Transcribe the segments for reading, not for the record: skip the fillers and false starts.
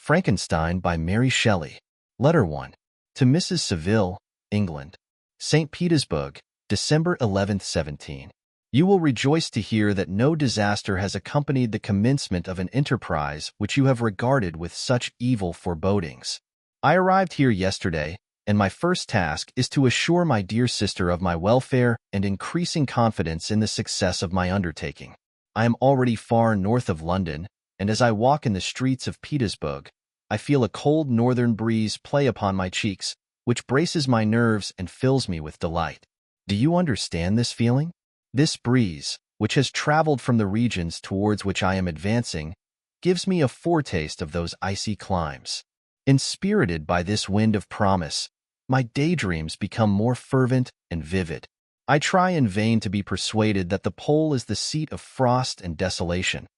Frankenstein by Mary Shelley. Letter 1. To Mrs. Seville, England. St. Petersburg, December 11, 17. You will rejoice to hear that no disaster has accompanied the commencement of an enterprise which you have regarded with such evil forebodings. I arrived here yesterday, and my first task is to assure my dear sister of my welfare and increasing confidence in the success of my undertaking. I am already far north of London, and as I walk in the streets of Petersburg, I feel a cold northern breeze play upon my cheeks, which braces my nerves and fills me with delight. Do you understand this feeling? This breeze, which has traveled from the regions towards which I am advancing, gives me a foretaste of those icy climes. Inspirited by this wind of promise, my daydreams become more fervent and vivid. I try in vain to be persuaded that the pole is the seat of frost and desolation.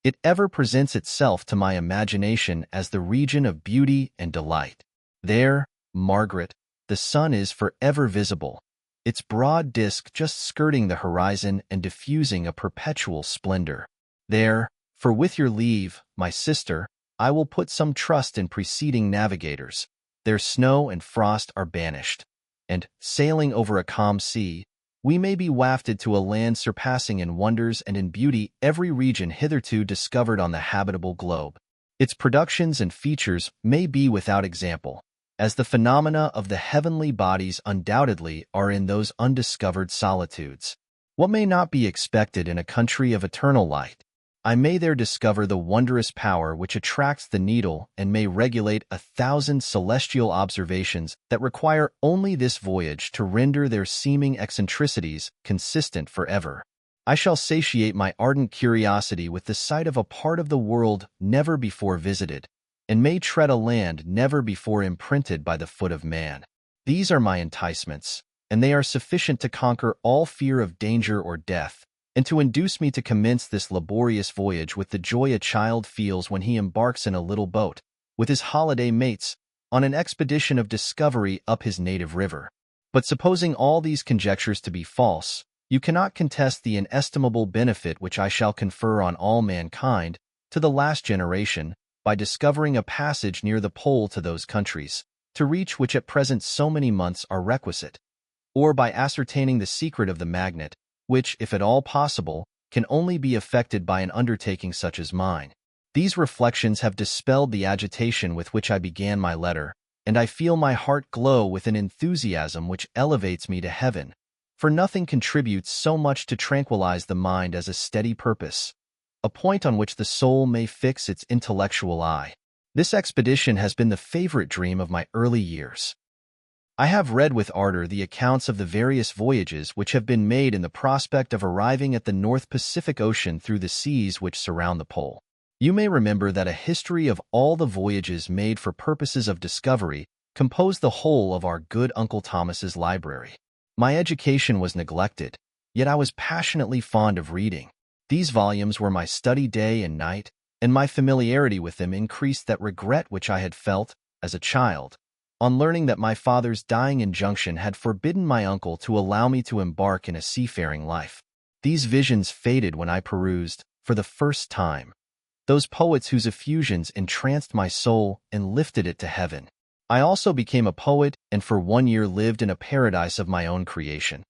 It ever presents itself to my imagination as the region of beauty and delight. There, Margaret, the sun is forever visible, its broad disk just skirting the horizon and diffusing a perpetual splendor. There, for with your leave, my sister, I will put some trust in preceding navigators. Their snow and frost are banished, and, sailing over a calm sea, we may be wafted to a land surpassing in wonders and in beauty every region hitherto discovered on the habitable globe. Its productions and features may be without example, as the phenomena of the heavenly bodies undoubtedly are in those undiscovered solitudes. What may not be expected in a country of eternal light? I may there discover the wondrous power which attracts the needle and may regulate 1,000 celestial observations that require only this voyage to render their seeming eccentricities consistent forever. I shall satiate my ardent curiosity with the sight of a part of the world never before visited, and may tread a land never before imprinted by the foot of man. These are my enticements, and they are sufficient to conquer all fear of danger or death, and to induce me to commence this laborious voyage with the joy a child feels when he embarks in a little boat, with his holiday mates, on an expedition of discovery up his native river. But supposing all these conjectures to be false, you cannot contest the inestimable benefit which I shall confer on all mankind, to the last generation, by discovering a passage near the pole to those countries, to reach which at present so many months are requisite, or by ascertaining the secret of the magnet, which, if at all possible, can only be effected by an undertaking such as mine. These reflections have dispelled the agitation with which I began my letter, and I feel my heart glow with an enthusiasm which elevates me to heaven, for nothing contributes so much to tranquilize the mind as a steady purpose, a point on which the soul may fix its intellectual eye. This expedition has been the favorite dream of my early years. I have read with ardor the accounts of the various voyages which have been made in the prospect of arriving at the North Pacific Ocean through the seas which surround the pole. You may remember that a history of all the voyages made for purposes of discovery composed the whole of our good Uncle Thomas's library. My education was neglected, yet I was passionately fond of reading. These volumes were my study day and night, and my familiarity with them increased that regret which I had felt, as a child, on learning that my father's dying injunction had forbidden my uncle to allow me to embark in a seafaring life. These visions faded when I perused, for the first time, those poets whose effusions entranced my soul and lifted it to heaven. I also became a poet and for 1 year lived in a paradise of my own creation.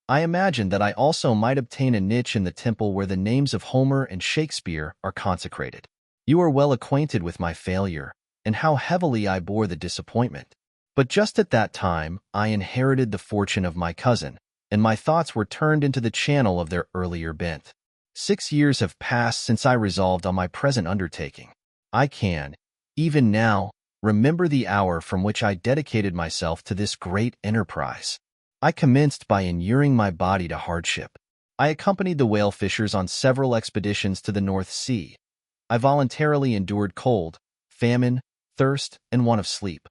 I imagined that I also might obtain a niche in the temple where the names of Homer and Shakespeare are consecrated. You are well acquainted with my failure, and how heavily I bore the disappointment. But just at that time, I inherited the fortune of my cousin, and my thoughts were turned into the channel of their earlier bent. 6 years have passed since I resolved on my present undertaking. I can, even now, remember the hour from which I dedicated myself to this great enterprise. I commenced by inuring my body to hardship. I accompanied the whale fishers on several expeditions to the North Sea. I voluntarily endured cold, famine, thirst, and want of sleep.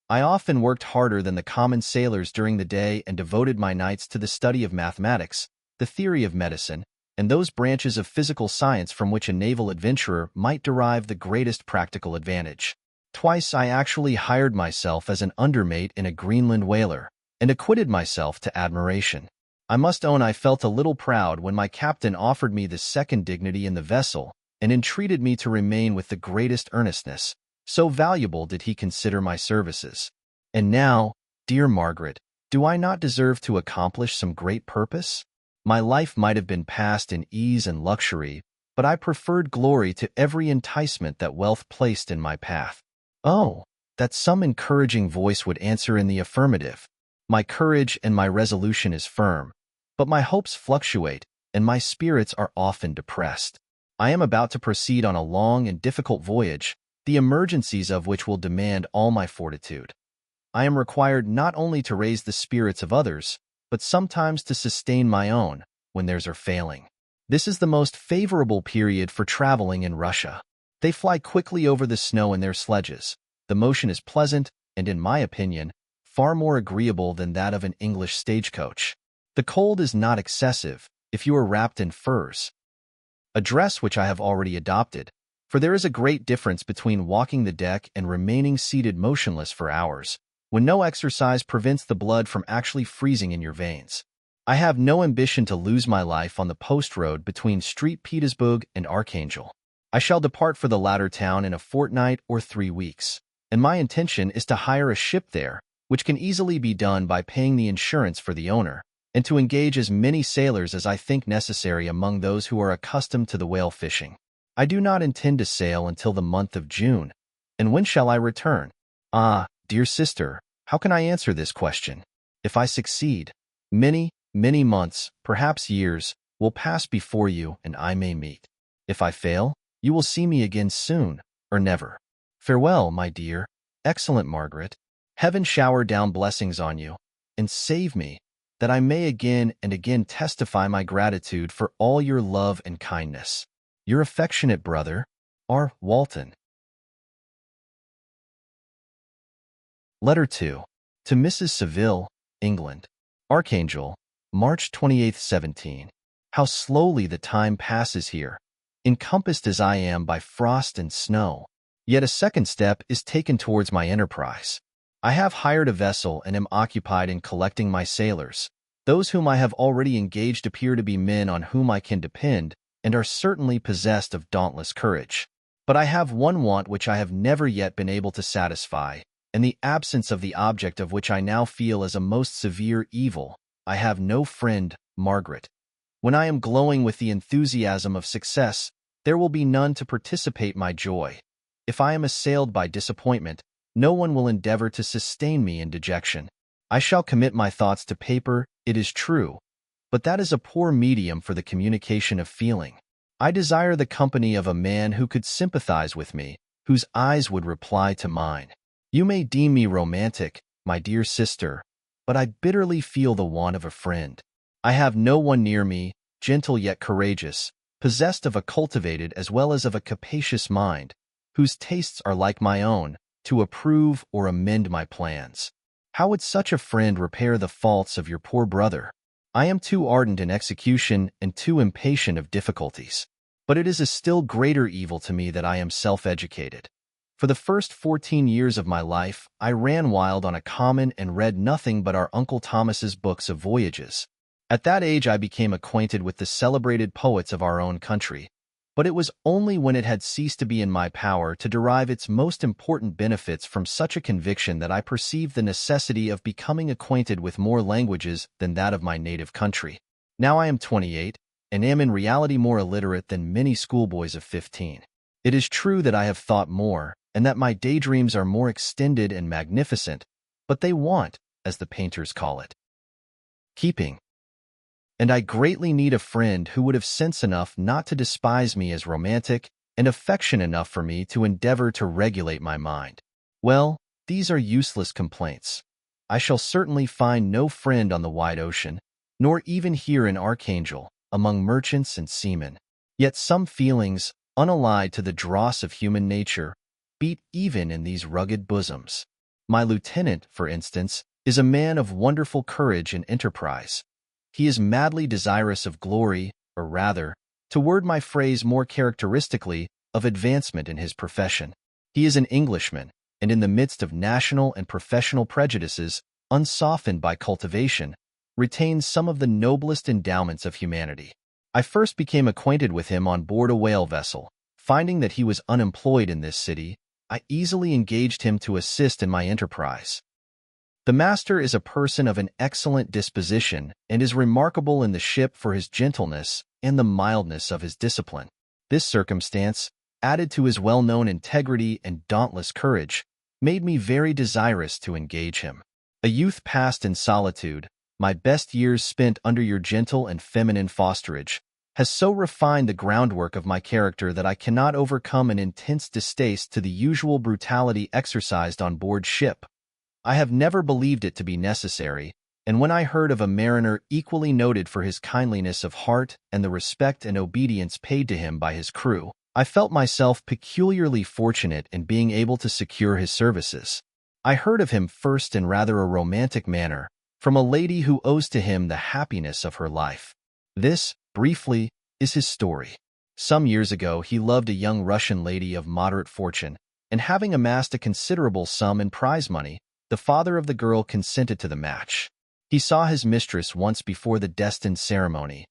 I often worked harder than the common sailors during the day and devoted my nights to the study of mathematics, the theory of medicine, and those branches of physical science from which a naval adventurer might derive the greatest practical advantage. Twice I actually hired myself as an undermate in a Greenland whaler, and acquitted myself to admiration. I must own I felt a little proud when my captain offered me the second dignity in the vessel, and entreated me to remain with the greatest earnestness, So valuable did he consider my services. And now, dear Margaret, do I not deserve to accomplish some great purpose? My life might have been passed in ease and luxury, but I preferred glory to every enticement that wealth placed in my path. Oh, that some encouraging voice would answer in the affirmative. My courage and my resolution is firm, but my hopes fluctuate, and my spirits are often depressed. I am about to proceed on a long and difficult voyage, the emergencies of which will demand all my fortitude. I am required not only to raise the spirits of others, but sometimes to sustain my own when theirs are failing. This is the most favorable period for traveling in Russia. They fly quickly over the snow in their sledges. The motion is pleasant and, in my opinion, far more agreeable than that of an English stagecoach. The cold is not excessive if you are wrapped in furs, a dress which I have already adopted, for there is a great difference between walking the deck and remaining seated motionless for hours, when no exercise prevents the blood from actually freezing in your veins. I have no ambition to lose my life on the post road between St. Petersburg and Archangel. I shall depart for the latter town in a fortnight or 3 weeks, and my intention is to hire a ship there, which can easily be done by paying the insurance for the owner, and to engage as many sailors as I think necessary among those who are accustomed to the whale fishing. I do not intend to sail until the month of June, and when shall I return? Ah, dear sister, how can I answer this question? If I succeed, many months, perhaps years, will pass before you and I may meet. If I fail, you will see me again soon, or never. Farewell, my dear, excellent Margaret. Heaven shower down blessings on you, and save me, that I may again and again testify my gratitude for all your love and kindness. Your affectionate brother, R. Walton. Letter 2. To Mrs. Seville, England. Archangel, March 28, 17. How slowly the time passes here, encompassed as I am by frost and snow. Yet a second step is taken towards my enterprise. I have hired a vessel and am occupied in collecting my sailors. Those whom I have already engaged appear to be men on whom I can depend and are certainly possessed of dauntless courage. But I have one want which I have never yet been able to satisfy, and the absence of the object of which I now feel as a most severe evil. I have no friend, Margaret. When I am glowing with the enthusiasm of success, there will be none to participate my joy. If I am assailed by disappointment, no one will endeavor to sustain me in dejection. I shall commit my thoughts to paper, it is true, but that is a poor medium for the communication of feeling. I desire the company of a man who could sympathize with me, whose eyes would reply to mine. You may deem me romantic, my dear sister, but I bitterly feel the want of a friend. I have no one near me, gentle yet courageous, possessed of a cultivated as well as of a capacious mind, whose tastes are like my own, to approve or amend my plans. How would such a friend repair the faults of your poor brother? I am too ardent in execution and too impatient of difficulties. But it is a still greater evil to me that I am self-educated. For the first 14 years of my life, I ran wild on a common and read nothing but our Uncle Thomas's books of voyages. At that age I became acquainted with the celebrated poets of our own country, but it was only when it had ceased to be in my power to derive its most important benefits from such a conviction that I perceived the necessity of becoming acquainted with more languages than that of my native country. Now I am 28, and am in reality more illiterate than many schoolboys of 15. It is true that I have thought more, and that my daydreams are more extended and magnificent, but they want, as the painters call it, keeping. And I greatly need a friend who would have sense enough not to despise me as romantic, and affection enough for me to endeavor to regulate my mind. Well, these are useless complaints. I shall certainly find no friend on the wide ocean, nor even here in Archangel, among merchants and seamen. Yet some feelings, unallied to the dross of human nature, beat even in these rugged bosoms. My lieutenant, for instance, is a man of wonderful courage and enterprise. He is madly desirous of glory, or rather, to word my phrase more characteristically, of advancement in his profession. He is an Englishman, and in the midst of national and professional prejudices, unsoftened by cultivation, retains some of the noblest endowments of humanity. I first became acquainted with him on board a whale vessel, finding that he was unemployed in this city, I easily engaged him to assist in my enterprise. The master is a person of an excellent disposition and is remarkable in the ship for his gentleness and the mildness of his discipline. This circumstance, added to his well-known integrity and dauntless courage, made me very desirous to engage him. A youth passed in solitude, my best years spent under your gentle and feminine fosterage, has so refined the groundwork of my character that I cannot overcome an intense distaste to the usual brutality exercised on board ship. I have never believed it to be necessary, and when I heard of a mariner equally noted for his kindliness of heart and the respect and obedience paid to him by his crew, I felt myself peculiarly fortunate in being able to secure his services. I heard of him first in rather a romantic manner, from a lady who owes to him the happiness of her life. This, briefly, is his story. Some years ago he loved a young Russian lady of moderate fortune, and having amassed a considerable sum in prize money, the father of the girl consented to the match. He saw his mistress once before the destined ceremony,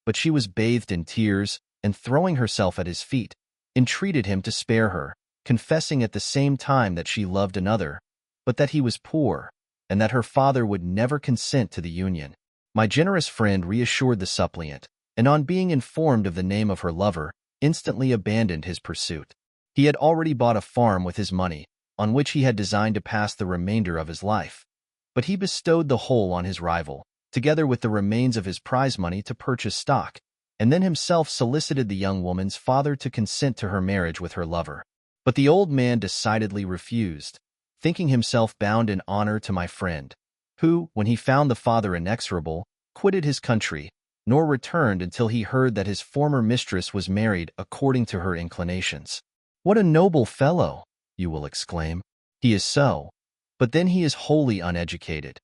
but she was bathed in tears, and throwing herself at his feet, entreated him to spare her, confessing at the same time that she loved another, but that he was poor, and that her father would never consent to the union. My generous friend reassured the suppliant, and on being informed of the name of her lover, instantly abandoned his pursuit. He had already bought a farm with his money, on which he had designed to pass the remainder of his life, but he bestowed the whole on his rival, together with the remains of his prize money to purchase stock, and then himself solicited the young woman's father to consent to her marriage with her lover. But the old man decidedly refused, thinking himself bound in honor to my friend, who, when he found the father inexorable, quitted his country, nor returned until he heard that his former mistress was married according to her inclinations. "What a noble fellow!" you will exclaim. He is so, but then he is wholly uneducated.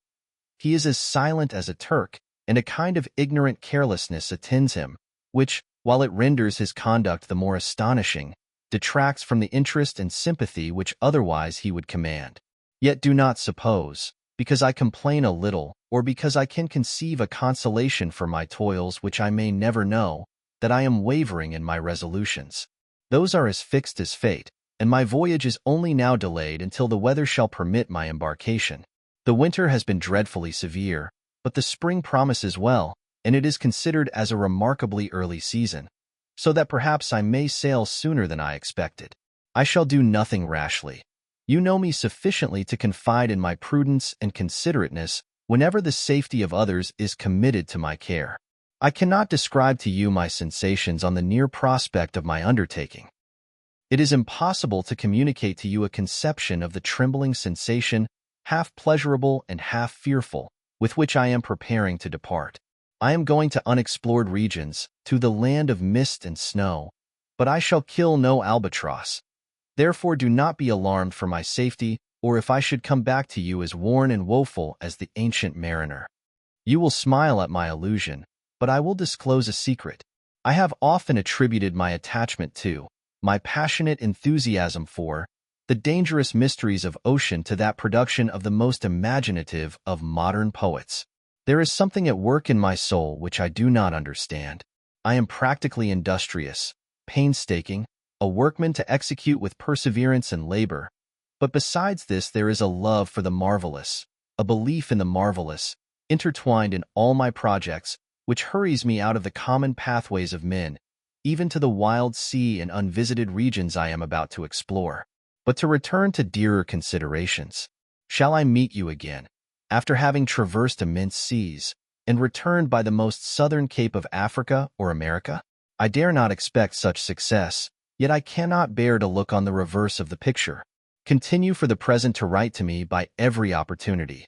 He is as silent as a Turk, and a kind of ignorant carelessness attends him, which, while it renders his conduct the more astonishing, detracts from the interest and sympathy which otherwise he would command. Yet do not suppose, because I complain a little, or because I can conceive a consolation for my toils which I may never know, that I am wavering in my resolutions. Those are as fixed as fate, and my voyage is only now delayed until the weather shall permit my embarkation. The winter has been dreadfully severe, but the spring promises well, and it is considered as a remarkably early season, so that perhaps I may sail sooner than I expected. I shall do nothing rashly. You know me sufficiently to confide in my prudence and considerateness whenever the safety of others is committed to my care. I cannot describe to you my sensations on the near prospect of my undertaking. It is impossible to communicate to you a conception of the trembling sensation, half pleasurable and half fearful, with which I am preparing to depart. I am going to unexplored regions, to the land of mist and snow, but I shall kill no albatross. Therefore do not be alarmed for my safety, or if I should come back to you as worn and woeful as the ancient mariner. You will smile at my allusion, but I will disclose a secret. I have often attributed my attachment to, my passionate enthusiasm for, the dangerous mysteries of ocean to that production of the most imaginative of modern poets. There is something at work in my soul which I do not understand. I am practically industrious, painstaking, a workman to execute with perseverance and labor. But besides this there is a love for the marvelous, a belief in the marvelous, intertwined in all my projects, which hurries me out of the common pathways of men, even to the wild sea and unvisited regions I am about to explore. But to return to dearer considerations, shall I meet you again, after having traversed immense seas, and returned by the most southern cape of Africa or America? I dare not expect such success, yet I cannot bear to look on the reverse of the picture. Continue for the present to write to me by every opportunity.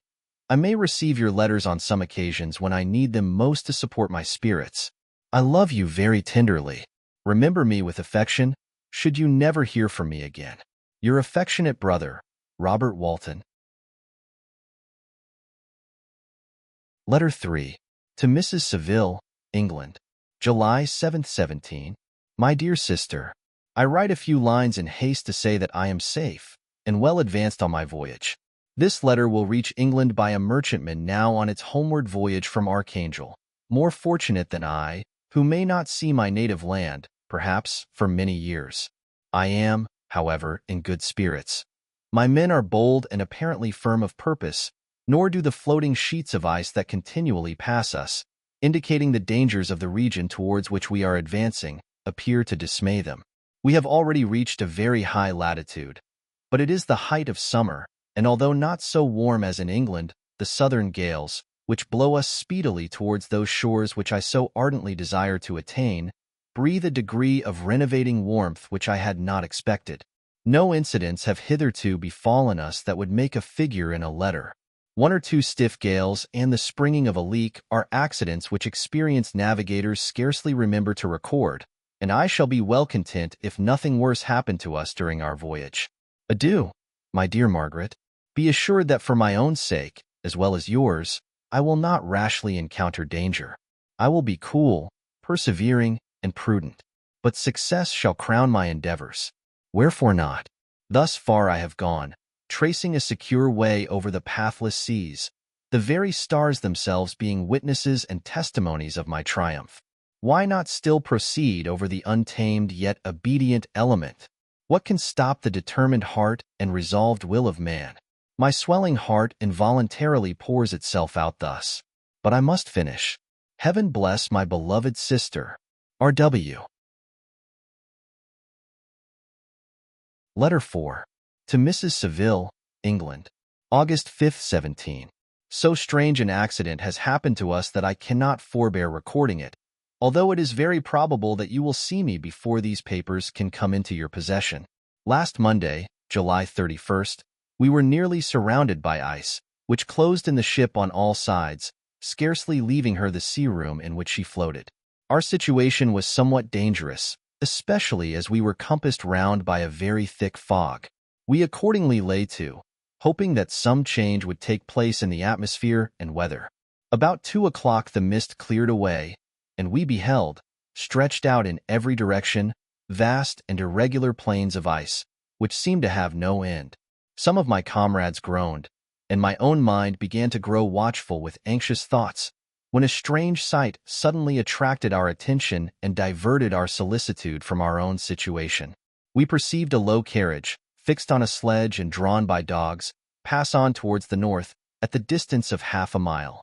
I may receive your letters on some occasions when I need them most to support my spirits. I love you very tenderly. Remember me with affection, should you never hear from me again. Your affectionate brother, Robert Walton. Letter 3. To Mrs. Seville, England. July 7, 17. My dear sister, I write a few lines in haste to say that I am safe and well advanced on my voyage. This letter will reach England by a merchantman now on its homeward voyage from Archangel, more fortunate than I, who may not see my native land, perhaps, for many years. I am, however, in good spirits. My men are bold and apparently firm of purpose, nor do the floating sheets of ice that continually pass us, indicating the dangers of the region towards which we are advancing, appear to dismay them. We have already reached a very high latitude, but it is the height of summer, and although not so warm as in England, the southern gales, which blow us speedily towards those shores which I so ardently desire to attain, breathe a degree of renovating warmth which I had not expected. No incidents have hitherto befallen us that would make a figure in a letter. One or two stiff gales and the springing of a leak are accidents which experienced navigators scarcely remember to record, and I shall be well content if nothing worse happen to us during our voyage. Adieu, my dear Margaret. Be assured that for my own sake, as well as yours, I will not rashly encounter danger. I will be cool, persevering, and prudent. But success shall crown my endeavors. Wherefore not? Thus far I have gone, tracing a secure way over the pathless seas, the very stars themselves being witnesses and testimonies of my triumph. Why not still proceed over the untamed yet obedient element? What can stop the determined heart and resolved will of man? My swelling heart involuntarily pours itself out thus. But I must finish. Heaven bless my beloved sister, R.W. Letter 4. To Mrs. Seville, England. August 5, 17. So strange an accident has happened to us that I cannot forbear recording it, although it is very probable that you will see me before these papers can come into your possession. Last Monday, July 31st, we were nearly surrounded by ice, which closed in the ship on all sides, scarcely leaving her the sea-room in which she floated. Our situation was somewhat dangerous, especially as we were compassed round by a very thick fog. We accordingly lay to, hoping that some change would take place in the atmosphere and weather. About 2 o'clock the mist cleared away, and we beheld, stretched out in every direction, vast and irregular plains of ice, which seemed to have no end. Some of my comrades groaned, and my own mind began to grow watchful with anxious thoughts, when a strange sight suddenly attracted our attention and diverted our solicitude from our own situation. We perceived a low carriage, fixed on a sledge and drawn by dogs, pass on towards the north, at the distance of half a mile.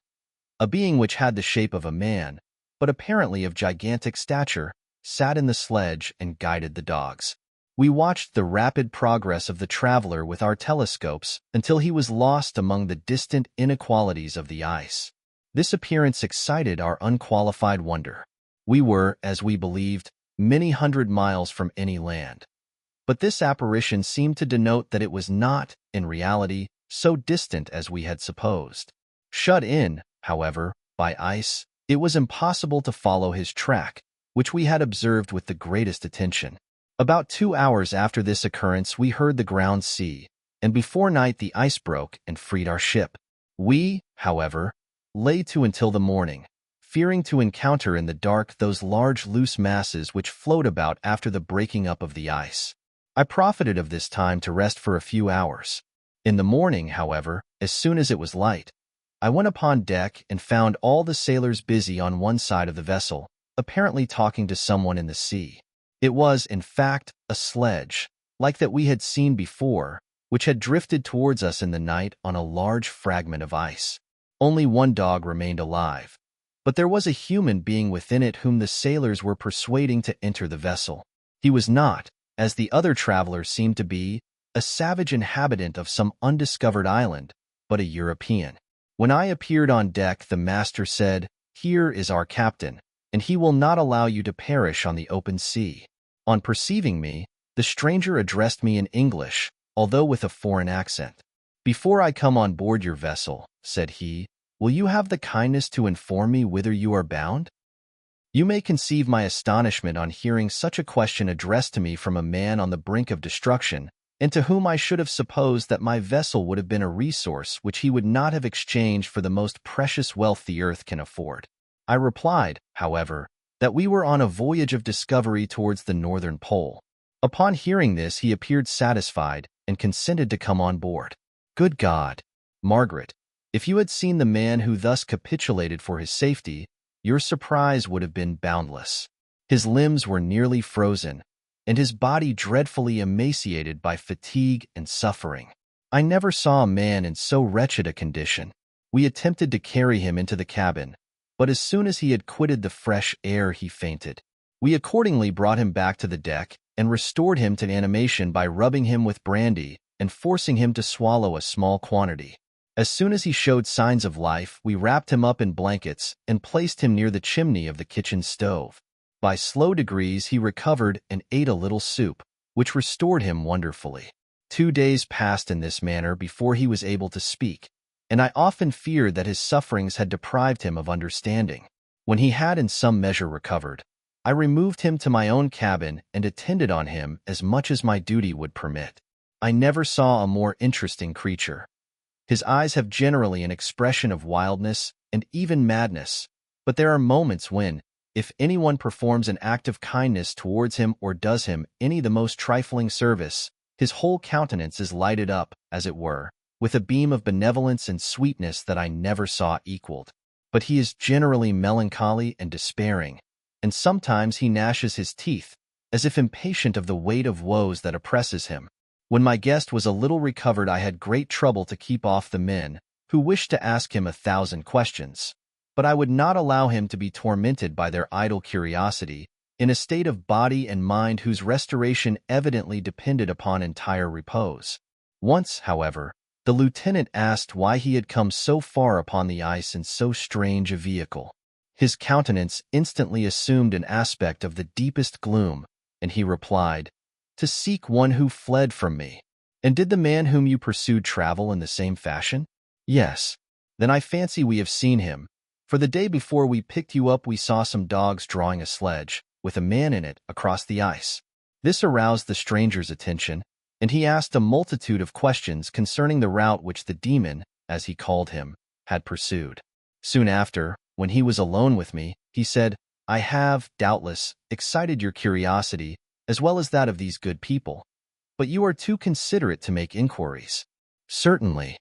A being which had the shape of a man, but apparently of gigantic stature, sat in the sledge and guided the dogs. We watched the rapid progress of the traveler with our telescopes until he was lost among the distant inequalities of the ice. This appearance excited our unqualified wonder. We were, as we believed, many hundred miles from any land. But this apparition seemed to denote that it was not, in reality, so distant as we had supposed. Shut in, however, by ice, it was impossible to follow his track, which we had observed with the greatest attention. About 2 hours after this occurrence we heard the ground sea, and before night the ice broke and freed our ship. We, however, lay to until the morning, fearing to encounter in the dark those large loose masses which float about after the breaking up of the ice. I profited of this time to rest for a few hours. In the morning, however, as soon as it was light, I went upon deck and found all the sailors busy on one side of the vessel, apparently talking to someone in the sea. It was, in fact, a sledge, like that we had seen before, which had drifted towards us in the night on a large fragment of ice. Only one dog remained alive, but there was a human being within it whom the sailors were persuading to enter the vessel. He was not, as the other travelers seemed to be, a savage inhabitant of some undiscovered island, but a European. When I appeared on deck, the master said, "Here is our captain, and he will not allow you to perish on the open sea." On perceiving me, the stranger addressed me in English, although with a foreign accent. "Before I come on board your vessel," said he, "will you have the kindness to inform me whither you are bound?" You may conceive my astonishment on hearing such a question addressed to me from a man on the brink of destruction, and to whom I should have supposed that my vessel would have been a resource which he would not have exchanged for the most precious wealth the earth can afford. I replied, however, that we were on a voyage of discovery towards the northern pole. Upon hearing this, he appeared satisfied and consented to come on board. Good God, Margaret, if you had seen the man who thus capitulated for his safety, your surprise would have been boundless. His limbs were nearly frozen, and his body dreadfully emaciated by fatigue and suffering. I never saw a man in so wretched a condition. We attempted to carry him into the cabin, but as soon as he had quitted the fresh air, he fainted. We accordingly brought him back to the deck and restored him to animation by rubbing him with brandy and forcing him to swallow a small quantity. As soon as he showed signs of life, we wrapped him up in blankets and placed him near the chimney of the kitchen stove. By slow degrees, he recovered and ate a little soup, which restored him wonderfully. 2 days passed in this manner before he was able to speak, and I often feared that his sufferings had deprived him of understanding. When he had in some measure recovered, I removed him to my own cabin and attended on him as much as my duty would permit. I never saw a more interesting creature. His eyes have generally an expression of wildness and even madness, but there are moments when, if anyone performs an act of kindness towards him or does him any the most trifling service, his whole countenance is lighted up, as it were, with a beam of benevolence and sweetness that I never saw equaled. But he is generally melancholy and despairing, and sometimes he gnashes his teeth, as if impatient of the weight of woes that oppresses him. When my guest was a little recovered, I had great trouble to keep off the men, who wished to ask him 1,000 questions. But I would not allow him to be tormented by their idle curiosity, in a state of body and mind whose restoration evidently depended upon entire repose. Once, however, the lieutenant asked why he had come so far upon the ice in so strange a vehicle. His countenance instantly assumed an aspect of the deepest gloom, and he replied, "To seek one who fled from me." "And did the man whom you pursued travel in the same fashion?" "Yes." "Then I fancy we have seen him, for the day before we picked you up we saw some dogs drawing a sledge, with a man in it, across the ice." This aroused the stranger's attention, and he asked a multitude of questions concerning the route which the demon, as he called him, had pursued. Soon after, when he was alone with me, he said, "I have, doubtless, excited your curiosity, as well as that of these good people, but you are too considerate to make inquiries." "Certainly.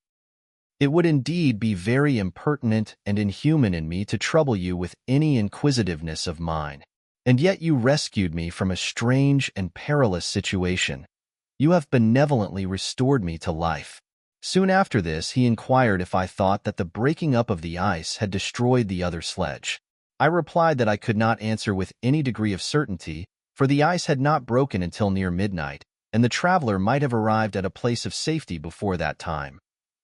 It would indeed be very impertinent and inhuman in me to trouble you with any inquisitiveness of mine. And yet you rescued me from a strange and perilous situation. You have benevolently restored me to life." Soon after this, he inquired if I thought that the breaking up of the ice had destroyed the other sledge. I replied that I could not answer with any degree of certainty, for the ice had not broken until near midnight, and the traveler might have arrived at a place of safety before that time.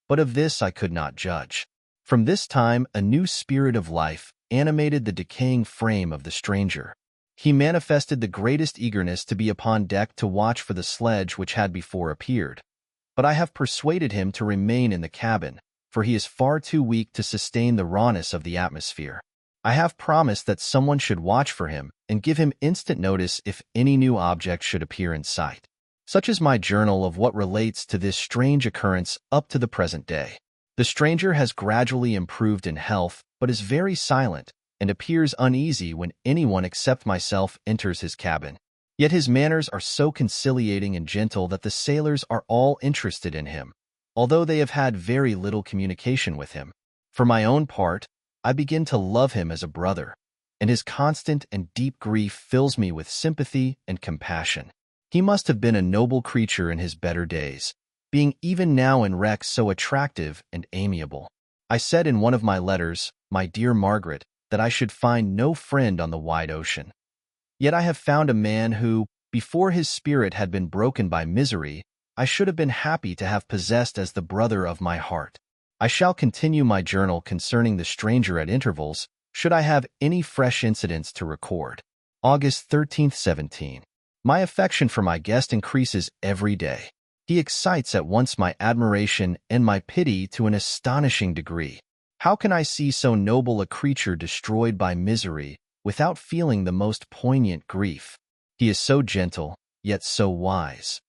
But of this I could not judge. From this time, a new spirit of life animated the decaying frame of the stranger. He manifested the greatest eagerness to be upon deck to watch for the sledge which had before appeared. But I have persuaded him to remain in the cabin, for he is far too weak to sustain the rawness of the atmosphere. I have promised that someone should watch for him and give him instant notice if any new object should appear in sight. Such is my journal of what relates to this strange occurrence up to the present day. The stranger has gradually improved in health, but is very silent, and appears uneasy when anyone except myself enters his cabin. Yet his manners are so conciliating and gentle that the sailors are all interested in him, although they have had very little communication with him. For my own part, I begin to love him as a brother, and his constant and deep grief fills me with sympathy and compassion. He must have been a noble creature in his better days, being even now in wreck so attractive and amiable. I said in one of my letters, "My dear Margaret," that I should find no friend on the wide ocean. Yet I have found a man who, before his spirit had been broken by misery, I should have been happy to have possessed as the brother of my heart. I shall continue my journal concerning the stranger at intervals, should I have any fresh incidents to record. August 13th, 17. My affection for my guest increases every day. He excites at once my admiration and my pity to an astonishing degree. How can I see so noble a creature destroyed by misery without feeling the most poignant grief? He is so gentle, yet so wise.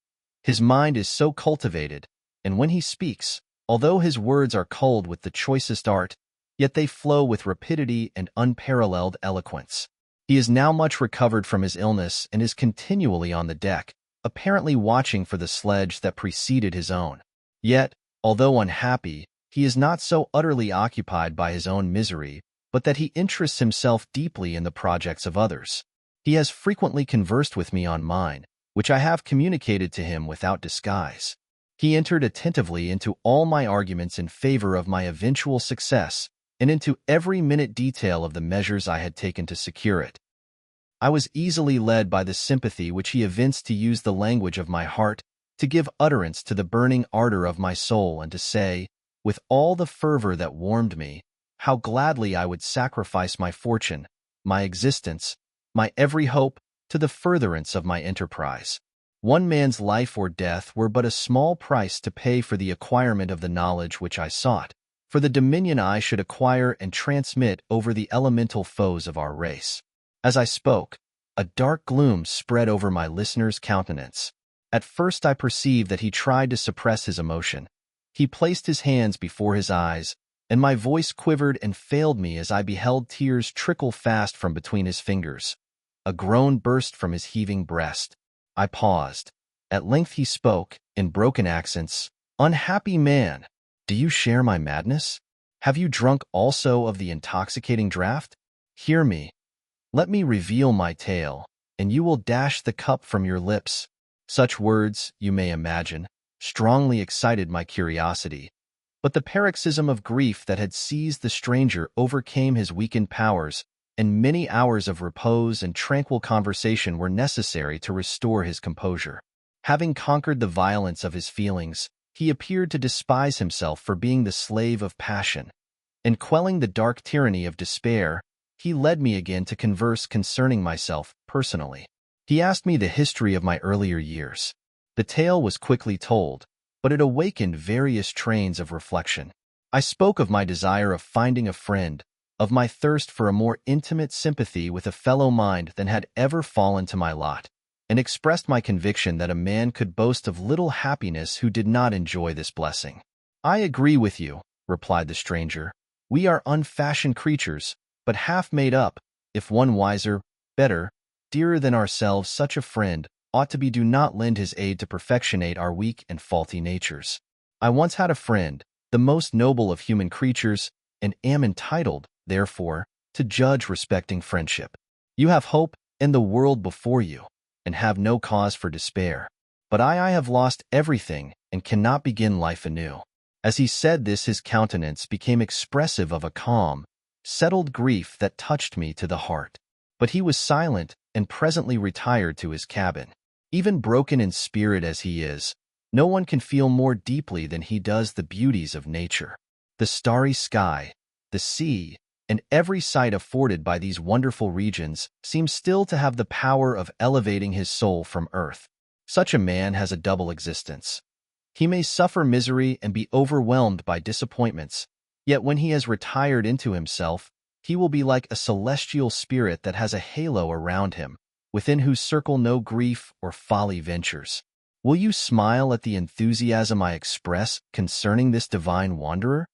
His mind is so cultivated, and when he speaks, although his words are culled with the choicest art, yet they flow with rapidity and unparalleled eloquence. He is now much recovered from his illness and is continually on the deck, apparently watching for the sledge that preceded his own. Yet, although unhappy, he is not so utterly occupied by his own misery, but that he interests himself deeply in the projects of others. He has frequently conversed with me on mine, which I have communicated to him without disguise. He entered attentively into all my arguments in favor of my eventual success and into every minute detail of the measures I had taken to secure it. I was easily led by the sympathy which he evinced to use the language of my heart, to give utterance to the burning ardor of my soul, and to say, with all the fervor that warmed me, how gladly I would sacrifice my fortune, my existence, my every hope, to the furtherance of my enterprise. One man's life or death were but a small price to pay for the acquirement of the knowledge which I sought, for the dominion I should acquire and transmit over the elemental foes of our race. As I spoke, a dark gloom spread over my listener's countenance. At first I perceived that he tried to suppress his emotion. He placed his hands before his eyes, and my voice quivered and failed me as I beheld tears trickle fast from between his fingers. A groan burst from his heaving breast. I paused. At length he spoke, in broken accents, "Unhappy man, do you share my madness? Have you drunk also of the intoxicating draught? Hear me. Let me reveal my tale, and you will dash the cup from your lips." Such words, you may imagine, strongly excited my curiosity, but the paroxysm of grief that had seized the stranger overcame his weakened powers, and many hours of repose and tranquil conversation were necessary to restore his composure. Having conquered the violence of his feelings, he appeared to despise himself for being the slave of passion, and quelling the dark tyranny of despair, he led me again to converse concerning myself personally. He asked me the history of my earlier years. The tale was quickly told, but it awakened various trains of reflection. I spoke of my desire of finding a friend, of my thirst for a more intimate sympathy with a fellow mind than had ever fallen to my lot, and expressed my conviction that a man could boast of little happiness who did not enjoy this blessing. "I agree with you," replied the stranger. "We are unfashioned creatures, but half made up. If one wiser, better, dearer than ourselves, such a friend ought to be, do not lend his aid to perfectionate our weak and faulty natures. I once had a friend, the most noble of human creatures, and am entitled, therefore, to judge respecting friendship. You have hope and the world before you, and have no cause for despair. But I have lost everything and cannot begin life anew." As he said this, his countenance became expressive of a calm, settled grief that touched me to the heart. But he was silent and presently retired to his cabin. Even broken in spirit as he is, no one can feel more deeply than he does the beauties of nature. The starry sky, the sea, and every sight afforded by these wonderful regions seems still to have the power of elevating his soul from earth. Such a man has a double existence. He may suffer misery and be overwhelmed by disappointments, yet when he has retired into himself, he will be like a celestial spirit that has a halo around him, within whose circle no grief or folly ventures. Will you smile at the enthusiasm I express concerning this divine wanderer?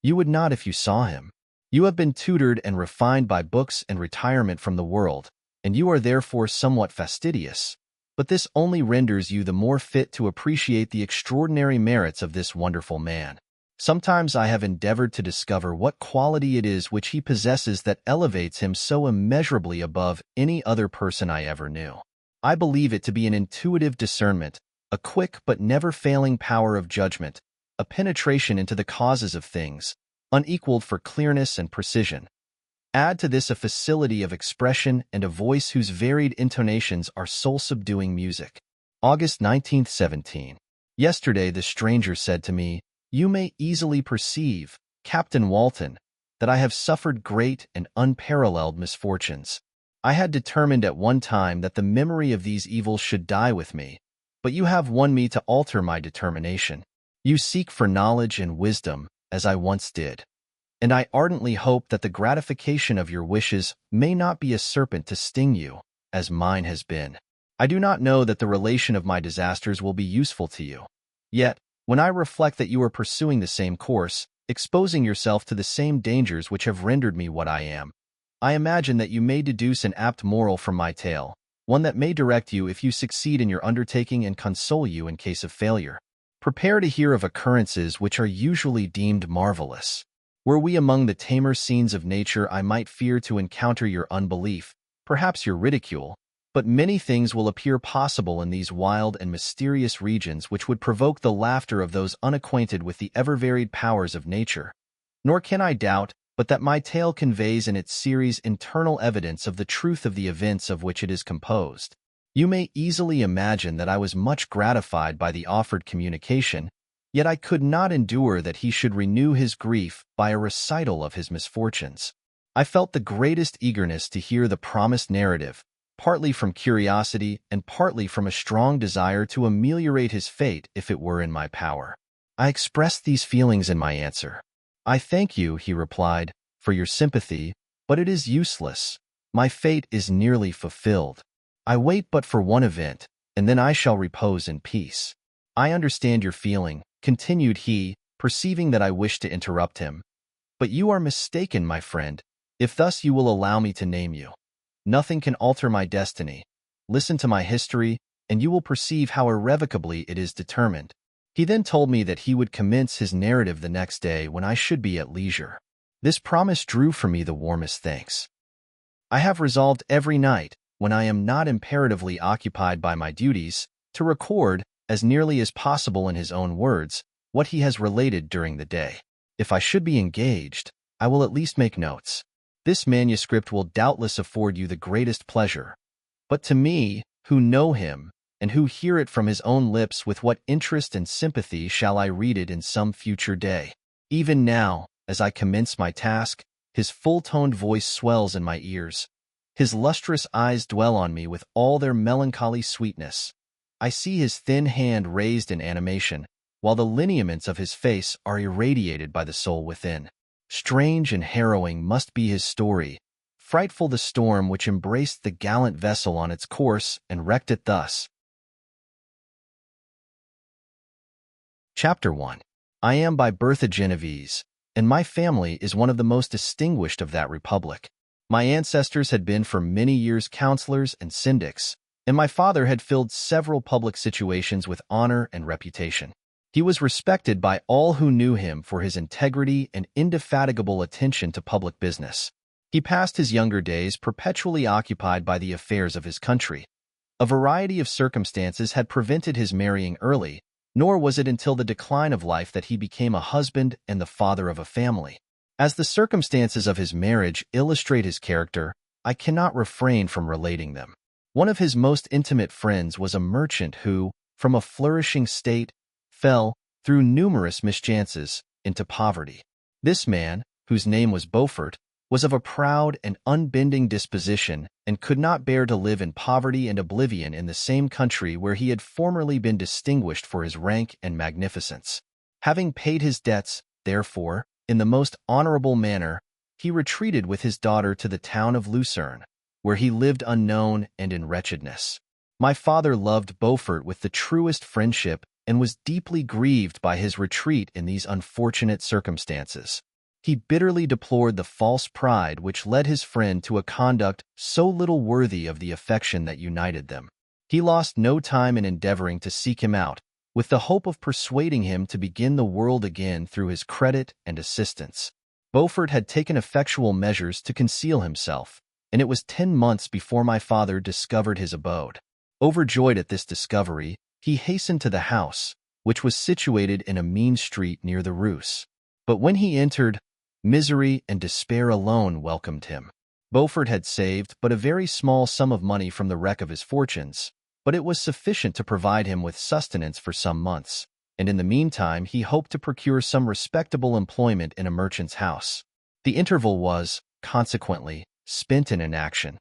You would not if you saw him. You have been tutored and refined by books and retirement from the world, and you are therefore somewhat fastidious. But this only renders you the more fit to appreciate the extraordinary merits of this wonderful man. Sometimes I have endeavored to discover what quality it is which he possesses that elevates him so immeasurably above any other person I ever knew. I believe it to be an intuitive discernment, a quick but never failing power of judgment, a penetration into the causes of things, unequaled for clearness and precision. Add to this a facility of expression and a voice whose varied intonations are soul-subduing music. August 19, 17. Yesterday the stranger said to me, "You may easily perceive, Captain Walton, that I have suffered great and unparalleled misfortunes. I had determined at one time that the memory of these evils should die with me, but you have won me to alter my determination. You seek for knowledge and wisdom, as I once did, and I ardently hope that the gratification of your wishes may not be a serpent to sting you, as mine has been. I do not know that the relation of my disasters will be useful to you. Yet, when I reflect that you are pursuing the same course, exposing yourself to the same dangers which have rendered me what I am, I imagine that you may deduce an apt moral from my tale, one that may direct you if you succeed in your undertaking and console you in case of failure. Prepare to hear of occurrences which are usually deemed marvelous. Were we among the tamer scenes of nature, I might fear to encounter your unbelief, perhaps your ridicule, But many things will appear possible in these wild and mysterious regions which would provoke the laughter of those unacquainted with the ever-varied powers of nature. Nor can I doubt but that my tale conveys in its series internal evidence of the truth of the events of which it is composed. You may easily imagine that I was much gratified by the offered communication, yet I could not endure that he should renew his grief by a recital of his misfortunes. I felt the greatest eagerness to hear the promised narrative, partly from curiosity and partly from a strong desire to ameliorate his fate if it were in my power. I expressed these feelings in my answer. "I thank you," he replied, "for your sympathy, but it is useless. My fate is nearly fulfilled. I wait but for one event, and then I shall repose in peace." "I understand your feeling," continued he, perceiving that I wished to interrupt him. "But you are mistaken, my friend, if thus you will allow me to name you. Nothing can alter my destiny. Listen to my history, and you will perceive how irrevocably it is determined." He then told me that he would commence his narrative the next day when I should be at leisure. This promise drew from me the warmest thanks. I have resolved every night, when I am not imperatively occupied by my duties, to record, as nearly as possible in his own words, what he has related during the day. If I should be engaged, I will at least make notes. This manuscript will doubtless afford you the greatest pleasure. But to me, who know him, and who hear it from his own lips, with what interest and sympathy shall I read it in some future day? Even now, as I commence my task, his full-toned voice swells in my ears. His lustrous eyes dwell on me with all their melancholy sweetness. I see his thin hand raised in animation, while the lineaments of his face are irradiated by the soul within. Strange and harrowing must be his story, frightful the storm which embraced the gallant vessel on its course and wrecked it thus. Chapter 1. I am by birth a Genovese, and my family is one of the most distinguished of that republic. My ancestors had been for many years counselors and syndics, and my father had filled several public situations with honor and reputation. He was respected by all who knew him for his integrity and indefatigable attention to public business. He passed his younger days perpetually occupied by the affairs of his country. A variety of circumstances had prevented his marrying early, nor was it until the decline of life that he became a husband and the father of a family. As the circumstances of his marriage illustrate his character, I cannot refrain from relating them. One of his most intimate friends was a merchant who, from a flourishing state, fell, through numerous mischances, into poverty. This man, whose name was Beaufort, was of a proud and unbending disposition and could not bear to live in poverty and oblivion in the same country where he had formerly been distinguished for his rank and magnificence. Having paid his debts, therefore, in the most honorable manner, he retreated with his daughter to the town of Lucerne, where he lived unknown and in wretchedness. My father loved Beaufort with the truest friendship and was deeply grieved by his retreat in these unfortunate circumstances. He bitterly deplored the false pride which led his friend to a conduct so little worthy of the affection that united them. He lost no time in endeavoring to seek him out, with the hope of persuading him to begin the world again through his credit and assistance. Beaufort had taken effectual measures to conceal himself, and it was 10 months before my father discovered his abode. Overjoyed at this discovery, he hastened to the house, which was situated in a mean street near the Rus. But when he entered, misery and despair alone welcomed him. Beaufort had saved but a very small sum of money from the wreck of his fortunes, but it was sufficient to provide him with sustenance for some months, and in the meantime he hoped to procure some respectable employment in a merchant's house. The interval was, consequently, spent in inaction.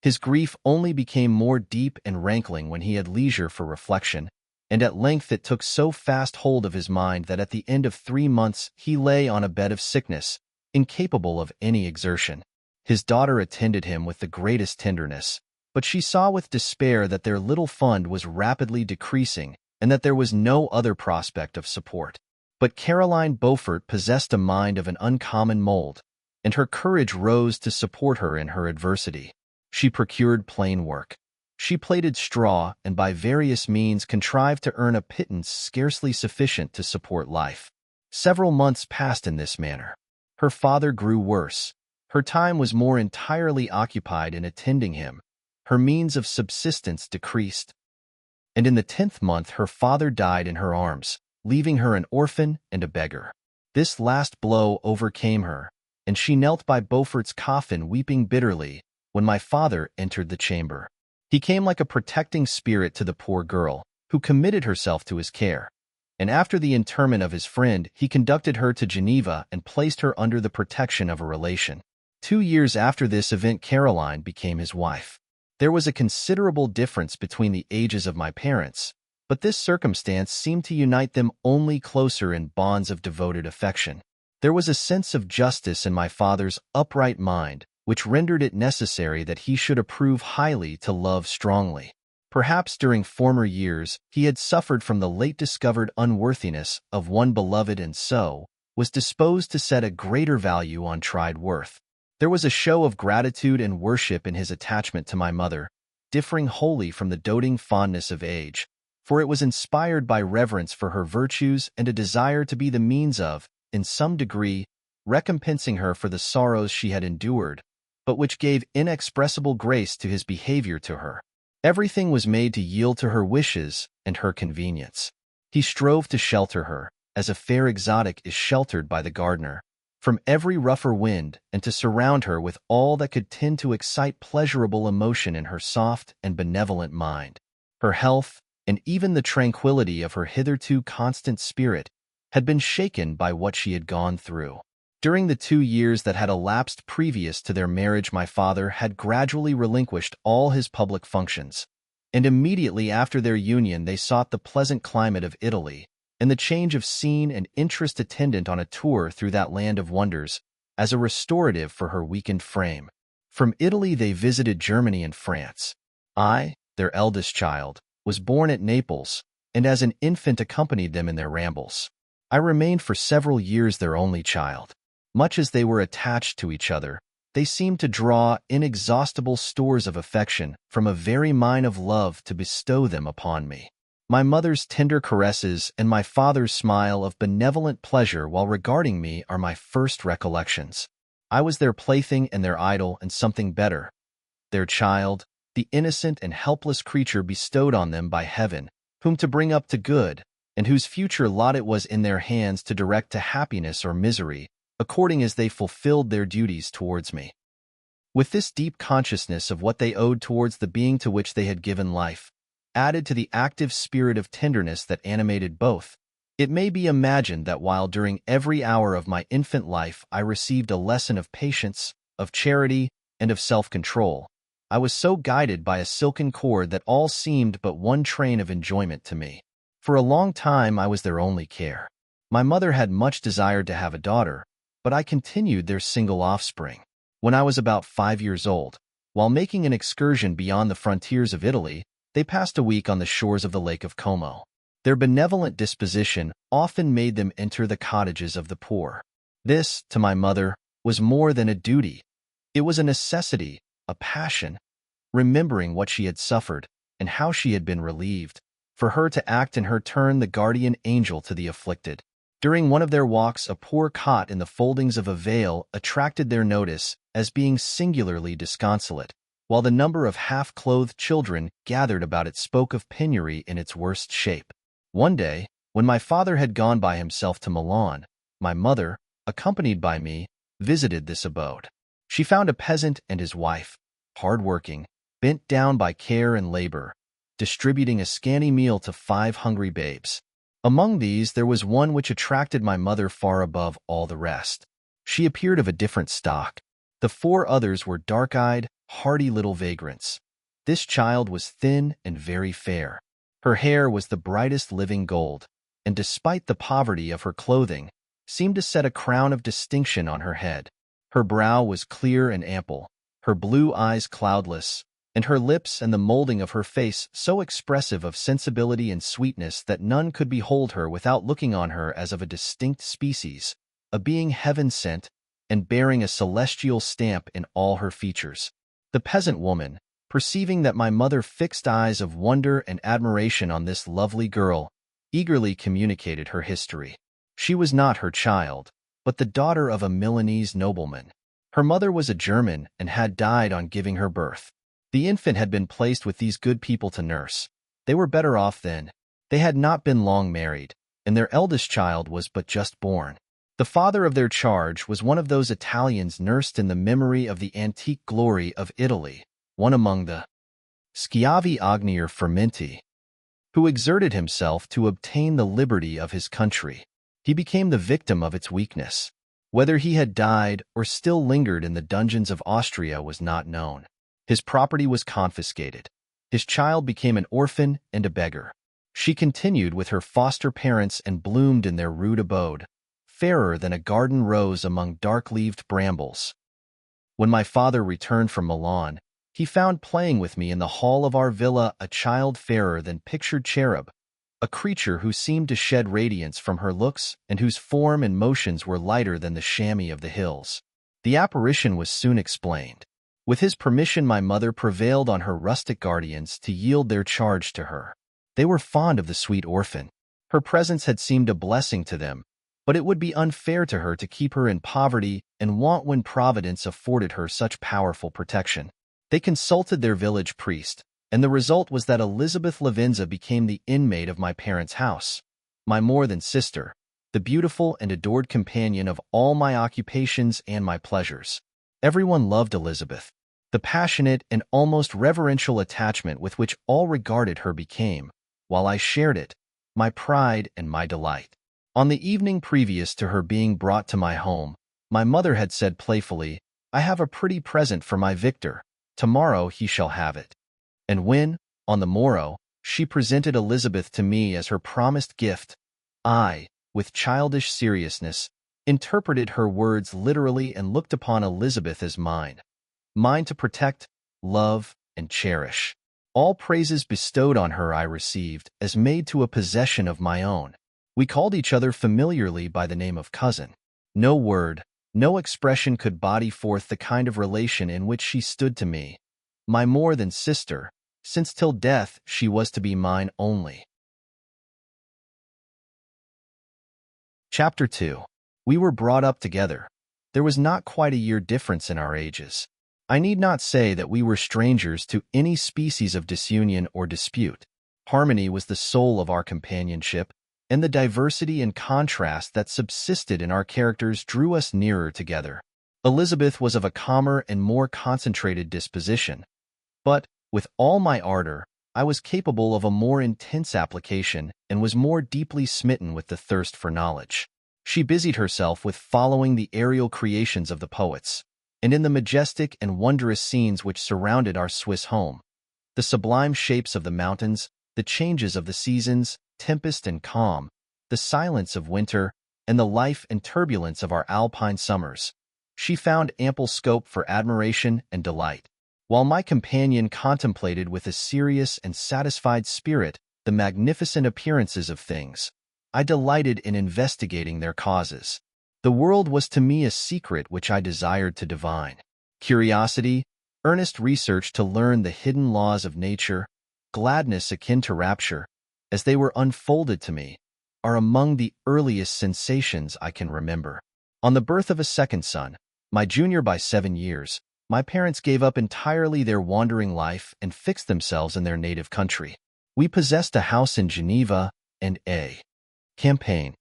His grief only became more deep and rankling when he had leisure for reflection, and at length it took so fast hold of his mind that at the end of 3 months he lay on a bed of sickness, incapable of any exertion. His daughter attended him with the greatest tenderness, but she saw with despair that their little fund was rapidly decreasing and that there was no other prospect of support. But Caroline Beaufort possessed a mind of an uncommon mold, and her courage rose to support her in her adversity. She procured plain work. She plaited straw and by various means contrived to earn a pittance scarcely sufficient to support life. Several months passed in this manner. Her father grew worse. Her time was more entirely occupied in attending him. her means of subsistence decreased, and in the 10th month her father died in her arms, leaving her an orphan and a beggar. This last blow overcame her, and she knelt by Beaufort's coffin weeping bitterly when my father entered the chamber. He came like a protecting spirit to the poor girl, who committed herself to his care, and after the interment of his friend, he conducted her to Geneva and placed her under the protection of a relation. 2 years after this event, Caroline became his wife. There was a considerable difference between the ages of my parents, but this circumstance seemed to unite them only closer in bonds of devoted affection. There was a sense of justice in my father's upright mind, which rendered it necessary that he should approve highly to love strongly. Perhaps during former years he had suffered from the late-discovered unworthiness of one beloved and so was disposed to set a greater value on tried worth. There was a show of gratitude and worship in his attachment to my mother, differing wholly from the doting fondness of age, for it was inspired by reverence for her virtues and a desire to be the means of, in some degree, recompensing her for the sorrows she had endured, but which gave inexpressible grace to his behavior to her. Everything was made to yield to her wishes and her convenience. He strove to shelter her, as a fair exotic is sheltered by the gardener, from every rougher wind, and to surround her with all that could tend to excite pleasurable emotion in her soft and benevolent mind. Her health, and even the tranquility of her hitherto constant spirit, had been shaken by what she had gone through. During the 2 years that had elapsed previous to their marriage, my father had gradually relinquished all his public functions, and immediately after their union they sought the pleasant climate of Italy, and the change of scene and interest attendant on a tour through that land of wonders, as a restorative for her weakened frame. From Italy they visited Germany and France. I, their eldest child, was born at Naples, and as an infant accompanied them in their rambles. I remained for several years their only child. Much as they were attached to each other, they seemed to draw inexhaustible stores of affection from a very mine of love to bestow them upon me. My mother's tender caresses and my father's smile of benevolent pleasure while regarding me are my first recollections. I was their plaything and their idol and something better, their child, the innocent and helpless creature bestowed on them by heaven, whom to bring up to good, and whose future lot it was in their hands to direct to happiness or misery, according as they fulfilled their duties towards me. With this deep consciousness of what they owed towards the being to which they had given life, added to the active spirit of tenderness that animated both, it may be imagined that while during every hour of my infant life I received a lesson of patience, of charity, and of self-control, I was so guided by a silken cord that all seemed but one train of enjoyment to me. For a long time I was their only care. My mother had much desired to have a daughter, but I continued their single offspring. When I was about 5 years old, while making an excursion beyond the frontiers of Italy, they passed a week on the shores of the Lake of Como. Their benevolent disposition often made them enter the cottages of the poor. This, to my mother, was more than a duty. It was a necessity, a passion, remembering what she had suffered and how she had been relieved, for her to act in her turn the guardian angel to the afflicted. During one of their walks, a poor cot in the foldings of a veil attracted their notice as being singularly disconsolate, while the number of half-clothed children gathered about it spoke of penury in its worst shape. One day, when my father had gone by himself to Milan, my mother, accompanied by me, visited this abode. She found a peasant and his wife, hard-working, bent down by care and labor, distributing a scanty meal to 5 hungry babes. Among these there was one which attracted my mother far above all the rest. She appeared of a different stock. The 4 others were dark-eyed, hardy little vagrants. This child was thin and very fair. Her hair was the brightest living gold, and despite the poverty of her clothing, seemed to set a crown of distinction on her head. Her brow was clear and ample, her blue eyes cloudless, and her lips and the molding of her face so expressive of sensibility and sweetness that none could behold her without looking on her as of a distinct species, a being heaven-sent, and bearing a celestial stamp in all her features. The peasant woman, perceiving that my mother fixed eyes of wonder and admiration on this lovely girl, eagerly communicated her history. She was not her child, but the daughter of a Milanese nobleman. Her mother was a German and had died on giving her birth. The infant had been placed with these good people to nurse. They were better off then. They had not been long married, and their eldest child was but just born. The father of their charge was one of those Italians nursed in the memory of the antique glory of Italy, one among the schiavi agnier fermenti, who exerted himself to obtain the liberty of his country. He became the victim of its weakness. Whether he had died or still lingered in the dungeons of Austria was not known. His property was confiscated. His child became an orphan and a beggar. She continued with her foster parents and bloomed in their rude abode, fairer than a garden rose among dark-leaved brambles. When my father returned from Milan, he found playing with me in the hall of our villa a child fairer than pictured cherub, a creature who seemed to shed radiance from her looks and whose form and motions were lighter than the chamois of the hills. The apparition was soon explained. With his permission, my mother prevailed on her rustic guardians to yield their charge to her. They were fond of the sweet orphan. Her presence had seemed a blessing to them, but it would be unfair to her to keep her in poverty and want when Providence afforded her such powerful protection. They consulted their village priest, and the result was that Elizabeth Lavinza became the inmate of my parents' house, my more than sister, the beautiful and adored companion of all my occupations and my pleasures. Everyone loved Elizabeth. The passionate and almost reverential attachment with which all regarded her became, while I shared it, my pride and my delight. On the evening previous to her being brought to my home, my mother had said playfully, "I have a pretty present for my Victor. Tomorrow he shall have it." And when, on the morrow, she presented Elizabeth to me as her promised gift, I, with childish seriousness, interpreted her words literally and looked upon Elizabeth as mine to protect, love, and cherish. All praises bestowed on her I received as made to a possession of my own. We called each other familiarly by the name of cousin. No word, no expression could body forth the kind of relation in which she stood to me, my more than sister, since till death she was to be mine only. Chapter 2. We were brought up together. There was not quite a year difference in our ages. I need not say that we were strangers to any species of disunion or dispute. Harmony was the soul of our companionship, and the diversity and contrast that subsisted in our characters drew us nearer together. Elizabeth was of a calmer and more concentrated disposition, but, with all my ardor, I was capable of a more intense application and was more deeply smitten with the thirst for knowledge. She busied herself with following the aerial creations of the poets, and in the majestic and wondrous scenes which surrounded our Swiss home, the sublime shapes of the mountains, the changes of the seasons, tempest and calm, the silence of winter, and the life and turbulence of our alpine summers, she found ample scope for admiration and delight. While my companion contemplated with a serious and satisfied spirit the magnificent appearances of things, I delighted in investigating their causes. The world was to me a secret which I desired to divine. Curiosity, earnest research to learn the hidden laws of nature, gladness akin to rapture, as they were unfolded to me, are among the earliest sensations I can remember. On the birth of a second son, my junior by 7 years, my parents gave up entirely their wandering life and fixed themselves in their native country. We possessed a house in Geneva and a campaign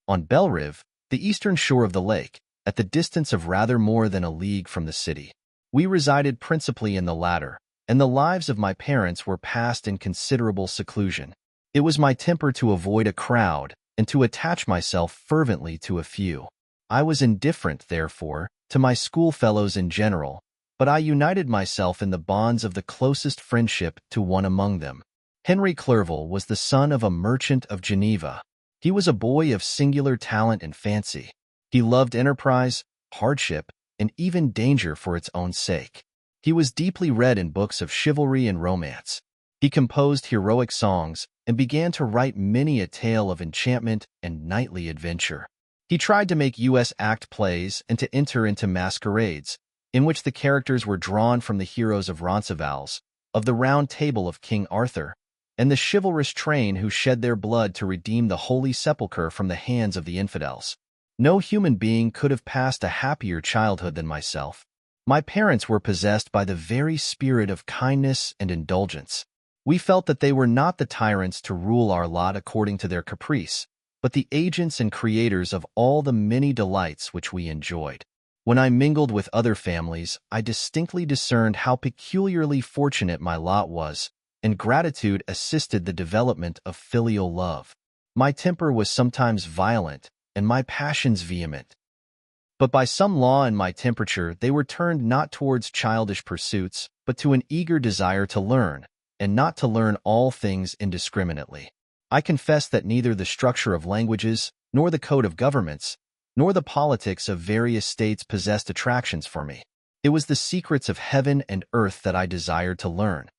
on Bellerive, the eastern shore of the lake, at the distance of rather more than a league from the city. We resided principally in the latter, and the lives of my parents were passed in considerable seclusion. It was my temper to avoid a crowd and to attach myself fervently to a few. I was indifferent, therefore, to my schoolfellows in general, but I united myself in the bonds of the closest friendship to one among them. Henry Clerval was the son of a merchant of Geneva. He was a boy of singular talent and fancy. He loved enterprise, hardship, and even danger for its own sake. He was deeply read in books of chivalry and romance. He composed heroic songs and began to write many a tale of enchantment and knightly adventure. He tried to make U.S. act plays and to enter into masquerades, in which the characters were drawn from the heroes of Roncesvalles, of the Round Table of King Arthur, and the chivalrous train who shed their blood to redeem the Holy Sepulchre from the hands of the infidels. No human being could have passed a happier childhood than myself. My parents were possessed by the very spirit of kindness and indulgence. We felt that they were not the tyrants to rule our lot according to their caprice, but the agents and creators of all the many delights which we enjoyed. When I mingled with other families, I distinctly discerned how peculiarly fortunate my lot was, and gratitude assisted the development of filial love. My temper was sometimes violent, and my passions vehement. But by some law in my temperature, they were turned not towards childish pursuits, but to an eager desire to learn, and not to learn all things indiscriminately. I confess that neither the structure of languages, nor the code of governments, nor the politics of various states possessed attractions for me. It was the secrets of heaven and earth that I desired to learn,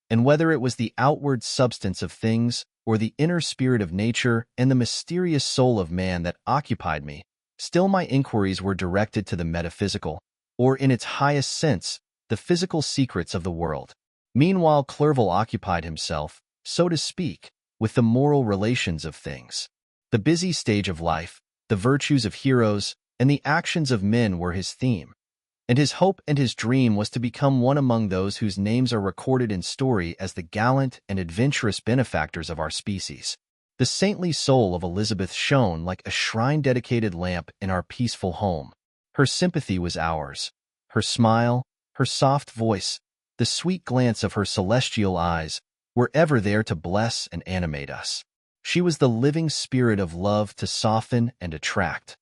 and whether it was the outward substance of things, or the inner spirit of nature and the mysterious soul of man that occupied me, still my inquiries were directed to the metaphysical, or in its highest sense, the physical secrets of the world. Meanwhile, Clerval occupied himself, so to speak, with the moral relations of things. The busy stage of life, the virtues of heroes, and the actions of men were his theme, and his hope and his dream was to become one among those whose names are recorded in story as the gallant and adventurous benefactors of our species. The saintly soul of Elizabeth shone like a shrine-dedicated lamp in our peaceful home. Her sympathy was ours. Her smile, her soft voice, the sweet glance of her celestial eyes were ever there to bless and animate us. She was the living spirit of love to soften and attract.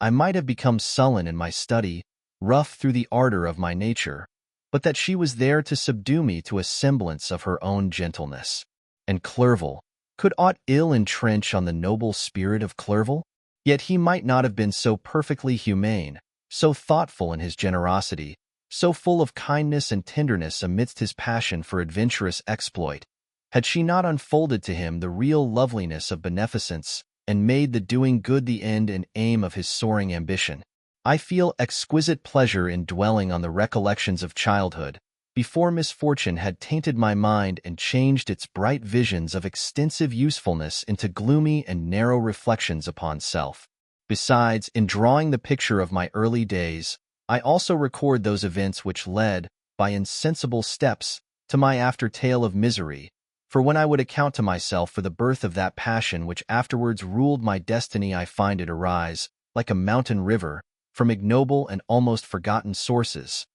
I might have become sullen in my study, rough through the ardor of my nature, but that she was there to subdue me to a semblance of her own gentleness. And Clerval, could aught ill entrench on the noble spirit of Clerval? Yet he might not have been so perfectly humane, so thoughtful in his generosity, so full of kindness and tenderness amidst his passion for adventurous exploit, had she not unfolded to him the real loveliness of beneficence, and made the doing good the end and aim of his soaring ambition. I feel exquisite pleasure in dwelling on the recollections of childhood, before misfortune had tainted my mind and changed its bright visions of extensive usefulness into gloomy and narrow reflections upon self. Besides, in drawing the picture of my early days, I also record those events which led, by insensible steps, to my after tale of misery, for when I would account to myself for the birth of that passion which afterwards ruled my destiny, I find it arise, like a mountain river, from ignoble and almost forgotten sources.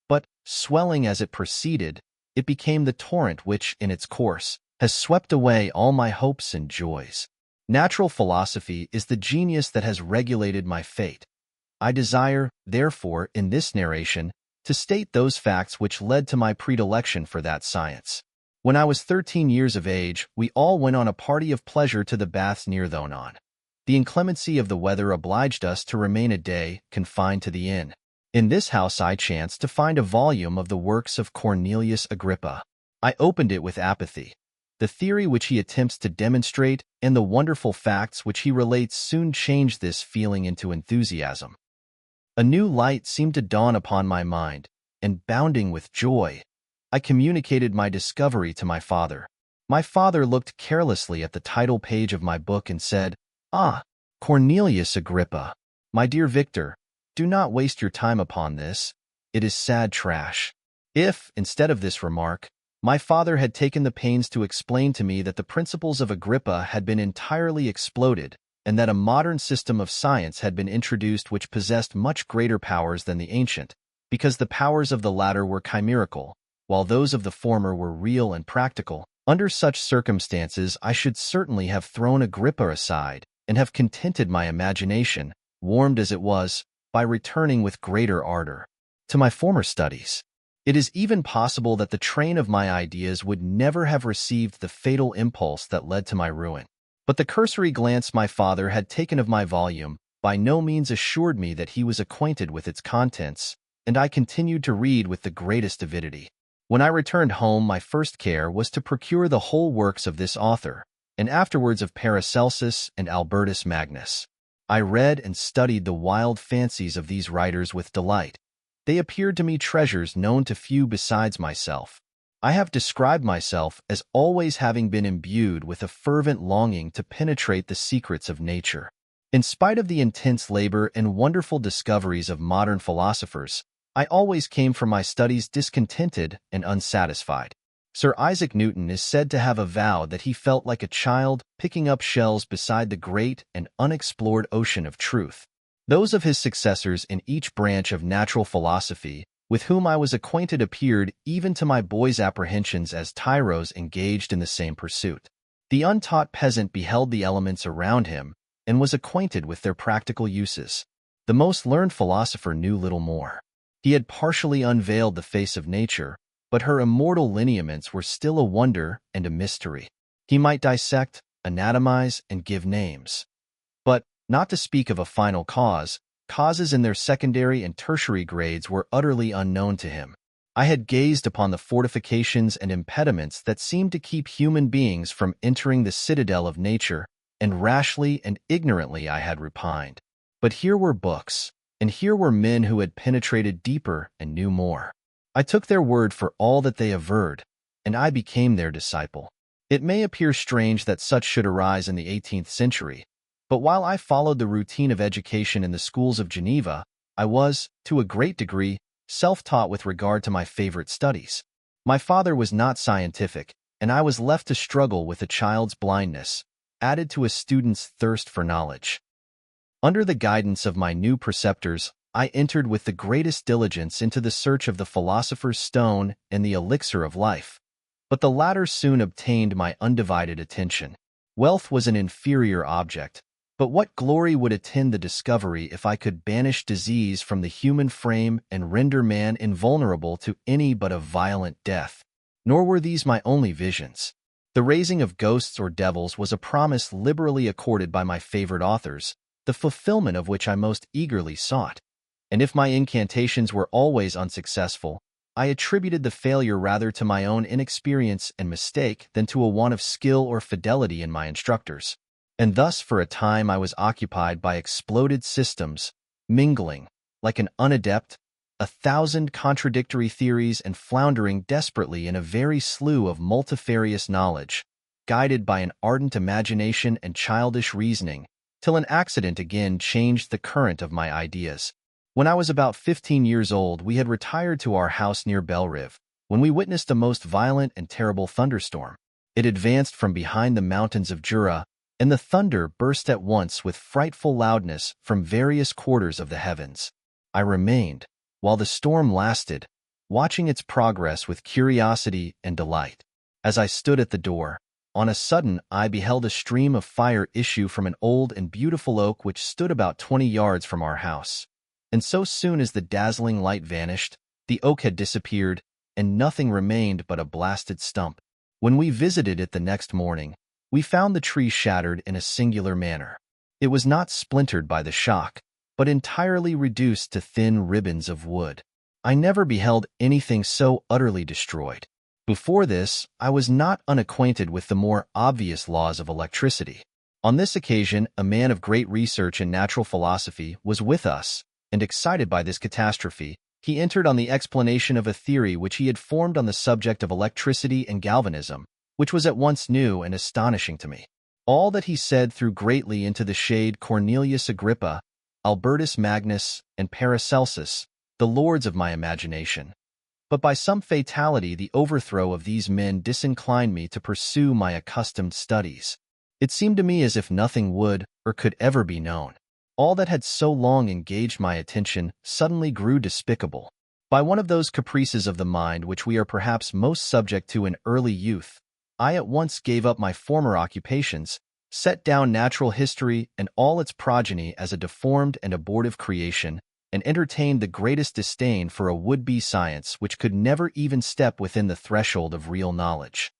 But, swelling as it proceeded, it became the torrent which, in its course, has swept away all my hopes and joys. Natural philosophy is the genius that has regulated my fate. I desire, therefore, in this narration, to state those facts which led to my predilection for that science. When I was 13 years of age, we all went on a party of pleasure to the baths near Thonon. The inclemency of the weather obliged us to remain a day confined to the inn. In this house I chanced to find a volume of the works of Cornelius Agrippa. I opened it with apathy. The theory which he attempts to demonstrate and the wonderful facts which he relates soon changed this feeling into enthusiasm. A new light seemed to dawn upon my mind, and bounding with joy, I communicated my discovery to my father. My father looked carelessly at the title page of my book and said, "Ah, Cornelius Agrippa. My dear Victor, do not waste your time upon this. It is sad trash." If, instead of this remark, my father had taken the pains to explain to me that the principles of Agrippa had been entirely exploded, and that a modern system of science had been introduced which possessed much greater powers than the ancient, because the powers of the latter were chimerical, while those of the former were real and practical, under such circumstances I should certainly have thrown Agrippa aside, and have contented my imagination, warmed as it was, by returning with greater ardor to my former studies. It is even possible that the train of my ideas would never have received the fatal impulse that led to my ruin. But the cursory glance my father had taken of my volume by no means assured me that he was acquainted with its contents, and I continued to read with the greatest avidity. When I returned home, my first care was to procure the whole works of this author, and afterwards of Paracelsus and Albertus Magnus. I read and studied the wild fancies of these writers with delight. They appeared to me treasures known to few besides myself. I have described myself as always having been imbued with a fervent longing to penetrate the secrets of nature. In spite of the intense labor and wonderful discoveries of modern philosophers, I always came from my studies discontented and unsatisfied. Sir Isaac Newton is said to have avowed that he felt like a child picking up shells beside the great and unexplored ocean of truth. Those of his successors in each branch of natural philosophy with whom I was acquainted appeared, even to my boy's apprehensions, as tyros engaged in the same pursuit. The untaught peasant beheld the elements around him and was acquainted with their practical uses. The most learned philosopher knew little more. He had partially unveiled the face of nature, but her immortal lineaments were still a wonder and a mystery. He might dissect, anatomize, and give names. But, not to speak of a final cause, causes in their secondary and tertiary grades were utterly unknown to him. I had gazed upon the fortifications and impediments that seemed to keep human beings from entering the citadel of nature, and rashly and ignorantly I had repined. But here were books, and here were men who had penetrated deeper and knew more. I took their word for all that they averred, and I became their disciple. It may appear strange that such should arise in the 18th century, but while I followed the routine of education in the schools of Geneva, I was, to a great degree, self-taught with regard to my favorite studies. My father was not scientific, and I was left to struggle with a child's blindness, added to a student's thirst for knowledge. Under the guidance of my new preceptors, I entered with the greatest diligence into the search of the philosopher's stone and the elixir of life. But the latter soon obtained my undivided attention. Wealth was an inferior object, but what glory would attend the discovery if I could banish disease from the human frame and render man invulnerable to any but a violent death? Nor were these my only visions. The raising of ghosts or devils was a promise liberally accorded by my favorite authors, the fulfillment of which I most eagerly sought. And if my incantations were always unsuccessful, I attributed the failure rather to my own inexperience and mistake than to a want of skill or fidelity in my instructors. And thus for a time I was occupied by exploded systems, mingling, like an unadept, 1,000 contradictory theories and floundering desperately in a very slough of multifarious knowledge, guided by an ardent imagination and childish reasoning, till an accident again changed the current of my ideas. When I was about 15 years old, we had retired to our house near Bellerive, when we witnessed a most violent and terrible thunderstorm. It advanced from behind the mountains of Jura, and the thunder burst at once with frightful loudness from various quarters of the heavens. I remained, while the storm lasted, watching its progress with curiosity and delight. As I stood at the door, on a sudden I beheld a stream of fire issue from an old and beautiful oak which stood about 20 yards from our house. And so soon as the dazzling light vanished, the oak had disappeared, and nothing remained but a blasted stump. When we visited it the next morning, we found the tree shattered in a singular manner. It was not splintered by the shock, but entirely reduced to thin ribbons of wood. I never beheld anything so utterly destroyed. Before this, I was not unacquainted with the more obvious laws of electricity. On this occasion, a man of great research in natural philosophy was with us, and excited by this catastrophe, he entered on the explanation of a theory which he had formed on the subject of electricity and galvanism, which was at once new and astonishing to me. All that he said threw greatly into the shade Cornelius Agrippa, Albertus Magnus, and Paracelsus, the lords of my imagination. But by some fatality the overthrow of these men disinclined me to pursue my accustomed studies. It seemed to me as if nothing would or could ever be known. All that had so long engaged my attention suddenly grew despicable. By one of those caprices of the mind which we are perhaps most subject to in early youth, I at once gave up my former occupations, set down natural history and all its progeny as a deformed and abortive creation, and entertained the greatest disdain for a would-be science which could never even step within the threshold of real knowledge.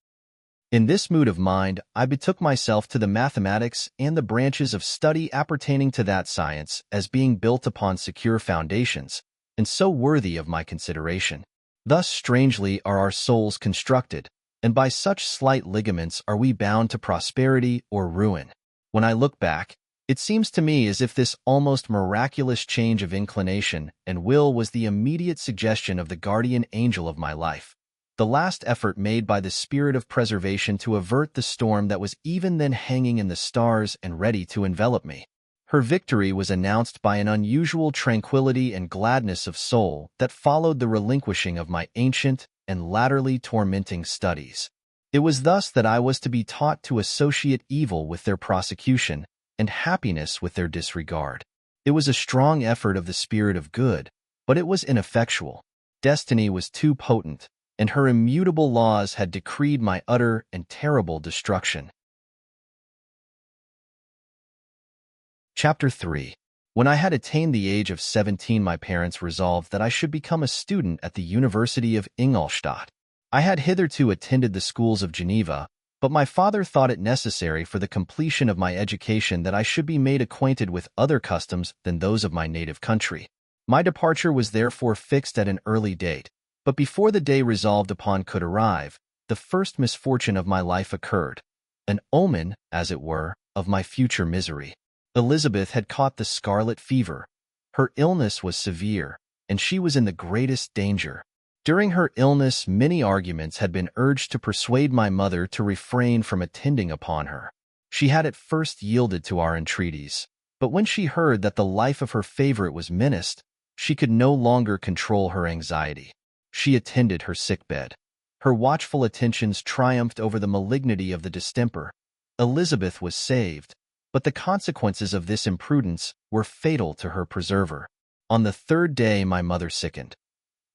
In this mood of mind, I betook myself to the mathematics and the branches of study appertaining to that science as being built upon secure foundations, and so worthy of my consideration. Thus strangely are our souls constructed, and by such slight ligaments are we bound to prosperity or ruin. When I look back, it seems to me as if this almost miraculous change of inclination and will was the immediate suggestion of the guardian angel of my life, the last effort made by the spirit of preservation to avert the storm that was even then hanging in the stars and ready to envelop me. Her victory was announced by an unusual tranquility and gladness of soul that followed the relinquishing of my ancient and latterly tormenting studies. It was thus that I was to be taught to associate evil with their prosecution and happiness with their disregard. It was a strong effort of the spirit of good, but it was ineffectual. Destiny was too potent, and her immutable laws had decreed my utter and terrible destruction. Chapter 3. When I had attained the age of 17, my parents resolved that I should become a student at the University of Ingolstadt. I had hitherto attended the schools of Geneva, but my father thought it necessary for the completion of my education that I should be made acquainted with other customs than those of my native country. My departure was therefore fixed at an early date, but before the day resolved upon could arrive, the first misfortune of my life occurred, an omen, as it were, of my future misery. Elizabeth had caught the scarlet fever. Her illness was severe, and she was in the greatest danger. During her illness, many arguments had been urged to persuade my mother to refrain from attending upon her. She had at first yielded to our entreaties, but when she heard that the life of her favorite was menaced, she could no longer control her anxiety. She attended her sickbed. Her watchful attentions triumphed over the malignity of the distemper. Elizabeth was saved, but the consequences of this imprudence were fatal to her preserver. On the third day my mother sickened.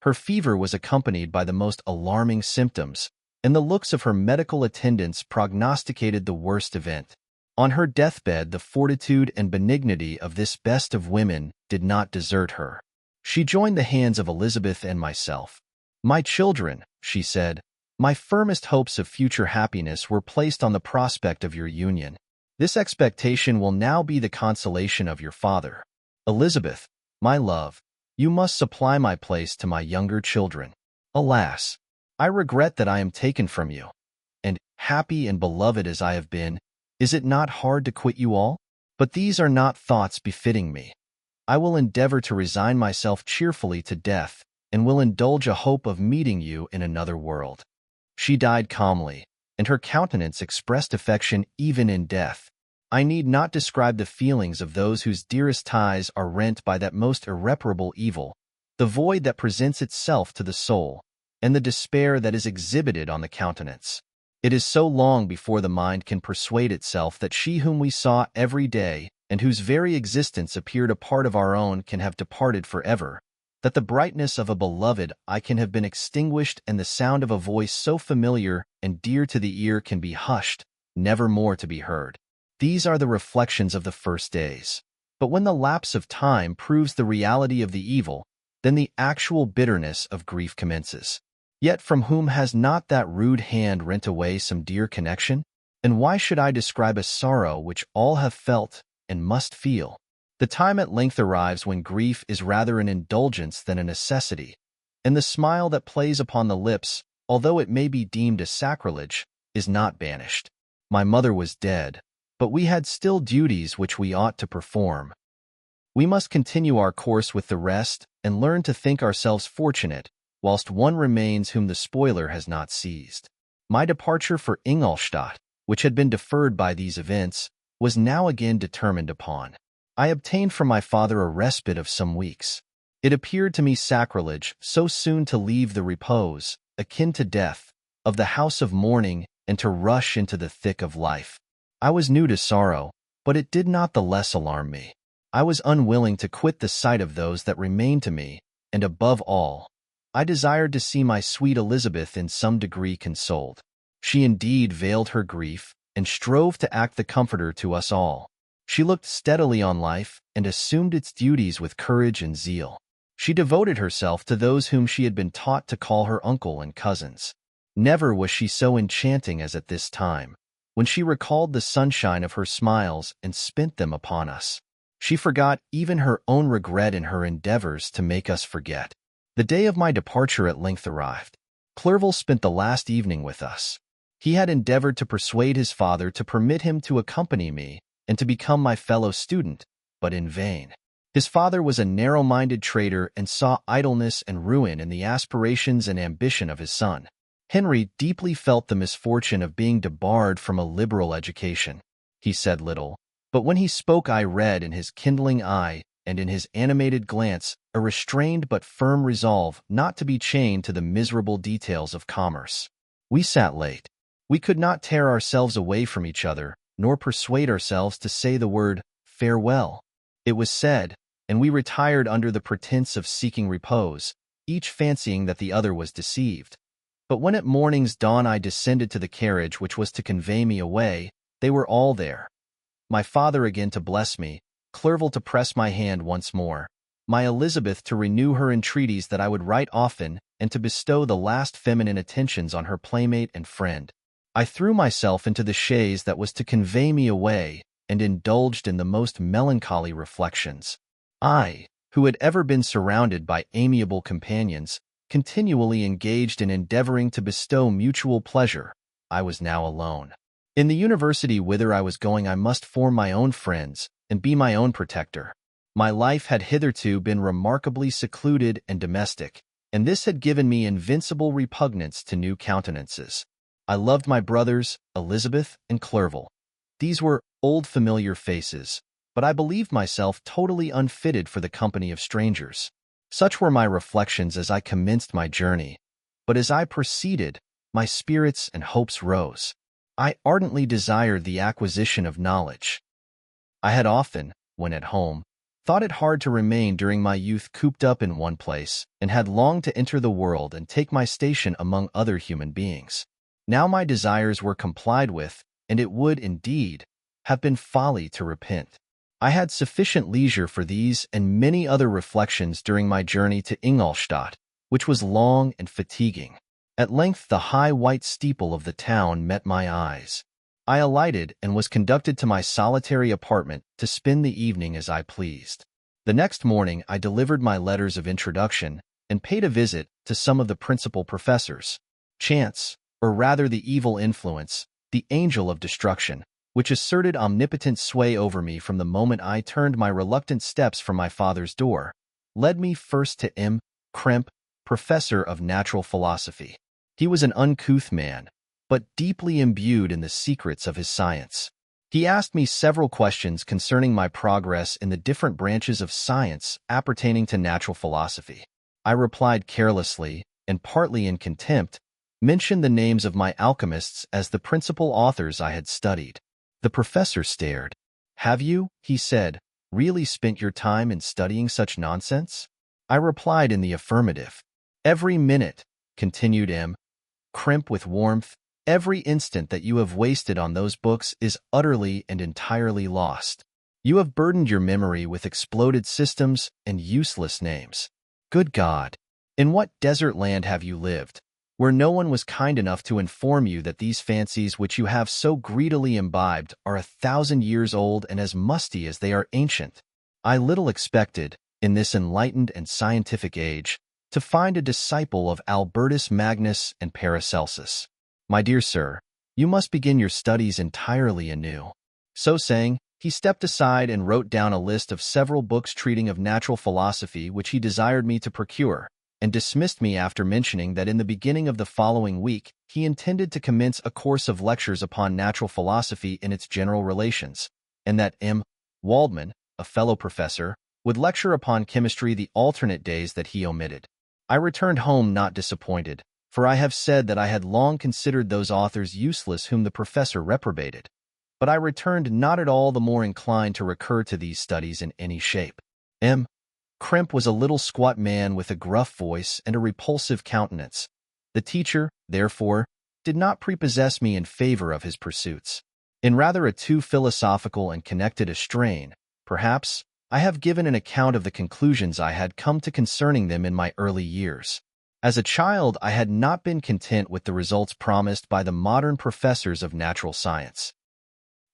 Her fever was accompanied by the most alarming symptoms, and the looks of her medical attendants prognosticated the worst event. On her deathbed, the fortitude and benignity of this best of women did not desert her. She joined the hands of Elizabeth and myself. "My children," she said, "my firmest hopes of future happiness were placed on the prospect of your union. This expectation will now be the consolation of your father. Elizabeth, my love, you must supply my place to my younger children. Alas, I regret that I am taken from you. And, happy and beloved as I have been, is it not hard to quit you all? But these are not thoughts befitting me. I will endeavor to resign myself cheerfully to death, and will indulge a hope of meeting you in another world." She died calmly, and her countenance expressed affection even in death. I need not describe the feelings of those whose dearest ties are rent by that most irreparable evil, the void that presents itself to the soul, and the despair that is exhibited on the countenance. It is so long before the mind can persuade itself that she whom we saw every day, and whose very existence appeared a part of our own, can have departed forever, that the brightness of a beloved eye can have been extinguished, and the sound of a voice so familiar and dear to the ear can be hushed, never more to be heard. These are the reflections of the first days. But when the lapse of time proves the reality of the evil, then the actual bitterness of grief commences. Yet from whom has not that rude hand rent away some dear connection? And why should I describe a sorrow which all have felt and must feel? The time at length arrives when grief is rather an indulgence than a necessity, and the smile that plays upon the lips, although it may be deemed a sacrilege, is not banished. My mother was dead, but we had still duties which we ought to perform. We must continue our course with the rest and learn to think ourselves fortunate, whilst one remains whom the spoiler has not seized. My departure for Ingolstadt, which had been deferred by these events, was now again determined upon. I obtained from my father a respite of some weeks. It appeared to me sacrilege so soon to leave the repose, akin to death, of the house of mourning and to rush into the thick of life. I was new to sorrow, but it did not the less alarm me. I was unwilling to quit the sight of those that remained to me, and above all, I desired to see my sweet Elizabeth in some degree consoled. She indeed veiled her grief, and strove to act the comforter to us all. She looked steadily on life, and assumed its duties with courage and zeal. She devoted herself to those whom she had been taught to call her uncle and cousins. Never was she so enchanting as at this time, when she recalled the sunshine of her smiles and spent them upon us. She forgot even her own regret in her endeavors to make us forget. The day of my departure at length arrived. Clerval spent the last evening with us. He had endeavored to persuade his father to permit him to accompany me and to become my fellow student, but in vain. His father was a narrow-minded trader and saw idleness and ruin in the aspirations and ambition of his son. Henry deeply felt the misfortune of being debarred from a liberal education. He said little, But when he spoke, I read in his kindling eye and in his animated glance a restrained but firm resolve not to be chained to the miserable details of commerce. We sat late. We could not tear ourselves away from each other, nor persuade ourselves to say the word farewell. It was said, and we retired under the pretense of seeking repose, each fancying that the other was deceived. But when at morning's dawn I descended to the carriage which was to convey me away, they were all there. My father again to bless me, Clerval to press my hand once more, my Elizabeth to renew her entreaties that I would write often and to bestow the last feminine attentions on her playmate and friend. I threw myself into the chaise that was to convey me away and indulged in the most melancholy reflections. I, who had ever been surrounded by amiable companions, continually engaged in endeavoring to bestow mutual pleasure, I was now alone. In the university whither I was going I must form my own friends and be my own protector. My life had hitherto been remarkably secluded and domestic, and this had given me invincible repugnance to new countenances. I loved my brothers, Elizabeth and Clerval. These were old familiar faces, but I believed myself totally unfitted for the company of strangers. Such were my reflections as I commenced my journey, but as I proceeded, my spirits and hopes rose. I ardently desired the acquisition of knowledge. I had often, when at home, thought it hard to remain during my youth cooped up in one place, and had longed to enter the world and take my station among other human beings. Now my desires were complied with, and it would, indeed, have been folly to repent. I had sufficient leisure for these and many other reflections during my journey to Ingolstadt, which was long and fatiguing. At length the high white steeple of the town met my eyes. I alighted and was conducted to my solitary apartment to spend the evening as I pleased. The next morning I delivered my letters of introduction and paid a visit to some of the principal professors. Chance, or rather the evil influence, the angel of destruction, which asserted omnipotent sway over me from the moment I turned my reluctant steps from my father's door, led me first to M. Krempe, professor of natural philosophy. He was an uncouth man, but deeply imbued in the secrets of his science. He asked me several questions concerning my progress in the different branches of science appertaining to natural philosophy. I replied carelessly, and partly in contempt, mentioned the names of my alchemists as the principal authors I had studied. The professor stared. "Have you," he said, "really spent your time in studying such nonsense?" I replied in the affirmative. "Every minute," continued M. Krempe with warmth, "every instant that you have wasted on those books is utterly and entirely lost. You have burdened your memory with exploded systems and useless names. Good God! In what desert land have you lived, where no one was kind enough to inform you that these fancies which you have so greedily imbibed are 1,000 years old and as musty as they are ancient? I little expected, in this enlightened and scientific age, to find a disciple of Albertus Magnus and Paracelsus. My dear sir, you must begin your studies entirely anew." So saying, he stepped aside and wrote down a list of several books treating of natural philosophy which he desired me to procure, and dismissed me after mentioning that in the beginning of the following week he intended to commence a course of lectures upon natural philosophy in its general relations, and that M. Waldman, a fellow professor, would lecture upon chemistry the alternate days that he omitted. I returned home not disappointed, for I have said that I had long considered those authors useless whom the professor reprobated. But I returned not at all the more inclined to recur to these studies in any shape. M. Krempe was a little squat man with a gruff voice and a repulsive countenance. The teacher, therefore, did not prepossess me in favor of his pursuits. In rather a too philosophical and connected a strain, perhaps, I have given an account of the conclusions I had come to concerning them in my early years. As a child, I had not been content with the results promised by the modern professors of natural science.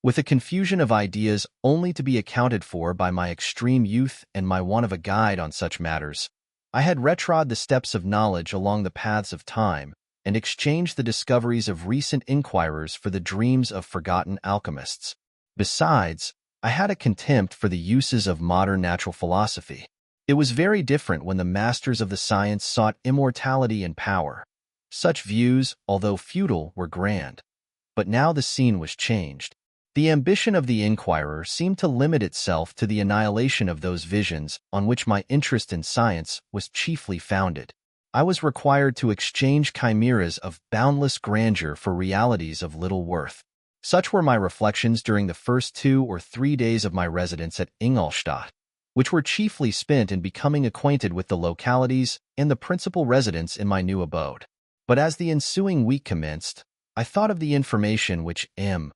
With a confusion of ideas only to be accounted for by my extreme youth and my want of a guide on such matters, I had retrod the steps of knowledge along the paths of time, and exchanged the discoveries of recent inquirers for the dreams of forgotten alchemists. Besides, I had a contempt for the uses of modern natural philosophy. It was very different when the masters of the science sought immortality and power. Such views, although futile, were grand. But now the scene was changed. The ambition of the inquirer seemed to limit itself to the annihilation of those visions on which my interest in science was chiefly founded. I was required to exchange chimeras of boundless grandeur for realities of little worth. Such were my reflections during the first 2 or 3 days of my residence at Ingolstadt, which were chiefly spent in becoming acquainted with the localities and the principal residents in my new abode. But as the ensuing week commenced, I thought of the information which M.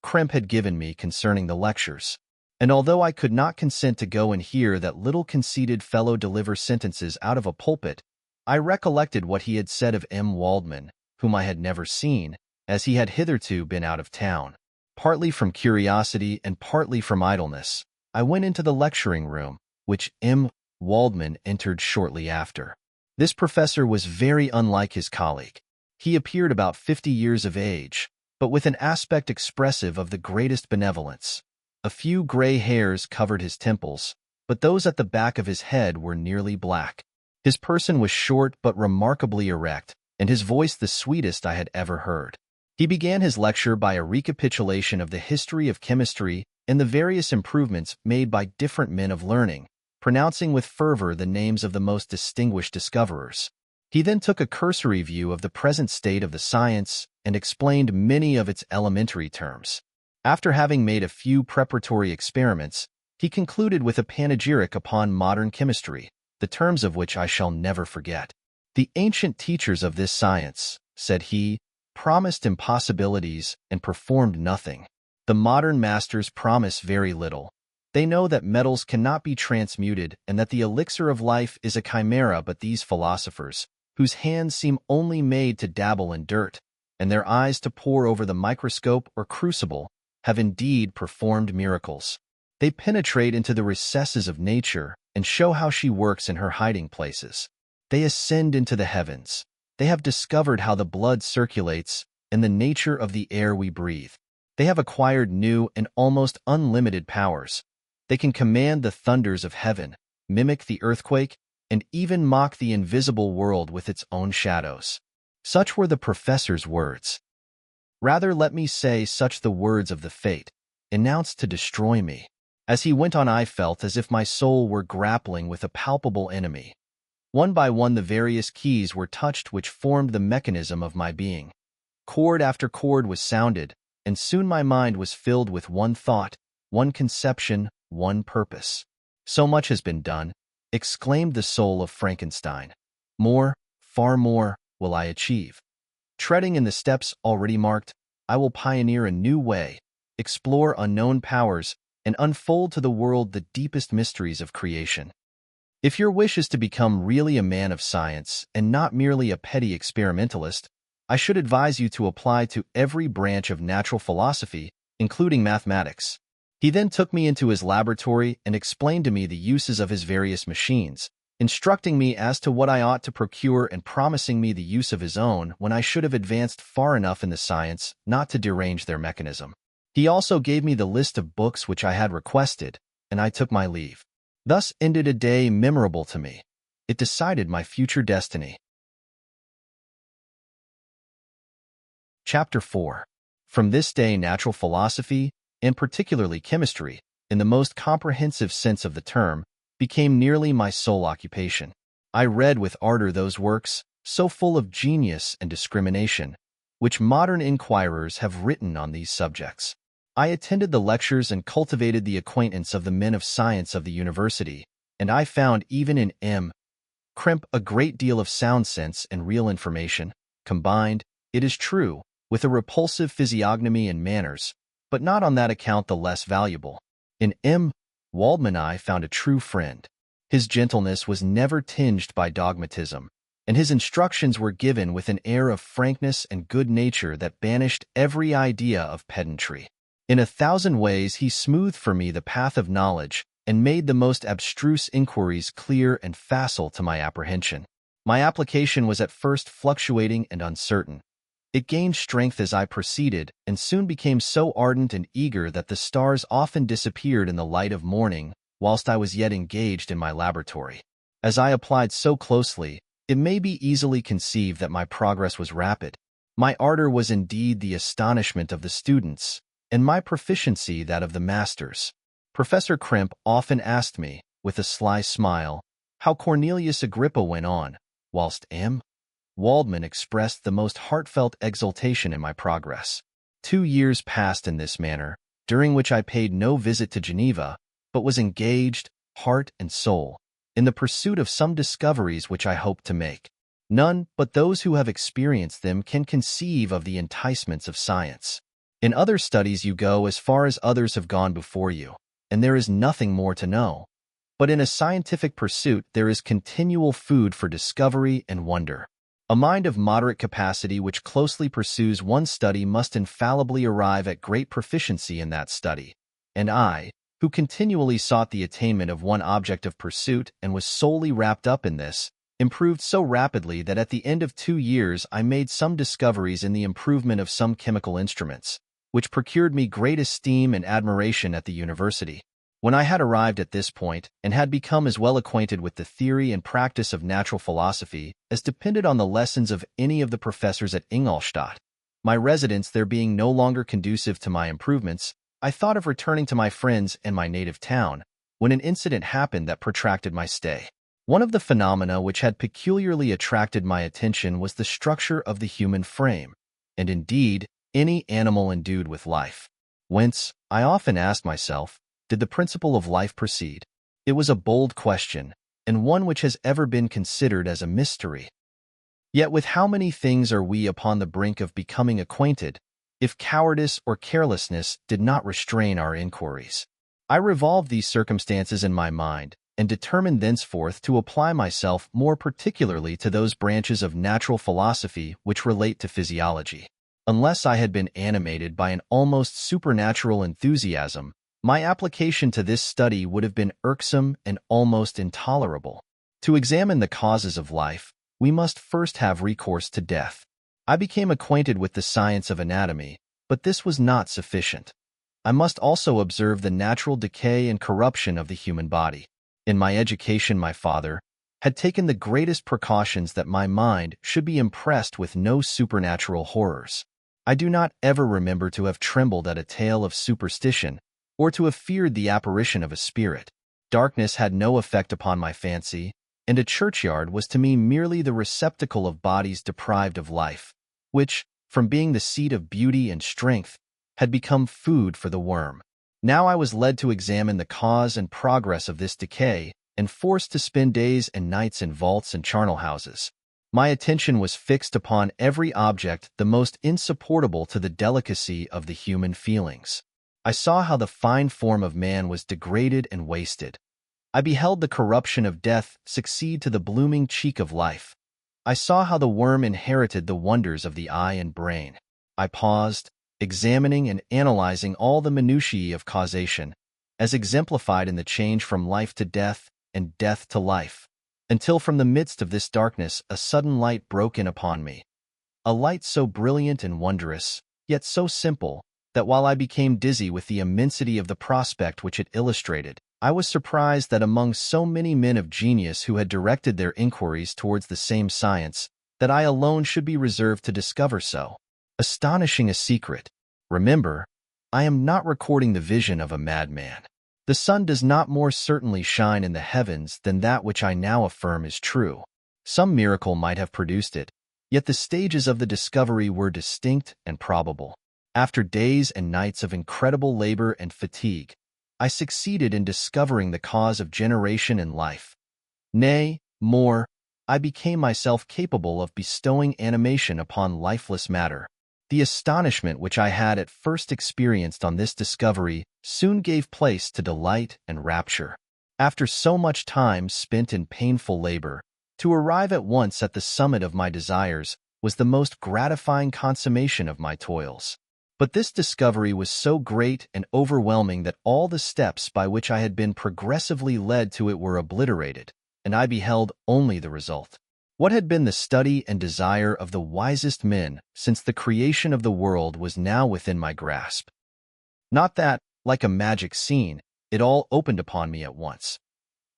Kremp had given me concerning the lectures, and although I could not consent to go and hear that little conceited fellow deliver sentences out of a pulpit, I recollected what he had said of M. Waldman, whom I had never seen, as he had hitherto been out of town. Partly from curiosity and partly from idleness, I went into the lecturing room, which M. Waldman entered shortly after. This professor was very unlike his colleague. He appeared about 50 years of age, but with an aspect expressive of the greatest benevolence. A few gray hairs covered his temples, but those at the back of his head were nearly black. His person was short but remarkably erect, and his voice the sweetest I had ever heard. He began his lecture by a recapitulation of the history of chemistry and the various improvements made by different men of learning, pronouncing with fervor the names of the most distinguished discoverers. He then took a cursory view of the present state of the science and explained many of its elementary terms. After having made a few preparatory experiments, he concluded with a panegyric upon modern chemistry, the terms of which I shall never forget. The ancient teachers of this science, said he, promised impossibilities and performed nothing. The modern masters promise very little. They know that metals cannot be transmuted and that the elixir of life is a chimera, but these philosophers, whose hands seem only made to dabble in dirt, and their eyes to pore over the microscope or crucible, have indeed performed miracles. They penetrate into the recesses of nature and show how she works in her hiding places. They ascend into the heavens. They have discovered how the blood circulates and the nature of the air we breathe. They have acquired new and almost unlimited powers. They can command the thunders of heaven, mimic the earthquake, and even mock the invisible world with its own shadows. Such were the professor's words. Rather, let me say, such the words of the fate, announced to destroy me. As he went on, I felt as if my soul were grappling with a palpable enemy. One by one the various keys were touched which formed the mechanism of my being. Chord after chord was sounded, and soon my mind was filled with one thought, one conception, one purpose. So much has been done, exclaimed the soul of Frankenstein. More, far more, will I achieve. Treading in the steps already marked, I will pioneer a new way, explore unknown powers, and unfold to the world the deepest mysteries of creation. If your wish is to become really a man of science and not merely a petty experimentalist, I should advise you to apply to every branch of natural philosophy, including mathematics. He then took me into his laboratory and explained to me the uses of his various machines, instructing me as to what I ought to procure and promising me the use of his own when I should have advanced far enough in the science not to derange their mechanism. He also gave me the list of books which I had requested, and I took my leave. Thus ended a day memorable to me. It decided my future destiny. Chapter 4. From this day, natural philosophy, and particularly chemistry, in the most comprehensive sense of the term, became nearly my sole occupation. I read with ardor those works, so full of genius and discrimination, which modern inquirers have written on these subjects. I attended the lectures and cultivated the acquaintance of the men of science of the university, and I found even in M. Kremp a great deal of sound sense and real information, combined, it is true, with a repulsive physiognomy and manners, but not on that account the less valuable. In M. Waldman I found a true friend. His gentleness was never tinged by dogmatism, and his instructions were given with an air of frankness and good nature that banished every idea of pedantry. In 1,000 ways he smoothed for me the path of knowledge and made the most abstruse inquiries clear and facile to my apprehension. My application was at first fluctuating and uncertain. It gained strength as I proceeded and soon became so ardent and eager that the stars often disappeared in the light of morning whilst I was yet engaged in my laboratory. As I applied so closely, it may be easily conceived that my progress was rapid. My ardor was indeed the astonishment of the students, and my proficiency that of the masters. Professor Crimp often asked me, with a sly smile, how Cornelius Agrippa went on, whilst M. Waldman expressed the most heartfelt exultation in my progress. 2 years passed in this manner, during which I paid no visit to Geneva, but was engaged, heart and soul, in the pursuit of some discoveries which I hoped to make. None but those who have experienced them can conceive of the enticements of science. In other studies you go as far as others have gone before you, and there is nothing more to know. But in a scientific pursuit there is continual food for discovery and wonder. A mind of moderate capacity which closely pursues one study must infallibly arrive at great proficiency in that study. And I, who continually sought the attainment of one object of pursuit and was solely wrapped up in this, improved so rapidly that at the end of 2 years I made some discoveries in the improvement of some chemical instruments, which procured me great esteem and admiration at the university. When I had arrived at this point, and had become as well acquainted with the theory and practice of natural philosophy as depended on the lessons of any of the professors at Ingolstadt, my residence there being no longer conducive to my improvements, I thought of returning to my friends and my native town, when an incident happened that protracted my stay. One of the phenomena which had peculiarly attracted my attention was the structure of the human frame, and indeed, any animal endued with life. Whence, I often asked myself, did the principle of life proceed? It was a bold question, and one which has ever been considered as a mystery. Yet with how many things are we upon the brink of becoming acquainted, if cowardice or carelessness did not restrain our inquiries? I revolved these circumstances in my mind, and determined thenceforth to apply myself more particularly to those branches of natural philosophy which relate to physiology. Unless I had been animated by an almost supernatural enthusiasm, my application to this study would have been irksome and almost intolerable. To examine the causes of life, we must first have recourse to death. I became acquainted with the science of anatomy, but this was not sufficient. I must also observe the natural decay and corruption of the human body. In my education, my father had taken the greatest precautions that my mind should be impressed with no supernatural horrors. I do not ever remember to have trembled at a tale of superstition, or to have feared the apparition of a spirit. Darkness had no effect upon my fancy, and a churchyard was to me merely the receptacle of bodies deprived of life, which, from being the seat of beauty and strength, had become food for the worm. Now I was led to examine the cause and progress of this decay, and forced to spend days and nights in vaults and charnel houses. My attention was fixed upon every object the most insupportable to the delicacy of the human feelings. I saw how the fine form of man was degraded and wasted. I beheld the corruption of death succeed to the blooming cheek of life. I saw how the worm inherited the wonders of the eye and brain. I paused, examining and analyzing all the minutiae of causation, as exemplified in the change from life to death and death to life, until from the midst of this darkness a sudden light broke in upon me. A light so brilliant and wondrous, yet so simple, that while I became dizzy with the immensity of the prospect which it illustrated, I was surprised that among so many men of genius who had directed their inquiries towards the same science, that I alone should be reserved to discover so astonishing a secret. Remember, I am not recording the vision of a madman. The sun does not more certainly shine in the heavens than that which I now affirm is true. Some miracle might have produced it, yet the stages of the discovery were distinct and probable. After days and nights of incredible labor and fatigue, I succeeded in discovering the cause of generation in life. Nay, more, I became myself capable of bestowing animation upon lifeless matter. The astonishment which I had at first experienced on this discovery soon gave place to delight and rapture. After so much time spent in painful labor, to arrive at once at the summit of my desires was the most gratifying consummation of my toils. But this discovery was so great and overwhelming that all the steps by which I had been progressively led to it were obliterated, and I beheld only the result. What had been the study and desire of the wisest men since the creation of the world was now within my grasp. Not that, like a magic scene, it all opened upon me at once.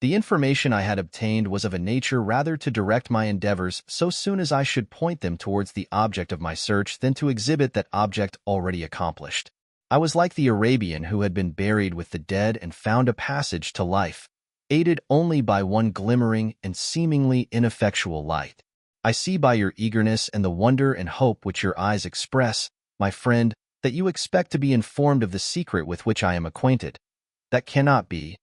The information I had obtained was of a nature rather to direct my endeavors so soon as I should point them towards the object of my search than to exhibit that object already accomplished. I was like the Arabian who had been buried with the dead and found a passage to life, aided only by one glimmering and seemingly ineffectual light. I see by your eagerness and the wonder and hope which your eyes express, my friend, that you expect to be informed of the secret with which I am acquainted. That cannot be.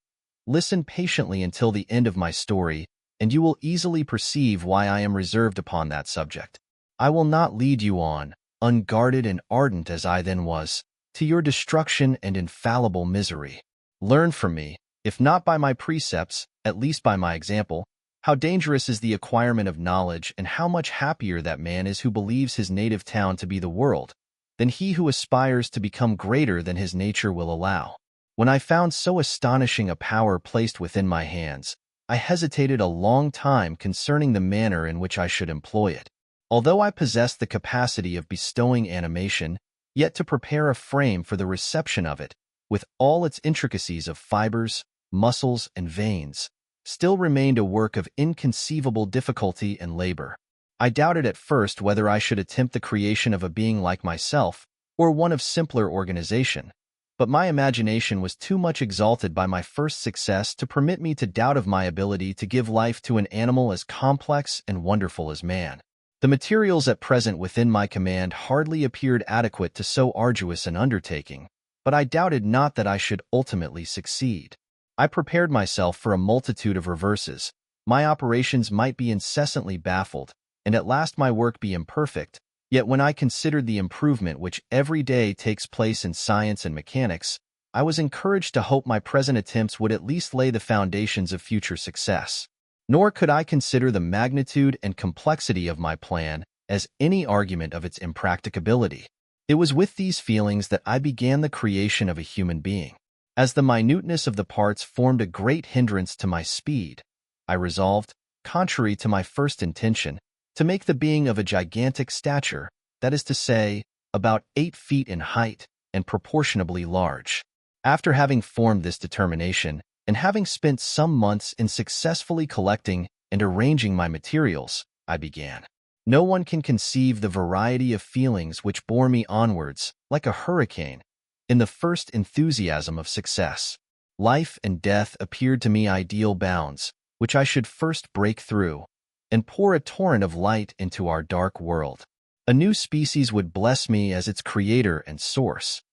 Listen patiently until the end of my story, and you will easily perceive why I am reserved upon that subject. I will not lead you on, unguarded and ardent as I then was, to your destruction and infallible misery. Learn from me, if not by my precepts, at least by my example, how dangerous is the acquirement of knowledge and how much happier that man is who believes his native town to be the world, than he who aspires to become greater than his nature will allow. When I found so astonishing a power placed within my hands, I hesitated a long time concerning the manner in which I should employ it. Although I possessed the capacity of bestowing animation, yet to prepare a frame for the reception of it, with all its intricacies of fibers, muscles, and veins, still remained a work of inconceivable difficulty and labor. I doubted at first whether I should attempt the creation of a being like myself, or one of simpler organization, but my imagination was too much exalted by my first success to permit me to doubt of my ability to give life to an animal as complex and wonderful as man. The materials at present within my command hardly appeared adequate to so arduous an undertaking, but I doubted not that I should ultimately succeed. I prepared myself for a multitude of reverses. My operations might be incessantly baffled, and at last my work be imperfect, yet when I considered the improvement which every day takes place in science and mechanics, I was encouraged to hope my present attempts would at least lay the foundations of future success. Nor could I consider the magnitude and complexity of my plan as any argument of its impracticability. It was with these feelings that I began the creation of a human being. As the minuteness of the parts formed a great hindrance to my speed, I resolved, contrary to my first intention, to make the being of a gigantic stature, that is to say, about 8 feet in height and proportionably large. After having formed this determination, and having spent some months in successfully collecting and arranging my materials, I began. No one can conceive the variety of feelings which bore me onwards, like a hurricane, in the first enthusiasm of success. Life and death appeared to me ideal bounds, which I should first break through, and pour a torrent of light into our dark world. A new species would bless me as its creator and source.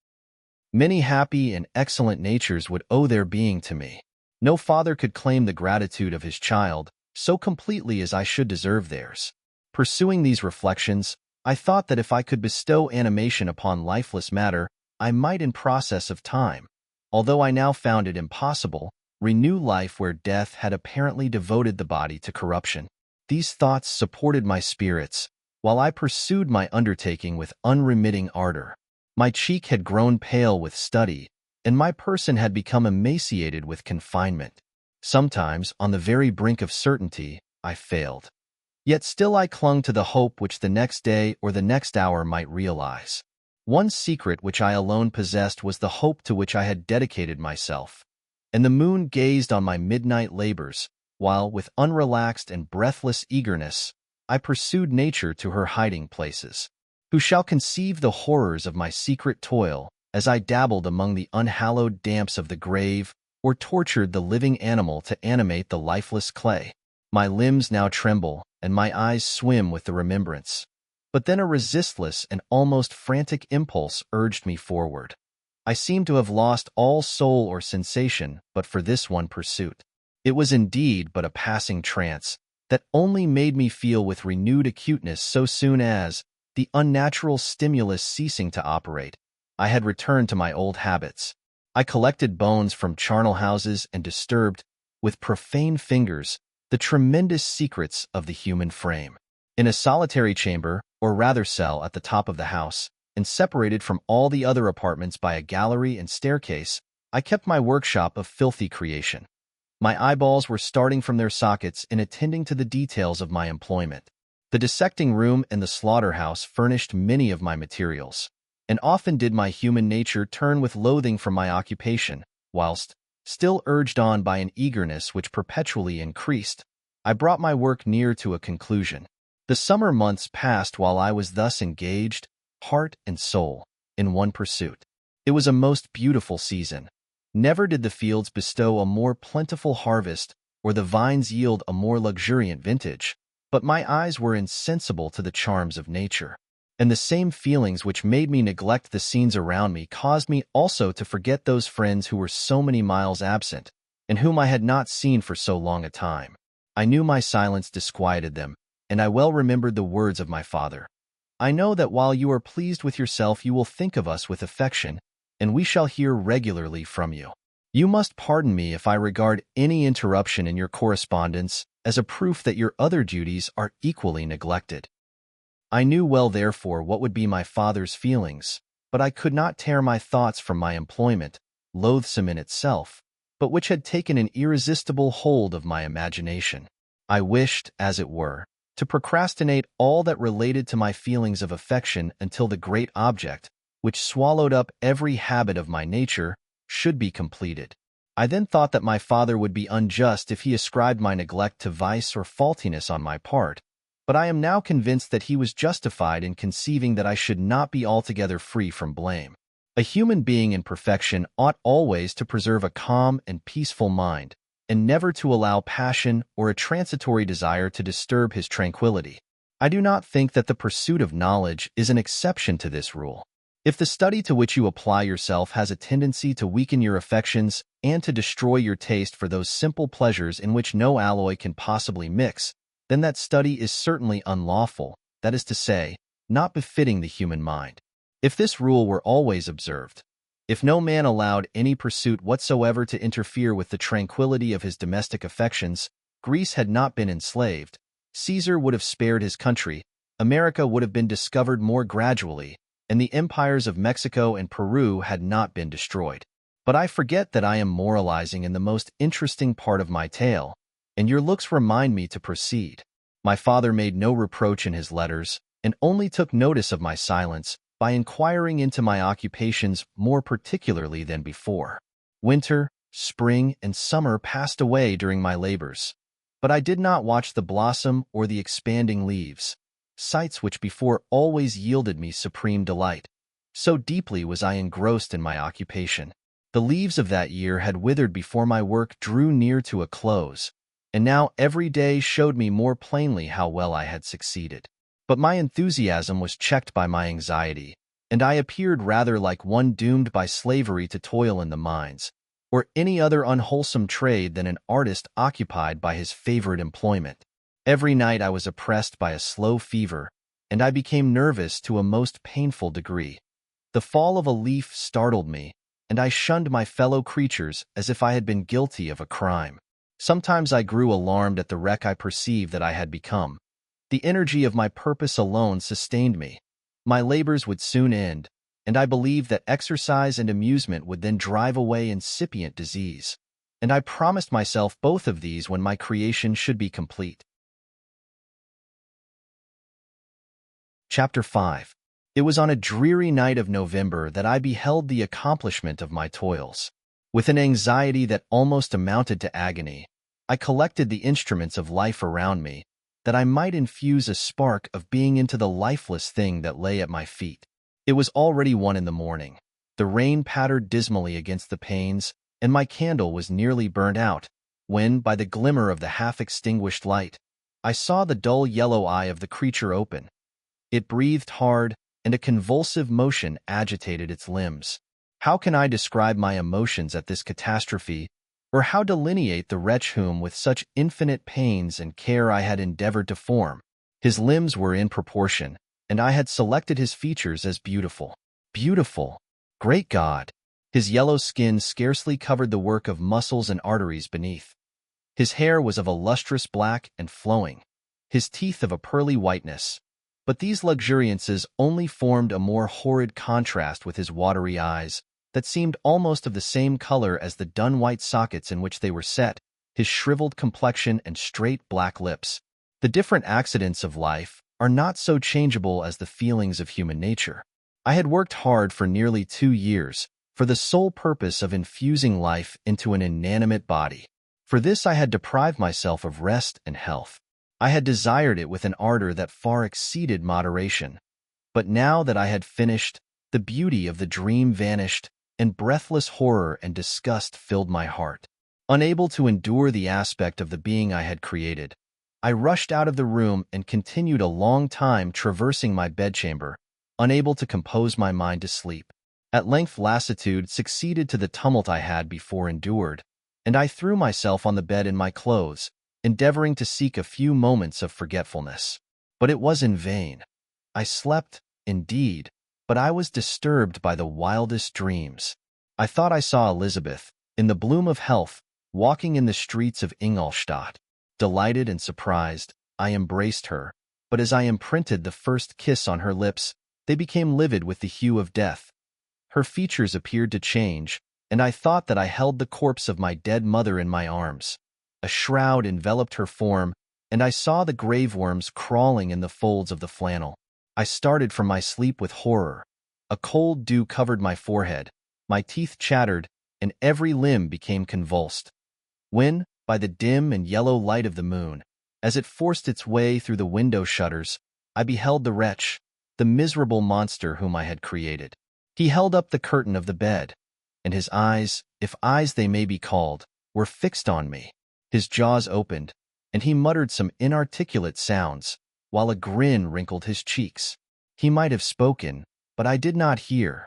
Many happy and excellent natures would owe their being to me. No father could claim the gratitude of his child so completely as I should deserve theirs. Pursuing these reflections, I thought that if I could bestow animation upon lifeless matter, I might in process of time, although I now found it impossible, renew life where death had apparently devoted the body to corruption. These thoughts supported my spirits, while I pursued my undertaking with unremitting ardor. My cheek had grown pale with study, and my person had become emaciated with confinement. Sometimes, on the very brink of certainty, I failed. Yet still I clung to the hope which the next day or the next hour might realize. One secret which I alone possessed was the hope to which I had dedicated myself, and the moon gazed on my midnight labors, while, with unrelaxed and breathless eagerness, I pursued nature to her hiding places. Who shall conceive the horrors of my secret toil, as I dabbled among the unhallowed damps of the grave, or tortured the living animal to animate the lifeless clay? My limbs now tremble, and my eyes swim with the remembrance. But then a resistless and almost frantic impulse urged me forward. I seemed to have lost all soul or sensation but for this one pursuit. It was indeed but a passing trance, that only made me feel with renewed acuteness so soon as, the unnatural stimulus ceasing to operate, I had returned to my old habits. I collected bones from charnel houses and disturbed, with profane fingers, the tremendous secrets of the human frame. In a solitary chamber, or rather cell at the top of the house, and separated from all the other apartments by a gallery and staircase, I kept my workshop of filthy creation. My eyeballs were starting from their sockets in attending to the details of my employment. The dissecting room and the slaughterhouse furnished many of my materials, and often did my human nature turn with loathing from my occupation, whilst, still urged on by an eagerness which perpetually increased, I brought my work near to a conclusion. The summer months passed while I was thus engaged, heart and soul, in one pursuit. It was a most beautiful season. Never did the fields bestow a more plentiful harvest or the vines yield a more luxuriant vintage, but my eyes were insensible to the charms of nature. And the same feelings which made me neglect the scenes around me caused me also to forget those friends who were so many miles absent, and whom I had not seen for so long a time. I knew my silence disquieted them, and I well remembered the words of my father. I know that while you are pleased with yourself you will think of us with affection, and we shall hear regularly from you. You must pardon me if I regard any interruption in your correspondence as a proof that your other duties are equally neglected. I knew well, therefore, what would be my father's feelings, but I could not tear my thoughts from my employment, loathsome in itself, but which had taken an irresistible hold of my imagination. I wished, as it were, to procrastinate all that related to my feelings of affection until the great object, which swallowed up every habit of my nature, should be completed. I then thought that my father would be unjust if he ascribed my neglect to vice or faultiness on my part, but I am now convinced that he was justified in conceiving that I should not be altogether free from blame. A human being in perfection ought always to preserve a calm and peaceful mind, and never to allow passion or a transitory desire to disturb his tranquility. I do not think that the pursuit of knowledge is an exception to this rule. If the study to which you apply yourself has a tendency to weaken your affections and to destroy your taste for those simple pleasures in which no alloy can possibly mix, then that study is certainly unlawful, that is to say, not befitting the human mind. If this rule were always observed, if no man allowed any pursuit whatsoever to interfere with the tranquility of his domestic affections, Greece had not been enslaved, Caesar would have spared his country, America would have been discovered more gradually, and the empires of Mexico and Peru had not been destroyed. But I forget that I am moralizing in the most interesting part of my tale, and your looks remind me to proceed. My father made no reproach in his letters, and only took notice of my silence by inquiring into my occupations more particularly than before. Winter, spring, and summer passed away during my labors, but I did not watch the blossom or the expanding leaves, sights which before always yielded me supreme delight. So deeply was I engrossed in my occupation. The leaves of that year had withered before my work drew near to a close, and now every day showed me more plainly how well I had succeeded. But my enthusiasm was checked by my anxiety, and I appeared rather like one doomed by slavery to toil in the mines, or any other unwholesome trade than an artist occupied by his favorite employment. Every night I was oppressed by a slow fever, and I became nervous to a most painful degree. The fall of a leaf startled me, and I shunned my fellow creatures as if I had been guilty of a crime. Sometimes I grew alarmed at the wreck I perceived that I had become. The energy of my purpose alone sustained me. My labors would soon end, and I believed that exercise and amusement would then drive away incipient disease. And I promised myself both of these when my creation should be complete. Chapter 5. It was on a dreary night of November that I beheld the accomplishment of my toils. With an anxiety that almost amounted to agony, I collected the instruments of life around me, that I might infuse a spark of being into the lifeless thing that lay at my feet. It was already 1 in the morning. The rain pattered dismally against the panes, and my candle was nearly burnt out, when, by the glimmer of the half-extinguished light, I saw the dull yellow eye of the creature open. It breathed hard, and a convulsive motion agitated its limbs. How can I describe my emotions at this catastrophe, or how delineate the wretch whom, with such infinite pains and care, I had endeavored to form? His limbs were in proportion, and I had selected his features as beautiful. Beautiful! Great God! His yellow skin scarcely covered the work of muscles and arteries beneath. His hair was of a lustrous black and flowing, his teeth of a pearly whiteness, but these luxuriances only formed a more horrid contrast with his watery eyes, that seemed almost of the same color as the dun-white sockets in which they were set, his shriveled complexion and straight black lips. The different accidents of life are not so changeable as the feelings of human nature. I had worked hard for nearly 2 years, for the sole purpose of infusing life into an inanimate body. For this I had deprived myself of rest and health. I had desired it with an ardor that far exceeded moderation. But now that I had finished, the beauty of the dream vanished, and breathless horror and disgust filled my heart. Unable to endure the aspect of the being I had created, I rushed out of the room and continued a long time traversing my bedchamber, unable to compose my mind to sleep. At length lassitude succeeded to the tumult I had before endured, and I threw myself on the bed in my clothes, endeavoring to seek a few moments of forgetfulness. But it was in vain. I slept, indeed, but I was disturbed by the wildest dreams. I thought I saw Elizabeth, in the bloom of health, walking in the streets of Ingolstadt. Delighted and surprised, I embraced her, but as I imprinted the first kiss on her lips, they became livid with the hue of death. Her features appeared to change, and I thought that I held the corpse of my dead mother in my arms. A shroud enveloped her form, and I saw the graveworms crawling in the folds of the flannel. I started from my sleep with horror. A cold dew covered my forehead, my teeth chattered, and every limb became convulsed. When, by the dim and yellow light of the moon, as it forced its way through the window shutters, I beheld the wretch, the miserable monster whom I had created. He held up the curtain of the bed, and his eyes, if eyes they may be called, were fixed on me. His jaws opened, and he muttered some inarticulate sounds, while a grin wrinkled his cheeks. He might have spoken, but I did not hear.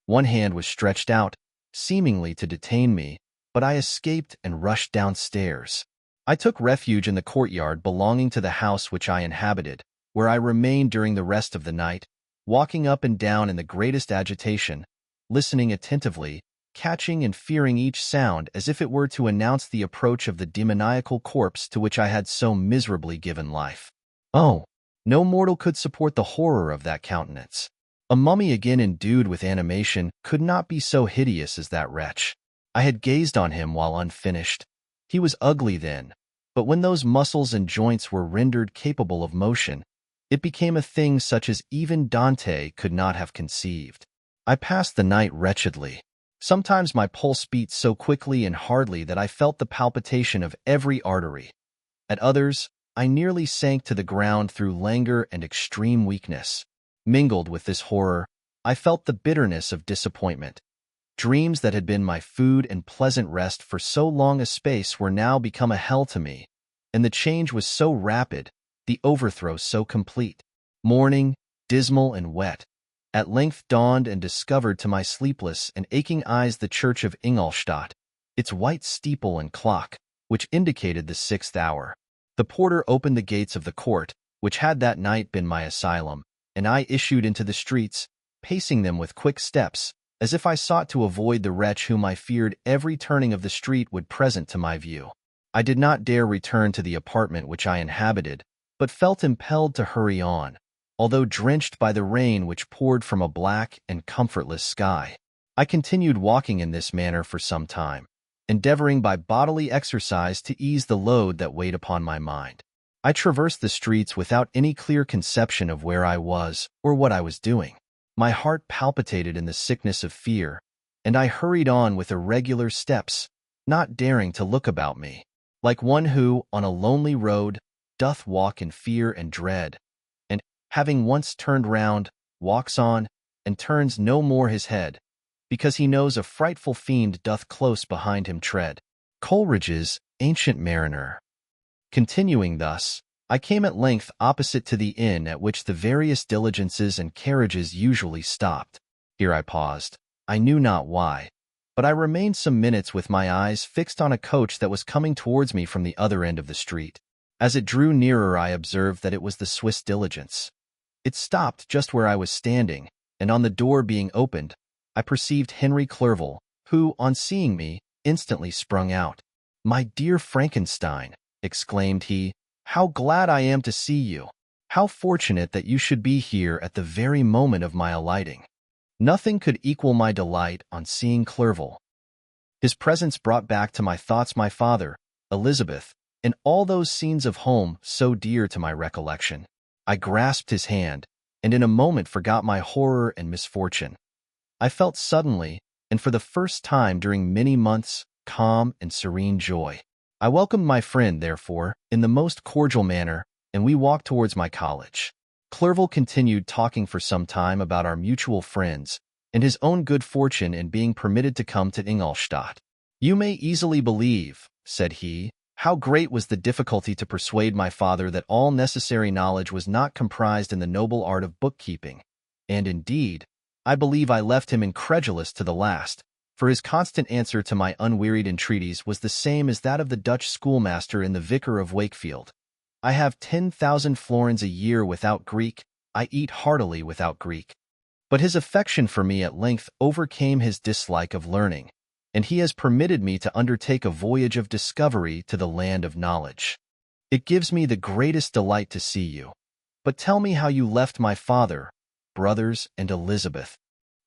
One hand was stretched out, seemingly to detain me, but I escaped and rushed downstairs. I took refuge in the courtyard belonging to the house which I inhabited, where I remained during the rest of the night, walking up and down in the greatest agitation, listening attentively, catching and fearing each sound as if it were to announce the approach of the demoniacal corpse to which I had so miserably given life. Oh, no mortal could support the horror of that countenance. A mummy again endued with animation could not be so hideous as that wretch. I had gazed on him while unfinished. He was ugly then, but when those muscles and joints were rendered capable of motion, it became a thing such as even Dante could not have conceived. I passed the night wretchedly. Sometimes my pulse beat so quickly and hardly that I felt the palpitation of every artery. At others, I nearly sank to the ground through languor and extreme weakness. Mingled with this horror, I felt the bitterness of disappointment. Dreams that had been my food and pleasant rest for so long a space were now become a hell to me, and the change was so rapid, the overthrow so complete. Morning, dismal and wet, at length dawned and discovered to my sleepless and aching eyes the church of Ingolstadt, its white steeple and clock, which indicated the 6th hour. The porter opened the gates of the court, which had that night been my asylum, and I issued into the streets, pacing them with quick steps, as if I sought to avoid the wretch whom I feared every turning of the street would present to my view. I did not dare return to the apartment which I inhabited, but felt impelled to hurry on, although drenched by the rain which poured from a black and comfortless sky. I continued walking in this manner for some time, endeavoring by bodily exercise to ease the load that weighed upon my mind. I traversed the streets without any clear conception of where I was or what I was doing. My heart palpitated in the sickness of fear, and I hurried on with irregular steps, not daring to look about me, like one who, on a lonely road, doth walk in fear and dread, and, having once turned round, walks on, and turns no more his head, because he knows a frightful fiend doth close behind him tread. Coleridge's Ancient Mariner. Continuing thus, I came at length opposite to the inn at which the various diligences and carriages usually stopped. Here I paused. I knew not why, but I remained some minutes with my eyes fixed on a coach that was coming towards me from the other end of the street. As it drew nearer, I observed that it was the Swiss diligence. It stopped just where I was standing, and on the door being opened, I perceived Henry Clerval, who, on seeing me, instantly sprung out. "My dear Frankenstein," exclaimed he, "how glad I am to see you! How fortunate that you should be here at the very moment of my alighting!" Nothing could equal my delight on seeing Clerval. His presence brought back to my thoughts my father, Elizabeth, and all those scenes of home so dear to my recollection. I grasped his hand, and in a moment forgot my horror and misfortune. I felt suddenly, and for the first time during many months, calm and serene joy. I welcomed my friend, therefore, in the most cordial manner, and we walked towards my college. Clerval continued talking for some time about our mutual friends, and his own good fortune in being permitted to come to Ingolstadt. "You may easily believe," said he, "how great was the difficulty to persuade my father that all necessary knowledge was not comprised in the noble art of bookkeeping. And indeed, I believe I left him incredulous to the last, for his constant answer to my unwearied entreaties was the same as that of the Dutch schoolmaster in The Vicar of Wakefield. I have 10,000 florins a year without Greek, I eat heartily without Greek." But his affection for me at length overcame his dislike of learning, and he has permitted me to undertake a voyage of discovery to the land of knowledge. It gives me the greatest delight to see you. But tell me how you left my father, brothers, and Elizabeth.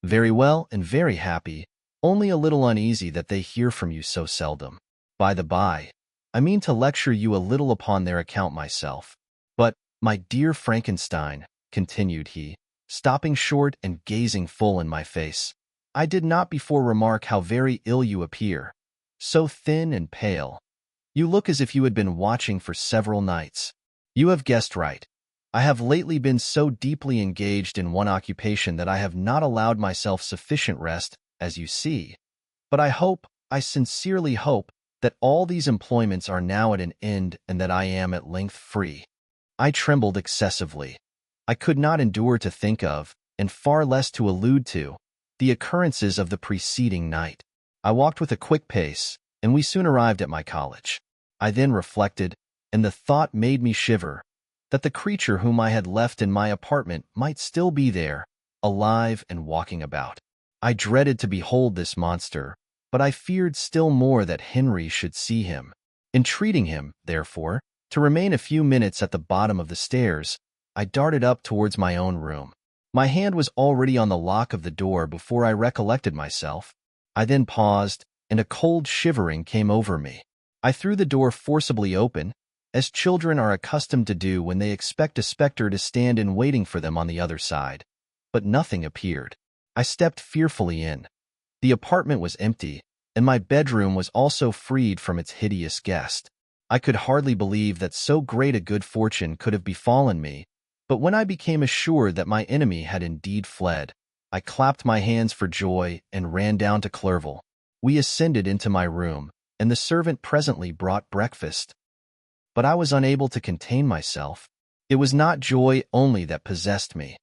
"Very well and very happy, only a little uneasy that they hear from you so seldom. By the by, I mean to lecture you a little upon their account myself. But, my dear Frankenstein," continued he, stopping short and gazing full in my face, "I did not before remark how very ill you appear, so thin and pale. You look as if you had been watching for several nights. You have guessed right. I have lately been so deeply engaged in one occupation that I have not allowed myself sufficient rest, as you see. But I sincerely hope, that all these employments are now at an end and that I am at length free." I trembled excessively. I could not endure to think of, and far less to allude to, the occurrences of the preceding night. I walked with a quick pace, and we soon arrived at my college. I then reflected, and the thought made me shiver, that the creature whom I had left in my apartment might still be there, alive and walking about. I dreaded to behold this monster, but I feared still more that Henry should see him. Entreating him, therefore, to remain a few minutes at the bottom of the stairs, I darted up towards my own room. My hand was already on the lock of the door before I recollected myself. I then paused, and a cold shivering came over me. I threw the door forcibly open, as children are accustomed to do when they expect a spectre to stand in waiting for them on the other side. But nothing appeared. I stepped fearfully in. The apartment was empty, and my bedroom was also freed from its hideous guest. I could hardly believe that so great a good fortune could have befallen me, but when I became assured that my enemy had indeed fled, I clapped my hands for joy and ran down to Clerval. We ascended into my room, and the servant presently brought breakfast. But I was unable to contain myself. It was not joy only that possessed me.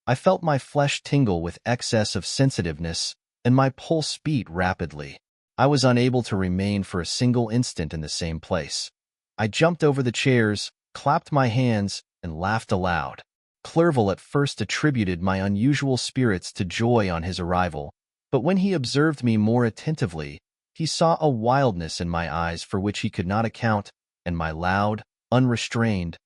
I felt my flesh tingle with excess of sensitiveness, and my pulse beat rapidly. I was unable to remain for a single instant in the same place. I jumped over the chairs, clapped my hands, and laughed aloud. Clerval at first attributed my unusual spirits to joy on his arrival, but when he observed me more attentively, he saw a wildness in my eyes for which he could not account, and my loud, unrestrained,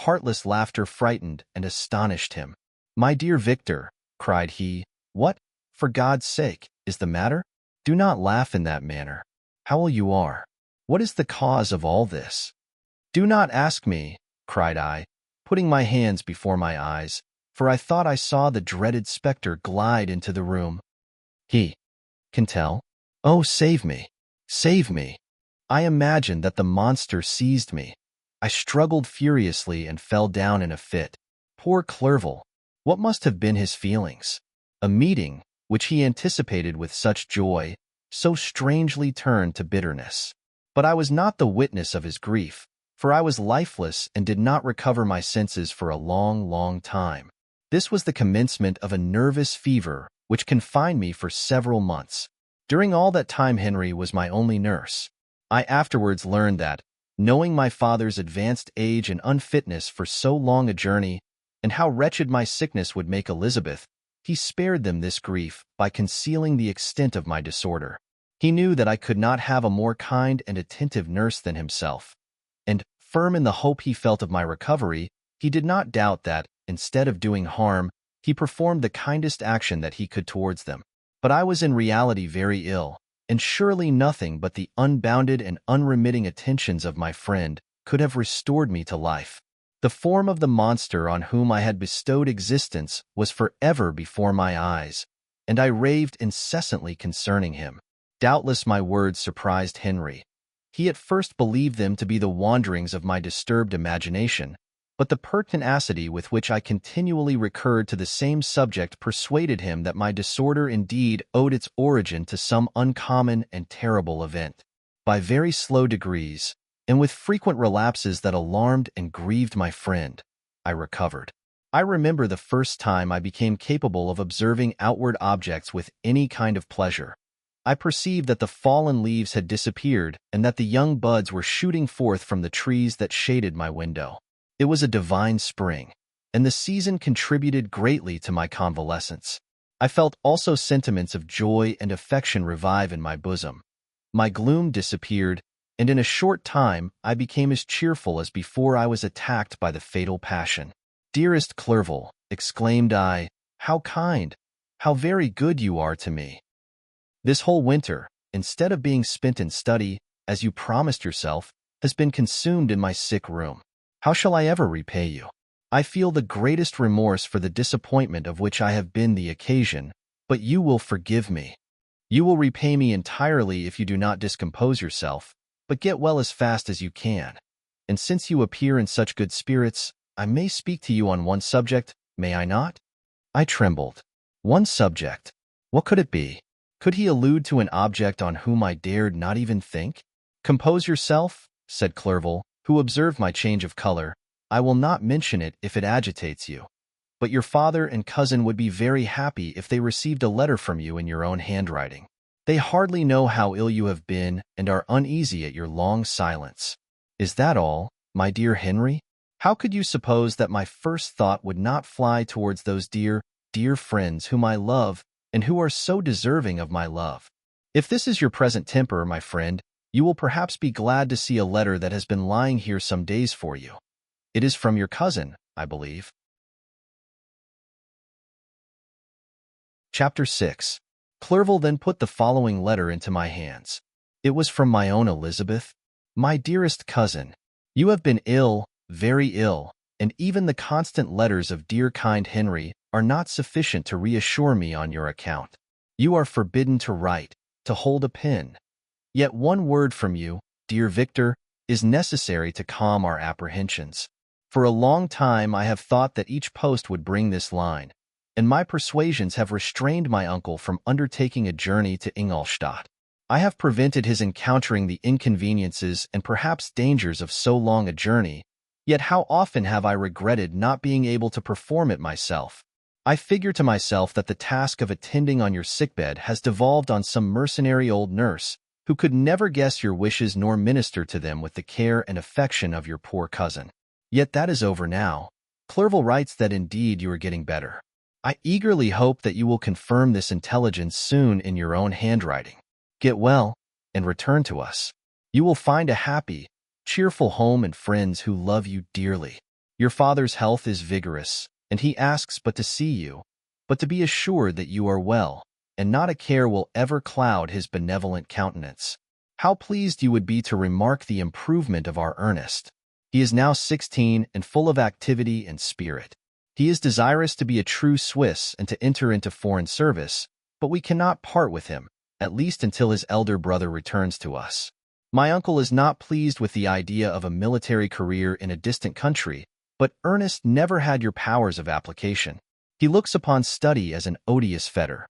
heartless laughter frightened and astonished him. "My dear Victor," cried he, "what, for God's sake, is the matter? Do not laugh in that manner. How ill you are! What is the cause of all this?" "Do not ask me," cried I, putting my hands before my eyes, for I thought I saw the dreaded spectre glide into the room. "He can tell? Oh, save me! Save me!" I imagined that the monster seized me. I struggled furiously and fell down in a fit. Poor Clerval! What must have been his feelings? A meeting, which he anticipated with such joy, so strangely turned to bitterness. But I was not the witness of his grief, for I was lifeless and did not recover my senses for a long, long time. This was the commencement of a nervous fever which confined me for several months. During all that time Henry was my only nurse. I afterwards learned that, knowing my father's advanced age and unfitness for so long a journey, and how wretched my sickness would make Elizabeth, he spared them this grief by concealing the extent of my disorder. He knew that I could not have a more kind and attentive nurse than himself, and, firm in the hope he felt of my recovery, he did not doubt that, instead of doing harm, he performed the kindest action that he could towards them. But I was in reality very ill, and surely nothing but the unbounded and unremitting attentions of my friend could have restored me to life. The form of the monster on whom I had bestowed existence was forever before my eyes, and I raved incessantly concerning him. Doubtless my words surprised Henry. He at first believed them to be the wanderings of my disturbed imagination, but the pertinacity with which I continually recurred to the same subject persuaded him that my disorder indeed owed its origin to some uncommon and terrible event. By very slow degrees, and with frequent relapses that alarmed and grieved my friend, I recovered. I remember the first time I became capable of observing outward objects with any kind of pleasure. I perceived that the fallen leaves had disappeared and that the young buds were shooting forth from the trees that shaded my window. It was a divine spring, and the season contributed greatly to my convalescence. I felt also sentiments of joy and affection revive in my bosom. My gloom disappeared, and in a short time I became as cheerful as before I was attacked by the fatal passion. "Dearest Clerval," exclaimed I, "how kind, how very good you are to me! This whole winter, instead of being spent in study, as you promised yourself, has been consumed in my sick room. How shall I ever repay you? I feel the greatest remorse for the disappointment of which I have been the occasion, but you will forgive me. You will repay me entirely if you do not discompose yourself, but get well as fast as you can. And since you appear in such good spirits, I may speak to you on one subject, may I not?" I trembled. One subject? What could it be? Could he allude to an object on whom I dared not even think? "Compose yourself," said Clerval, who observed my change of color. "I will not mention it if it agitates you. But your father and cousin would be very happy if they received a letter from you in your own handwriting. They hardly know how ill you have been and are uneasy at your long silence. Is that all, my dear Henry? How could you suppose that my first thought would not fly towards those dear, dear friends whom I love and who are so deserving of my love? If this is your present temper, my friend, you will perhaps be glad to see a letter that has been lying here some days for you. It is from your cousin, I believe." Chapter 6. Clerval then put the following letter into my hands. It was from my own Elizabeth. "My dearest cousin, you have been ill, very ill, and even the constant letters of dear kind Henry are not sufficient to reassure me on your account. You are forbidden to write, to hold a pen. Yet one word from you, dear Victor, is necessary to calm our apprehensions. For a long time I have thought that each post would bring this line, and my persuasions have restrained my uncle from undertaking a journey to Ingolstadt. I have prevented his encountering the inconveniences and perhaps dangers of so long a journey, yet how often have I regretted not being able to perform it myself. I figure to myself that the task of attending on your sickbed has devolved on some mercenary old nurse, who could never guess your wishes nor minister to them with the care and affection of your poor cousin. Yet that is over now. Clerval writes that indeed you are getting better. I eagerly hope that you will confirm this intelligence soon in your own handwriting. Get well, and return to us. You will find a happy, cheerful home and friends who love you dearly. Your father's health is vigorous, and he asks but to see you, but to be assured that you are well, and not a care will ever cloud his benevolent countenance. How pleased you would be to remark the improvement of our Ernest. He is now 16 and full of activity and spirit. He is desirous to be a true Swiss and to enter into foreign service, but we cannot part with him, at least until his elder brother returns to us. My uncle is not pleased with the idea of a military career in a distant country, but Ernest never had your powers of application. He looks upon study as an odious fetter.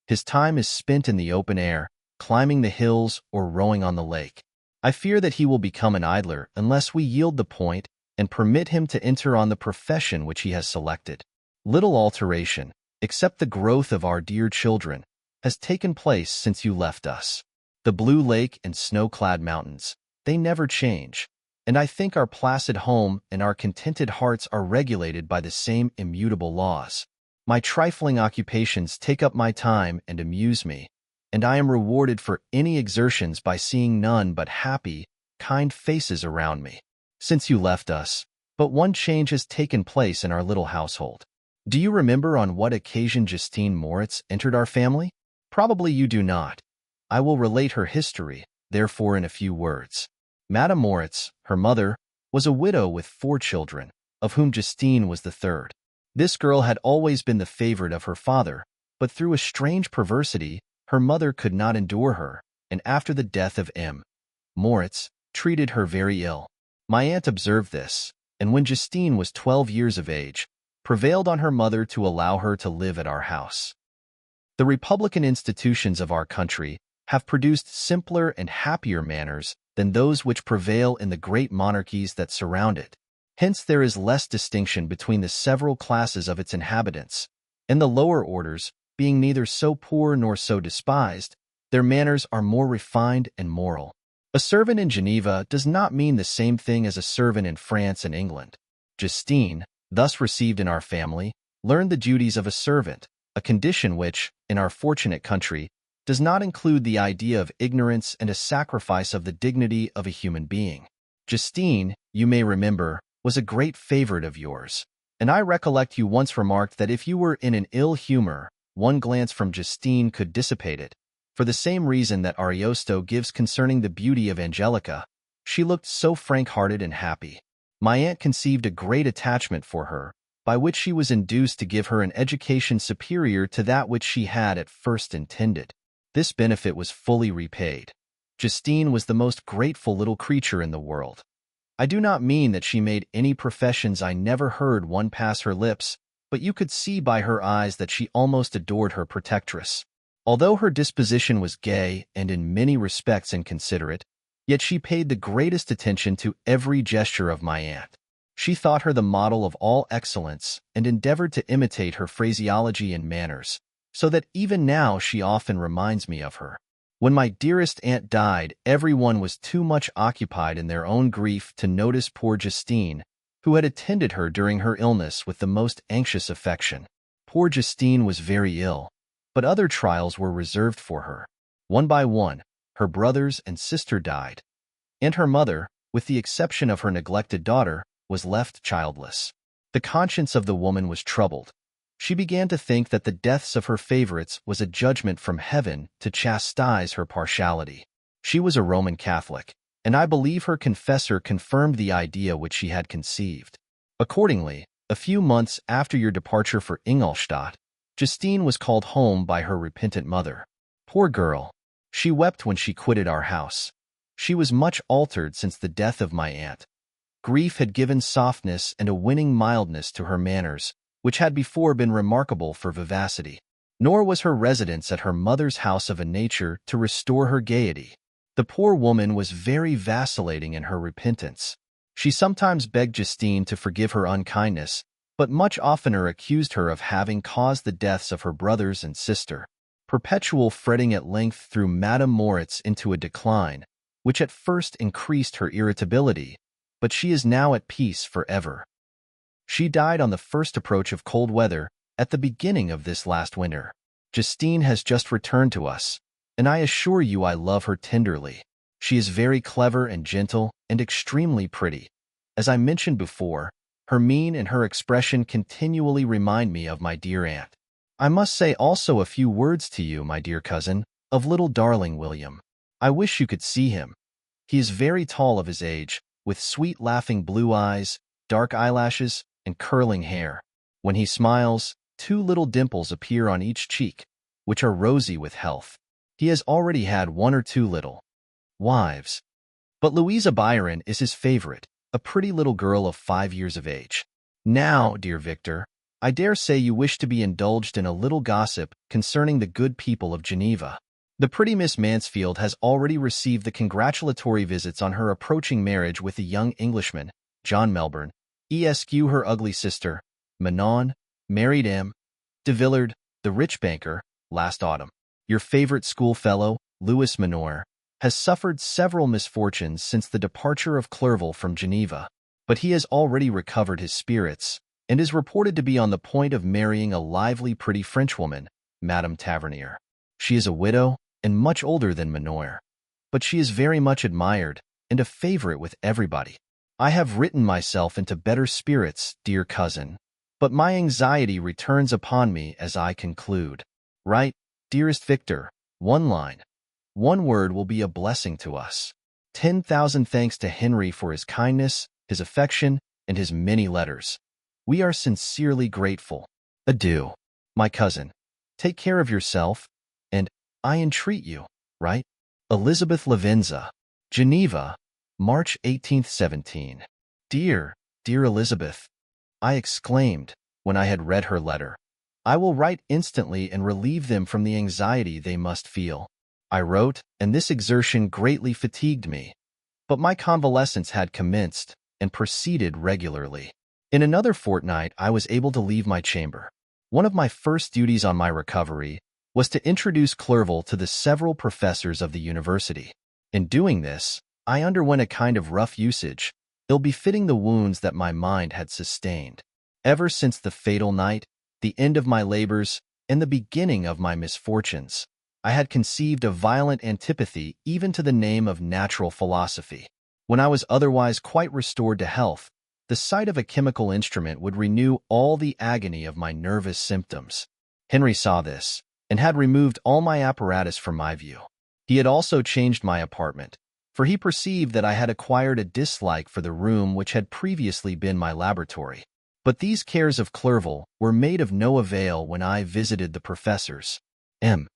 His time is spent in the open air, climbing the hills or rowing on the lake. I fear that he will become an idler unless we yield the point and permit him to enter on the profession which he has selected. Little alteration, except the growth of our dear children, has taken place since you left us. The blue lake and snow-clad mountains, they never change, and I think our placid home and our contented hearts are regulated by the same immutable laws. My trifling occupations take up my time and amuse me, and I am rewarded for any exertions by seeing none but happy, kind faces around me. Since you left us, but one change has taken place in our little household. Do you remember on what occasion Justine Moritz entered our family? Probably you do not. I will relate her history, therefore, in a few words. Madame Moritz, her mother, was a widow with 4 children, of whom Justine was the third. This girl had always been the favorite of her father, but through a strange perversity, her mother could not endure her, and after the death of M. Moritz, treated her very ill. My aunt observed this, and when Justine was 12 years of age, prevailed on her mother to allow her to live at our house. The republican institutions of our country have produced simpler and happier manners than those which prevail in the great monarchies that surround it. Hence there is less distinction between the several classes of its inhabitants, and the lower orders, being neither so poor nor so despised, their manners are more refined and moral. A servant in Geneva does not mean the same thing as a servant in France and England. Justine, thus received in our family, learned the duties of a servant, a condition which, in our fortunate country, does not include the idea of ignorance and a sacrifice of the dignity of a human being. Justine, you may remember, was a great favorite of yours, and I recollect you once remarked that if you were in an ill humor, one glance from Justine could dissipate it. For the same reason that Ariosto gives concerning the beauty of Angelica, she looked so frank-hearted and happy. My aunt conceived a great attachment for her, by which she was induced to give her an education superior to that which she had at first intended. This benefit was fully repaid. Justine was the most grateful little creature in the world. I do not mean that she made any professions. I never heard one pass her lips, but you could see by her eyes that she almost adored her protectress. Although her disposition was gay and in many respects inconsiderate, yet she paid the greatest attention to every gesture of my aunt. She thought her the model of all excellence and endeavored to imitate her phraseology and manners, so that even now she often reminds me of her. When my dearest aunt died, everyone was too much occupied in their own grief to notice poor Justine, who had attended her during her illness with the most anxious affection. Poor Justine was very ill, but other trials were reserved for her. One by one, her brothers and sister died, and her mother, with the exception of her neglected daughter, was left childless. The conscience of the woman was troubled. She began to think that the deaths of her favorites was a judgment from heaven to chastise her partiality. She was a Roman Catholic, and I believe her confessor confirmed the idea which she had conceived. Accordingly, a few months after your departure for Ingolstadt, Justine was called home by her repentant mother. Poor girl! She wept when she quitted our house. She was much altered since the death of my aunt. Grief had given softness and a winning mildness to her manners, which had before been remarkable for vivacity. Nor was her residence at her mother's house of a nature to restore her gaiety. The poor woman was very vacillating in her repentance. She sometimes begged Justine to forgive her unkindness, but much oftener accused her of having caused the deaths of her brothers and sister. Perpetual fretting at length threw Madame Moritz into a decline, which at first increased her irritability, but she is now at peace forever. She died on the first approach of cold weather at the beginning of this last winter. Justine has just returned to us, and I assure you I love her tenderly. She is very clever and gentle and extremely pretty. As I mentioned before, her mien and her expression continually remind me of my dear aunt. I must say also a few words to you, my dear cousin, of little darling William. I wish you could see him. He is very tall of his age, with sweet laughing blue eyes, dark eyelashes, and curling hair. When he smiles, 2 little dimples appear on each cheek, which are rosy with health. He has already had 1 or 2 little wives, but Louisa Byron is his favorite, a pretty little girl of 5 years of age. Now, dear Victor, I dare say you wish to be indulged in a little gossip concerning the good people of Geneva. The pretty Miss Mansfield has already received the congratulatory visits on her approaching marriage with the young Englishman, John Melbourne, Esq. Her ugly sister, Manon, married M. de Villard, the rich banker, last autumn. Your favorite schoolfellow, Louis Manoir, has suffered several misfortunes since the departure of Clerval from Geneva, but he has already recovered his spirits, and is reported to be on the point of marrying a lively pretty Frenchwoman, Madame Tavernier. She is a widow, and much older than Manoir, but she is very much admired, and a favorite with everybody. I have written myself into better spirits, dear cousin, but my anxiety returns upon me as I conclude. Write, dearest Victor, 1 line. 1 word will be a blessing to us. 10,000 thanks to Henry for his kindness, his affection, and his many letters. We are sincerely grateful. Adieu, my cousin. Take care of yourself, and, I entreat you, write. Elizabeth Lavenza, Geneva, March 18th, 17. Dear "Dear Elizabeth," I exclaimed when I had read her letter, "I will write instantly and relieve them from the anxiety they must feel." I wrote, and this exertion greatly fatigued me, but my convalescence had commenced and proceeded regularly. In another fortnight, I was able to leave my chamber. One of my first duties on my recovery was to introduce Clerval to the several professors of the university. In doing this, I underwent a kind of rough usage, ill-befitting the wounds that my mind had sustained. Ever since the fatal night, the end of my labors, and the beginning of my misfortunes, I had conceived a violent antipathy even to the name of natural philosophy. When I was otherwise quite restored to health, the sight of a chemical instrument would renew all the agony of my nervous symptoms. Henry saw this, and had removed all my apparatus from my view. He had also changed my apartment, for he perceived that I had acquired a dislike for the room which had previously been my laboratory. But these cares of Clerval were made of no avail when I visited the professors. M.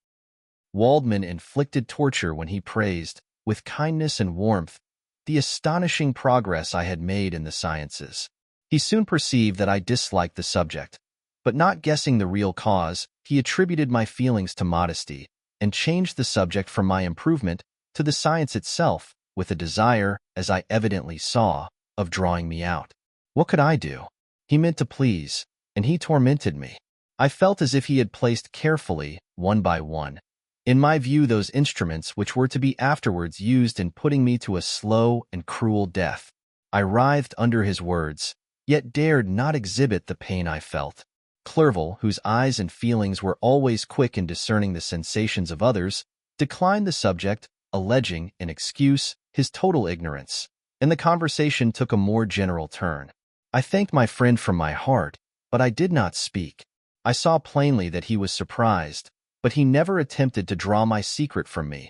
Waldman inflicted torture when he praised, with kindness and warmth, the astonishing progress I had made in the sciences. He soon perceived that I disliked the subject, but not guessing the real cause, he attributed my feelings to modesty, and changed the subject from my improvement to the science itself, with a desire, as I evidently saw, of drawing me out. What could I do? He meant to please, and he tormented me. I felt as if he had placed carefully, one by one, in my view those instruments which were to be afterwards used in putting me to a slow and cruel death. I writhed under his words, yet dared not exhibit the pain I felt. Clerval, whose eyes and feelings were always quick in discerning the sensations of others, declined the subject, alleging, in excuse, his total ignorance, and the conversation took a more general turn. I thanked my friend from my heart, but I did not speak. I saw plainly that he was surprised, but he never attempted to draw my secret from me,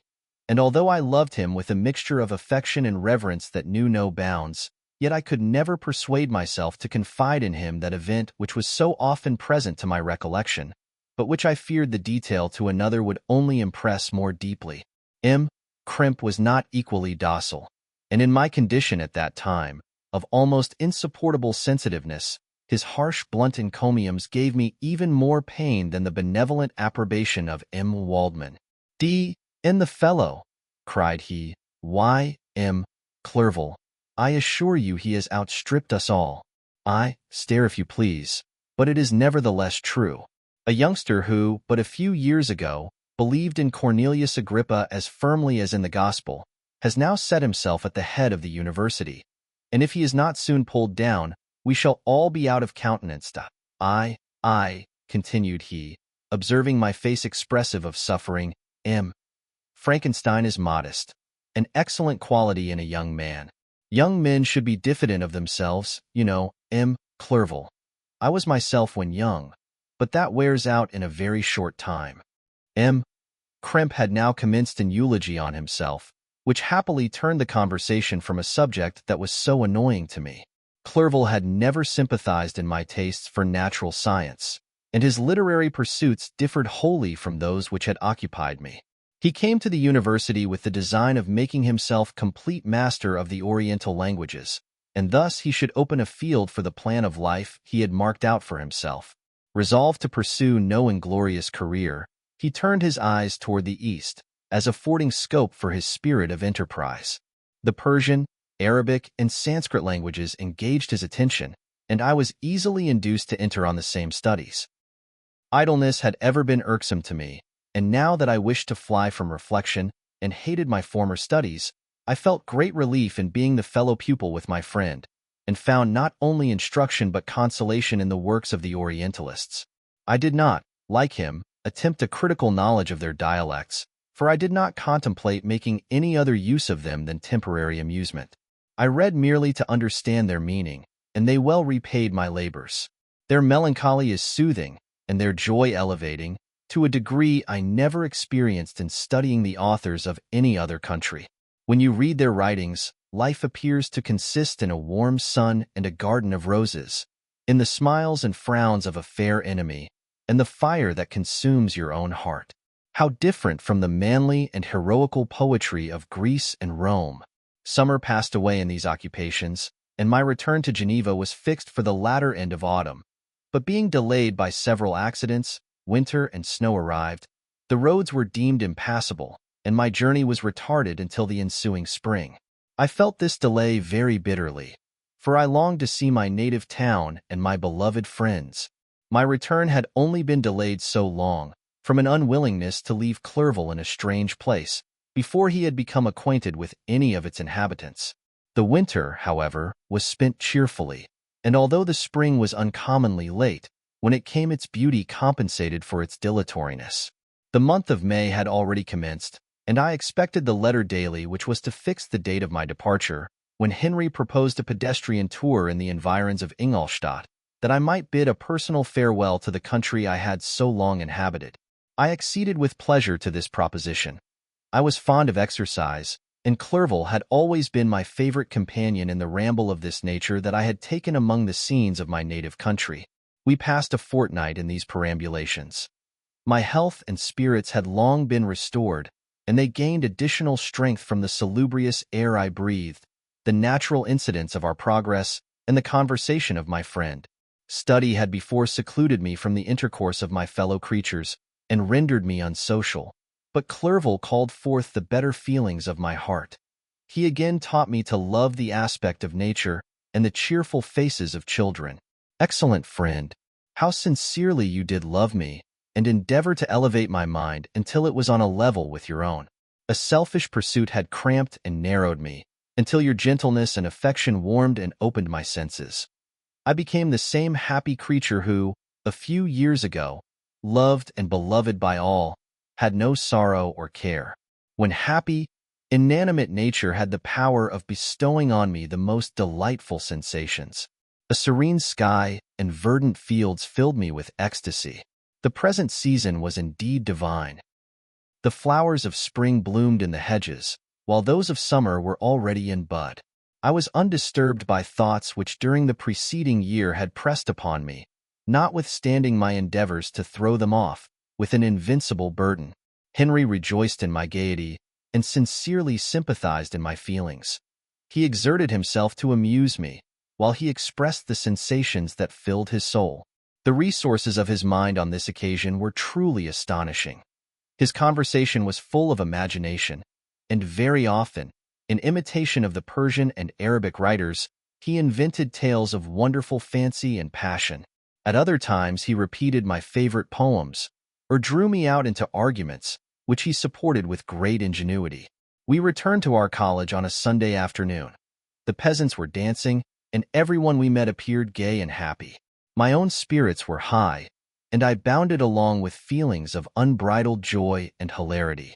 and although I loved him with a mixture of affection and reverence that knew no bounds, yet I could never persuade myself to confide in him that event which was so often present to my recollection, but which I feared the detail to another would only impress more deeply. M. Crimp was not equally docile, and in my condition at that time, of almost insupportable sensitiveness, his harsh, blunt encomiums gave me even more pain than the benevolent approbation of M. Waldman. "D. N. the fellow!" cried he. "Why, M. Clerval, I assure you he has outstripped us all. I stare if you please, but it is nevertheless true. A youngster who, but a few years ago, believed in Cornelius Agrippa as firmly as in the gospel, has now set himself at the head of the university, and if he is not soon pulled down, we shall all be out of countenance. I, continued he, observing my face expressive of suffering, M. Frankenstein is modest, an excellent quality in a young man. Young men should be diffident of themselves, you know, M. Clerval. I was myself when young, but that wears out in a very short time." M. Crimp had now commenced an eulogy on himself, which happily turned the conversation from a subject that was so annoying to me. Clerval had never sympathized in my tastes for natural science, and his literary pursuits differed wholly from those which had occupied me. He came to the university with the design of making himself complete master of the Oriental languages, and thus he should open a field for the plan of life he had marked out for himself. Resolved to pursue no inglorious career, he turned his eyes toward the East, as affording scope for his spirit of enterprise. The Persian, Arabic, and Sanskrit languages engaged his attention, and I was easily induced to enter on the same studies. Idleness had ever been irksome to me, and now that I wished to fly from reflection and hated my former studies, I felt great relief in being the fellow pupil with my friend, and found not only instruction but consolation in the works of the Orientalists. I did not, like him, attempt a critical knowledge of their dialects, for I did not contemplate making any other use of them than temporary amusement. I read merely to understand their meaning, and they well repaid my labors. Their melancholy is soothing, and their joy elevating, to a degree I never experienced in studying the authors of any other country. When you read their writings, life appears to consist in a warm sun and a garden of roses, in the smiles and frowns of a fair enemy, and the fire that consumes your own heart. How different from the manly and heroical poetry of Greece and Rome! Summer passed away in these occupations, and my return to Geneva was fixed for the latter end of autumn. But being delayed by several accidents, winter and snow arrived, the roads were deemed impassable, and my journey was retarded until the ensuing spring. I felt this delay very bitterly, for I longed to see my native town and my beloved friends. My return had only been delayed so long, from an unwillingness to leave Clerval in a strange place, before he had become acquainted with any of its inhabitants. The winter, however, was spent cheerfully, and although the spring was uncommonly late, when it came its beauty compensated for its dilatoriness. The month of May had already commenced, and I expected the letter daily which was to fix the date of my departure, when Henry proposed a pedestrian tour in the environs of Ingolstadt, that I might bid a personal farewell to the country I had so long inhabited. I acceded with pleasure to this proposition. I was fond of exercise, and Clerval had always been my favorite companion in the ramble of this nature that I had taken among the scenes of my native country. We passed a fortnight in these perambulations. My health and spirits had long been restored, and they gained additional strength from the salubrious air I breathed, the natural incidents of our progress, and the conversation of my friend. Study had before secluded me from the intercourse of my fellow creatures, and rendered me unsocial. But Clerval called forth the better feelings of my heart. He again taught me to love the aspect of nature and the cheerful faces of children. Excellent friend, how sincerely you did love me, and endeavor to elevate my mind until it was on a level with your own. A selfish pursuit had cramped and narrowed me, until your gentleness and affection warmed and opened my senses. I became the same happy creature who, a few years ago, loved and beloved by all, had no sorrow or care. When happy, inanimate nature had the power of bestowing on me the most delightful sensations. A serene sky and verdant fields filled me with ecstasy. The present season was indeed divine. The flowers of spring bloomed in the hedges, while those of summer were already in bud. I was undisturbed by thoughts which during the preceding year had pressed upon me, notwithstanding my endeavors to throw them off with an invincible burden. Henry rejoiced in my gaiety and sincerely sympathized in my feelings. He exerted himself to amuse me, while he expressed the sensations that filled his soul. The resources of his mind on this occasion were truly astonishing. His conversation was full of imagination, and very often, in imitation of the Persian and Arabic writers, he invented tales of wonderful fancy and passion. At other times he repeated my favorite poems, or drew me out into arguments, which he supported with great ingenuity. We returned to our college on a Sunday afternoon. The peasants were dancing, and everyone we met appeared gay and happy. My own spirits were high, and I bounded along with feelings of unbridled joy and hilarity.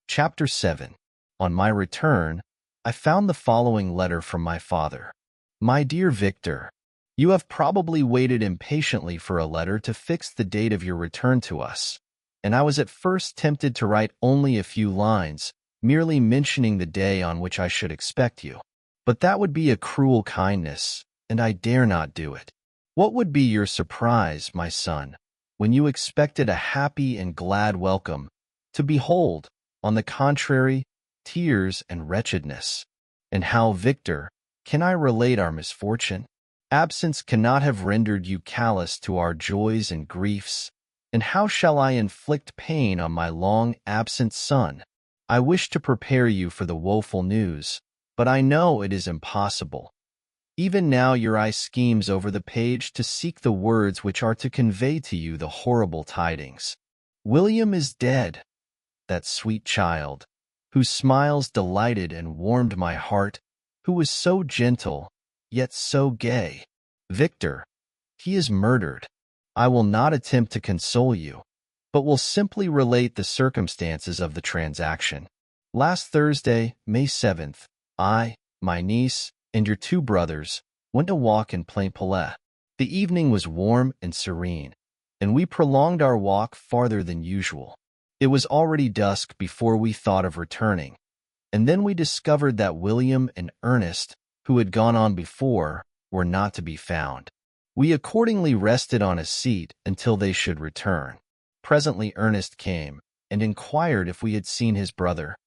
Chapter 7. On my return, I found the following letter from my father. My dear Victor, you have probably waited impatiently for a letter to fix the date of your return to us, and I was at first tempted to write only a few lines, merely mentioning the day on which I should expect you. But that would be a cruel kindness, and I dare not do it. What would be your surprise, my son, when you expected a happy and glad welcome, to behold, on the contrary, tears and wretchedness? And how, Victor, can I relate our misfortune? Absence cannot have rendered you callous to our joys and griefs, and how shall I inflict pain on my long-absent son? I wish to prepare you for the woeful news, but I know it is impossible. Even now your eye schemes over the page to seek the words which are to convey to you the horrible tidings. William is dead, that sweet child, whose smiles delighted and warmed my heart, who was so gentle, yet so gay. Victor, he is murdered. I will not attempt to console you, but will simply relate the circumstances of the transaction. Last Thursday, May 7th, I, my niece, and your 2 brothers went a walk in Plainpalais. The evening was warm and serene, and we prolonged our walk farther than usual. It was already dusk before we thought of returning, and then we discovered that William and Ernest, who had gone on before, were not to be found. We accordingly rested on a seat until they should return. Presently Ernest came, and inquired if we had seen his brother.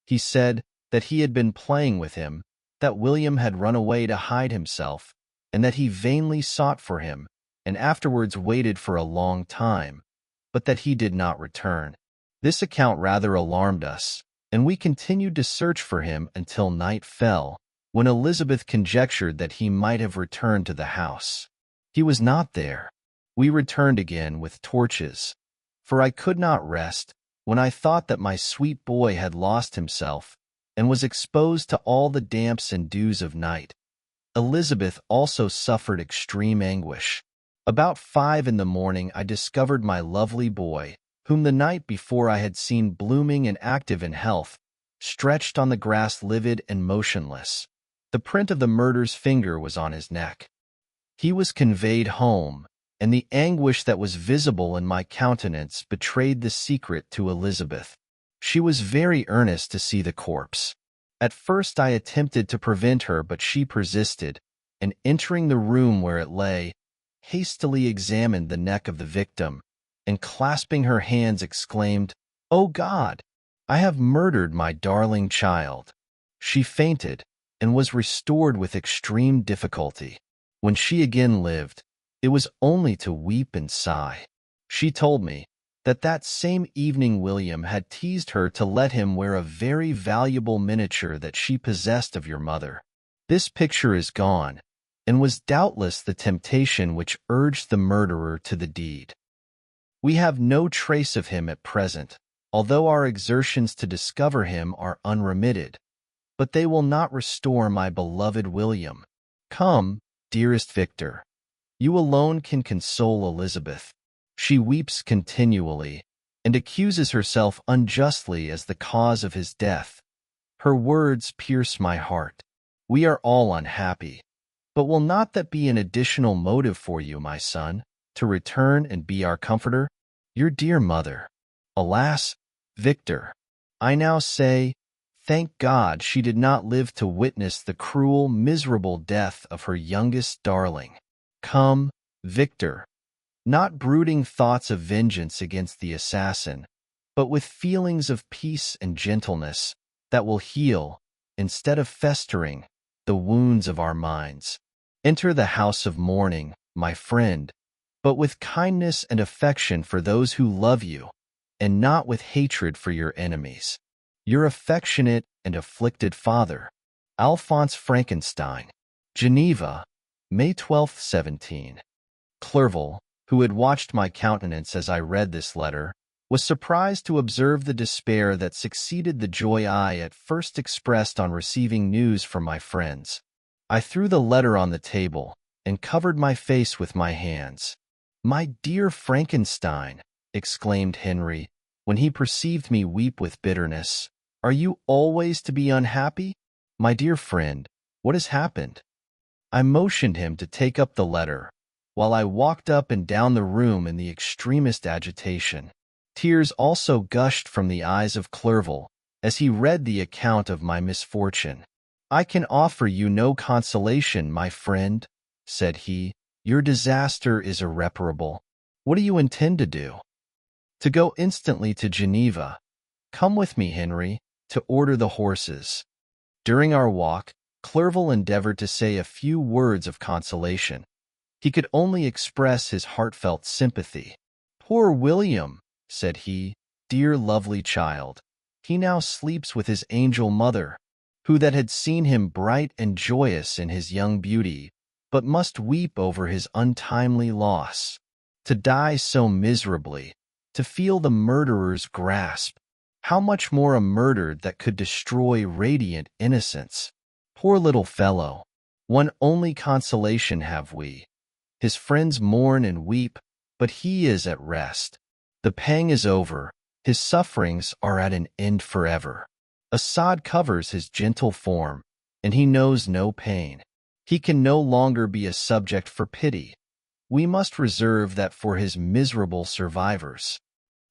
He said, that he had been playing with him, that William had run away to hide himself, and that he vainly sought for him, and afterwards waited for a long time, but that he did not return. This account rather alarmed us, and we continued to search for him until night fell, when Elizabeth conjectured that he might have returned to the house. He was not there. We returned again with torches, for I could not rest when I thought that my sweet boy had lost himself and was exposed to all the damps and dews of night. Elizabeth also suffered extreme anguish. About 5 in the morning I discovered my lovely boy, whom the night before I had seen blooming and active in health, stretched on the grass livid and motionless. The print of the murderer's finger was on his neck. He was conveyed home, and the anguish that was visible in my countenance betrayed the secret to Elizabeth. She was very earnest to see the corpse. At first I attempted to prevent her, but she persisted, and entering the room where it lay, hastily examined the neck of the victim, and clasping her hands exclaimed, "O God, I have murdered my darling child." She fainted, and was restored with extreme difficulty. When she again lived, it was only to weep and sigh. She told me that same evening William had teased her to let him wear a very valuable miniature that she possessed of your mother. This picture is gone, and was doubtless the temptation which urged the murderer to the deed. We have no trace of him at present, although our exertions to discover him are unremitted, but they will not restore my beloved William. Come, dearest Victor, you alone can console Elizabeth. She weeps continually, and accuses herself unjustly as the cause of his death. Her words pierce my heart. We are all unhappy, but will not that be an additional motive for you, my son, to return and be our comforter? Your dear mother. Alas, Victor, I now say, thank God she did not live to witness the cruel, miserable death of her youngest darling. Come, Victor, not brooding thoughts of vengeance against the assassin, but with feelings of peace and gentleness that will heal, instead of festering, the wounds of our minds. Enter the house of mourning, my friend, but with kindness and affection for those who love you, and not with hatred for your enemies. Your affectionate and afflicted father, Alphonse Frankenstein. Geneva, May 12, 17. Clerval, who had watched my countenance as I read this letter, was surprised to observe the despair that succeeded the joy I at first expressed on receiving news from my friends. I threw the letter on the table and covered my face with my hands. "My dear Frankenstein," exclaimed Henry, when he perceived me weep with bitterness, "are you always to be unhappy? My dear friend, what has happened?" I motioned him to take up the letter, while I walked up and down the room in the extremest agitation. Tears also gushed from the eyes of Clerval as he read the account of my misfortune. "I can offer you no consolation, my friend," said he. "Your disaster is irreparable. What do you intend to do?" "To go instantly to Geneva. Come with me, Henry, to order the horses." During our walk, Clerval endeavored to say a few words of consolation. He could only express his heartfelt sympathy. "Poor William," said he, "dear lovely child. He now sleeps with his angel mother, who that had seen him bright and joyous in his young beauty, but must weep over his untimely loss. To die so miserably, to feel the murderer's grasp, how much more a murder that could destroy radiant innocence. Poor little fellow, one only consolation have we. His friends mourn and weep, but he is at rest. The pang is over, his sufferings are at an end forever. A sod covers his gentle form, and he knows no pain. He can no longer be a subject for pity. We must reserve that for his miserable survivors."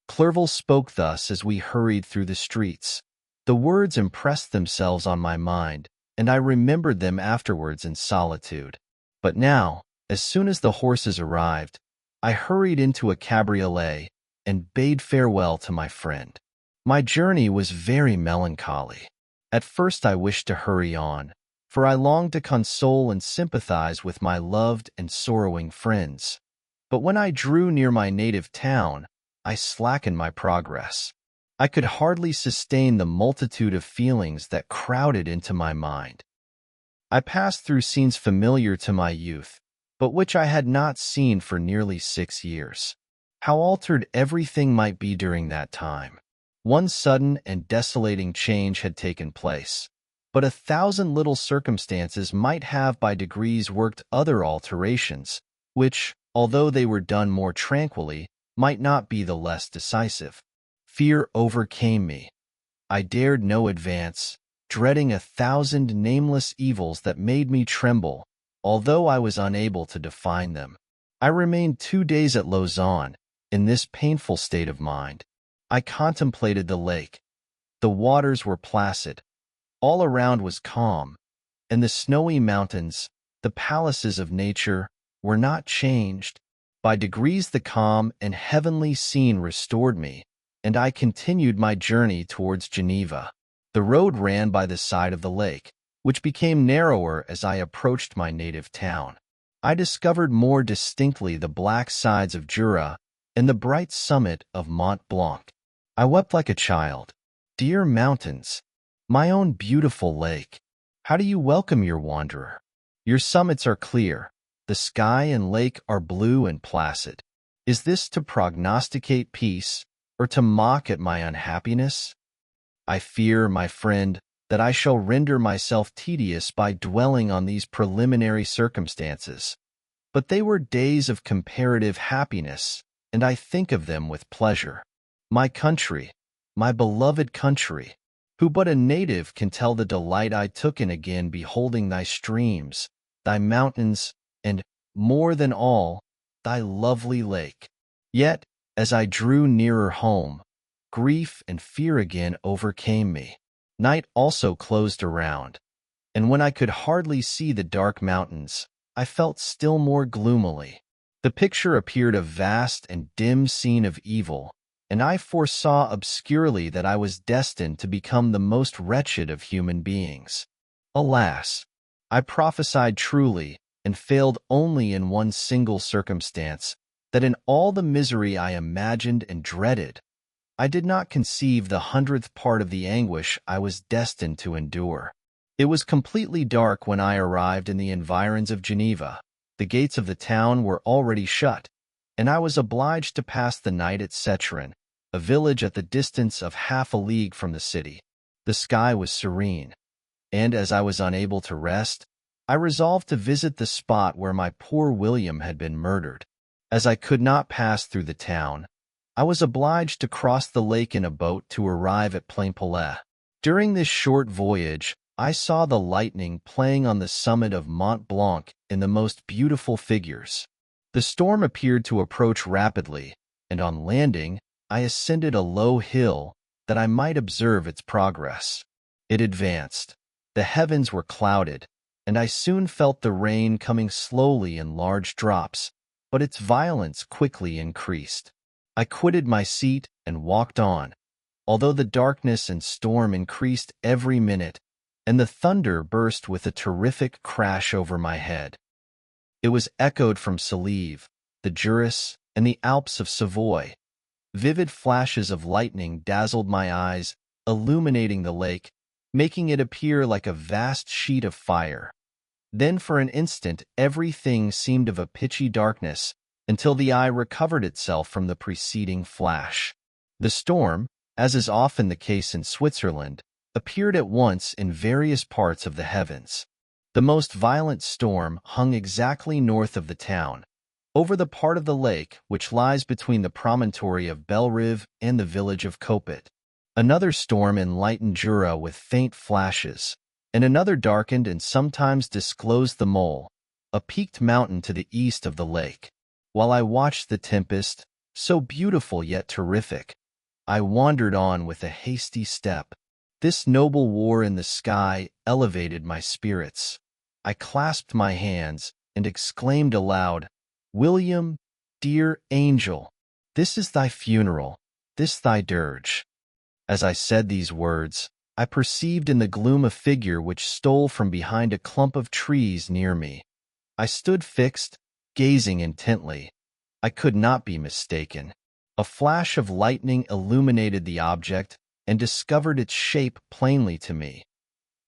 Clerval spoke thus as we hurried through the streets. The words impressed themselves on my mind, and I remembered them afterwards in solitude. But now, as soon as the horses arrived, I hurried into a cabriolet and bade farewell to my friend. My journey was very melancholy. At first I wished to hurry on, for I longed to console and sympathize with my loved and sorrowing friends. But when I drew near my native town, I slackened my progress. I could hardly sustain the multitude of feelings that crowded into my mind. I passed through scenes familiar to my youth, but which I had not seen for nearly 6 years. How altered everything might be during that time. One sudden and desolating change had taken place, but 1,000 little circumstances might have by degrees worked other alterations, which, although they were done more tranquilly, might not be the less decisive. Fear overcame me. I dared no advance, dreading 1,000 nameless evils that made me tremble, although I was unable to define them. I remained 2 days at Lausanne, in this painful state of mind. I contemplated the lake. The waters were placid. All around was calm, and the snowy mountains, the palaces of nature, were not changed. By degrees the calm and heavenly scene restored me, and I continued my journey towards Geneva. The road ran by the side of the lake, which became narrower as I approached my native town. I discovered more distinctly the black sides of Jura and the bright summit of Mont Blanc. I wept like a child. Dear mountains, my own beautiful lake, how do you welcome your wanderer? Your summits are clear. The sky and lake are blue and placid. Is this to prognosticate peace, or to mock at my unhappiness? I fear, my friend, that I shall render myself tedious by dwelling on these preliminary circumstances. But they were days of comparative happiness, and I think of them with pleasure. My country, my beloved country, who but a native can tell the delight I took in again beholding thy streams, thy mountains, and, more than all, thy lovely lake. Yet, as I drew nearer home, grief and fear again overcame me. Night also closed around, and when I could hardly see the dark mountains, I felt still more gloomily. The picture appeared a vast and dim scene of evil, and I foresaw obscurely that I was destined to become the most wretched of human beings. Alas! I prophesied truly, and failed only in one single circumstance, that in all the misery I imagined and dreaded, I did not conceive the 100th part of the anguish I was destined to endure. It was completely dark when I arrived in the environs of Geneva. The gates of the town were already shut, and I was obliged to pass the night at Cetron, a village at the distance of half a league from the city. The sky was serene, and as I was unable to rest, I resolved to visit the spot where my poor William had been murdered. As I could not pass through the town, I was obliged to cross the lake in a boat to arrive at Plainpalais. During this short voyage, I saw the lightning playing on the summit of Mont Blanc in the most beautiful figures. The storm appeared to approach rapidly, and on landing, I ascended a low hill that I might observe its progress. It advanced. The heavens were clouded, and I soon felt the rain coming slowly in large drops, but its violence quickly increased. I quitted my seat and walked on, although the darkness and storm increased every minute, and the thunder burst with a terrific crash over my head. It was echoed from Salive, the Jura, and the Alps of Savoy. Vivid flashes of lightning dazzled my eyes, illuminating the lake, making it appear like a vast sheet of fire. Then for an instant everything seemed of a pitchy darkness, until the eye recovered itself from the preceding flash. The storm, as is often the case in Switzerland, appeared at once in various parts of the heavens. The most violent storm hung exactly north of the town, over the part of the lake which lies between the promontory of Bellerive and the village of Copet. Another storm enlightened Jura with faint flashes, and another darkened and sometimes disclosed the mole, a peaked mountain to the east of the lake. While I watched the tempest, so beautiful yet terrific, I wandered on with a hasty step. This noble war in the sky elevated my spirits. I clasped my hands and exclaimed aloud, "William, dear angel, this is thy funeral, this thy dirge." As I said these words, I perceived in the gloom a figure which stole from behind a clump of trees near me. I stood fixed, gazing intently. I could not be mistaken. A flash of lightning illuminated the object and discovered its shape plainly to me.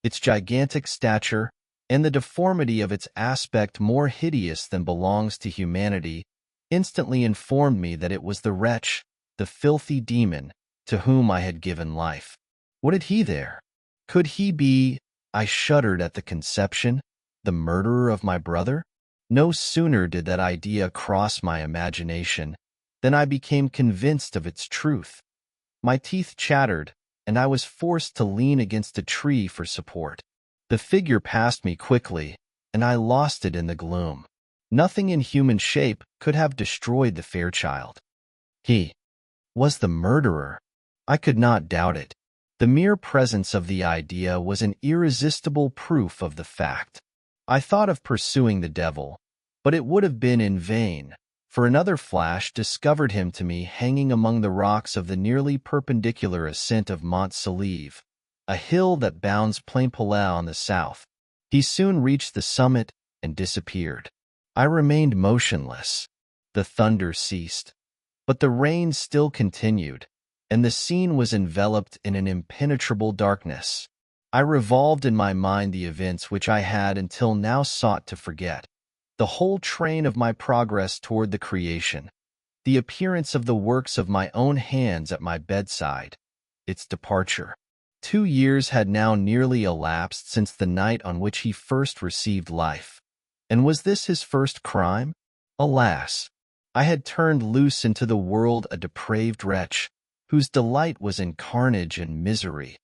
Its gigantic stature and the deformity of its aspect, more hideous than belongs to humanity, instantly informed me that it was the wretch, the filthy demon, to whom I had given life. What had he there? Could he be, I shuddered at the conception, the murderer of my brother? No sooner did that idea cross my imagination than I became convinced of its truth. My teeth chattered, and I was forced to lean against a tree for support. The figure passed me quickly, and I lost it in the gloom. Nothing in human shape could have destroyed the fair child. He was the murderer. I could not doubt it. The mere presence of the idea was an irresistible proof of the fact. I thought of pursuing the devil, but it would have been in vain, for another flash discovered him to me hanging among the rocks of the nearly perpendicular ascent of Mont Saleve, a hill that bounds Plainpalais on the south. He soon reached the summit and disappeared. I remained motionless. The thunder ceased, but the rain still continued, and the scene was enveloped in an impenetrable darkness. I revolved in my mind the events which I had until now sought to forget. The whole train of my progress toward the creation, the appearance of the works of my own hands at my bedside, its departure. 2 years had now nearly elapsed since the night on which he first received life. And was this his first crime? Alas! I had turned loose into the world a depraved wretch, whose delight was in carnage and misery.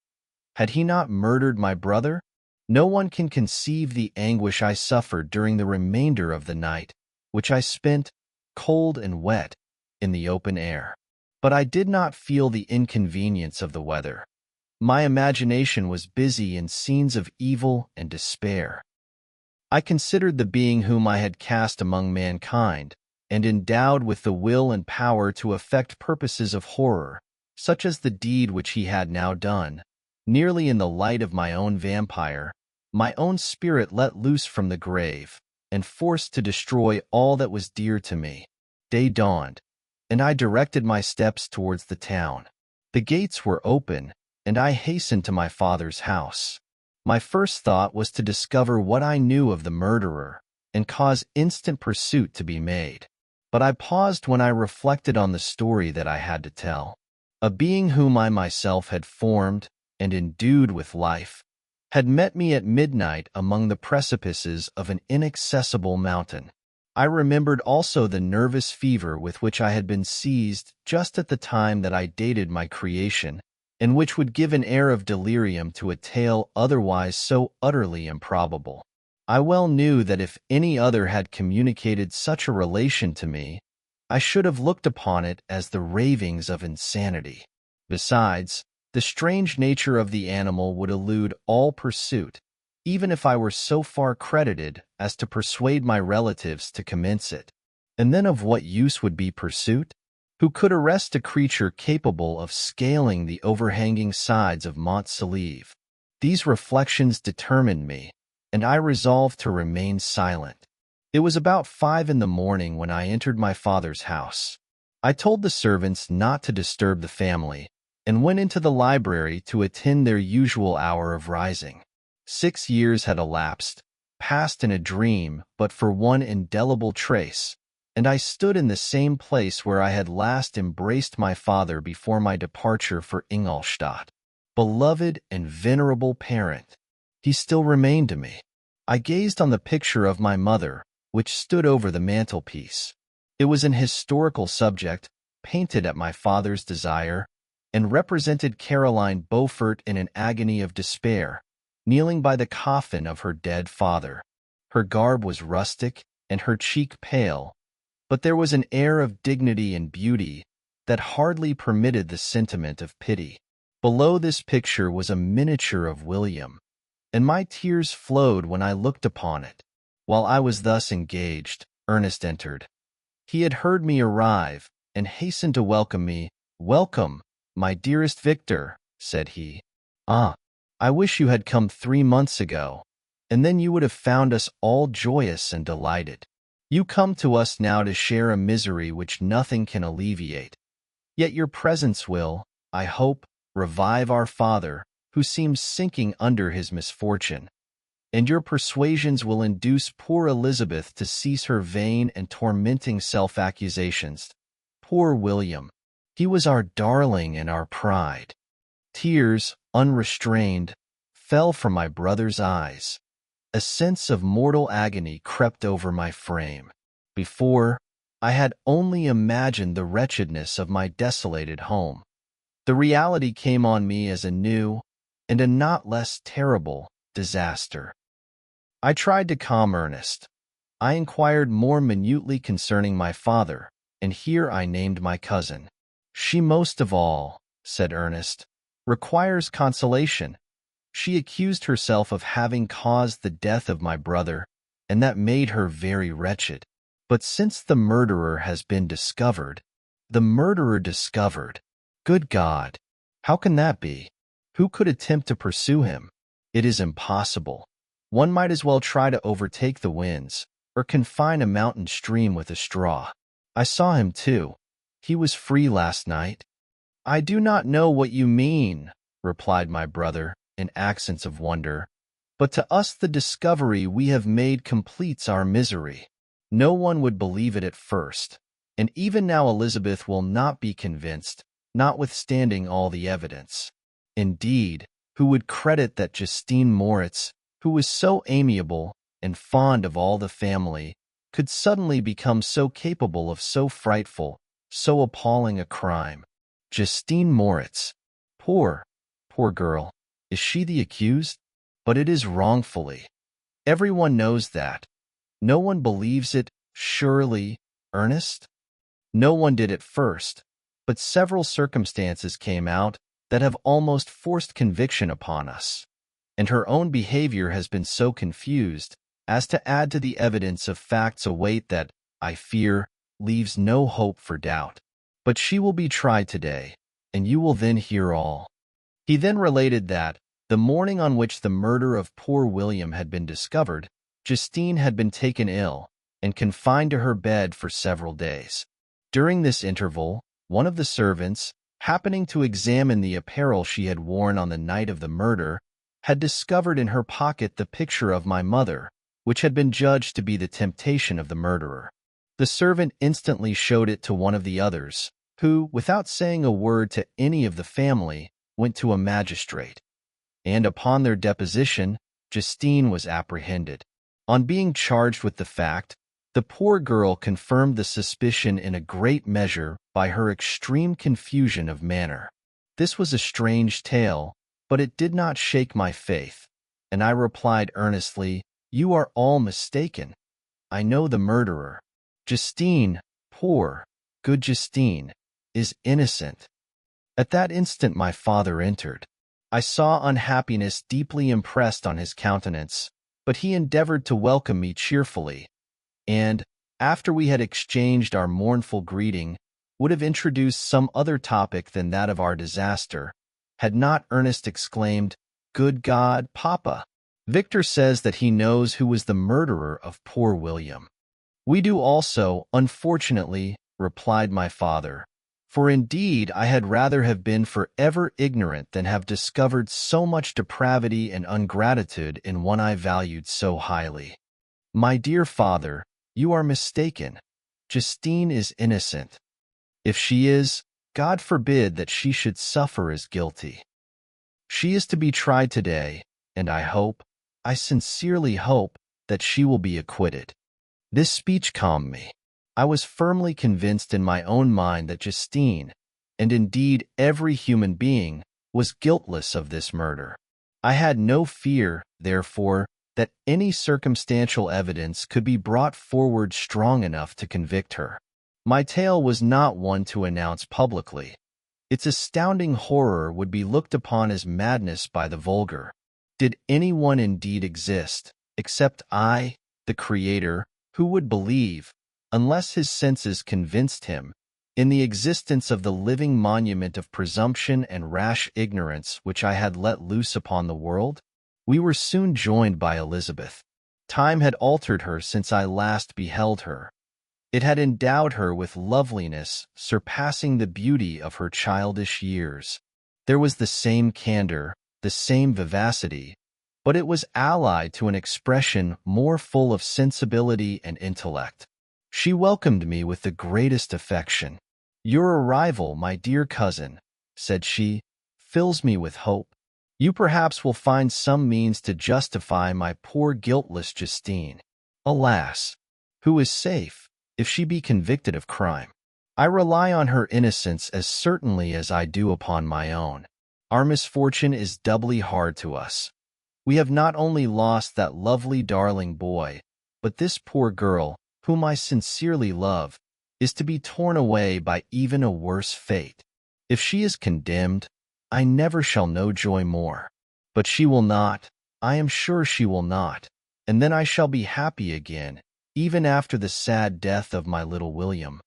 Had he not murdered my brother? No one can conceive the anguish I suffered during the remainder of the night, which I spent, cold and wet, in the open air. But I did not feel the inconvenience of the weather. My imagination was busy in scenes of evil and despair. I considered the being whom I had cast among mankind, and endowed with the will and power to effect purposes of horror, such as the deed which he had now done, nearly in the light of my own vampire, my own spirit let loose from the grave, and forced to destroy all that was dear to me. Day dawned, and I directed my steps towards the town. The gates were open, and I hastened to my father's house. My first thought was to discover what I knew of the murderer, and cause instant pursuit to be made. But I paused when I reflected on the story that I had to tell. A being whom I myself had formed and endued with life had met me at midnight among the precipices of an inaccessible mountain. I remembered also the nervous fever with which I had been seized just at the time that I dated my creation, and which would give an air of delirium to a tale otherwise so utterly improbable. I well knew that if any other had communicated such a relation to me, I should have looked upon it as the ravings of insanity. Besides, the strange nature of the animal would elude all pursuit, even if I were so far credited as to persuade my relatives to commence it. And then of what use would be pursuit? Who could arrest a creature capable of scaling the overhanging sides of Mont Saleve? These reflections determined me, and I resolved to remain silent. It was about 5 in the morning when I entered my father's house. I told the servants not to disturb the family, and went into the library to attend their usual hour of rising. 6 years had elapsed, passed in a dream but for one indelible trace, and I stood in the same place where I had last embraced my father before my departure for Ingolstadt. Beloved and venerable parent, he still remained to me. I gazed on the picture of my mother, which stood over the mantelpiece. It was an historical subject, painted at my father's desire, and represented Caroline Beaufort in an agony of despair, kneeling by the coffin of her dead father. Her garb was rustic, and her cheek pale, but there was an air of dignity and beauty that hardly permitted the sentiment of pity. Below this picture was a miniature of William, and my tears flowed when I looked upon it. While I was thus engaged, Ernest entered. He had heard me arrive, and hastened to welcome me. "Welcome, my dearest Victor," said he. "Ah, I wish you had come 3 months ago, and then you would have found us all joyous and delighted. You come to us now to share a misery which nothing can alleviate. Yet your presence will, I hope, revive our father, who seems sinking under his misfortune. And your persuasions will induce poor Elizabeth to cease her vain and tormenting self-accusations. Poor William! He was our darling and our pride. Tears, unrestrained, fell from my brother's eyes. A sense of mortal agony crept over my frame. Before, I had only imagined the wretchedness of my desolated home. The reality came on me as a new, and a not less terrible, disaster. I tried to calm Ernest. I inquired more minutely concerning my father, and here I named my cousin. She most of all, said Ernest, requires consolation. She accused herself of having caused the death of my brother, and that made her very wretched. But since the murderer has been discovered, good God, how can that be? Who could attempt to pursue him? It is impossible. One might as well try to overtake the winds, or confine a mountain stream with a straw. I saw him too. He was free last night. I do not know what you mean, replied my brother, in accents of wonder, but to us the discovery we have made completes our misery. No one would believe it at first, and even now Elizabeth will not be convinced, notwithstanding all the evidence. Indeed, who would credit that Justine Moritz, who was so amiable and fond of all the family, could suddenly become so capable of so frightful, so appalling a crime? Justine Moritz. Poor girl. Is she the accused? But it is wrongfully. Everyone knows that. No one believes it, surely, Ernest? No one did at first, but several circumstances came out that have almost forced conviction upon us, and her own behavior has been so confused as to add to the evidence of facts a weight that, I fear, leaves no hope for doubt. But she will be tried today, and you will then hear all. He then related that, the morning on which the murder of poor William had been discovered, Justine had been taken ill and confined to her bed for several days. During this interval, one of the servants, happening to examine the apparel she had worn on the night of the murder, had discovered in her pocket the picture of my mother, which had been judged to be the temptation of the murderer. The servant instantly showed it to one of the others, who, without saying a word to any of the family, went to a magistrate. And upon their deposition, Justine was apprehended. On being charged with the fact, the poor girl confirmed the suspicion in a great measure by her extreme confusion of manner. This was a strange tale, but it did not shake my faith, and I replied earnestly, "You are all mistaken. I know the murderer. Justine, poor, good Justine, is innocent." At that instant my father entered. I saw unhappiness deeply impressed on his countenance, but he endeavored to welcome me cheerfully, and, after we had exchanged our mournful greeting, would have introduced some other topic than that of our disaster, had not Ernest exclaimed, "Good God, Papa! Victor says that he knows who was the murderer of poor William." "We do also, unfortunately," replied my father, "for indeed I had rather have been forever ignorant than have discovered so much depravity and ingratitude in one I valued so highly. My dear father, you are mistaken. Justine is innocent. If she is, God forbid that she should suffer as guilty. She is to be tried today, and I sincerely hope, that she will be acquitted." This speech calmed me. I was firmly convinced in my own mind that Justine, and indeed every human being, was guiltless of this murder. I had no fear, therefore, that any circumstantial evidence could be brought forward strong enough to convict her. My tale was not one to announce publicly. Its astounding horror would be looked upon as madness by the vulgar. Did anyone indeed exist, except I, the Creator, who would believe, unless his senses convinced him, in the existence of the living monument of presumption and rash ignorance which I had let loose upon the world? We were soon joined by Elizabeth. Time had altered her since I last beheld her. It had endowed her with loveliness surpassing the beauty of her childish years. There was the same candor, the same vivacity, but it was allied to an expression more full of sensibility and intellect. She welcomed me with the greatest affection. "Your arrival, my dear cousin," said she, "fills me with hope. You perhaps will find some means to justify my poor guiltless Justine. Alas! Who is safe, if she be convicted of crime? I rely on her innocence as certainly as I do upon my own. Our misfortune is doubly hard to us. We have not only lost that lovely darling boy, but this poor girl, whom I sincerely love, is to be torn away by even a worse fate. If she is condemned, I never shall know joy more. But she will not, I am sure she will not, and then I shall be happy again, even after the sad death of my little William."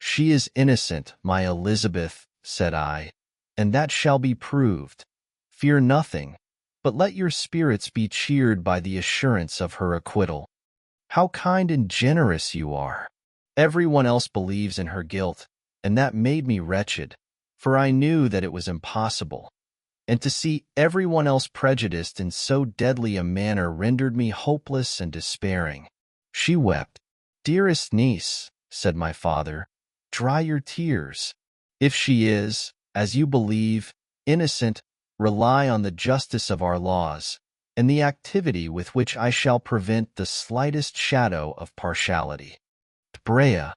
"She is innocent, my Elizabeth," said I, "and that shall be proved. Fear nothing, but let your spirits be cheered by the assurance of her acquittal. How kind and generous you are! Everyone else believes in her guilt, and that made me wretched, for I knew that it was impossible. And to see everyone else prejudiced in so deadly a manner rendered me hopeless and despairing." She wept. "Dearest niece," said my father, "dry your tears. If she is, as you believe, innocent, rely on the justice of our laws, and the activity with which I shall prevent the slightest shadow of partiality." Brea.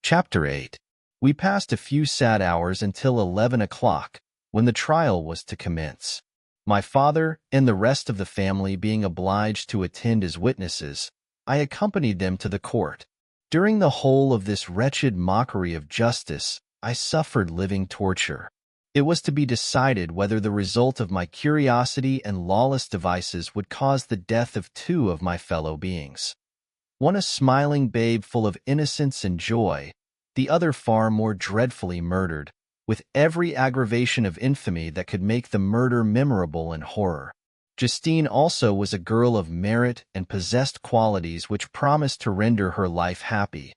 Chapter 8. We passed a few sad hours until 11 o'clock, when the trial was to commence. My father and the rest of the family being obliged to attend as witnesses, I accompanied them to the court. During the whole of this wretched mockery of justice, I suffered living torture. It was to be decided whether the result of my curiosity and lawless devices would cause the death of two of my fellow beings. One a smiling babe full of innocence and joy, the other far more dreadfully murdered, with every aggravation of infamy that could make the murder memorable in horror. Justine also was a girl of merit and possessed qualities which promised to render her life happy.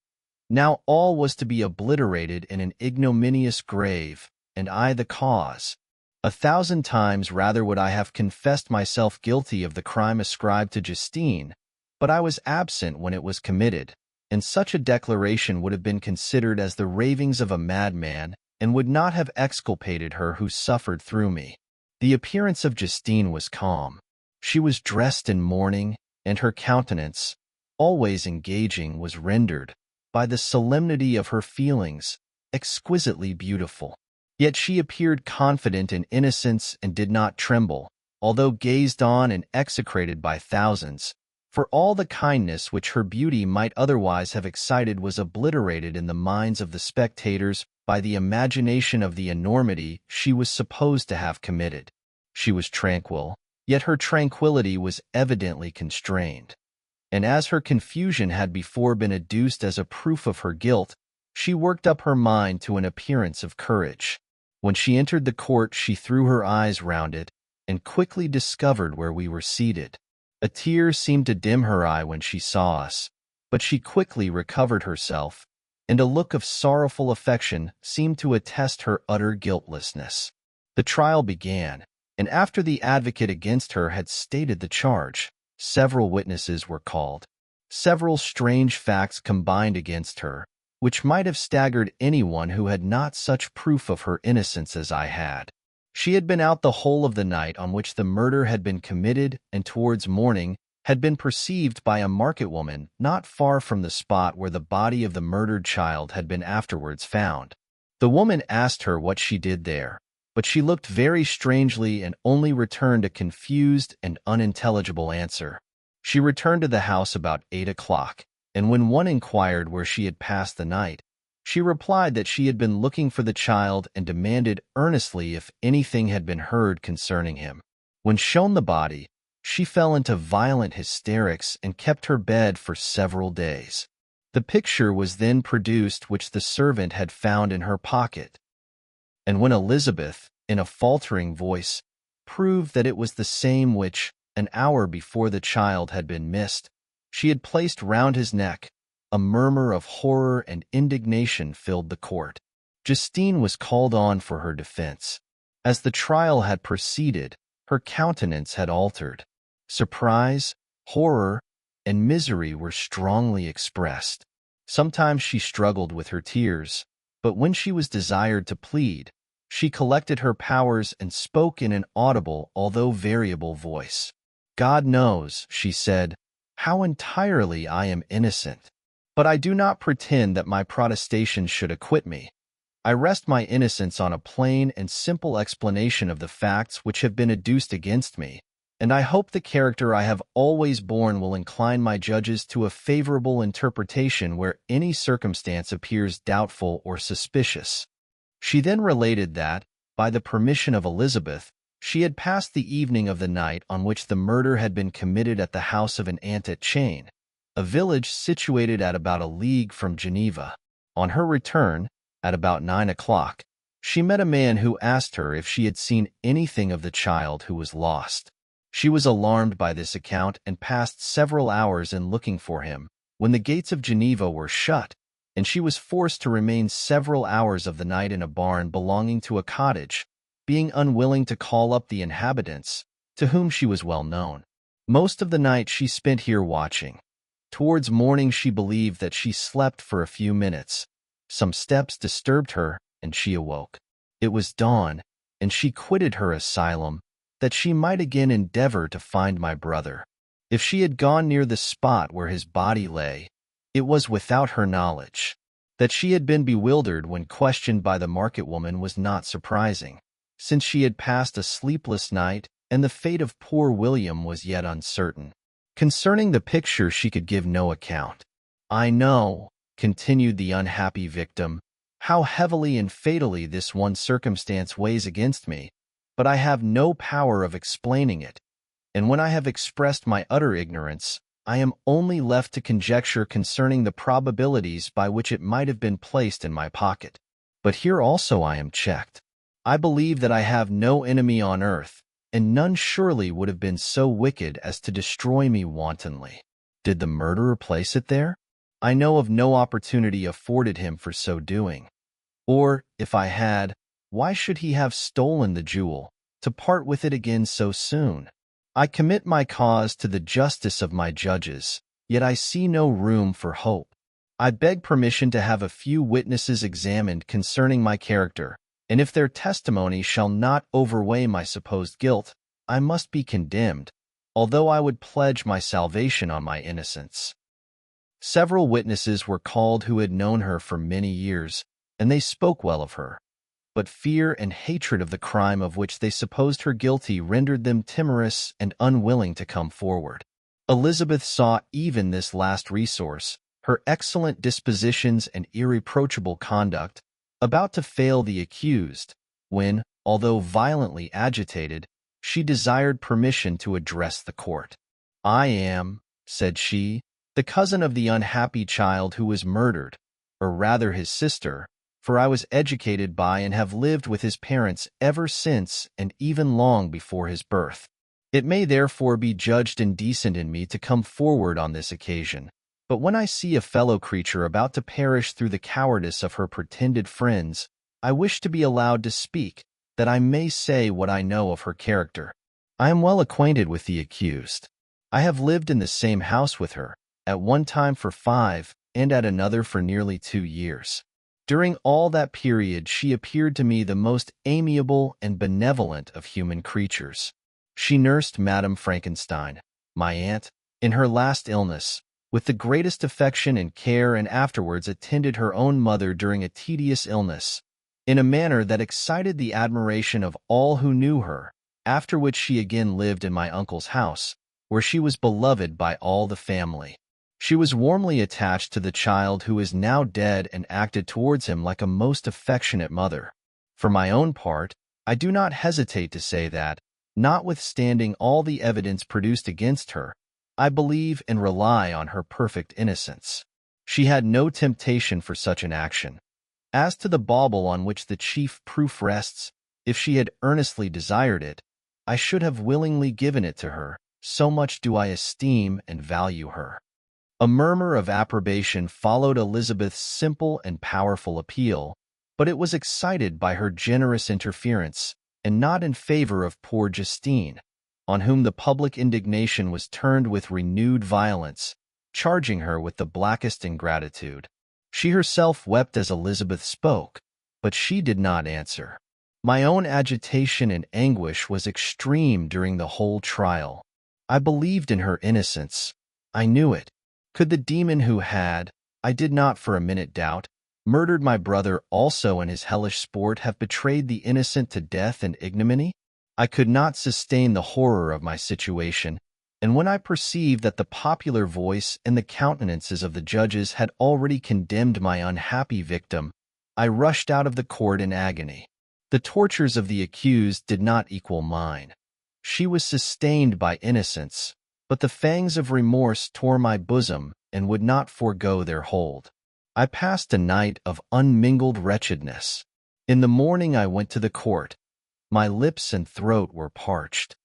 Now all was to be obliterated in an ignominious grave, and I the cause. 1,000 times rather would I have confessed myself guilty of the crime ascribed to Justine, but I was absent when it was committed, and such a declaration would have been considered as the ravings of a madman, and would not have exculpated her who suffered through me. The appearance of Justine was calm. She was dressed in mourning, and her countenance, always engaging, was rendered, by the solemnity of her feelings, exquisitely beautiful. Yet she appeared confident in innocence and did not tremble, although gazed on and execrated by thousands, for all the kindness which her beauty might otherwise have excited was obliterated in the minds of the spectators by the imagination of the enormity she was supposed to have committed. She was tranquil, yet her tranquillity was evidently constrained. And as her confusion had before been adduced as a proof of her guilt, she worked up her mind to an appearance of courage. When she entered the court, she threw her eyes round it, and quickly discovered where we were seated. A tear seemed to dim her eye when she saw us, but she quickly recovered herself, and a look of sorrowful affection seemed to attest her utter guiltlessness. The trial began, and after the advocate against her had stated the charge, several witnesses were called. Several strange facts combined against her, which might have staggered anyone who had not such proof of her innocence as I had. She had been out the whole of the night on which the murder had been committed, and towards morning had been perceived by a market woman not far from the spot where the body of the murdered child had been afterwards found. The woman asked her what she did there, but she looked very strangely and only returned a confused and unintelligible answer. She returned to the house about 8 o'clock, and when one inquired where she had passed the night, she replied that she had been looking for the child and demanded earnestly if anything had been heard concerning him. When shown the body, she fell into violent hysterics and kept her bed for several days. The picture was then produced which the servant had found in her pocket, and when Elizabeth, in a faltering voice, proved that it was the same which, an hour before the child had been missed, she had placed round his neck, a murmur of horror and indignation filled the court. Justine was called on for her defense. As the trial had proceeded, her countenance had altered. Surprise, horror, and misery were strongly expressed. Sometimes she struggled with her tears, but when she was desired to plead, she collected her powers and spoke in an audible although variable voice. "God knows," she said, "how entirely I am innocent. But I do not pretend that my protestations should acquit me. I rest my innocence on a plain and simple explanation of the facts which have been adduced against me, and I hope the character I have always borne will incline my judges to a favorable interpretation where any circumstance appears doubtful or suspicious." She then related that, by the permission of Elizabeth, she had passed the evening of the night on which the murder had been committed at the house of an aunt at Chain, a village situated at about a league from Geneva. On her return, at about 9 o'clock, she met a man who asked her if she had seen anything of the child who was lost. She was alarmed by this account and passed several hours in looking for him, when the gates of Geneva were shut, and she was forced to remain several hours of the night in a barn belonging to a cottage, being unwilling to call up the inhabitants, to whom she was well known. Most of the night she spent here watching. Towards morning she believed that she slept for a few minutes. Some steps disturbed her, and she awoke. It was dawn, and she quitted her asylum, that she might again endeavor to find my brother. If she had gone near the spot where his body lay, it was without her knowledge. That she had been bewildered when questioned by the market woman was not surprising, since she had passed a sleepless night, and the fate of poor William was yet uncertain. Concerning the picture she could give no account. "I know," continued the unhappy victim, "how heavily and fatally this one circumstance weighs against me, but I have no power of explaining it, and when I have expressed my utter ignorance, I am only left to conjecture concerning the probabilities by which it might have been placed in my pocket. But here also I am checked. I believe that I have no enemy on earth, and none surely would have been so wicked as to destroy me wantonly. Did the murderer place it there? I know of no opportunity afforded him for so doing. Or, if I had, why should he have stolen the jewel, to part with it again so soon? I commit my cause to the justice of my judges, yet I see no room for hope. I beg permission to have a few witnesses examined concerning my character, and if their testimony shall not overweigh my supposed guilt, I must be condemned, although I would pledge my salvation on my innocence." Several witnesses were called who had known her for many years, and they spoke well of her. But fear and hatred of the crime of which they supposed her guilty rendered them timorous and unwilling to come forward. Elizabeth saw even this last resource, her excellent dispositions and irreproachable conduct, about to fail the accused, when, although violently agitated, she desired permission to address the court. "I am," said she, "the cousin of the unhappy child who was murdered, or rather his sister, for I was educated by and have lived with his parents ever since and even long before his birth. It may therefore be judged indecent in me to come forward on this occasion, but when I see a fellow creature about to perish through the cowardice of her pretended friends, I wish to be allowed to speak, that I may say what I know of her character. I am well acquainted with the accused. I have lived in the same house with her, at one time for 5, and at another for nearly 2 years. During all that period she appeared to me the most amiable and benevolent of human creatures. She nursed Madame Frankenstein, my aunt, in her last illness, with the greatest affection and care, and afterwards attended her own mother during a tedious illness, in a manner that excited the admiration of all who knew her, after which she again lived in my uncle's house, where she was beloved by all the family. She was warmly attached to the child who is now dead and acted towards him like a most affectionate mother. For my own part, I do not hesitate to say that, notwithstanding all the evidence produced against her, I believe and rely on her perfect innocence. She had no temptation for such an action. As to the bauble on which the chief proof rests, if she had earnestly desired it, I should have willingly given it to her, so much do I esteem and value her. A murmur of approbation followed Elizabeth's simple and powerful appeal, but it was excited by her generous interference, and not in favor of poor Justine, on whom the public indignation was turned with renewed violence, charging her with the blackest ingratitude. She herself wept as Elizabeth spoke, but she did not answer. My own agitation and anguish was extreme during the whole trial. I believed in her innocence. I knew it. Could the demon who had, I did not for a minute doubt, murdered my brother also in his hellish sport have betrayed the innocent to death and ignominy? I could not sustain the horror of my situation, and when I perceived that the popular voice and the countenances of the judges had already condemned my unhappy victim, I rushed out of the court in agony. The tortures of the accused did not equal mine. She was sustained by innocence, but the fangs of remorse tore my bosom and would not forego their hold. I passed a night of unmingled wretchedness. In the morning I went to the court. My lips and throat were parched.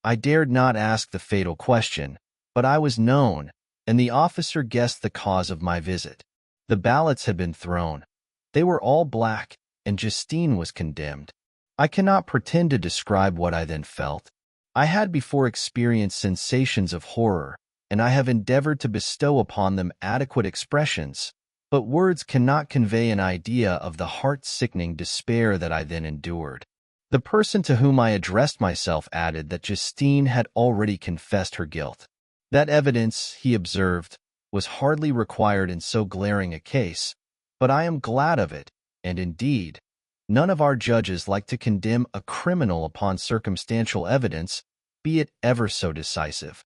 I dared not ask the fatal question, but I was known, and the officer guessed the cause of my visit. The ballots had been thrown. They were all black, and Justine was condemned. I cannot pretend to describe what I then felt. I had before experienced sensations of horror, and I have endeavored to bestow upon them adequate expressions, but words cannot convey an idea of the heart-sickening despair that I then endured. The person to whom I addressed myself added that Justine had already confessed her guilt. That evidence, he observed, was hardly required in so glaring a case, but I am glad of it, and indeed, none of our judges like to condemn a criminal upon circumstantial evidence, be it ever so decisive.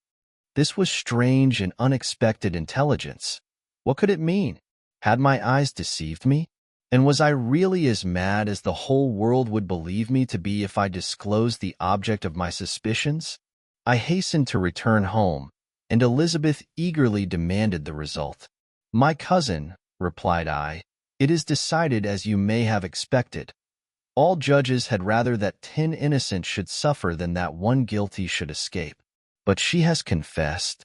This was strange and unexpected intelligence. What could it mean? Had my eyes deceived me? And was I really as mad as the whole world would believe me to be if I disclosed the object of my suspicions? I hastened to return home, and Elizabeth eagerly demanded the result. "My cousin," replied I, "it is decided as you may have expected. All judges had rather that 10 innocent should suffer than that one guilty should escape. But she has confessed."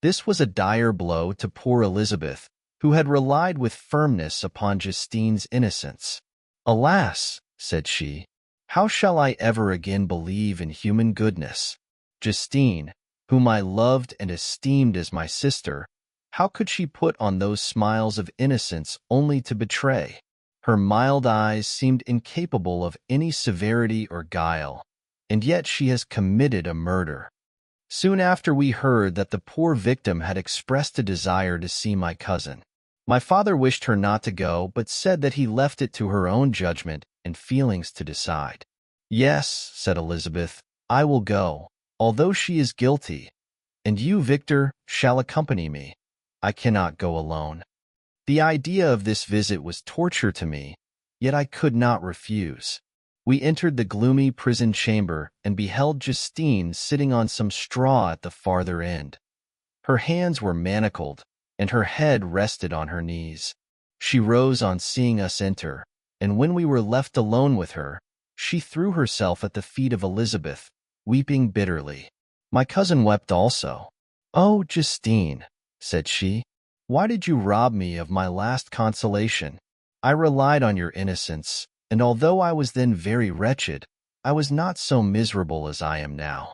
This was a dire blow to poor Elizabeth, who had relied with firmness upon Justine's innocence. "Alas," said she, "how shall I ever again believe in human goodness? Justine, whom I loved and esteemed as my sister, how could she put on those smiles of innocence only to betray? Her mild eyes seemed incapable of any severity or guile, and yet she has committed a murder." Soon after we heard that the poor victim had expressed a desire to see my cousin. My father wished her not to go, but said that he left it to her own judgment and feelings to decide. "Yes," said Elizabeth, "I will go, although she is guilty, and you, Victor, shall accompany me. I cannot go alone." The idea of this visit was torture to me, yet I could not refuse. We entered the gloomy prison chamber and beheld Justine sitting on some straw at the farther end. Her hands were manacled, and her head rested on her knees. She rose on seeing us enter, and when we were left alone with her, she threw herself at the feet of Elizabeth, weeping bitterly. My cousin wept also. "Oh, Justine," said she, "why did you rob me of my last consolation? I relied on your innocence, and although I was then very wretched, I was not so miserable as I am now.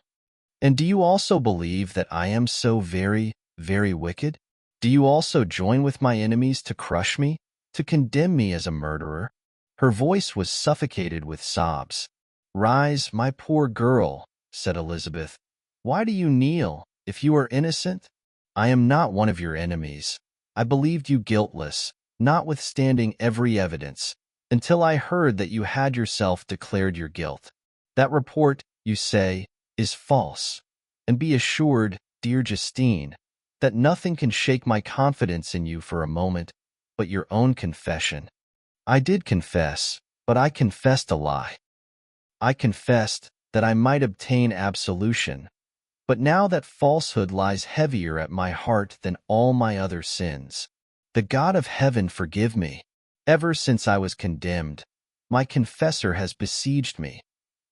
And do you also believe that I am so very, very wicked? Do you also join with my enemies to crush me, to condemn me as a murderer?" Her voice was suffocated with sobs. "Rise, my poor girl," said Elizabeth. "Why do you kneel, if you are innocent? I am not one of your enemies. I believed you guiltless, notwithstanding every evidence, until I heard that you had yourself declared your guilt. That report, you say, is false. And be assured, dear Justine, that nothing can shake my confidence in you for a moment but your own confession. I did confess, but I confessed a lie. I confessed that I might obtain absolution, but now that falsehood lies heavier at my heart than all my other sins. The God of heaven forgive me. Ever since I was condemned, my confessor has besieged me.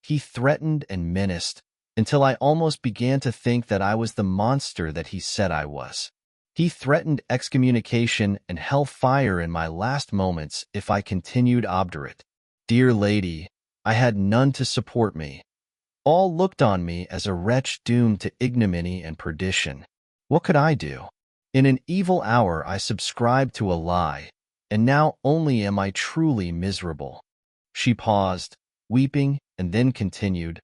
He threatened and menaced until I almost began to think that I was the monster that he said I was. He threatened excommunication and hellfire in my last moments if I continued obdurate. Dear lady, I had none to support me. All looked on me as a wretch doomed to ignominy and perdition. What could I do? In an evil hour I subscribed to a lie, and now only am I truly miserable. She paused, weeping, and then continued,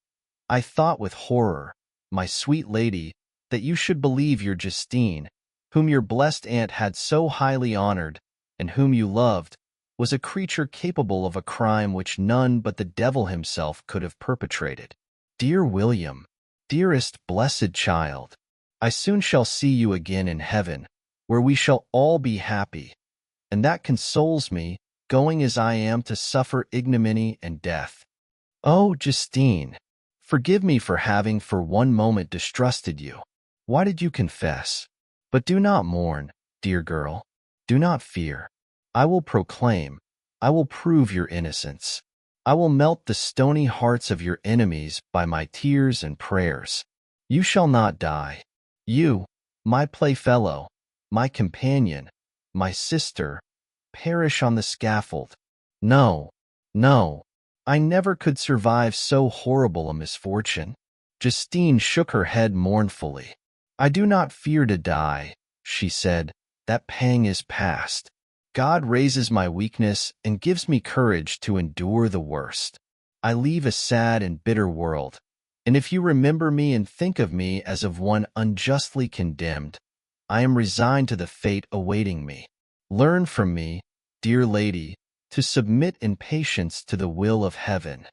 I thought with horror, my sweet lady, that you should believe your Justine, whom your blessed aunt had so highly honored, and whom you loved, was a creature capable of a crime which none but the devil himself could have perpetrated. Dear William, dearest blessed child, I soon shall see you again in heaven, where we shall all be happy, and that consoles me, going as I am to suffer ignominy and death. Oh, Justine, forgive me for having for one moment distrusted you. Why did you confess? But do not mourn, dear girl. Do not fear. I will proclaim, I will prove your innocence. I will melt the stony hearts of your enemies by my tears and prayers. You shall not die. You, my playfellow, my companion, my sister, perish on the scaffold. No, no, I never could survive so horrible a misfortune. Justine shook her head mournfully. I do not fear to die, she said. That pang is past. God raises my weakness and gives me courage to endure the worst. I leave a sad and bitter world, and if you remember me and think of me as of one unjustly condemned, I am resigned to the fate awaiting me. Learn from me, dear lady, to submit in patience to the will of heaven.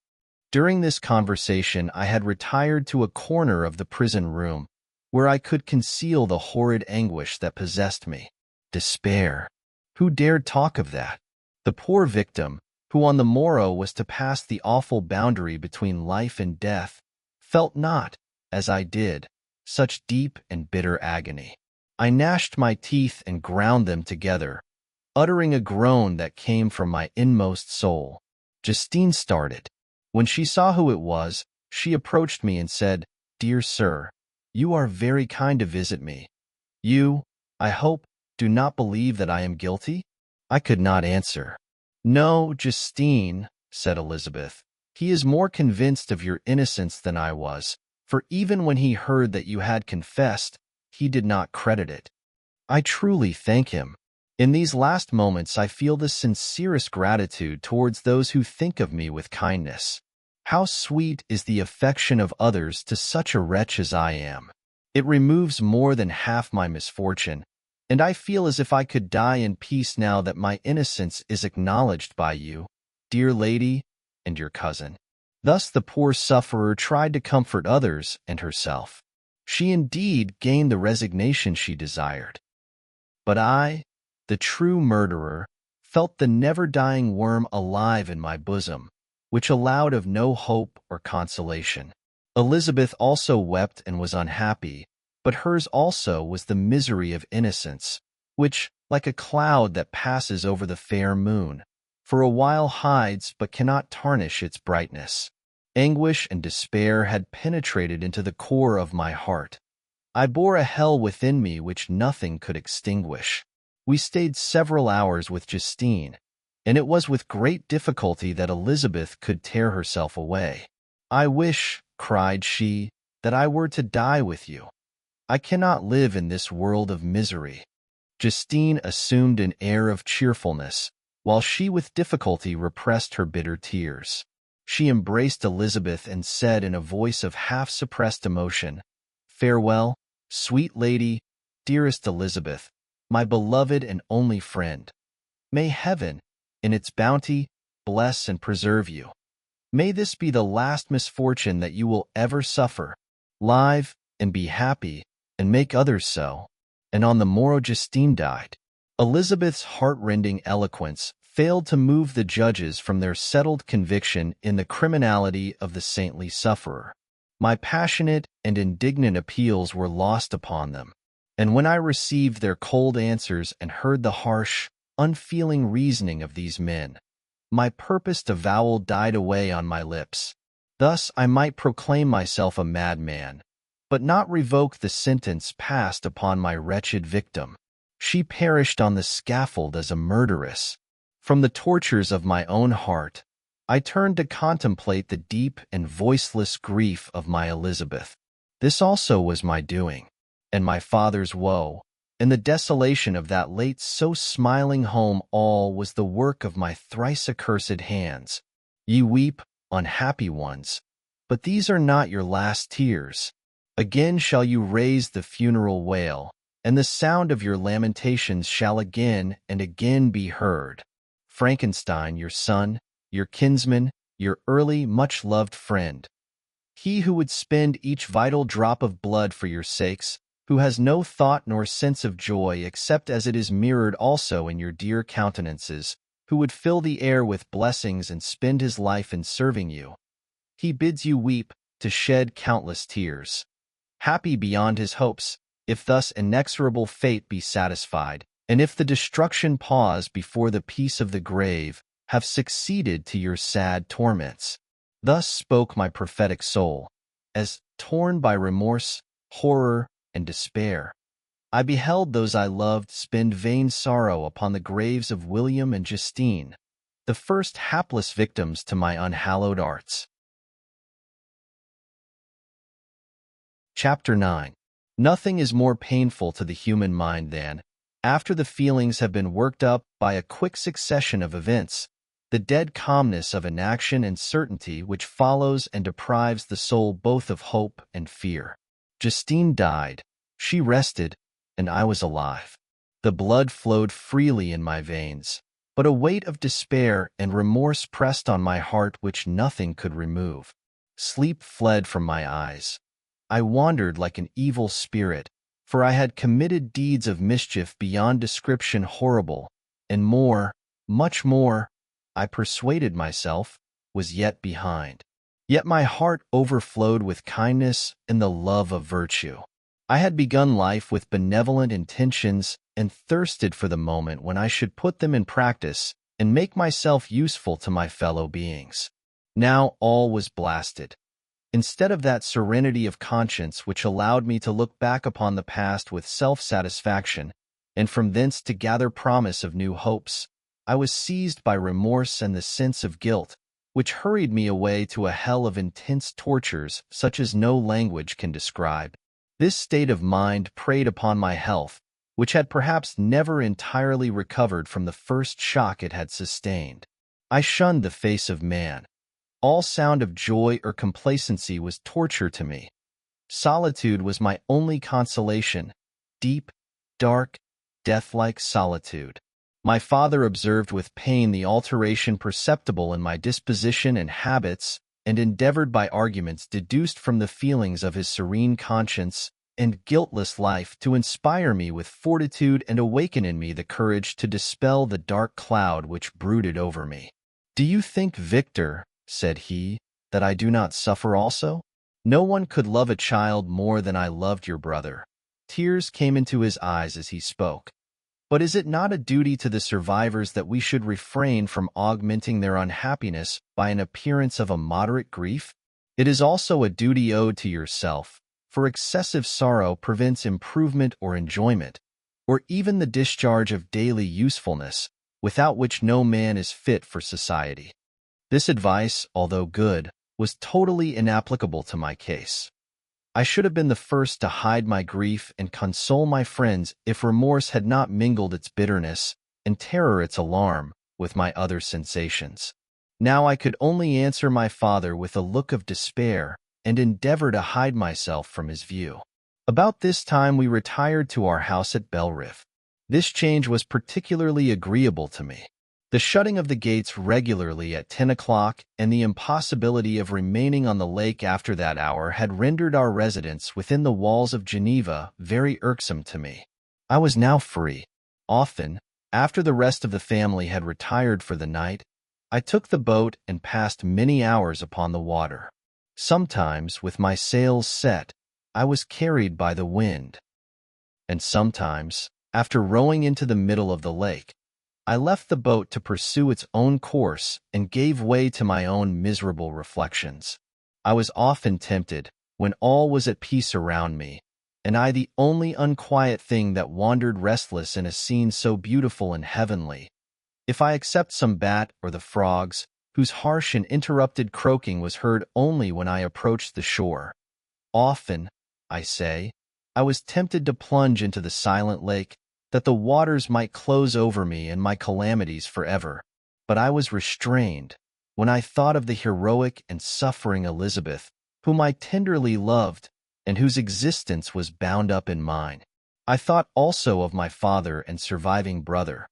During this conversation, I had retired to a corner of the prison room, where I could conceal the horrid anguish that possessed me. Despair. Who dared talk of that? The poor victim, who on the morrow was to pass the awful boundary between life and death, felt not, as I did, such deep and bitter agony. I gnashed my teeth and ground them together, uttering a groan that came from my inmost soul. Justine started. When she saw who it was, she approached me and said, Dear sir, you are very kind to visit me. You, I hope, do not believe that I am guilty? I could not answer. No, Justine, said Elizabeth. He is more convinced of your innocence than I was, for even when he heard that you had confessed, he did not credit it. I truly thank him. In these last moments I feel the sincerest gratitude towards those who think of me with kindness. How sweet is the affection of others to such a wretch as I am. It removes more than half my misfortune, and I feel as if I could die in peace now that my innocence is acknowledged by you, dear lady, and your cousin. Thus the poor sufferer tried to comfort others and herself. She indeed gained the resignation she desired. But I, the true murderer, felt the never-dying worm alive in my bosom, which allowed of no hope or consolation. Elizabeth also wept and was unhappy, but hers also was the misery of innocence, which, like a cloud that passes over the fair moon, for a while hides but cannot tarnish its brightness. Anguish and despair had penetrated into the core of my heart. I bore a hell within me which nothing could extinguish. We stayed several hours with Justine, and it was with great difficulty that Elizabeth could tear herself away. I wish, cried she, that I were to die with you. I cannot live in this world of misery. Justine assumed an air of cheerfulness, while she with difficulty repressed her bitter tears. She embraced Elizabeth and said in a voice of half-suppressed emotion, Farewell, sweet lady, dearest Elizabeth, my beloved and only friend. May heaven, in its bounty, bless and preserve you. May this be the last misfortune that you will ever suffer. Live and be happy, and make others so. And on the morrow Justine died. Elizabeth's heart-rending eloquence failed to move the judges from their settled conviction in the criminality of the saintly sufferer. My passionate and indignant appeals were lost upon them. And when I received their cold answers and heard the harsh, unfeeling reasoning of these men, my purposed avowal died away on my lips. Thus I might proclaim myself a madman, but not revoke the sentence passed upon my wretched victim. She perished on the scaffold as a murderess. From the tortures of my own heart, I turned to contemplate the deep and voiceless grief of my Elizabeth. This also was my doing, and my father's woe, and the desolation of that late so smiling home, all was the work of my thrice accursed hands. Ye weep, unhappy ones, but these are not your last tears. Again shall you raise the funeral wail, and the sound of your lamentations shall again and again be heard. Frankenstein, your son, your kinsman, your early, much-loved friend, he who would spend each vital drop of blood for your sakes, who has no thought nor sense of joy except as it is mirrored also in your dear countenances, who would fill the air with blessings and spend his life in serving you. He bids you weep, to shed countless tears. Happy beyond his hopes, if thus inexorable fate be satisfied, and if the destruction pause before the peace of the grave, have succeeded to your sad torments. Thus spoke my prophetic soul, as, torn by remorse, horror, and despair, I beheld those I loved spend vain sorrow upon the graves of William and Justine, the first hapless victims to my unhallowed arts. Chapter 9. Nothing is more painful to the human mind than, after the feelings have been worked up by a quick succession of events, the dead calmness of inaction and certainty which follows and deprives the soul both of hope and fear. Justine died, she rested, and I was alive. The blood flowed freely in my veins, but a weight of despair and remorse pressed on my heart which nothing could remove. Sleep fled from my eyes. I wandered like an evil spirit, for I had committed deeds of mischief beyond description horrible, and more, much more, I persuaded myself, was yet behind. Yet my heart overflowed with kindness and the love of virtue. I had begun life with benevolent intentions and thirsted for the moment when I should put them in practice and make myself useful to my fellow beings. Now all was blasted. Instead of that serenity of conscience which allowed me to look back upon the past with self-satisfaction, and from thence to gather promise of new hopes, I was seized by remorse and the sense of guilt, which hurried me away to a hell of intense tortures such as no language can describe. This state of mind preyed upon my health, which had perhaps never entirely recovered from the first shock it had sustained. I shunned the face of man. All sound of joy or complacency was torture to me. Solitude was my only consolation, deep, dark, death-like solitude. My father observed with pain the alteration perceptible in my disposition and habits, and endeavored by arguments deduced from the feelings of his serene conscience and guiltless life to inspire me with fortitude and awaken in me the courage to dispel the dark cloud which brooded over me. "Do you think, Victor," said he, "that I do not suffer also? No one could love a child more than I loved your brother." Tears came into his eyes as he spoke. But is it not a duty to the survivors that we should refrain from augmenting their unhappiness by an appearance of a moderate grief? It is also a duty owed to yourself, for excessive sorrow prevents improvement or enjoyment, or even the discharge of daily usefulness, without which no man is fit for society. This advice, although good, was totally inapplicable to my case. I should have been the first to hide my grief and console my friends if remorse had not mingled its bitterness, and terror its alarm, with my other sensations. Now I could only answer my father with a look of despair, and endeavor to hide myself from his view. About this time we retired to our house at Belrive. This change was particularly agreeable to me. The shutting of the gates regularly at 10 o'clock and the impossibility of remaining on the lake after that hour had rendered our residence within the walls of Geneva very irksome to me. I was now free. Often, after the rest of the family had retired for the night, I took the boat and passed many hours upon the water. Sometimes, with my sails set, I was carried by the wind. And sometimes, after rowing into the middle of the lake, I left the boat to pursue its own course and gave way to my own miserable reflections. I was often tempted, when all was at peace around me, and I the only unquiet thing that wandered restless in a scene so beautiful and heavenly, if I except some bat or the frogs, whose harsh and interrupted croaking was heard only when I approached the shore. Often, I say, I was tempted to plunge into the silent lake, that the waters might close over me and my calamities forever. But I was restrained when I thought of the heroic and suffering Elizabeth, whom I tenderly loved and whose existence was bound up in mine. I thought also of my father and surviving brother.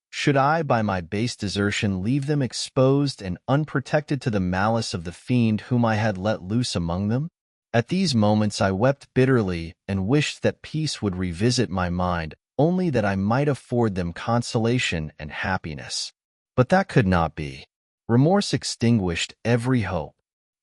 Should I, by my base desertion, leave them exposed and unprotected to the malice of the fiend whom I had let loose among them? At these moments I wept bitterly and wished that peace would revisit my mind, only that I might afford them consolation and happiness. But that could not be. Remorse extinguished every hope.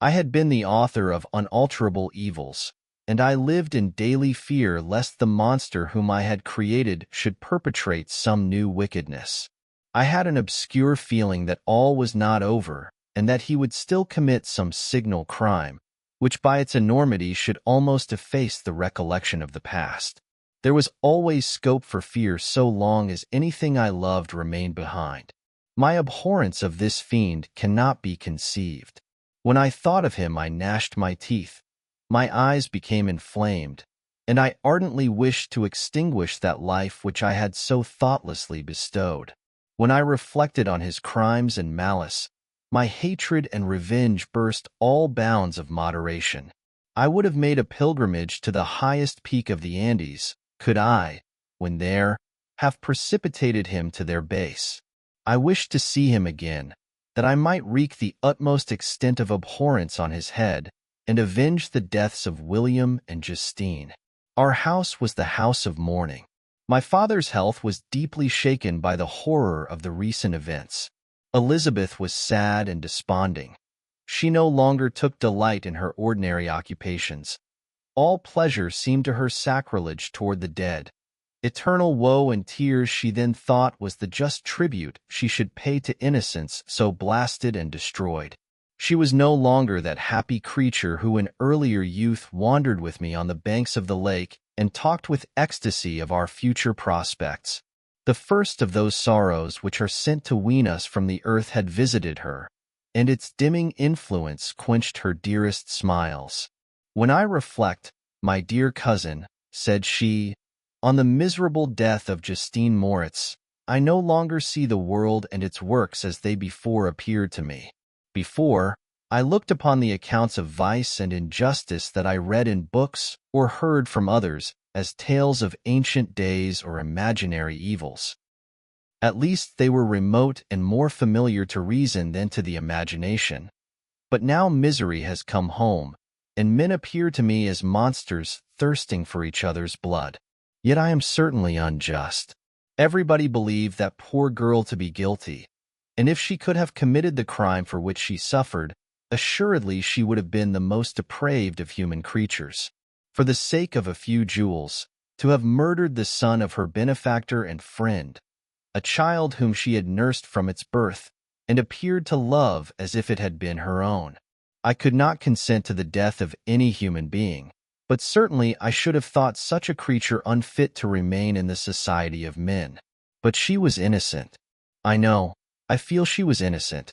I had been the author of unalterable evils, and I lived in daily fear lest the monster whom I had created should perpetrate some new wickedness. I had an obscure feeling that all was not over, and that he would still commit some signal crime, which by its enormity should almost efface the recollection of the past. There was always scope for fear so long as anything I loved remained behind. My abhorrence of this fiend cannot be conceived. When I thought of him, I gnashed my teeth. My eyes became inflamed, and I ardently wished to extinguish that life which I had so thoughtlessly bestowed. When I reflected on his crimes and malice, my hatred and revenge burst all bounds of moderation. I would have made a pilgrimage to the highest peak of the Andes, could I, when there, have precipitated him to their base. I wished to see him again, that I might wreak the utmost extent of abhorrence on his head, and avenge the deaths of William and Justine. Our house was the house of mourning. My father's health was deeply shaken by the horror of the recent events. Elizabeth was sad and desponding. She no longer took delight in her ordinary occupations. All pleasure seemed to her sacrilege toward the dead. Eternal woe and tears she then thought was the just tribute she should pay to innocence so blasted and destroyed. She was no longer that happy creature who in earlier youth wandered with me on the banks of the lake and talked with ecstasy of our future prospects. The first of those sorrows which are sent to wean us from the earth had visited her, and its dimming influence quenched her dearest smiles. When I reflect, my dear cousin, said she, on the miserable death of Justine Moritz, I no longer see the world and its works as they before appeared to me. Before, I looked upon the accounts of vice and injustice that I read in books or heard from others as tales of ancient days or imaginary evils. At least they were remote and more familiar to reason than to the imagination. But now misery has come home, and men appear to me as monsters thirsting for each other's blood. Yet I am certainly unjust. Everybody believed that poor girl to be guilty, and if she could have committed the crime for which she suffered, assuredly she would have been the most depraved of human creatures. For the sake of a few jewels, to have murdered the son of her benefactor and friend, a child whom she had nursed from its birth, and appeared to love as if it had been her own. I could not consent to the death of any human being, but certainly I should have thought such a creature unfit to remain in the society of men. But she was innocent. I know, I feel she was innocent.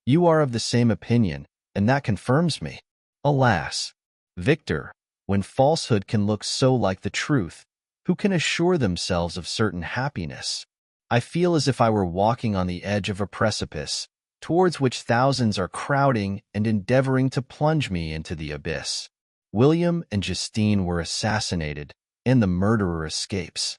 You are of the same opinion, and that confirms me. Alas, Victor, when falsehood can look so like the truth, who can assure themselves of certain happiness? I feel as if I were walking on the edge of a precipice, towards which thousands are crowding and endeavoring to plunge me into the abyss. William and Justine were assassinated, and the murderer escapes.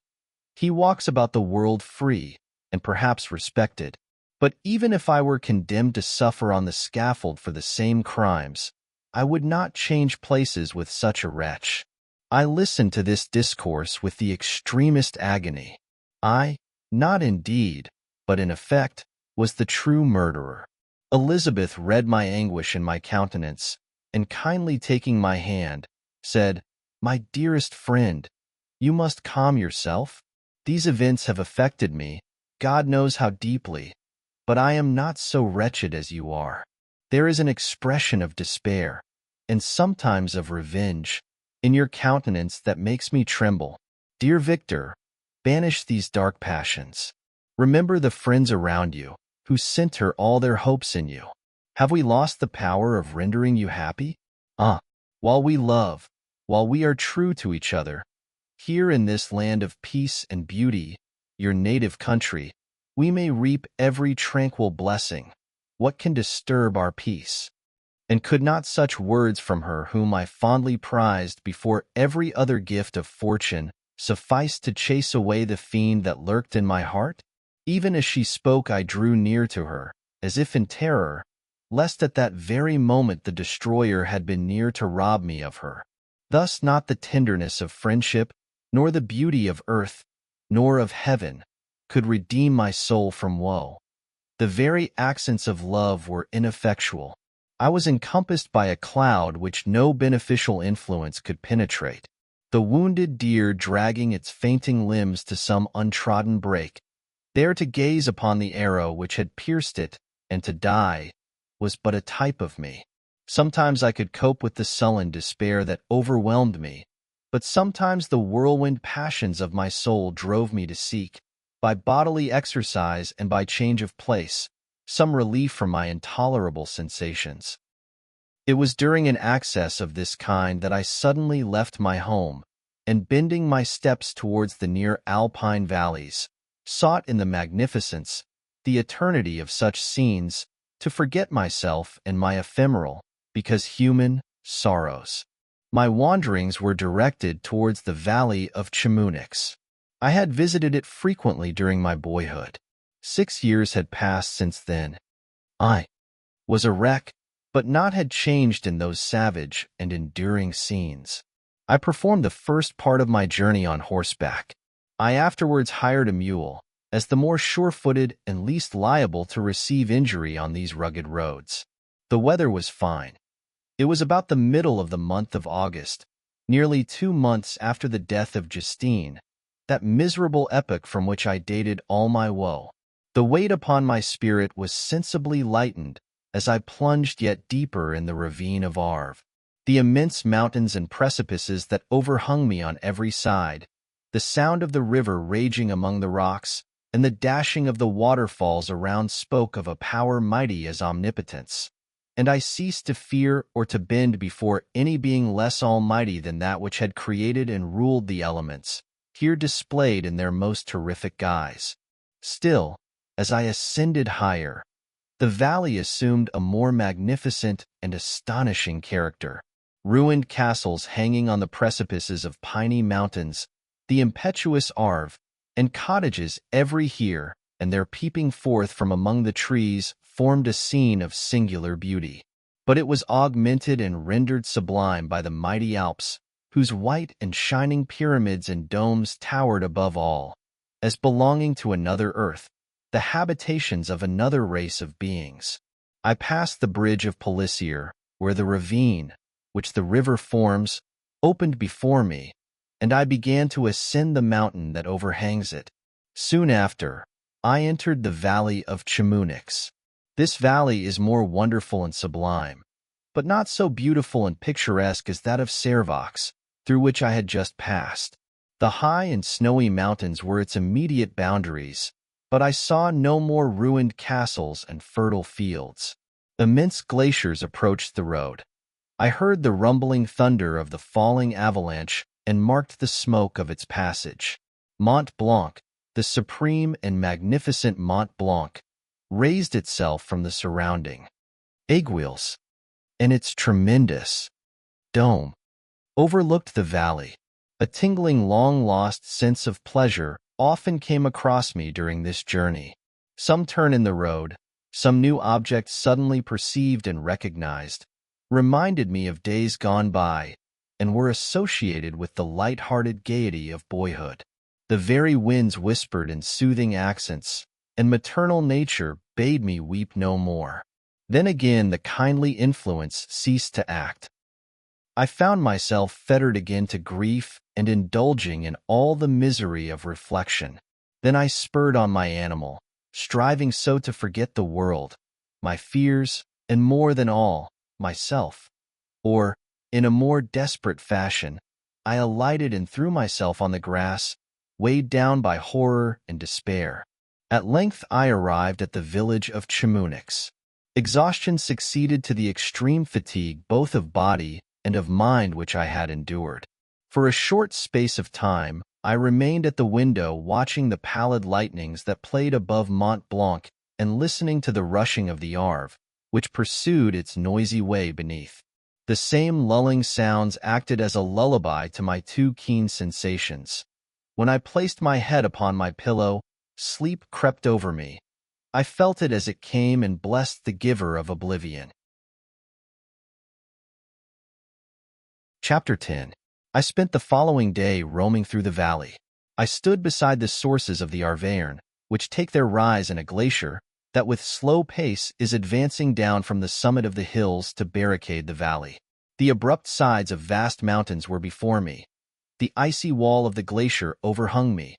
He walks about the world free, and perhaps respected. But even if I were condemned to suffer on the scaffold for the same crimes, I would not change places with such a wretch. I listened to this discourse with the extremest agony. I, not in deed, but in effect, was the true murderer. Elizabeth read my anguish in my countenance, and kindly taking my hand, said, "My dearest friend, You must calm yourself. These events have affected me, God knows how deeply, but I am not so wretched as you are. There is an expression of despair, and sometimes of revenge, in your countenance that makes me tremble. Dear Victor, banish these dark passions. Remember the friends around you, who center all their hopes in you. Have we lost the power of rendering you happy? While we love, while we are true to each other, here in this land of peace and beauty, your native country, we may reap every tranquil blessing. What can disturb our peace? And could not such words from her whom I fondly prized before every other gift of fortune suffice to chase away the fiend that lurked in my heart? Even as she spoke, I drew near to her, as if in terror, lest at that very moment the destroyer had been near to rob me of her. Thus not the tenderness of friendship, nor the beauty of earth, nor of heaven, could redeem my soul from woe. The very accents of love were ineffectual. I was encompassed by a cloud which no beneficial influence could penetrate. The wounded deer dragging its fainting limbs to some untrodden brake, there to gaze upon the arrow which had pierced it, and to die, was but a type of me. Sometimes I could cope with the sullen despair that overwhelmed me, but sometimes the whirlwind passions of my soul drove me to seek, by bodily exercise and by change of place, some relief from my intolerable sensations. It was during an access of this kind that I suddenly left my home, and bending my steps towards the near alpine valleys, sought in the magnificence, the eternity of such scenes, to forget myself and my ephemeral, because human, sorrows. My wanderings were directed towards the valley of Chamonix. I had visited it frequently during my boyhood. 6 years had passed since then. I was a wreck, but not had changed in those savage and enduring scenes. I performed the first part of my journey on horseback. I afterwards hired a mule, as the more sure-footed and least liable to receive injury on these rugged roads. The weather was fine. It was about the middle of the month of August, nearly 2 months after the death of Justine, that miserable epoch from which I dated all my woe. The weight upon my spirit was sensibly lightened as I plunged yet deeper in the ravine of Arve. The immense mountains and precipices that overhung me on every side, the sound of the river raging among the rocks, and the dashing of the waterfalls around spoke of a power mighty as omnipotence. And I ceased to fear or to bend before any being less almighty than that which had created and ruled the elements, here displayed in their most terrific guise. Still, as I ascended higher, the valley assumed a more magnificent and astonishing character. Ruined castles hanging on the precipices of piny mountains, the impetuous Arve, and cottages every here and there peeping forth from among the trees formed a scene of singular beauty. But it was augmented and rendered sublime by the mighty Alps, whose white and shining pyramids and domes towered above all, as belonging to another earth, the habitations of another race of beings. I passed the bridge of Pelissier, where the ravine, which the river forms, opened before me, and I began to ascend the mountain that overhangs it. Soon after, I entered the valley of Chamonix. This valley is more wonderful and sublime, but not so beautiful and picturesque as that of Servox, through which I had just passed. The high and snowy mountains were its immediate boundaries, but I saw no more ruined castles and fertile fields. Immense glaciers approached the road. I heard the rumbling thunder of the falling avalanche and marked the smoke of its passage. Mont Blanc, the supreme and magnificent Mont Blanc, raised itself from the surrounding aiguilles, and its tremendous dome overlooked the valley. A tingling, long-lost sense of pleasure often came across me during this journey. Some turn in the road, some new object suddenly perceived and recognized, reminded me of days gone by, and were associated with the light-hearted gaiety of boyhood. The very winds whispered in soothing accents, and maternal nature bade me weep no more. Then again the kindly influence ceased to act. I found myself fettered again to grief and indulging in all the misery of reflection. Then I spurred on my animal, striving so to forget the world, my fears, and more than all, myself. Or, in a more desperate fashion, I alighted and threw myself on the grass, weighed down by horror and despair. At length I arrived at the village of Chamonix. Exhaustion succeeded to the extreme fatigue both of body and of mind which I had endured. For a short space of time, I remained at the window watching the pallid lightnings that played above Mont Blanc and listening to the rushing of the Arve, which pursued its noisy way beneath. The same lulling sounds acted as a lullaby to my too keen sensations. When I placed my head upon my pillow, sleep crept over me. I felt it as it came and blessed the giver of oblivion. Chapter 10. I spent the following day roaming through the valley. I stood beside the sources of the Arverne, which take their rise in a glacier that with slow pace is advancing down from the summit of the hills to barricade the valley. The abrupt sides of vast mountains were before me. The icy wall of the glacier overhung me.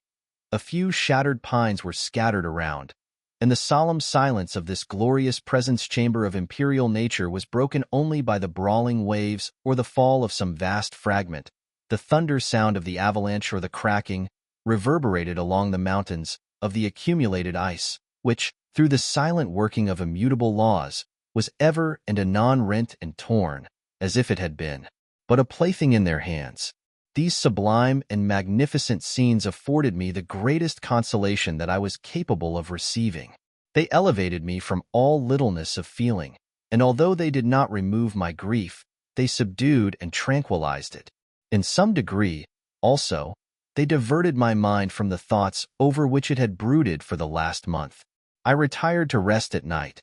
A few shattered pines were scattered around, and the solemn silence of this glorious presence chamber of imperial nature was broken only by the brawling waves or the fall of some vast fragment. The thunder sound of the avalanche or the cracking reverberated along the mountains of the accumulated ice, which, through the silent working of immutable laws, was ever and anon rent and torn, as if it had been but a plaything in their hands. These sublime and magnificent scenes afforded me the greatest consolation that I was capable of receiving. They elevated me from all littleness of feeling, and although they did not remove my grief, they subdued and tranquilized it. In some degree, also, they diverted my mind from the thoughts over which it had brooded for the last month. I retired to rest at night.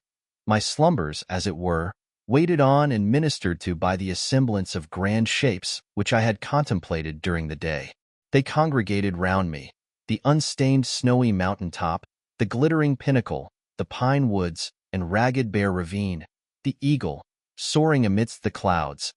My slumbers, as it were, waited on and ministered to by the assemblance of grand shapes which I had contemplated during the day. They congregated round me, the unstained snowy mountain top, the glittering pinnacle, the pine woods and ragged bare ravine, the eagle, soaring amidst the clouds.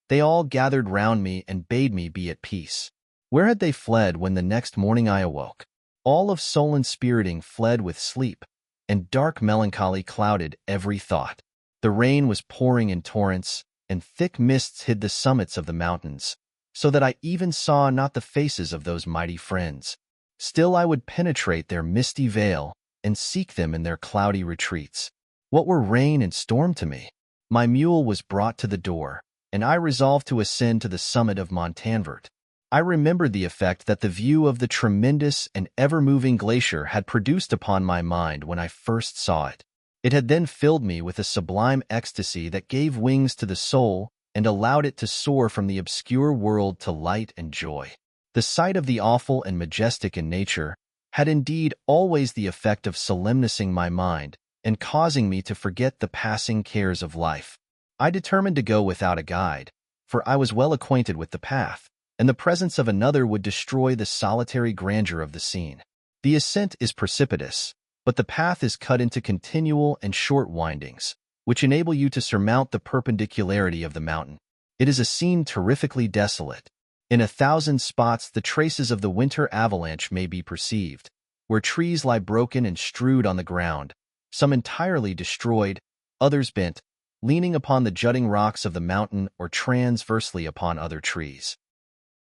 They all gathered round me and bade me be at peace. Where had they fled when the next morning I awoke? All of soul inspiriting fled with sleep, and dark melancholy clouded every thought. The rain was pouring in torrents, and thick mists hid the summits of the mountains, so that I even saw not the faces of those mighty friends. Still I would penetrate their misty veil and seek them in their cloudy retreats. What were rain and storm to me? My mule was brought to the door, and I resolved to ascend to the summit of Montanvert. I remembered the effect that the view of the tremendous and ever-moving glacier had produced upon my mind when I first saw it. It had then filled me with a sublime ecstasy that gave wings to the soul and allowed it to soar from the obscure world to light and joy. The sight of the awful and majestic in nature had indeed always the effect of solemnizing my mind and causing me to forget the passing cares of life. I determined to go without a guide, for I was well acquainted with the path, and the presence of another would destroy the solitary grandeur of the scene. The ascent is precipitous, but the path is cut into continual and short windings, which enable you to surmount the perpendicularity of the mountain. It is a scene terrifically desolate. In 1,000 spots the traces of the winter avalanche may be perceived, where trees lie broken and strewed on the ground, some entirely destroyed, others bent, leaning upon the jutting rocks of the mountain or transversely upon other trees.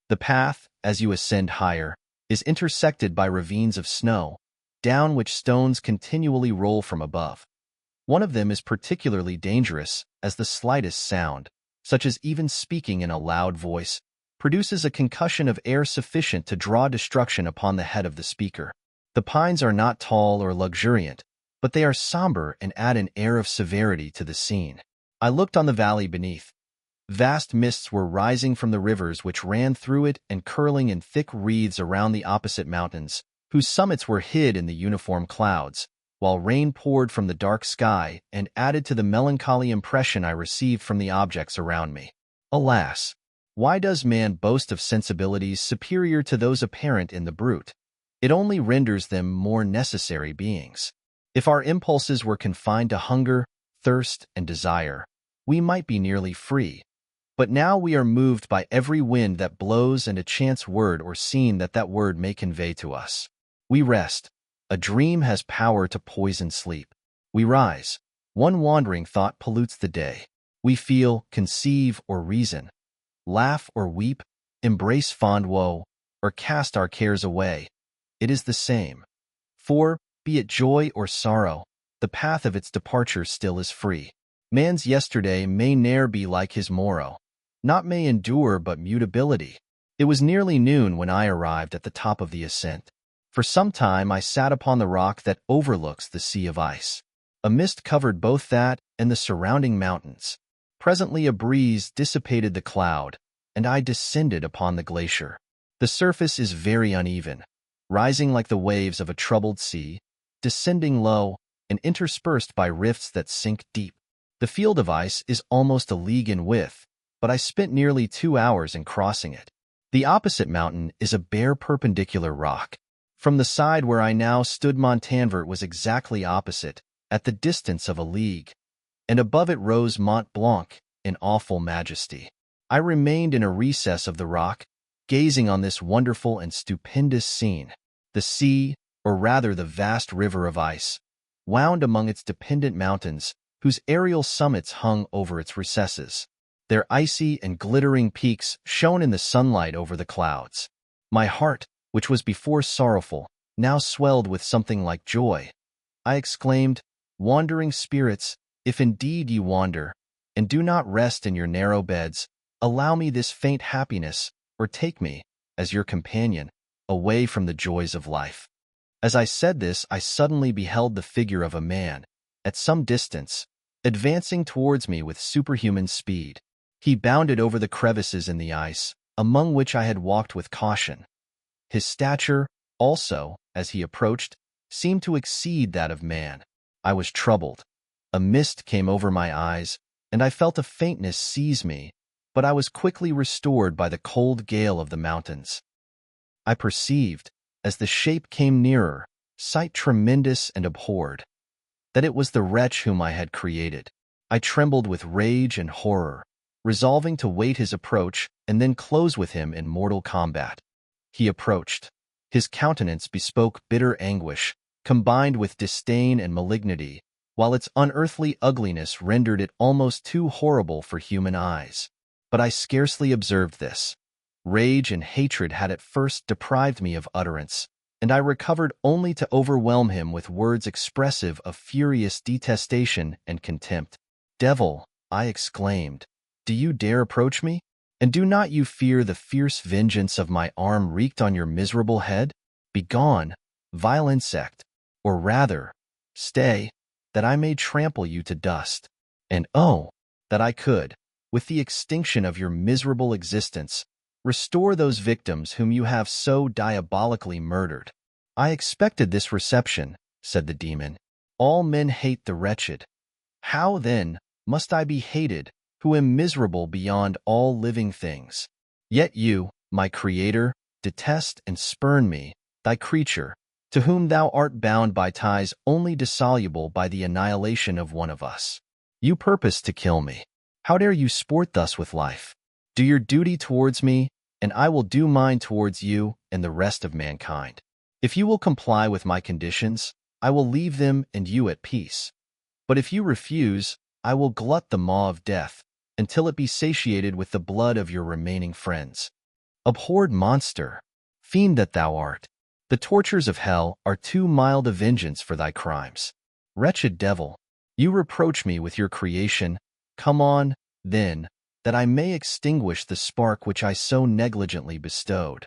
The path, as you ascend higher, is intersected by ravines of snow, down which stones continually roll from above. One of them is particularly dangerous, as the slightest sound, such as even speaking in a loud voice, produces a concussion of air sufficient to draw destruction upon the head of the speaker. The pines are not tall or luxuriant, but they are somber and add an air of severity to the scene. I looked on the valley beneath. Vast mists were rising from the rivers which ran through it and curling in thick wreaths around the opposite mountains, whose summits were hid in the uniform clouds, while rain poured from the dark sky and added to the melancholy impression I received from the objects around me. Alas! Why does man boast of sensibilities superior to those apparent in the brute? It only renders them more necessary beings. If our impulses were confined to hunger, thirst, and desire, we might be nearly free. But now we are moved by every wind that blows and a chance word or scene that word may convey to us. We rest. A dream has power to poison sleep. We rise. One wandering thought pollutes the day. We feel, conceive, or reason, laugh or weep, embrace fond woe, or cast our cares away. It is the same. For, be it joy or sorrow, the path of its departure still is free. Man's yesterday may ne'er be like his morrow. Naught may endure but mutability. It was nearly noon when I arrived at the top of the ascent. For some time I sat upon the rock that overlooks the sea of ice. A mist covered both that and the surrounding mountains. Presently a breeze dissipated the cloud, and I descended upon the glacier. The surface is very uneven, rising like the waves of a troubled sea, descending low, and interspersed by rifts that sink deep. The field of ice is almost a league in width, but I spent nearly 2 hours in crossing it. The opposite mountain is a bare perpendicular rock. From the side where I now stood, Montanvert was exactly opposite, at the distance of a league, and above it rose Mont Blanc in awful majesty. I remained in a recess of the rock, gazing on this wonderful and stupendous scene. The sea, or rather the vast river of ice, wound among its dependent mountains, whose aerial summits hung over its recesses. Their icy and glittering peaks shone in the sunlight over the clouds. My heart, which was before sorrowful, now swelled with something like joy. I exclaimed, "Wandering spirits, if indeed ye wander, and do not rest in your narrow beds, allow me this faint happiness, or take me, as your companion, away from the joys of life." As I said this, I suddenly beheld the figure of a man, at some distance, advancing towards me with superhuman speed. He bounded over the crevices in the ice, among which I had walked with caution. His stature, also, as he approached, seemed to exceed that of man. I was troubled. A mist came over my eyes, and I felt a faintness seize me, but I was quickly restored by the cold gale of the mountains. I perceived, as the shape came nearer, sight tremendous and abhorred, that it was the wretch whom I had created. I trembled with rage and horror, resolving to wait his approach and then close with him in mortal combat. He approached. His countenance bespoke bitter anguish, combined with disdain and malignity, while its unearthly ugliness rendered it almost too horrible for human eyes. But I scarcely observed this. Rage and hatred had at first deprived me of utterance, and I recovered only to overwhelm him with words expressive of furious detestation and contempt. "Devil," I exclaimed, "do you dare approach me? And do not you fear the fierce vengeance of my arm wreaked on your miserable head? Begone, vile insect, or rather, stay, that I may trample you to dust. And oh, that I could, with the extinction of your miserable existence, restore those victims whom you have so diabolically murdered." "I expected this reception," said the demon. "All men hate the wretched. How, then, must I be hated, who am miserable beyond all living things? Yet you, my creator, detest and spurn me, thy creature, to whom thou art bound by ties only dissoluble by the annihilation of one of us. You purpose to kill me. How dare you sport thus with life? Do your duty towards me, and I will do mine towards you and the rest of mankind. If you will comply with my conditions, I will leave them and you at peace. But if you refuse, I will glut the maw of death, until it be satiated with the blood of your remaining friends. Abhorred monster, fiend that thou art, the tortures of hell are too mild a vengeance for thy crimes. Wretched devil, you reproach me with your creation. Come on, then, that I may extinguish the spark which I so negligently bestowed."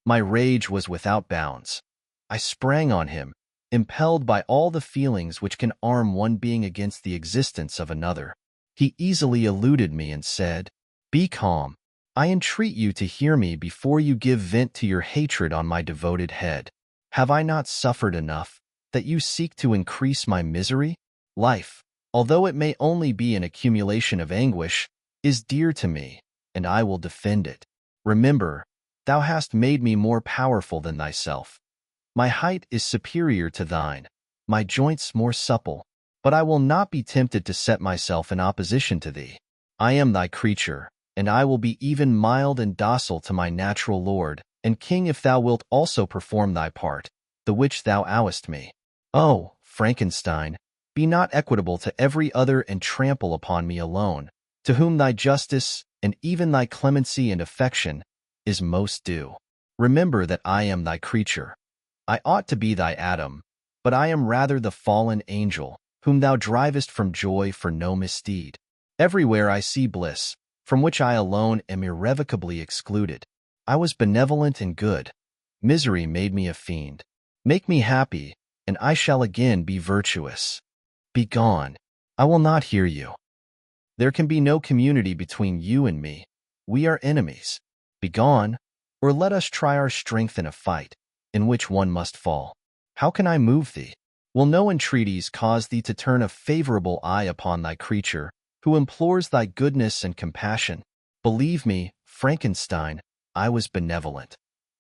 My rage was without bounds. I sprang on him, impelled by all the feelings which can arm one being against the existence of another. He easily eluded me and said, "Be calm. I entreat you to hear me before you give vent to your hatred on my devoted head. Have I not suffered enough, that you seek to increase my misery? Life, although it may only be an accumulation of anguish, is dear to me, and I will defend it. Remember, thou hast made me more powerful than thyself. My height is superior to thine, my joints more supple, but I will not be tempted to set myself in opposition to thee. I am thy creature, and I will be even mild and docile to my natural lord, and king if thou wilt also perform thy part, the which thou owest me. O, Frankenstein, be not equitable to every other and trample upon me alone, to whom thy justice, and even thy clemency and affection, is most due. Remember that I am thy creature. I ought to be thy Adam, but I am rather the fallen angel, whom thou drivest from joy for no misdeed. Everywhere I see bliss, from which I alone am irrevocably excluded. I was benevolent and good. Misery made me a fiend. Make me happy, and I shall again be virtuous. Begone. I will not hear you. There can be no community between you and me. We are enemies. Begone, or let us try our strength in a fight, in which one must fall. How can I move thee? Will no entreaties cause thee to turn a favorable eye upon thy creature, who implores thy goodness and compassion? Believe me, Frankenstein, I was benevolent.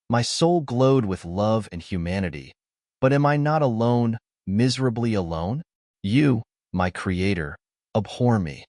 My soul glowed with love and humanity. But am I not alone, miserably alone? You, my creator, abhor me.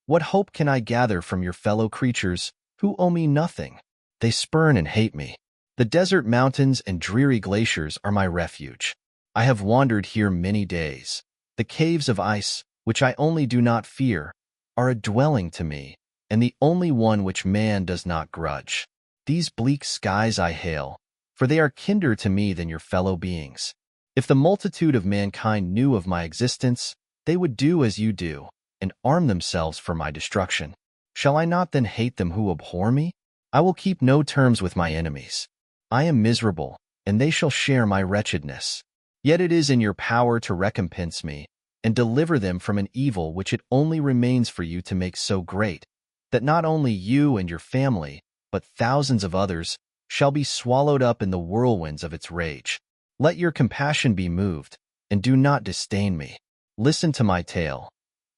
What hope can I gather from your fellow creatures, who owe me nothing? They spurn and hate me. The desert mountains and dreary glaciers are my refuge. I have wandered here many days. The caves of ice, which I only do not fear, are a dwelling to me, and the only one which man does not grudge. These bleak skies I hail, for they are kinder to me than your fellow beings. If the multitude of mankind knew of my existence, they would do as you do, and arm themselves for my destruction. Shall I not then hate them who abhor me? I will keep no terms with my enemies. I am miserable, and they shall share my wretchedness. Yet it is in your power to recompense me, and deliver them from an evil which it only remains for you to make so great, that not only you and your family, but thousands of others, shall be swallowed up in the whirlwinds of its rage. Let your compassion be moved, and do not disdain me. Listen to my tale.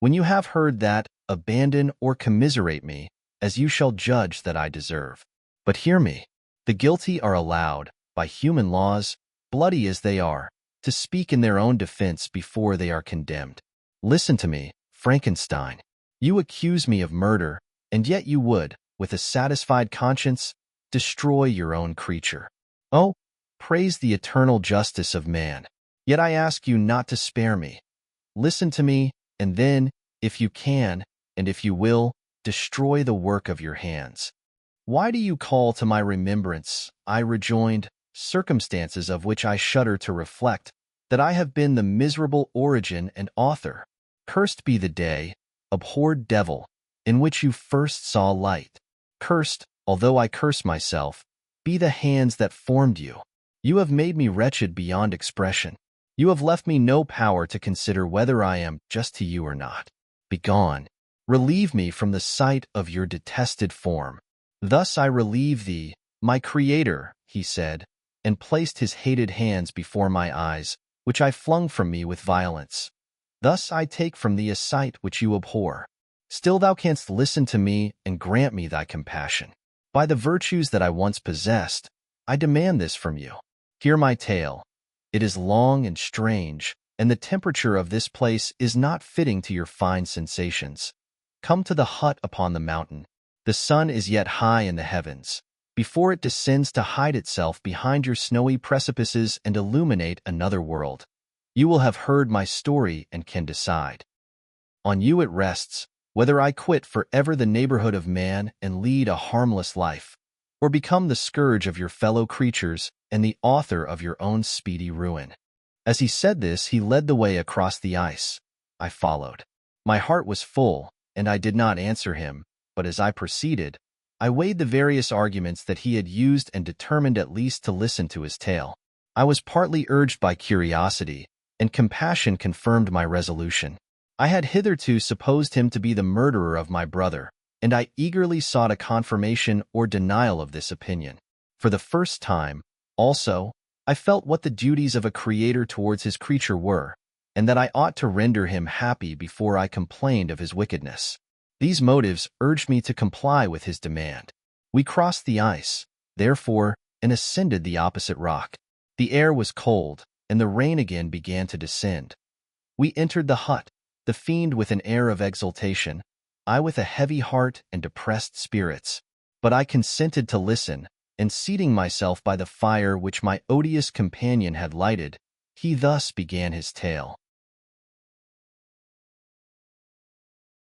When you have heard that, abandon or commiserate me, as you shall judge that I deserve. But hear me. The guilty are allowed, by human laws, bloody as they are, to speak in their own defense before they are condemned. Listen to me, Frankenstein. You accuse me of murder, and yet you would, with a satisfied conscience, destroy your own creature. Oh, praise the eternal justice of man. Yet I ask you not to spare me. Listen to me, and then, if you can, and if you will, destroy the work of your hands. Why do you call to my remembrance, I rejoined, circumstances of which I shudder to reflect, that I have been the miserable origin and author? Cursed be the day, abhorred devil, in which you first saw light. Cursed, although I curse myself, be the hands that formed you. You have made me wretched beyond expression. You have left me no power to consider whether I am just to you or not. Begone. Relieve me from the sight of your detested form. Thus I relieve thee, my creator, he said, and placed his hated hands before my eyes, which I flung from me with violence. Thus I take from thee a sight which you abhor. Still thou canst listen to me and grant me thy compassion. By the virtues that I once possessed, I demand this from you. Hear my tale. It is long and strange, and the temperature of this place is not fitting to your fine sensations. Come to the hut upon the mountain. The sun is yet high in the heavens, before it descends to hide itself behind your snowy precipices and illuminate another world. You will have heard my story and can decide. On you it rests, whether I quit forever the neighborhood of man and lead a harmless life, or become the scourge of your fellow creatures and the author of your own speedy ruin. As he said this, he led the way across the ice. I followed. My heart was full, and I did not answer him, but as I proceeded, I weighed the various arguments that he had used and determined at least to listen to his tale. I was partly urged by curiosity, and compassion confirmed my resolution. I had hitherto supposed him to be the murderer of my brother, and I eagerly sought a confirmation or denial of this opinion. For the first time, also, I felt what the duties of a creator towards his creature were, and that I ought to render him happy before I complained of his wickedness. These motives urged me to comply with his demand. We crossed the ice, therefore, and ascended the opposite rock. The air was cold, and the rain again began to descend. We entered the hut, the fiend with an air of exultation. I with a heavy heart and depressed spirits. But I consented to listen, and seating myself by the fire which my odious companion had lighted, he thus began his tale.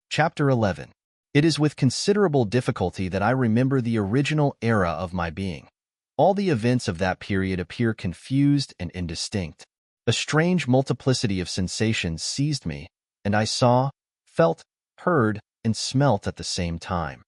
Chapter 11. It is with considerable difficulty that I remember the original era of my being. All the events of that period appear confused and indistinct. A strange multiplicity of sensations seized me, and I saw, felt, heard, and smelt at the same time.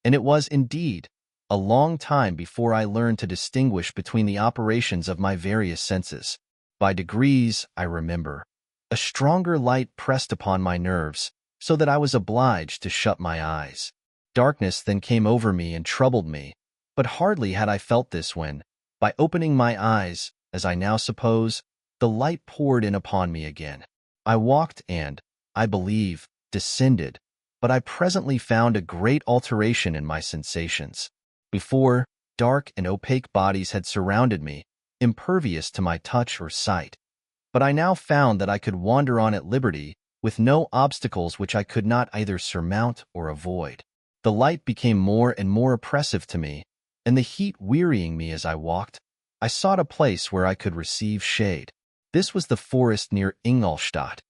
And it was, indeed, a long time before I learned to distinguish between the operations of my various senses. By degrees, I remember, a stronger light pressed upon my nerves, so that I was obliged to shut my eyes. Darkness then came over me and troubled me, but hardly had I felt this when, by opening my eyes, as I now suppose, the light poured in upon me again. I walked and, I believe, descended, but I presently found a great alteration in my sensations. Before, dark and opaque bodies had surrounded me, impervious to my touch or sight. But I now found that I could wander on at liberty, with no obstacles which I could not either surmount or avoid. The light became more and more oppressive to me, and the heat wearying me as I walked, I sought a place where I could receive shade. This was the forest near Ingolstadt,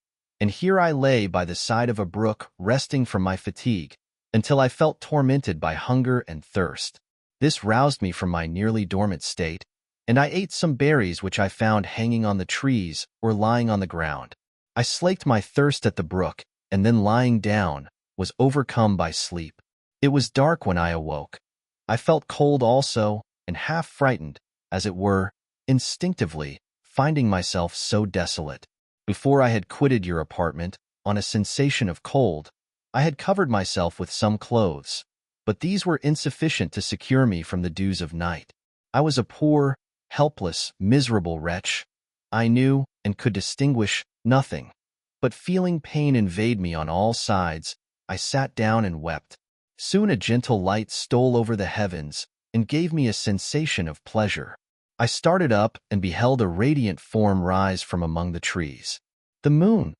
and here I lay by the side of a brook resting from my fatigue, until I felt tormented by hunger and thirst. This roused me from my nearly dormant state, and I ate some berries which I found hanging on the trees or lying on the ground. I slaked my thirst at the brook, and then lying down, was overcome by sleep. It was dark when I awoke. I felt cold also, and half frightened, as it were, instinctively, finding myself so desolate. Before I had quitted your apartment, on a sensation of cold, I had covered myself with some clothes, but these were insufficient to secure me from the dews of night. I was a poor, helpless, miserable wretch. I knew, and could distinguish, nothing. But feeling pain invade me on all sides, I sat down and wept. Soon a gentle light stole over the heavens, and gave me a sensation of pleasure. I started up and beheld a radiant form rise from among the trees. The moon!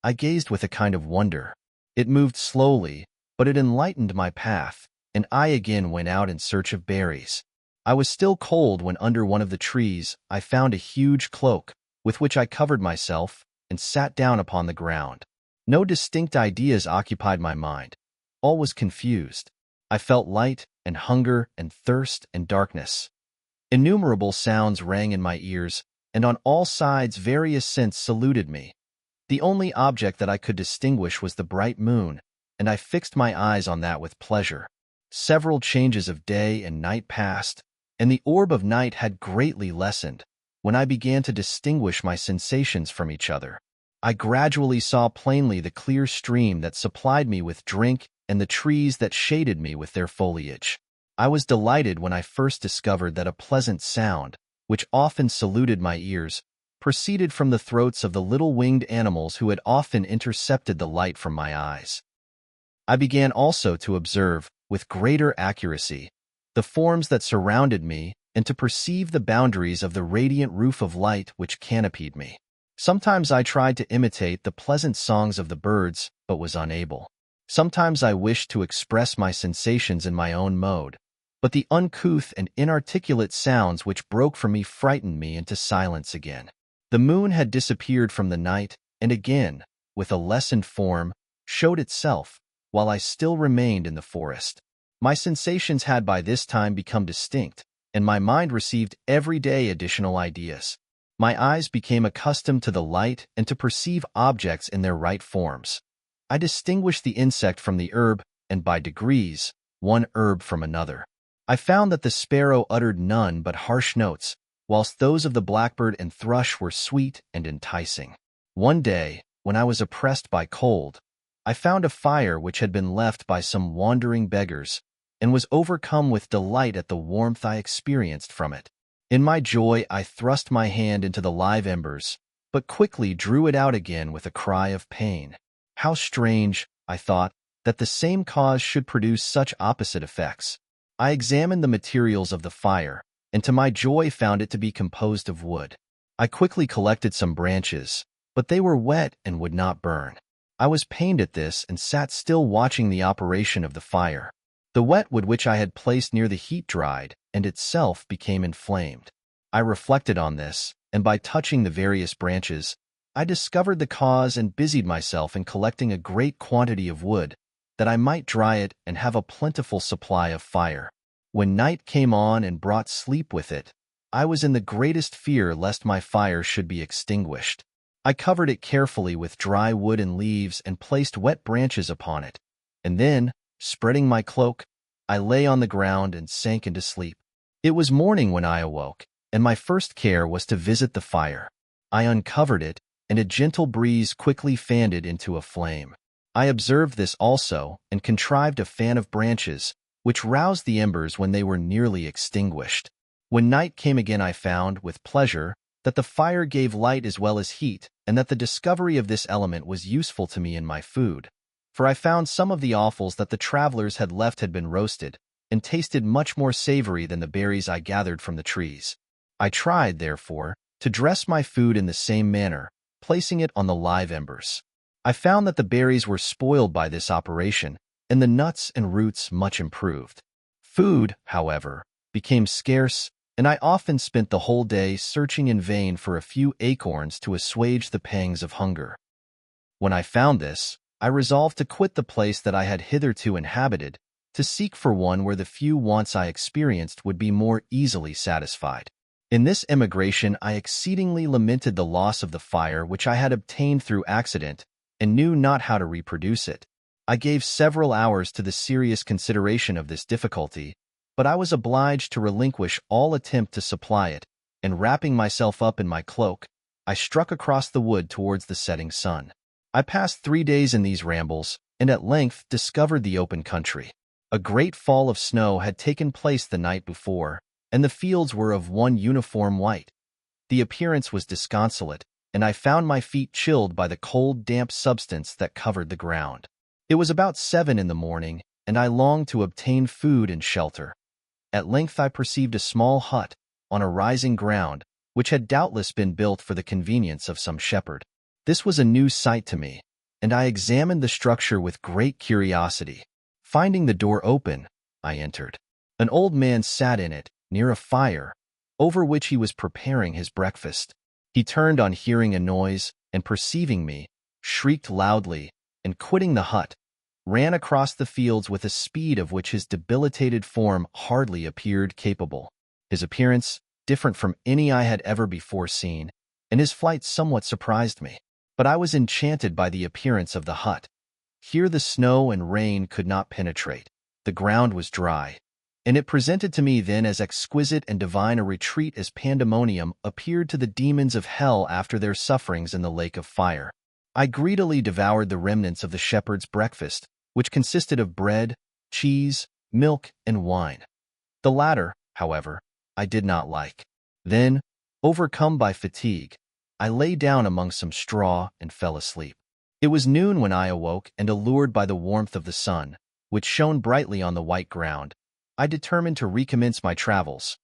I gazed with a kind of wonder. It moved slowly, but it enlightened my path, and I again went out in search of berries. I was still cold when under one of the trees I found a huge cloak, with which I covered myself, and sat down upon the ground. No distinct ideas occupied my mind. All was confused. I felt light, and hunger, and thirst, and darkness. Innumerable sounds rang in my ears, and on all sides various scents saluted me. The only object that I could distinguish was the bright moon, and I fixed my eyes on that with pleasure. Several changes of day and night passed, and the orb of night had greatly lessened, when I began to distinguish my sensations from each other. I gradually saw plainly the clear stream that supplied me with drink and the trees that shaded me with their foliage. I was delighted when I first discovered that a pleasant sound, which often saluted my ears, proceeded from the throats of the little winged animals who had often intercepted the light from my eyes. I began also to observe, with greater accuracy, the forms that surrounded me, and to perceive the boundaries of the radiant roof of light which canopied me. Sometimes I tried to imitate the pleasant songs of the birds, but was unable. Sometimes I wished to express my sensations in my own mode, but the uncouth and inarticulate sounds which broke from me frightened me into silence again. The moon had disappeared from the night, and again, with a lessened form, showed itself, while I still remained in the forest. My sensations had by this time become distinct, and my mind received every day additional ideas. My eyes became accustomed to the light and to perceive objects in their right forms. I distinguished the insect from the herb, and by degrees, one herb from another. I found that the sparrow uttered none but harsh notes, whilst those of the blackbird and thrush were sweet and enticing. One day, when I was oppressed by cold, I found a fire which had been left by some wandering beggars, and was overcome with delight at the warmth I experienced from it. In my joy I thrust my hand into the live embers, but quickly drew it out again with a cry of pain. How strange, I thought, that the same cause should produce such opposite effects. I examined the materials of the fire, and to my joy found it to be composed of wood. I quickly collected some branches, but they were wet and would not burn. I was pained at this and sat still watching the operation of the fire. The wet wood which I had placed near the heat dried, and itself became inflamed. I reflected on this, and by touching the various branches, I discovered the cause and busied myself in collecting a great quantity of wood, that I might dry it and have a plentiful supply of fire. When night came on and brought sleep with it, I was in the greatest fear lest my fire should be extinguished. I covered it carefully with dry wood and leaves and placed wet branches upon it, and then, spreading my cloak, I lay on the ground and sank into sleep. It was morning when I awoke, and my first care was to visit the fire. I uncovered it, and a gentle breeze quickly fanned it into a flame. I observed this also, and contrived a fan of branches, which roused the embers when they were nearly extinguished. When night came again, I found, with pleasure, that the fire gave light as well as heat, and that the discovery of this element was useful to me in my food. For I found some of the offals that the travelers had left had been roasted, and tasted much more savory than the berries I gathered from the trees. I tried, therefore, to dress my food in the same manner, placing it on the live embers. I found that the berries were spoiled by this operation, and the nuts and roots much improved. Food, however, became scarce, and I often spent the whole day searching in vain for a few acorns to assuage the pangs of hunger. When I found this, I resolved to quit the place that I had hitherto inhabited, to seek for one where the few wants I experienced would be more easily satisfied. In this emigration I exceedingly lamented the loss of the fire which I had obtained through accident, and knew not how to reproduce it. I gave several hours to the serious consideration of this difficulty, but I was obliged to relinquish all attempt to supply it, and wrapping myself up in my cloak, I struck across the wood towards the setting sun. I passed 3 days in these rambles, and at length discovered the open country. A great fall of snow had taken place the night before, and the fields were of one uniform white. The appearance was disconsolate, and I found my feet chilled by the cold, damp substance that covered the ground. It was about 7 in the morning, and I longed to obtain food and shelter. At length I perceived a small hut, on a rising ground, which had doubtless been built for the convenience of some shepherd. This was a new sight to me, and I examined the structure with great curiosity. Finding the door open, I entered. An old man sat in it, near a fire, over which he was preparing his breakfast. He turned on hearing a noise, and perceiving me, shrieked loudly, and quitting the hut, ran across the fields with a speed of which his debilitated form hardly appeared capable. His appearance, different from any I had ever before seen, and his flight somewhat surprised me. But I was enchanted by the appearance of the hut. Here the snow and rain could not penetrate. The ground was dry, and it presented to me then as exquisite and divine a retreat as pandemonium appeared to the demons of hell after their sufferings in the lake of fire. I greedily devoured the remnants of the shepherd's breakfast, which consisted of bread, cheese, milk, and wine. The latter, however, I did not like. Then, overcome by fatigue, I lay down among some straw and fell asleep. It was noon when I awoke, and allured by the warmth of the sun, which shone brightly on the white ground, I determined to recommence my travels,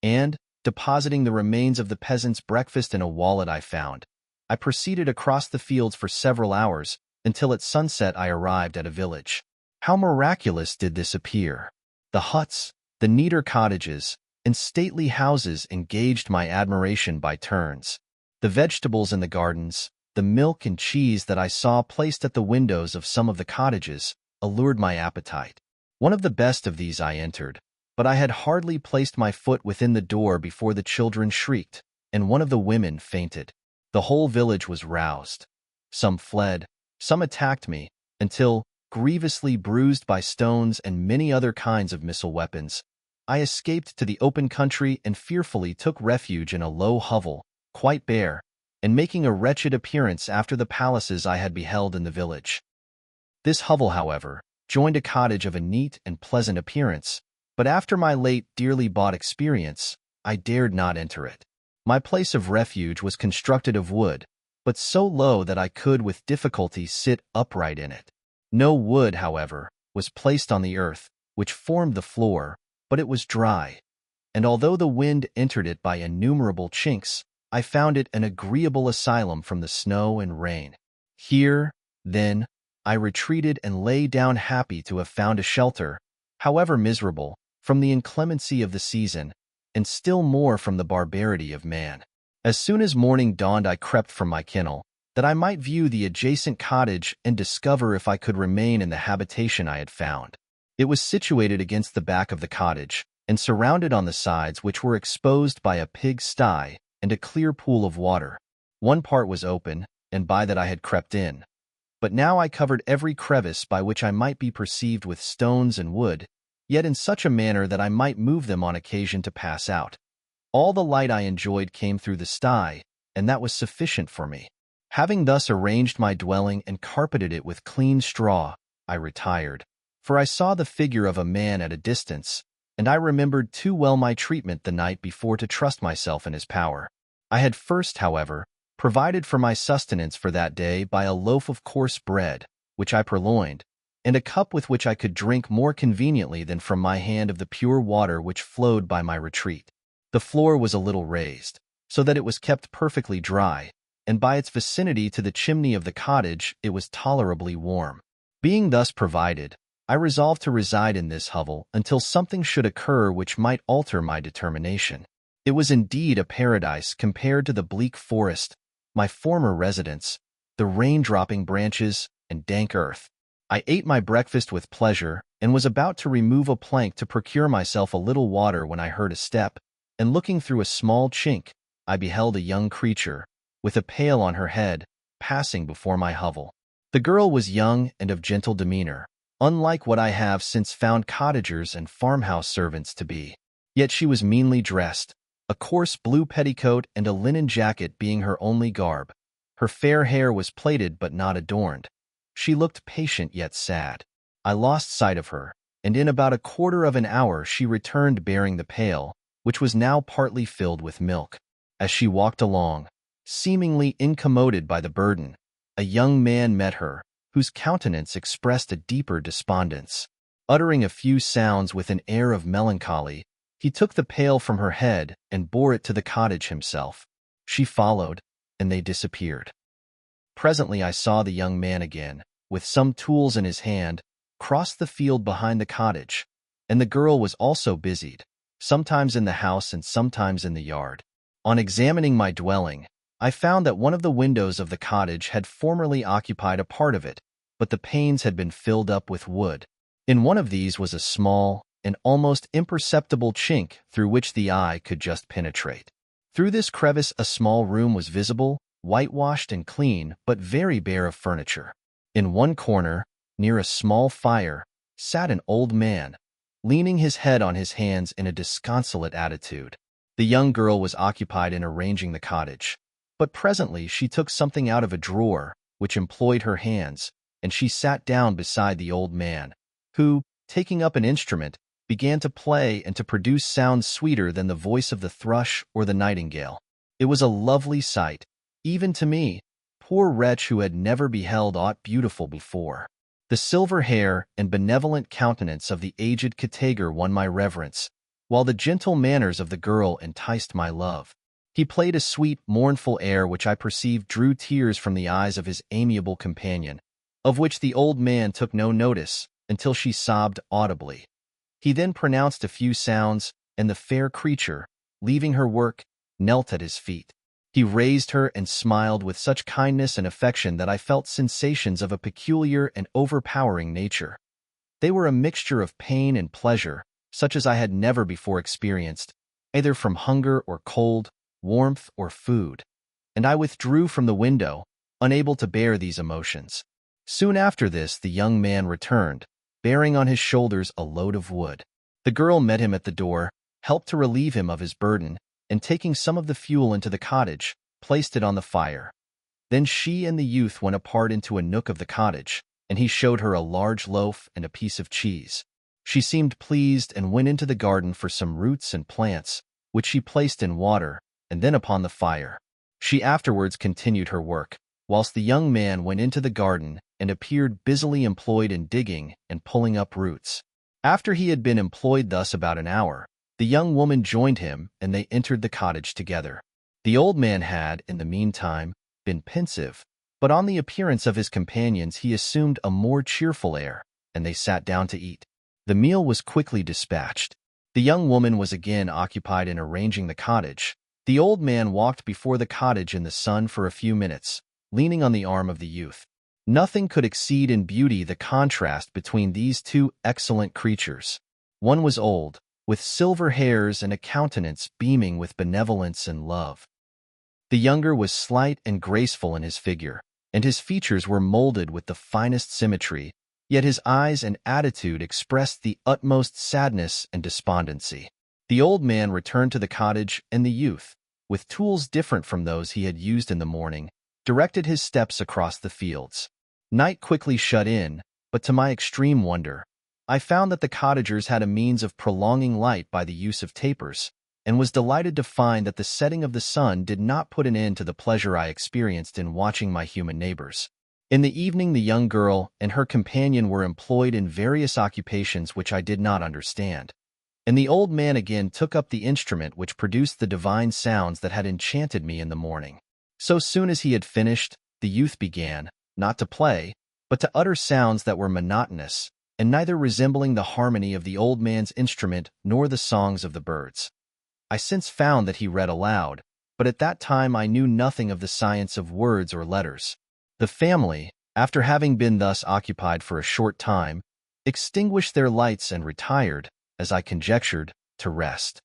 and, depositing the remains of the peasant's breakfast in a wallet I found, I proceeded across the fields for several hours, until at sunset I arrived at a village. How miraculous did this appear! The huts, the neater cottages, and stately houses engaged my admiration by turns. The vegetables in the gardens, the milk and cheese that I saw placed at the windows of some of the cottages, allured my appetite. One of the best of these I entered, but I had hardly placed my foot within the door before the children shrieked, and one of the women fainted. The whole village was roused. Some fled, some attacked me, until, grievously bruised by stones and many other kinds of missile weapons, I escaped to the open country and fearfully took refuge in a low hovel, quite bare, and making a wretched appearance after the palaces I had beheld in the village. This hovel, however, joined a cottage of a neat and pleasant appearance, but after my late dearly bought experience, I dared not enter it. My place of refuge was constructed of wood, but so low that I could with difficulty sit upright in it. No wood, however, was placed on the earth, which formed the floor, but it was dry, and although the wind entered it by innumerable chinks, I found it an agreeable asylum from the snow and rain. Here, Then, I retreated and lay down happy to have found a shelter, however miserable, from the inclemency of the season, and still more from the barbarity of man. As soon as morning dawned, I crept from my kennel, that I might view the adjacent cottage and discover if I could remain in the habitation I had found. It was situated against the back of the cottage, and surrounded on the sides, which were exposed by a pig-sty and a clear pool of water. One part was open, and by that I had crept in. But now I covered every crevice by which I might be perceived with stones and wood, yet in such a manner that I might move them on occasion to pass out. All the light I enjoyed came through the sty, and that was sufficient for me. Having thus arranged my dwelling and carpeted it with clean straw, I retired, for I saw the figure of a man at a distance, and I remembered too well my treatment the night before to trust myself in his power. I had first, however, provided for my sustenance for that day by a loaf of coarse bread, which I purloined, and a cup with which I could drink more conveniently than from my hand of the pure water which flowed by my retreat. The floor was a little raised, so that it was kept perfectly dry, and by its vicinity to the chimney of the cottage it was tolerably warm. Being thus provided, I resolved to reside in this hovel until something should occur which might alter my determination. It was indeed a paradise compared to the bleak forest, my former residence, the rain-dropping branches, and dank earth. I ate my breakfast with pleasure, and was about to remove a plank to procure myself a little water when I heard a step, and looking through a small chink, I beheld a young creature, with a pail on her head, passing before my hovel. The girl was young and of gentle demeanor, unlike what I have since found cottagers and farmhouse servants to be. Yet she was meanly dressed, a coarse blue petticoat and a linen jacket being her only garb. Her fair hair was plaited but not adorned. She looked patient yet sad. I lost sight of her, and in about a quarter of an hour she returned bearing the pail, which was now partly filled with milk. As she walked along, seemingly incommoded by the burden, a young man met her, whose countenance expressed a deeper despondence. Uttering a few sounds with an air of melancholy, he took the pail from her head and bore it to the cottage himself. She followed, and they disappeared. Presently I saw the young man again, with some tools in his hand, cross the field behind the cottage, and the girl was also busied, sometimes in the house and sometimes in the yard. On examining my dwelling, I found that one of the windows of the cottage had formerly occupied a part of it, but the panes had been filled up with wood. In one of these was a small and almost imperceptible chink through which the eye could just penetrate. Through this crevice a small room was visible, whitewashed and clean, but very bare of furniture. In one corner, near a small fire, sat an old man, leaning his head on his hands in a disconsolate attitude. The young girl was occupied in arranging the cottage, but presently she took something out of a drawer, which employed her hands, and she sat down beside the old man, who, taking up an instrument, began to play and to produce sounds sweeter than the voice of the thrush or the nightingale. It was a lovely sight, even to me, poor wretch who had never beheld aught beautiful before. The silver hair and benevolent countenance of the aged Katager won my reverence, while the gentle manners of the girl enticed my love. He played a sweet, mournful air which I perceived drew tears from the eyes of his amiable companion, of which the old man took no notice until she sobbed audibly. He then pronounced a few sounds, and the fair creature, leaving her work, knelt at his feet. He raised her and smiled with such kindness and affection that I felt sensations of a peculiar and overpowering nature. They were a mixture of pain and pleasure, such as I had never before experienced, either from hunger or cold, warmth or food, and I withdrew from the window, unable to bear these emotions. Soon after this the young man returned, bearing on his shoulders a load of wood. The girl met him at the door, helped to relieve him of his burden, and taking some of the fuel into the cottage, placed it on the fire. Then she and the youth went apart into a nook of the cottage, and he showed her a large loaf and a piece of cheese. She seemed pleased and went into the garden for some roots and plants, which she placed in water, and then upon the fire. She afterwards continued her work, whilst the young man went into the garden and appeared busily employed in digging and pulling up roots. After he had been employed thus about an hour, the young woman joined him, and they entered the cottage together. The old man had, in the meantime, been pensive, But on the appearance of his companions he assumed a more cheerful air, and they sat down to eat. The meal was quickly dispatched. The young woman was again occupied in arranging the cottage. The old man walked before the cottage in the sun for a few minutes, leaning on the arm of the youth. Nothing could exceed in beauty the contrast between these two excellent creatures. One was old, with silver hairs and a countenance beaming with benevolence and love. The younger was slight and graceful in his figure, and his features were molded with the finest symmetry, yet his eyes and attitude expressed the utmost sadness and despondency. The old man returned to the cottage, and the youth, with tools different from those he had used in the morning, directed his steps across the fields. Night quickly shut in, but to my extreme wonder, I found that the cottagers had a means of prolonging light by the use of tapers, and was delighted to find that the setting of the sun did not put an end to the pleasure I experienced in watching my human neighbors. In the evening the young girl and her companion were employed in various occupations which I did not understand, and the old man again took up the instrument which produced the divine sounds that had enchanted me in the morning. So soon as he had finished, the youth began, not to play, but to utter sounds that were monotonous, and neither resembling the harmony of the old man's instrument nor the songs of the birds. I since found that he read aloud, but at that time I knew nothing of the science of words or letters. The family, after having been thus occupied for a short time, extinguished their lights and retired, as I conjectured, to rest.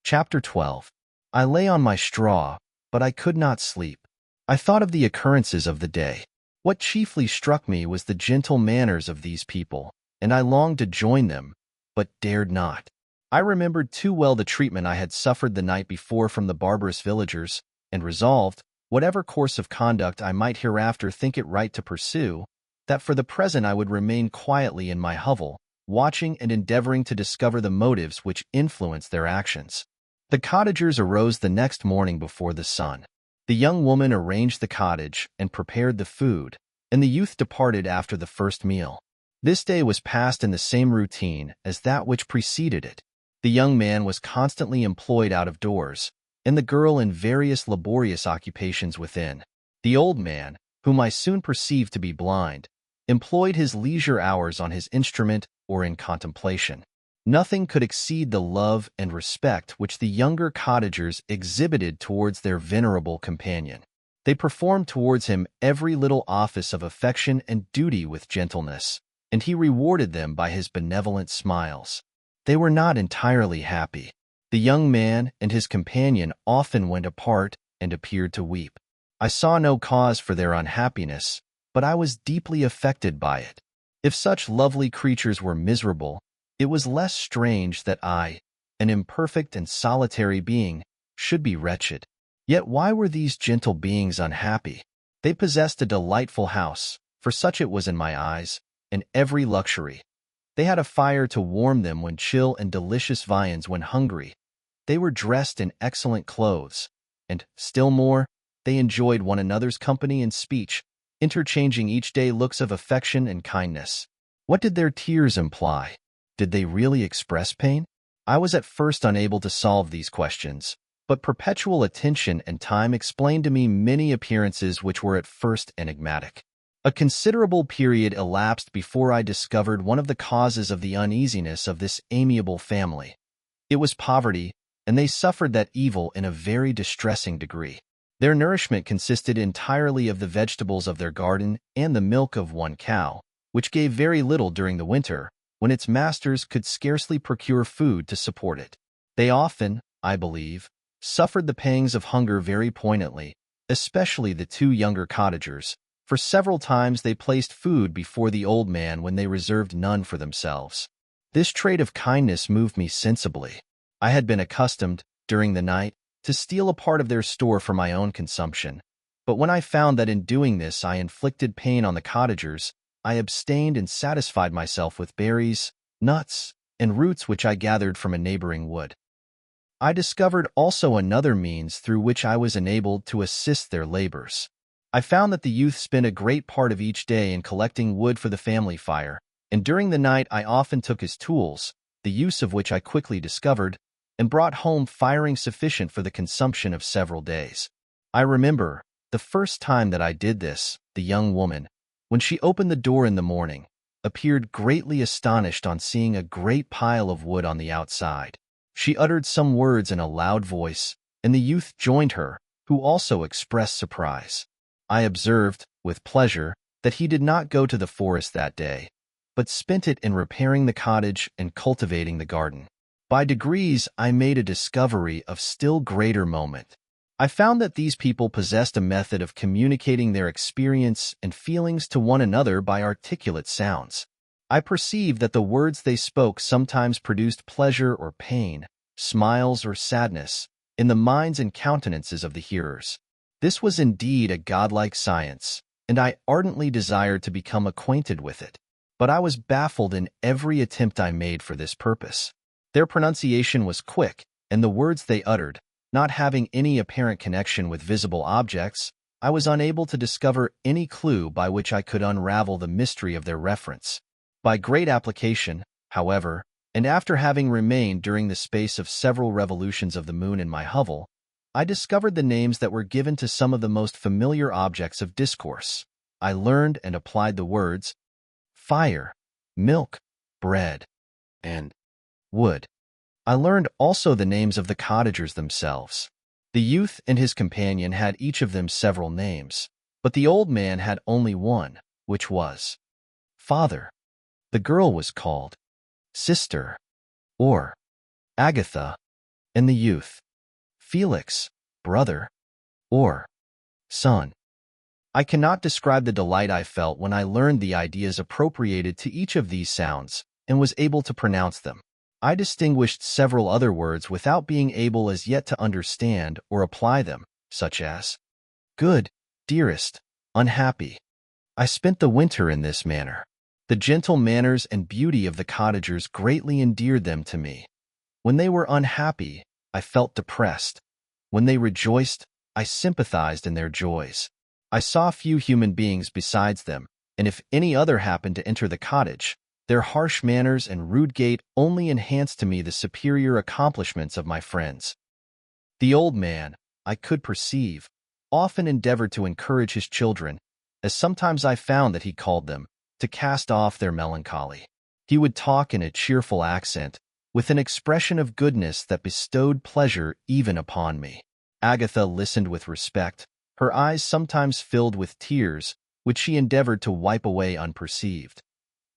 Chapter 12. I lay on my straw, but I could not sleep. I thought of the occurrences of the day. What chiefly struck me was the gentle manners of these people, and I longed to join them, but dared not. I remembered too well the treatment I had suffered the night before from the barbarous villagers, and resolved, whatever course of conduct I might hereafter think it right to pursue, that for the present I would remain quietly in my hovel, watching and endeavoring to discover the motives which influenced their actions. The cottagers arose the next morning before the sun. The young woman arranged the cottage and prepared the food, and the youth departed after the first meal. This day was passed in the same routine as that which preceded it. The young man was constantly employed out of doors, and the girl in various laborious occupations within. The old man, whom I soon perceived to be blind, employed his leisure hours on his instrument or in contemplation. Nothing could exceed the love and respect which the younger cottagers exhibited towards their venerable companion. They performed towards him every little office of affection and duty with gentleness, and he rewarded them by his benevolent smiles. They were not entirely happy. The young man and his companion often went apart and appeared to weep. I saw no cause for their unhappiness, but I was deeply affected by it. If such lovely creatures were miserable, it was less strange that I, an imperfect and solitary being, should be wretched. Yet why were these gentle beings unhappy? They possessed a delightful house, for such it was in my eyes, and every luxury. They had a fire to warm them when chill and delicious viands when hungry. They were dressed in excellent clothes, and, still more, they enjoyed one another's company and speech, interchanging each day looks of affection and kindness. What did their tears imply? Did they really express pain? I was at first unable to solve these questions, but perpetual attention and time explained to me many appearances which were at first enigmatic. A considerable period elapsed before I discovered one of the causes of the uneasiness of this amiable family. It was poverty, and they suffered that evil in a very distressing degree. Their nourishment consisted entirely of the vegetables of their garden and the milk of one cow, which gave very little during the winter, when its masters could scarcely procure food to support it. They often, I believe, suffered the pangs of hunger very poignantly, especially the two younger cottagers, for several times they placed food before the old man when they reserved none for themselves. This trait of kindness moved me sensibly. I had been accustomed, during the night, to steal a part of their store for my own consumption, but when I found that in doing this I inflicted pain on the cottagers, I abstained and satisfied myself with berries, nuts, and roots which I gathered from a neighboring wood. I discovered also another means through which I was enabled to assist their labors. I found that the youth spent a great part of each day in collecting wood for the family fire, and during the night I often took his tools, the use of which I quickly discovered, and brought home firing sufficient for the consumption of several days. I remember, the first time that I did this, the young woman, when she opened the door in the morning, appeared greatly astonished on seeing a great pile of wood on the outside. She uttered some words in a loud voice, and the youth joined her, who also expressed surprise. I observed, with pleasure, that he did not go to the forest that day, but spent it in repairing the cottage and cultivating the garden. By degrees, I made a discovery of still greater moment. I found that these people possessed a method of communicating their experience and feelings to one another by articulate sounds. I perceived that the words they spoke sometimes produced pleasure or pain, smiles or sadness, in the minds and countenances of the hearers. This was indeed a godlike science, and I ardently desired to become acquainted with it. But I was baffled in every attempt I made for this purpose. Their pronunciation was quick, and the words they uttered, not having any apparent connection with visible objects, I was unable to discover any clue by which I could unravel the mystery of their reference. By great application, however, and after having remained during the space of several revolutions of the moon in my hovel, I discovered the names that were given to some of the most familiar objects of discourse. I learned and applied the words fire, milk, bread, and wood. I learned also the names of the cottagers themselves. The youth and his companion had each of them several names, but the old man had only one, which was Father. The girl was called Sister, or Agatha, and the youth Felix, Brother, or Son. I cannot describe the delight I felt when I learned the ideas appropriated to each of these sounds and was able to pronounce them. I distinguished several other words without being able as yet to understand or apply them, such as good, dearest, unhappy. I spent the winter in this manner. The gentle manners and beauty of the cottagers greatly endeared them to me. When they were unhappy, I felt depressed. When they rejoiced, I sympathized in their joys. I saw few human beings besides them, and if any other happened to enter the cottage, their harsh manners and rude gait only enhanced to me the superior accomplishments of my friends. The old man, I could perceive, often endeavored to encourage his children, as sometimes I found that he called them, to cast off their melancholy. He would talk in a cheerful accent, with an expression of goodness that bestowed pleasure even upon me. Agatha listened with respect, her eyes sometimes filled with tears, which she endeavored to wipe away unperceived.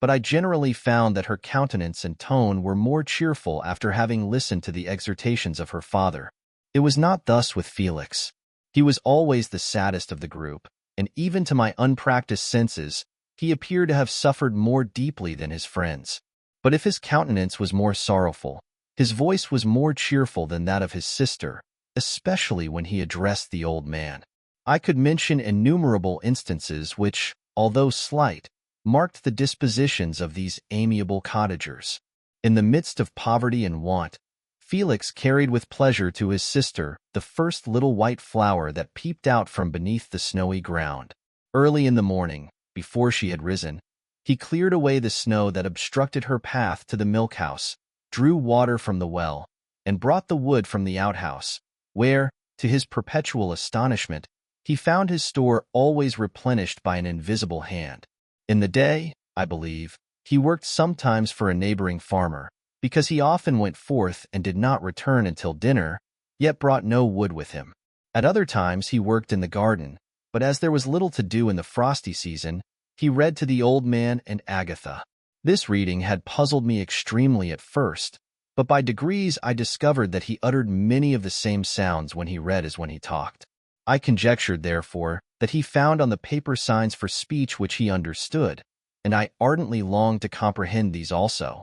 But I generally found that her countenance and tone were more cheerful after having listened to the exhortations of her father. It was not thus with Felix. He was always the saddest of the group, and even to my unpracticed senses, he appeared to have suffered more deeply than his friends. But if his countenance was more sorrowful, his voice was more cheerful than that of his sister, especially when he addressed the old man. I could mention innumerable instances which, although slight, marked the dispositions of these amiable cottagers. In the midst of poverty and want, Felix carried with pleasure to his sister the first little white flower that peeped out from beneath the snowy ground. Early in the morning, before she had risen, he cleared away the snow that obstructed her path to the milk-house, drew water from the well, and brought the wood from the outhouse, where, to his perpetual astonishment, he found his store always replenished by an invisible hand. In the day, I believe, he worked sometimes for a neighboring farmer, because he often went forth and did not return until dinner, yet brought no wood with him. At other times he worked in the garden, but as there was little to do in the frosty season, he read to the old man and Agatha. This reading had puzzled me extremely at first, but by degrees I discovered that he uttered many of the same sounds when he read as when he talked. I conjectured, therefore, that he found on the paper signs for speech which he understood, and I ardently longed to comprehend these also.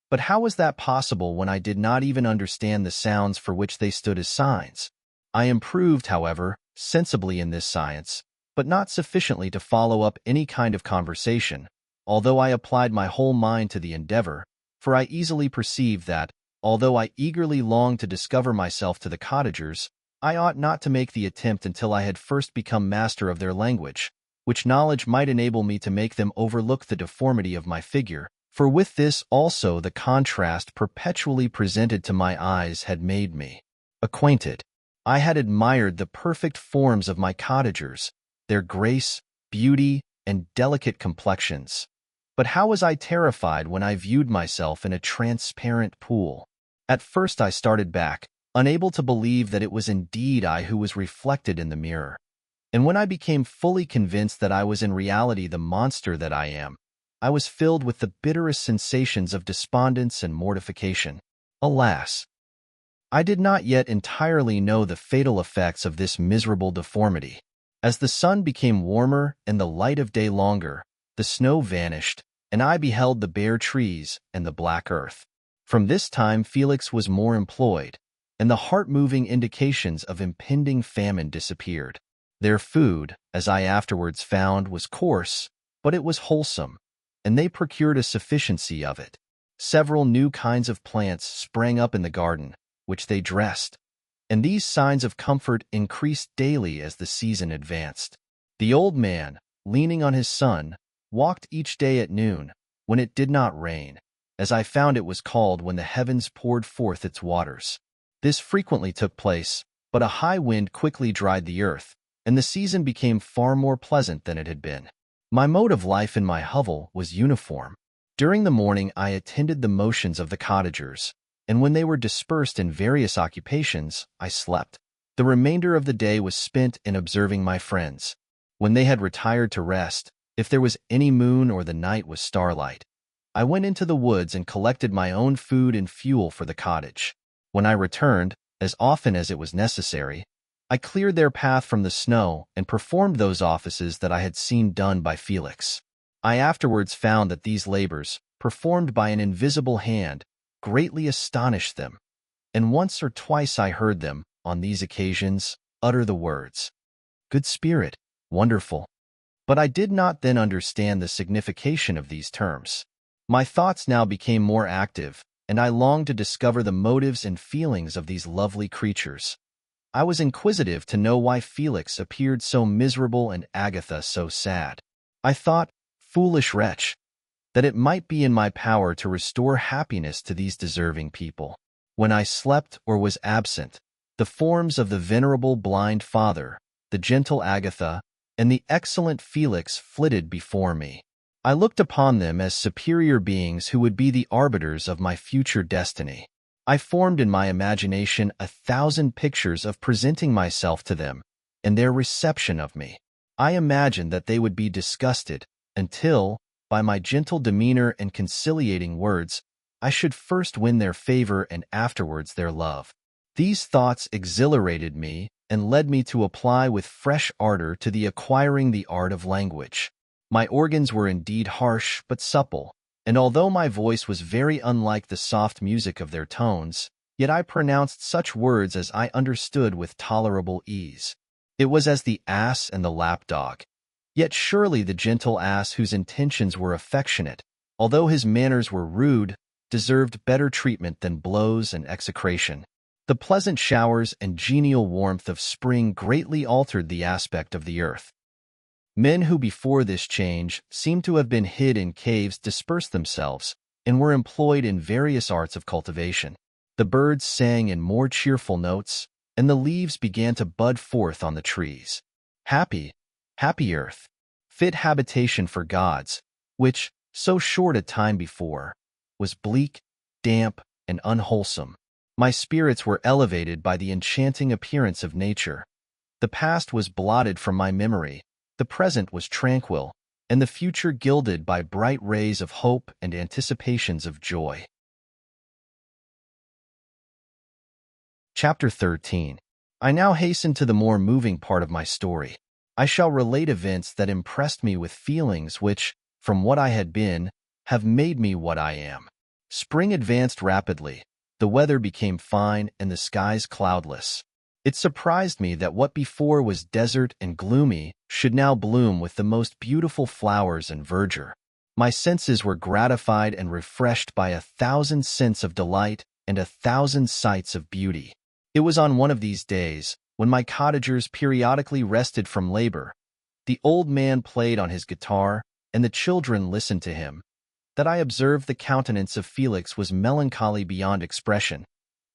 But how was that possible when I did not even understand the sounds for which they stood as signs? I improved, however, sensibly in this science, but not sufficiently to follow up any kind of conversation, although I applied my whole mind to the endeavor, for I easily perceived that, although I eagerly longed to discover myself to the cottagers, I ought not to make the attempt until I had first become master of their language, which knowledge might enable me to make them overlook the deformity of my figure, For with this also the contrast perpetually presented to my eyes had made me acquainted. I had admired the perfect forms of my cottagers, their grace, beauty, and delicate complexions. But how was I terrified when I viewed myself in a transparent pool? At first I started back, unable to believe that it was indeed I who was reflected in the mirror. And when I became fully convinced that I was in reality the monster that I am, I was filled with the bitterest sensations of despondence and mortification. Alas! I did not yet entirely know the fatal effects of this miserable deformity. As the sun became warmer and the light of day longer, the snow vanished, and I beheld the bare trees and the black earth. From this time Felix was more employed, and the heart-moving indications of impending famine disappeared. Their food, as I afterwards found, was coarse, but it was wholesome, and they procured a sufficiency of it. Several new kinds of plants sprang up in the garden, which they dressed, and these signs of comfort increased daily as the season advanced. The old man, leaning on his son, walked each day at noon, when it did not rain, as I found it was called when the heavens poured forth its waters. This frequently took place, but a high wind quickly dried the earth, and the season became far more pleasant than it had been. My mode of life in my hovel was uniform. During the morning I attended the motions of the cottagers, and when they were dispersed in various occupations, I slept. The remainder of the day was spent in observing my friends. When they had retired to rest, if there was any moon or the night was starlight, I went into the woods and collected my own food and fuel for the cottage. When I returned, as often as it was necessary, I cleared their path from the snow and performed those offices that I had seen done by Felix. I afterwards found that these labors, performed by an invisible hand, greatly astonished them, and once or twice I heard them, on these occasions, utter the words, "Good spirit, wonderful." But I did not then understand the signification of these terms. My thoughts now became more active, and I longed to discover the motives and feelings of these lovely creatures. I was inquisitive to know why Felix appeared so miserable and Agatha so sad. I thought, foolish wretch, that it might be in my power to restore happiness to these deserving people. When I slept or was absent, the forms of the venerable blind father, the gentle Agatha, and the excellent Felix flitted before me. I looked upon them as superior beings who would be the arbiters of my future destiny. I formed in my imagination 1,000 pictures of presenting myself to them and their reception of me. I imagined that they would be disgusted until, by my gentle demeanor and conciliating words, I should first win their favor and afterwards their love. These thoughts exhilarated me and led me to apply with fresh ardor to the acquiring the art of language. My organs were indeed harsh but supple, and although my voice was very unlike the soft music of their tones, yet I pronounced such words as I understood with tolerable ease. It was as the ass and the lapdog. Yet surely the gentle ass whose intentions were affectionate, although his manners were rude, deserved better treatment than blows and execration. The pleasant showers and genial warmth of spring greatly altered the aspect of the earth. Men who before this change seemed to have been hid in caves dispersed themselves and were employed in various arts of cultivation. The birds sang in more cheerful notes, and the leaves began to bud forth on the trees. Happy, happy earth, fit habitation for gods, which, so short a time before, was bleak, damp, and unwholesome. My spirits were elevated by the enchanting appearance of nature. The past was blotted from my memory, the present was tranquil, and the future gilded by bright rays of hope and anticipations of joy. Chapter 13. I now hasten to the more moving part of my story. I shall relate events that impressed me with feelings which, from what I had been, have made me what I am. Spring advanced rapidly. The weather became fine and the skies cloudless. It surprised me that what before was desert and gloomy should now bloom with the most beautiful flowers and verdure. My senses were gratified and refreshed by 1,000 scents of delight and 1,000 sights of beauty. It was on one of these days, when my cottagers periodically rested from labor, the old man played on his guitar, and the children listened to him, that I observed the countenance of Felix was melancholy beyond expression.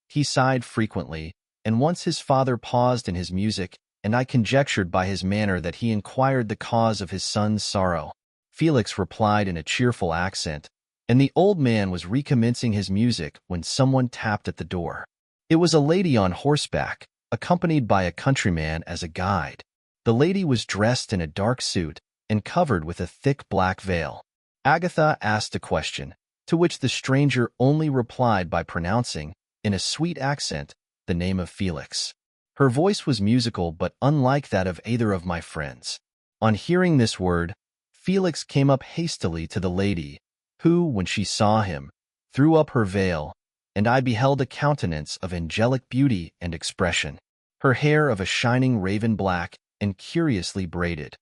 He sighed frequently, and once his father paused in his music, and I conjectured by his manner that he inquired the cause of his son's sorrow. Felix replied in a cheerful accent, and the old man was recommencing his music when someone tapped at the door. It was a lady on horseback, accompanied by a countryman as a guide. The lady was dressed in a dark suit and covered with a thick black veil. Agatha asked a question, to which the stranger only replied by pronouncing, in a sweet accent, the name of Felix. Her voice was musical but unlike that of either of my friends. On hearing this word, Felix came up hastily to the lady, who, when she saw him, threw up her veil, and I beheld a countenance of angelic beauty and expression. Her hair of a shining raven black and curiously braided.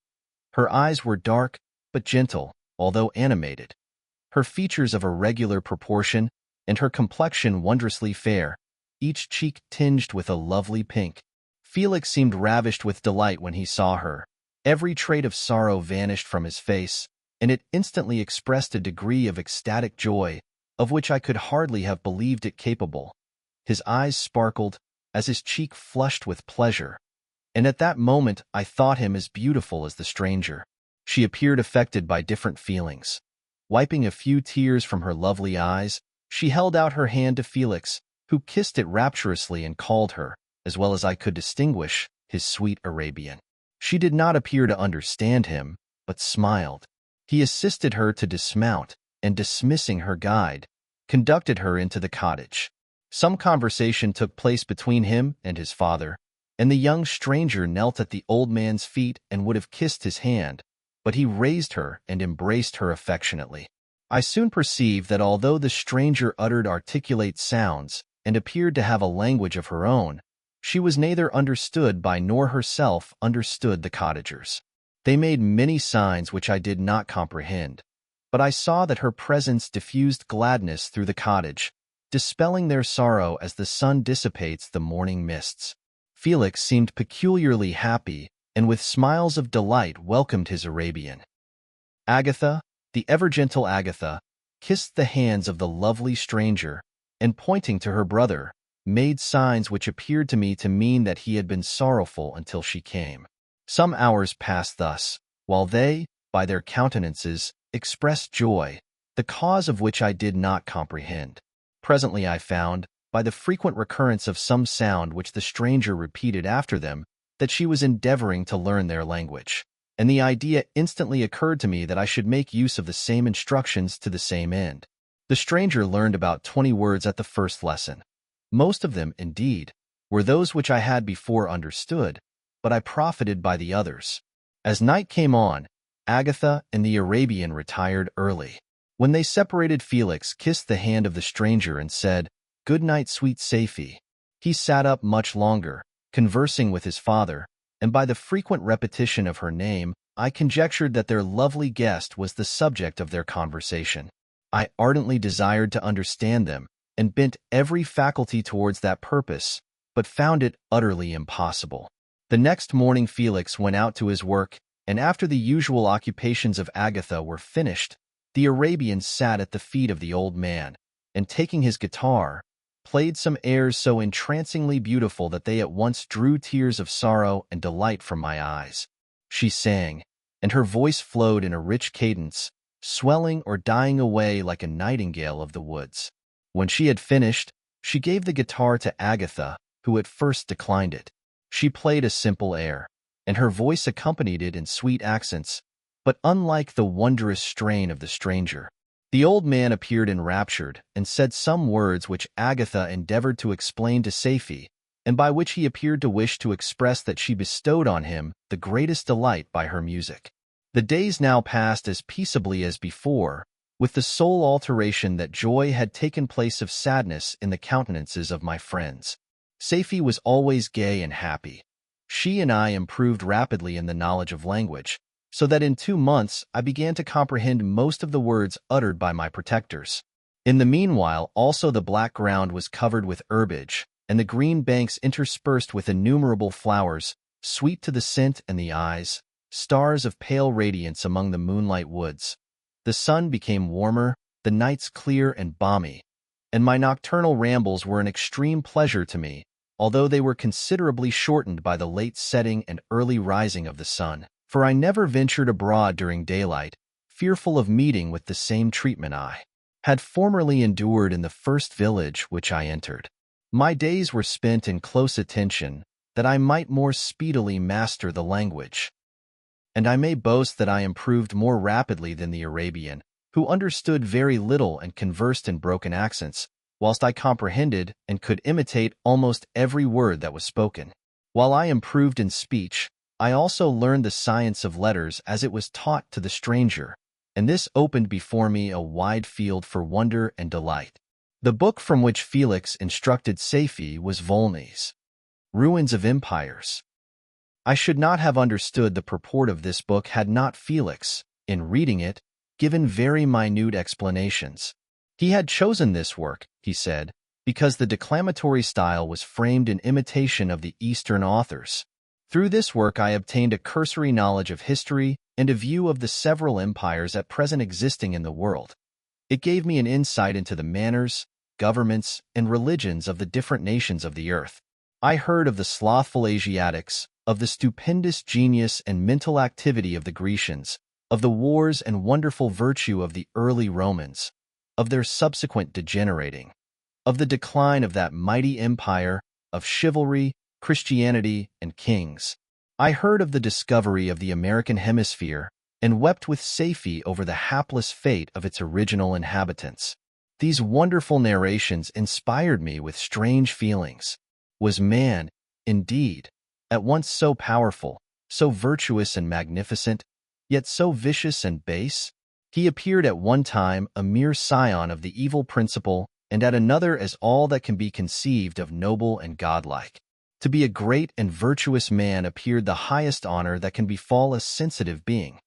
Her eyes were dark but gentle, although animated. Her features of a regular proportion, and her complexion wondrously fair, each cheek tinged with a lovely pink. Felix seemed ravished with delight when he saw her. Every trait of sorrow vanished from his face, and it instantly expressed a degree of ecstatic joy, of which I could hardly have believed it capable. His eyes sparkled, as his cheek flushed with pleasure, and at that moment I thought him as beautiful as the stranger. She appeared affected by different feelings. Wiping a few tears from her lovely eyes, she held out her hand to Felix, who kissed it rapturously and called her, as well as I could distinguish, his sweet Arabian. She did not appear to understand him, but smiled. He assisted her to dismount, and dismissing her guide, conducted her into the cottage. Some conversation took place between him and his father, and the young stranger knelt at the old man's feet and would have kissed his hand, but he raised her and embraced her affectionately. I soon perceived that although the stranger uttered articulate sounds and appeared to have a language of her own, she was neither understood by nor herself understood the cottagers. They made many signs which I did not comprehend, but I saw that her presence diffused gladness through the cottage, dispelling their sorrow as the sun dissipates the morning mists. Felix seemed peculiarly happy, and with smiles of delight welcomed his Arabian. Agatha, the ever-gentle Agatha, kissed the hands of the lovely stranger, and pointing to her brother, made signs which appeared to me to mean that he had been sorrowful until she came. Some hours passed thus, while they, by their countenances, expressed joy, the cause of which I did not comprehend. Presently I found, by the frequent recurrence of some sound which the stranger repeated after them, that she was endeavoring to learn their language, and the idea instantly occurred to me that I should make use of the same instructions to the same end. The stranger learned about 20 words at the first lesson. Most of them, indeed, were those which I had before understood, but I profited by the others. As night came on, Agatha and the Arabian retired early. When they separated, Felix kissed the hand of the stranger and said, "Good night, sweet Safie." He sat up much longer, conversing with his father, and by the frequent repetition of her name, I conjectured that their lovely guest was the subject of their conversation. I ardently desired to understand them, and bent every faculty towards that purpose, but found it utterly impossible. The next morning Felix went out to his work, and after the usual occupations of Agatha were finished, the Arabian sat at the feet of the old man, and taking his guitar, played some airs so entrancingly beautiful that they at once drew tears of sorrow and delight from my eyes. She sang, and her voice flowed in a rich cadence, swelling or dying away like a nightingale of the woods. When she had finished, she gave the guitar to Agatha, who at first declined it. She played a simple air, and her voice accompanied it in sweet accents, but unlike the wondrous strain of the stranger. The old man appeared enraptured, and said some words which Agatha endeavored to explain to Safie, and by which he appeared to wish to express that she bestowed on him the greatest delight by her music. The days now passed as peaceably as before, with the sole alteration that joy had taken place of sadness in the countenances of my friends. Safie was always gay and happy. She and I improved rapidly in the knowledge of language, so that in 2 months I began to comprehend most of the words uttered by my protectors. In the meanwhile also the black ground was covered with herbage, and the green banks interspersed with innumerable flowers, sweet to the scent and the eyes, stars of pale radiance among the moonlight woods. The sun became warmer, the nights clear and balmy, and my nocturnal rambles were an extreme pleasure to me, although they were considerably shortened by the late setting and early rising of the sun, for I never ventured abroad during daylight, fearful of meeting with the same treatment I had formerly endured in the first village which I entered. My days were spent in close attention, that I might more speedily master the language. And I may boast that I improved more rapidly than the Arabian, who understood very little and conversed in broken accents, whilst I comprehended and could imitate almost every word that was spoken. While I improved in speech, I also learned the science of letters as it was taught to the stranger, and this opened before me a wide field for wonder and delight. The book from which Felix instructed Safie was Volney's Ruins of Empires. I should not have understood the purport of this book had not Felix, in reading it, given very minute explanations. He had chosen this work, he said, because the declamatory style was framed in imitation of the Eastern authors. Through this work I obtained a cursory knowledge of history and a view of the several empires at present existing in the world. It gave me an insight into the manners, governments, and religions of the different nations of the earth. I heard of the slothful Asiatics, of the stupendous genius and mental activity of the Grecians, of the wars and wonderful virtue of the early Romans, of their subsequent degenerating, of the decline of that mighty empire, of chivalry, Christianity, and kings. I heard of the discovery of the American hemisphere and wept with Safie over the hapless fate of its original inhabitants. These wonderful narrations inspired me with strange feelings. Was man, indeed, at once so powerful, so virtuous and magnificent, yet so vicious and base? He appeared at one time a mere scion of the evil principle, and at another as all that can be conceived of noble and godlike. To be a great and virtuous man appeared the highest honor that can befall a sensitive being.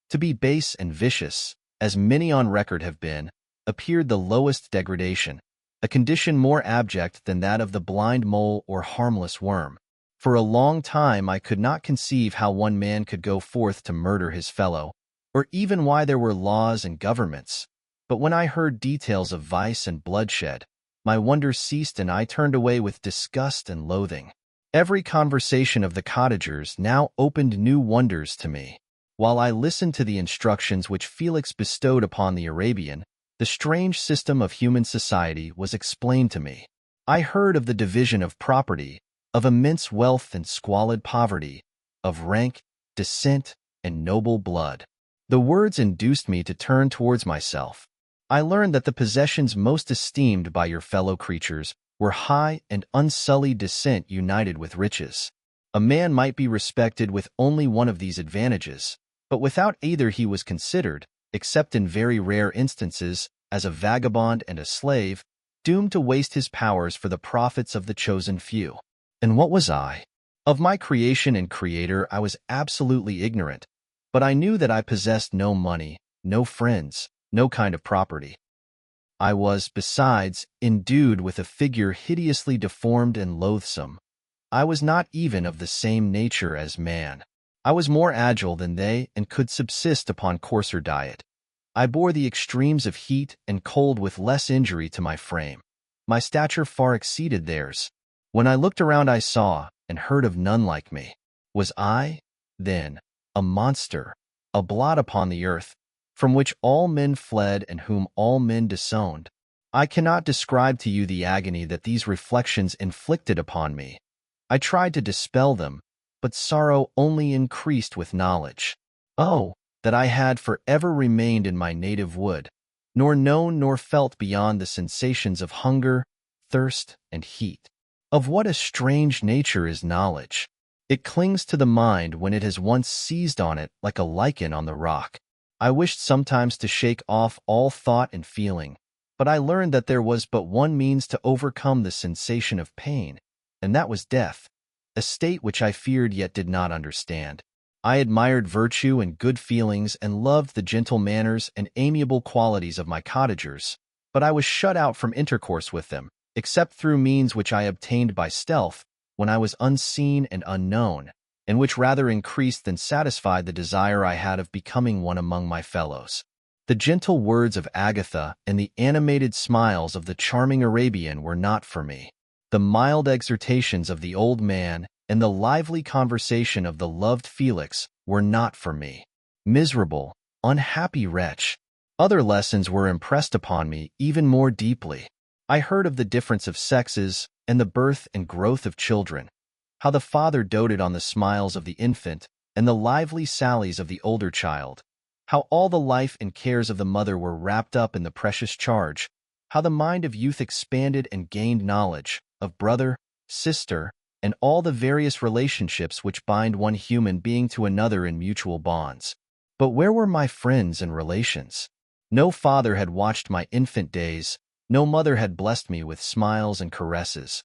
To be base and vicious, as many on record have been, appeared the lowest degradation, a condition more abject than that of the blind mole or harmless worm. For a long time I could not conceive how one man could go forth to murder his fellow, or even why there were laws and governments. But when I heard details of vice and bloodshed, my wonder ceased and I turned away with disgust and loathing. Every conversation of the cottagers now opened new wonders to me. While I listened to the instructions which Felix bestowed upon the Arabian, the strange system of human society was explained to me. I heard of the division of property, of immense wealth and squalid poverty, of rank, descent, and noble blood. The words induced me to turn towards myself. I learned that the possessions most esteemed by your fellow creatures were high and unsullied descent united with riches. A man might be respected with only one of these advantages, but without either he was considered, except in very rare instances, as a vagabond and a slave, doomed to waste his powers for the profits of the chosen few. And what was I? Of my creation and creator I was absolutely ignorant, but I knew that I possessed no money, no friends, no kind of property. I was, besides, endued with a figure hideously deformed and loathsome. I was not even of the same nature as man. I was more agile than they and could subsist upon coarser diet. I bore the extremes of heat and cold with less injury to my frame. My stature far exceeded theirs. When I looked around I saw and heard of none like me. Was I, then, a monster, a blot upon the earth, from which all men fled and whom all men disowned? I cannot describe to you the agony that these reflections inflicted upon me. I tried to dispel them, but sorrow only increased with knowledge. Oh, that I had forever remained in my native wood, nor known nor felt beyond the sensations of hunger, thirst, and heat. Of what a strange nature is knowledge! It clings to the mind when it has once seized on it like a lichen on the rock. I wished sometimes to shake off all thought and feeling, but I learned that there was but one means to overcome the sensation of pain, and that was death, a state which I feared yet did not understand. I admired virtue and good feelings and loved the gentle manners and amiable qualities of my cottagers, but I was shut out from intercourse with them, except through means which I obtained by stealth, when I was unseen and unknown, and which rather increased than satisfied the desire I had of becoming one among my fellows. The gentle words of Agatha and the animated smiles of the charming Arabian were not for me. The mild exhortations of the old man and the lively conversation of the loved Felix were not for me. Miserable, unhappy wretch. Other lessons were impressed upon me even more deeply. I heard of the difference of sexes and the birth and growth of children, how the father doted on the smiles of the infant and the lively sallies of the older child, how all the life and cares of the mother were wrapped up in the precious charge, how the mind of youth expanded and gained knowledge of brother, sister, and all the various relationships which bind one human being to another in mutual bonds. But where were my friends and relations? No father had watched my infant days, no mother had blessed me with smiles and caresses.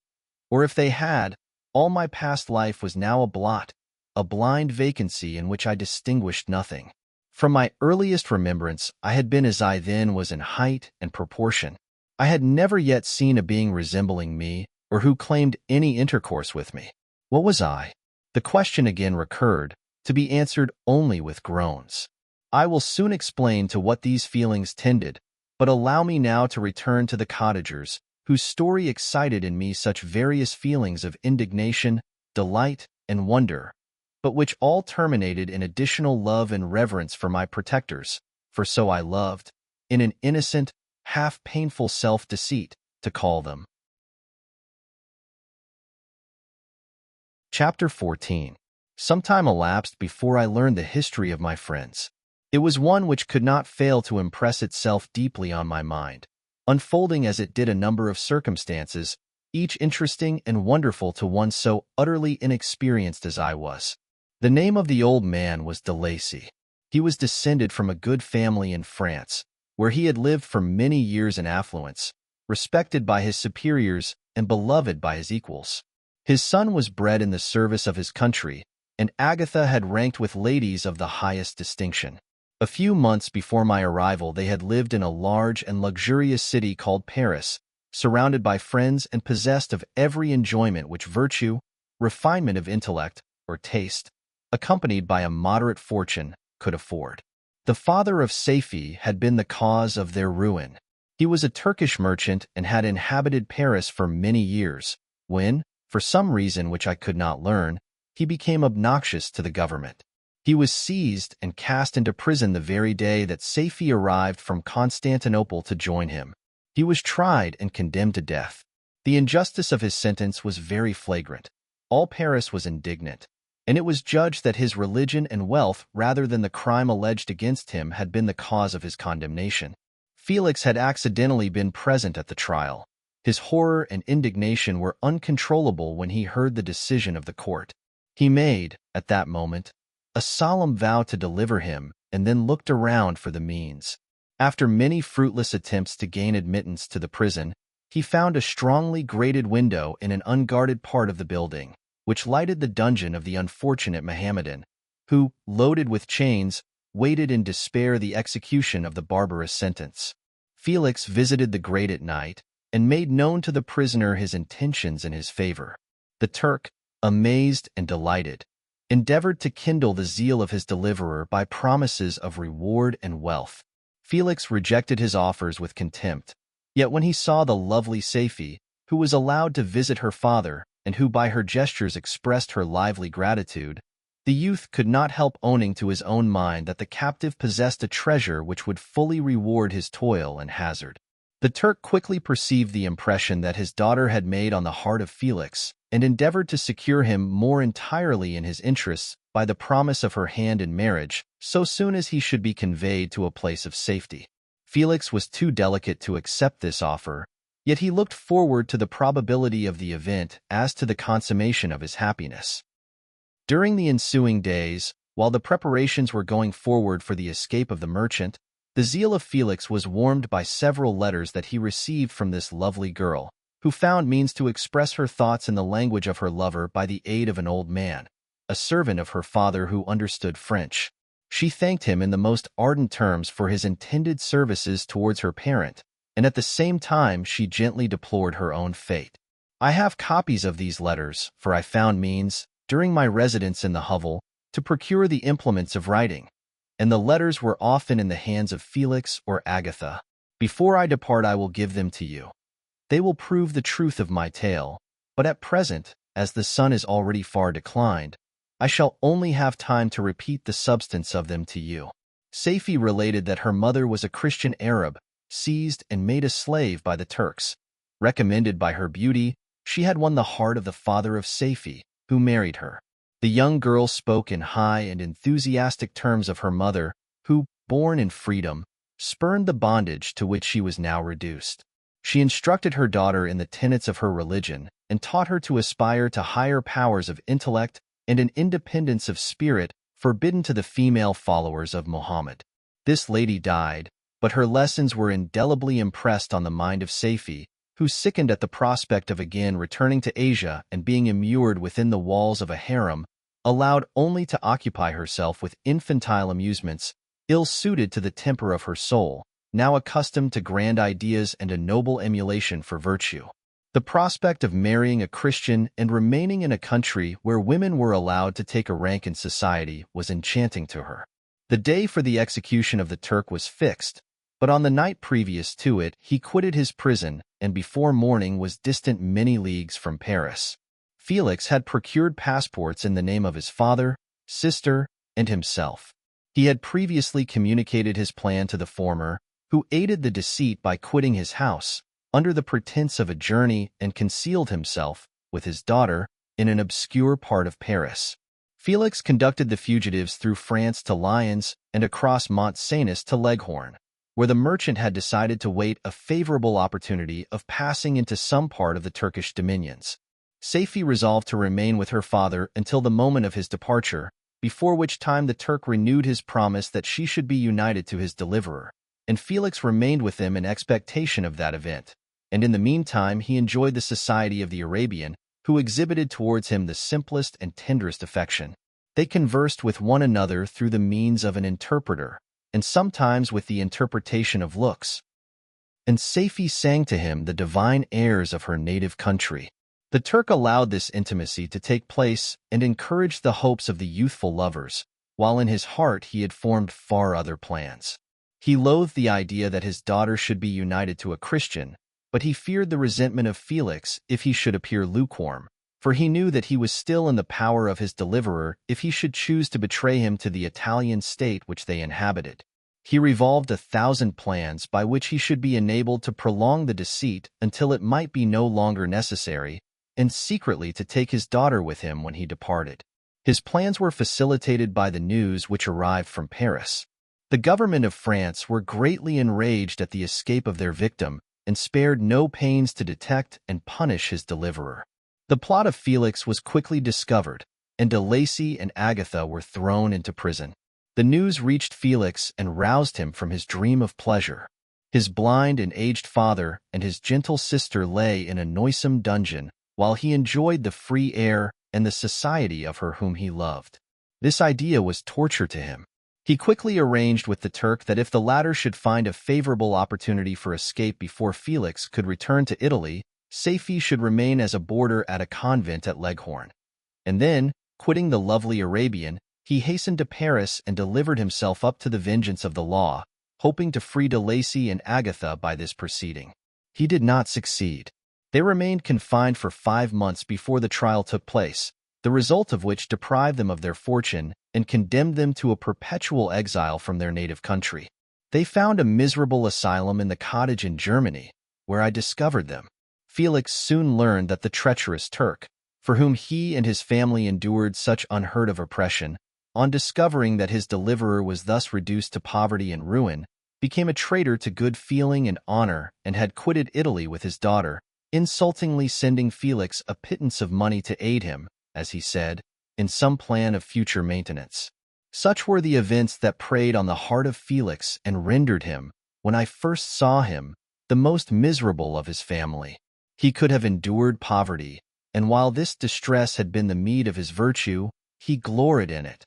Or if they had, all my past life was now a blot, a blind vacancy in which I distinguished nothing. From my earliest remembrance, I had been as I then was in height and proportion. I had never yet seen a being resembling me, or who claimed any intercourse with me. What was I? The question again recurred, to be answered only with groans. I will soon explain to what these feelings tended, but allow me now to return to the cottagers, whose story excited in me such various feelings of indignation, delight, and wonder, but which all terminated in additional love and reverence for my protectors, for so I loved, in an innocent, half-painful self-deceit, to call them. Chapter 14. Some time elapsed before I learned the history of my friends. It was one which could not fail to impress itself deeply on my mind, unfolding as it did a number of circumstances, each interesting and wonderful to one so utterly inexperienced as I was. The name of the old man was de Lacy. He was descended from a good family in France, where he had lived for many years in affluence, respected by his superiors and beloved by his equals. His son was bred in the service of his country, and Agatha had ranked with ladies of the highest distinction. A few months before my arrival, they had lived in a large and luxurious city called Paris, surrounded by friends and possessed of every enjoyment which virtue, refinement of intellect, or taste, accompanied by a moderate fortune, could afford. The father of Safie had been the cause of their ruin. He was a Turkish merchant and had inhabited Paris for many years, when, for some reason which I could not learn, he became obnoxious to the government. He was seized and cast into prison the very day that Safie arrived from Constantinople to join him. He was tried and condemned to death. The injustice of his sentence was very flagrant. All Paris was indignant, and it was judged that his religion and wealth rather than the crime alleged against him had been the cause of his condemnation. Felix had accidentally been present at the trial. His horror and indignation were uncontrollable when he heard the decision of the court. He made, at that moment, a solemn vow to deliver him, and then looked around for the means. After many fruitless attempts to gain admittance to the prison, he found a strongly grated window in an unguarded part of the building, which lighted the dungeon of the unfortunate Mohammedan, who, loaded with chains, waited in despair the execution of the barbarous sentence. Felix visited the grate at night, and made known to the prisoner his intentions in his favor. The Turk, amazed and delighted, endeavored to kindle the zeal of his deliverer by promises of reward and wealth. Felix rejected his offers with contempt, yet when he saw the lovely Safie, who was allowed to visit her father and who by her gestures expressed her lively gratitude, the youth could not help owning to his own mind that the captive possessed a treasure which would fully reward his toil and hazard. The Turk quickly perceived the impression that his daughter had made on the heart of Felix, and endeavored to secure him more entirely in his interests by the promise of her hand in marriage so soon as he should be conveyed to a place of safety. Felix was too delicate to accept this offer, yet he looked forward to the probability of the event as to the consummation of his happiness. During the ensuing days, while the preparations were going forward for the escape of the merchant, the zeal of Felix was warmed by several letters that he received from this lovely girl, who found means to express her thoughts in the language of her lover by the aid of an old man, a servant of her father who understood French. She thanked him in the most ardent terms for his intended services towards her parent, and at the same time she gently deplored her own fate. I have copies of these letters, for I found means, during my residence in the hovel, to procure the implements of writing. and the letters were often in the hands of Felix or Agatha. Before I depart, I will give them to you. They will prove the truth of my tale, but at present, as the sun is already far declined, I shall only have time to repeat the substance of them to you. Saifi related that her mother was a Christian Arab, seized and made a slave by the Turks. Recommended by her beauty, she had won the heart of the father of Saifi, who married her. The young girl spoke in high and enthusiastic terms of her mother, who, born in freedom, spurned the bondage to which she was now reduced. She instructed her daughter in the tenets of her religion and taught her to aspire to higher powers of intellect and an independence of spirit forbidden to the female followers of Muhammad. This lady died, but her lessons were indelibly impressed on the mind of Saifi, who sickened at the prospect of again returning to Asia and being immured within the walls of a harem, allowed only to occupy herself with infantile amusements, ill-suited to the temper of her soul, now accustomed to grand ideas and a noble emulation for virtue. The prospect of marrying a Christian and remaining in a country where women were allowed to take a rank in society was enchanting to her. The day for the execution of the Turk was fixed, but on the night previous to it he quitted his prison and before morning was distant many leagues from Paris. Felix had procured passports in the name of his father, sister, and himself. He had previously communicated his plan to the former, who aided the deceit by quitting his house, under the pretense of a journey, and concealed himself, with his daughter, in an obscure part of Paris. Felix conducted the fugitives through France to Lyons and across Mont Cenis to Leghorn, where the merchant had decided to wait a favorable opportunity of passing into some part of the Turkish dominions. Saifi resolved to remain with her father until the moment of his departure, before which time the Turk renewed his promise that she should be united to his deliverer, and Felix remained with him in expectation of that event, and in the meantime he enjoyed the society of the Arabian, who exhibited towards him the simplest and tenderest affection. They conversed with one another through the means of an interpreter, and sometimes with the interpretation of looks, and Saifi sang to him the divine airs of her native country. The Turk allowed this intimacy to take place and encouraged the hopes of the youthful lovers, while in his heart he had formed far other plans. He loathed the idea that his daughter should be united to a Christian, but he feared the resentment of Felix if he should appear lukewarm, for he knew that he was still in the power of his deliverer if he should choose to betray him to the Italian state which they inhabited. He revolved 1,000 plans by which he should be enabled to prolong the deceit until it might be no longer necessary, and secretly to take his daughter with him when he departed. His plans were facilitated by the news which arrived from Paris. The government of France were greatly enraged at the escape of their victim and spared no pains to detect and punish his deliverer. The plot of Felix was quickly discovered, and de Lacy and Agatha were thrown into prison. The news reached Felix and roused him from his dream of pleasure. His blind and aged father and his gentle sister lay in a noisome dungeon, while he enjoyed the free air and the society of her whom he loved. This idea was torture to him. He quickly arranged with the Turk that if the latter should find a favorable opportunity for escape before Felix could return to Italy, Saifi should remain as a boarder at a convent at Leghorn. And then, quitting the lovely Arabian, he hastened to Paris and delivered himself up to the vengeance of the law, hoping to free de Lacy and Agatha by this proceeding. He did not succeed. They remained confined for 5 months before the trial took place, the result of which deprived them of their fortune and condemned them to a perpetual exile from their native country. They found a miserable asylum in the cottage in Germany, where I discovered them. Felix soon learned that the treacherous Turk, for whom he and his family endured such unheard-of oppression, on discovering that his deliverer was thus reduced to poverty and ruin, became a traitor to good feeling and honor and had quitted Italy with his daughter, insultingly sending Felix a pittance of money to aid him, as he said, in some plan of future maintenance. Such were the events that preyed on the heart of Felix and rendered him, when I first saw him, the most miserable of his family. He could have endured poverty, and while this distress had been the meed of his virtue, he gloried in it.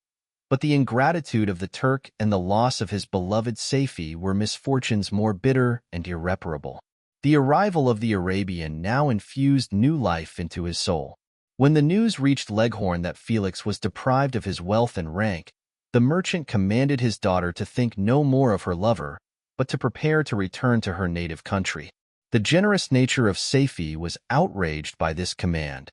But the ingratitude of the Turk and the loss of his beloved Saifi were misfortunes more bitter and irreparable. The arrival of the Arabian now infused new life into his soul. When the news reached Leghorn that Felix was deprived of his wealth and rank, The merchant commanded his daughter to think no more of her lover, but to prepare to return to her native country. The generous nature of Safie was outraged by this command.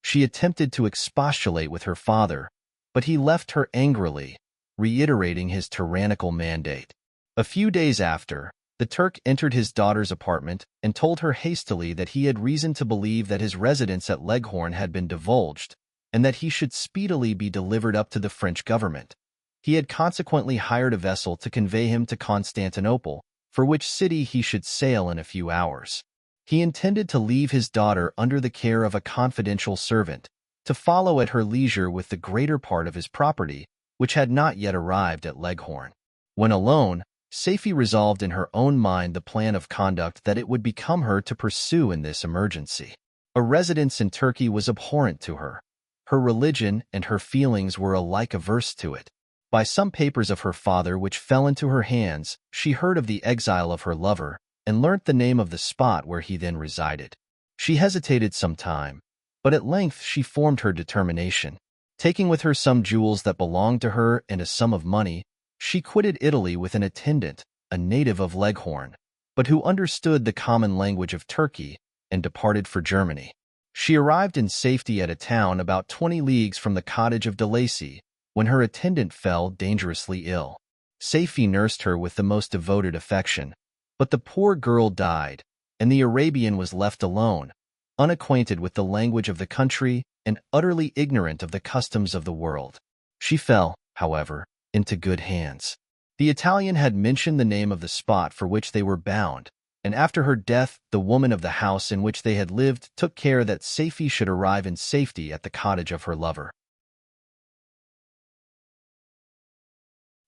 She attempted to expostulate with her father, but he left her angrily, reiterating his tyrannical mandate. A few days after, the Turk entered his daughter's apartment and told her hastily that he had reason to believe that his residence at Leghorn had been divulged, and that he should speedily be delivered up to the French government. He had consequently hired a vessel to convey him to Constantinople, for which city he should sail in a few hours. He intended to leave his daughter under the care of a confidential servant, to follow at her leisure with the greater part of his property, which had not yet arrived at Leghorn. When alone, Safie resolved in her own mind the plan of conduct that it would become her to pursue in this emergency. A residence in Turkey was abhorrent to her. Her religion and her feelings were alike averse to it. By some papers of her father which fell into her hands, she heard of the exile of her lover, and learnt the name of the spot where he then resided. She hesitated some time, but at length she formed her determination. Taking with her some jewels that belonged to her and a sum of money, she quitted Italy with an attendant, a native of Leghorn, but who understood the common language of Turkey, and departed for Germany. She arrived in safety at a town about 20 leagues from the cottage of de Lacy, when her attendant fell dangerously ill. Safie nursed her with the most devoted affection, but the poor girl died, and the Arabian was left alone, unacquainted with the language of the country and utterly ignorant of the customs of the world. She fell, however, into good hands. The Italian had mentioned the name of the spot for which they were bound, and after her death, the woman of the house in which they had lived took care that Safie should arrive in safety at the cottage of her lover.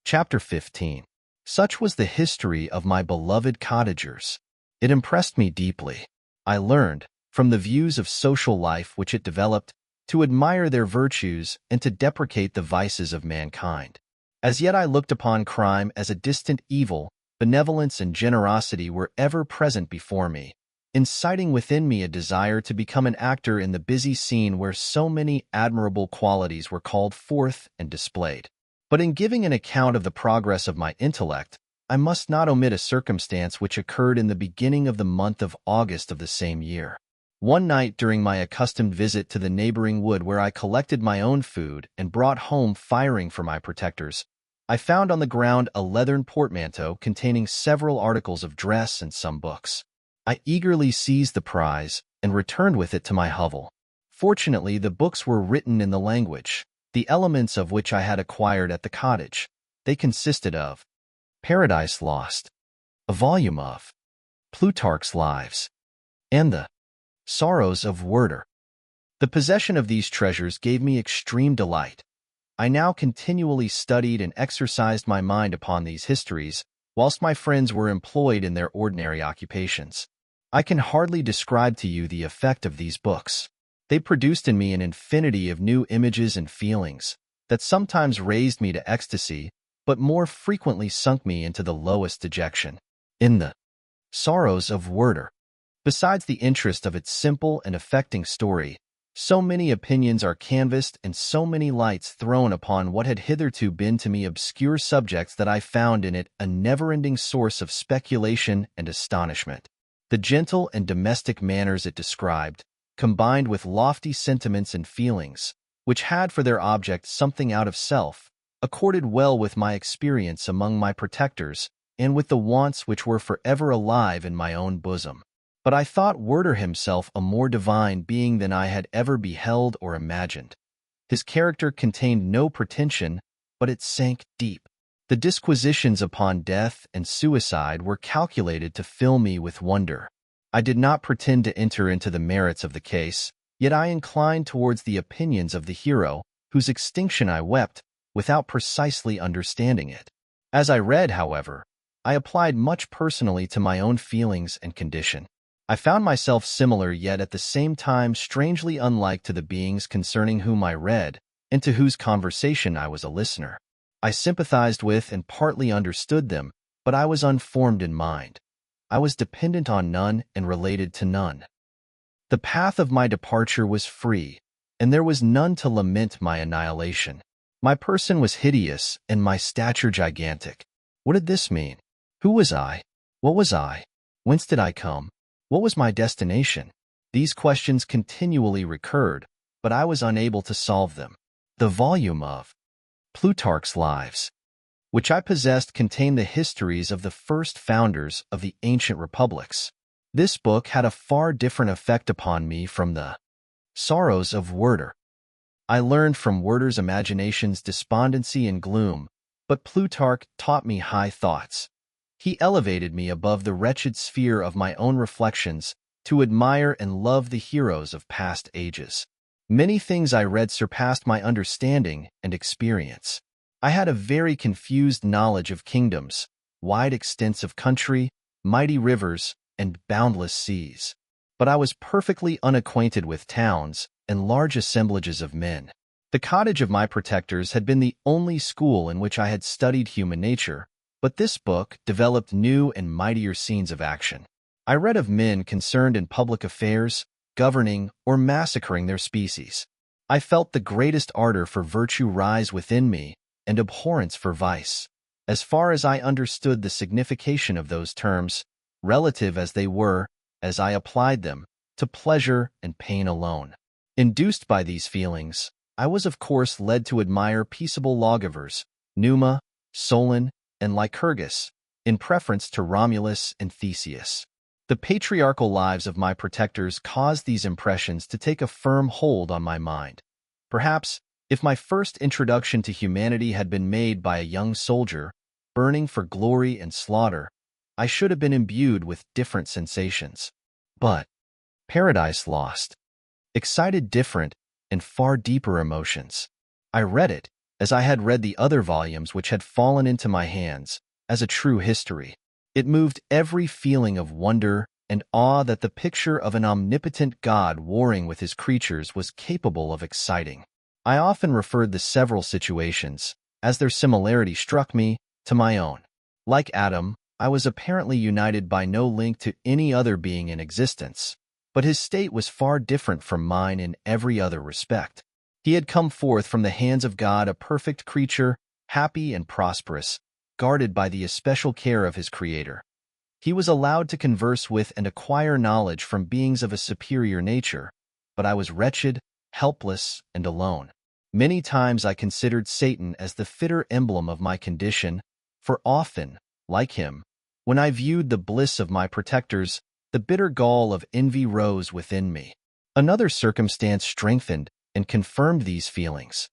Chapter 15. Such was the history of my beloved cottagers. It impressed me deeply. I learned, from the views of social life which it developed, to admire their virtues and to deprecate the vices of mankind. As yet I looked upon crime as a distant evil. Benevolence and generosity were ever present before me, inciting within me a desire to become an actor in the busy scene where so many admirable qualities were called forth and displayed. But in giving an account of the progress of my intellect, I must not omit a circumstance which occurred in the beginning of the month of August of the same year. One night during my accustomed visit to the neighboring wood where I collected my own food and brought home firing for my protectors, I found on the ground a leathern portmanteau containing several articles of dress and some books. I eagerly seized the prize and returned with it to my hovel. Fortunately, the books were written in the language, the elements of which I had acquired at the cottage. They consisted of Paradise Lost, a volume of Plutarch's Lives, and the Sorrows of Werther. The possession of these treasures gave me extreme delight. I now continually studied and exercised my mind upon these histories, whilst my friends were employed in their ordinary occupations. I can hardly describe to you the effect of these books. They produced in me an infinity of new images and feelings that sometimes raised me to ecstasy, but more frequently sunk me into the lowest dejection. In the Sorrows of Werther, besides the interest of its simple and affecting story, so many opinions are canvassed and so many lights thrown upon what had hitherto been to me obscure subjects that I found in it a never-ending source of speculation and astonishment. The gentle and domestic manners it described, combined with lofty sentiments and feelings, which had for their object something out of self, accorded well with my experience among my protectors and with the wants which were forever alive in my own bosom. But I thought Werther himself a more divine being than I had ever beheld or imagined. His character contained no pretension, but it sank deep. The disquisitions upon death and suicide were calculated to fill me with wonder. I did not pretend to enter into the merits of the case, yet I inclined towards the opinions of the hero, whose extinction I wept, without precisely understanding it. As I read, however, I applied much personally to my own feelings and condition. I found myself similar yet at the same time strangely unlike to the beings concerning whom I read, and to whose conversation I was a listener. I sympathized with and partly understood them, but I was unformed in mind. I was dependent on none and related to none. The path of my departure was free, and there was none to lament my annihilation. My person was hideous and my stature gigantic. What did this mean? Who was I? What was I? Whence did I come? What was my destination? These questions continually recurred, but I was unable to solve them. The volume of Plutarch's Lives, which I possessed, contained the histories of the first founders of the ancient republics. This book had a far different effect upon me from the Sorrows of Werther. I learned from Werther's imagination's despondency and gloom, but Plutarch taught me high thoughts. He elevated me above the wretched sphere of my own reflections to admire and love the heroes of past ages. Many things I read surpassed my understanding and experience. I had a very confused knowledge of kingdoms, wide extents of country, mighty rivers, and boundless seas. But I was perfectly unacquainted with towns and large assemblages of men. The cottage of my protectors had been the only school in which I had studied human nature, but this book developed new and mightier scenes of action. I read of men concerned in public affairs, governing or massacring their species. I felt the greatest ardor for virtue rise within me and abhorrence for vice. As far as I understood the signification of those terms, relative as they were, as I applied them, to pleasure and pain alone. Induced by these feelings, I was of course led to admire peaceable lawgivers, Numa, Solon, and Lycurgus, in preference to Romulus and Theseus. The patriarchal lives of my protectors caused these impressions to take a firm hold on my mind. Perhaps, if my first introduction to humanity had been made by a young soldier, burning for glory and slaughter, I should have been imbued with different sensations. But Paradise Lost excited different and far deeper emotions. I read it, as I had read the other volumes which had fallen into my hands, as a true history. It moved every feeling of wonder and awe that the picture of an omnipotent God warring with his creatures was capable of exciting. I often referred the several situations, as their similarity struck me, to my own. Like Adam, I was apparently united by no link to any other being in existence, but his state was far different from mine in every other respect. He had come forth from the hands of God a perfect creature, happy and prosperous, guarded by the especial care of his Creator. He was allowed to converse with and acquire knowledge from beings of a superior nature, but I was wretched, helpless, and alone. Many times I considered Satan as the fitter emblem of my condition, for often, like him, when I viewed the bliss of my protectors, the bitter gall of envy rose within me. Another circumstance strengthened and confirmed these feelings.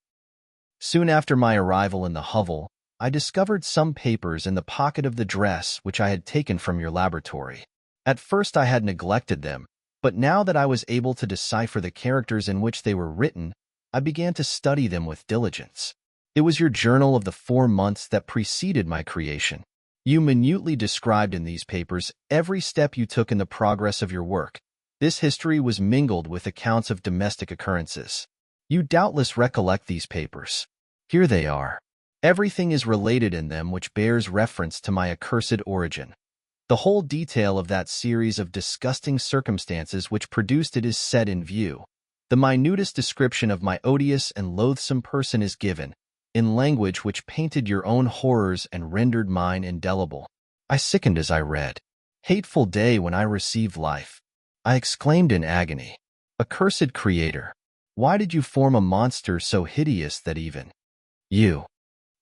Soon after my arrival in the hovel, I discovered some papers in the pocket of the dress which I had taken from your laboratory. At first I had neglected them, but now that I was able to decipher the characters in which they were written, I began to study them with diligence. It was your journal of the 4 months that preceded my creation. You minutely described in these papers every step you took in the progress of your work. This history was mingled with accounts of domestic occurrences. You doubtless recollect these papers. Here they are. Everything is related in them which bears reference to my accursed origin. The whole detail of that series of disgusting circumstances which produced it is set in view. The minutest description of my odious and loathsome person is given, in language which painted your own horrors and rendered mine indelible. I sickened as I read. Hateful day when I received life! I exclaimed in agony. Accursed Creator, why did you form a monster so hideous that even you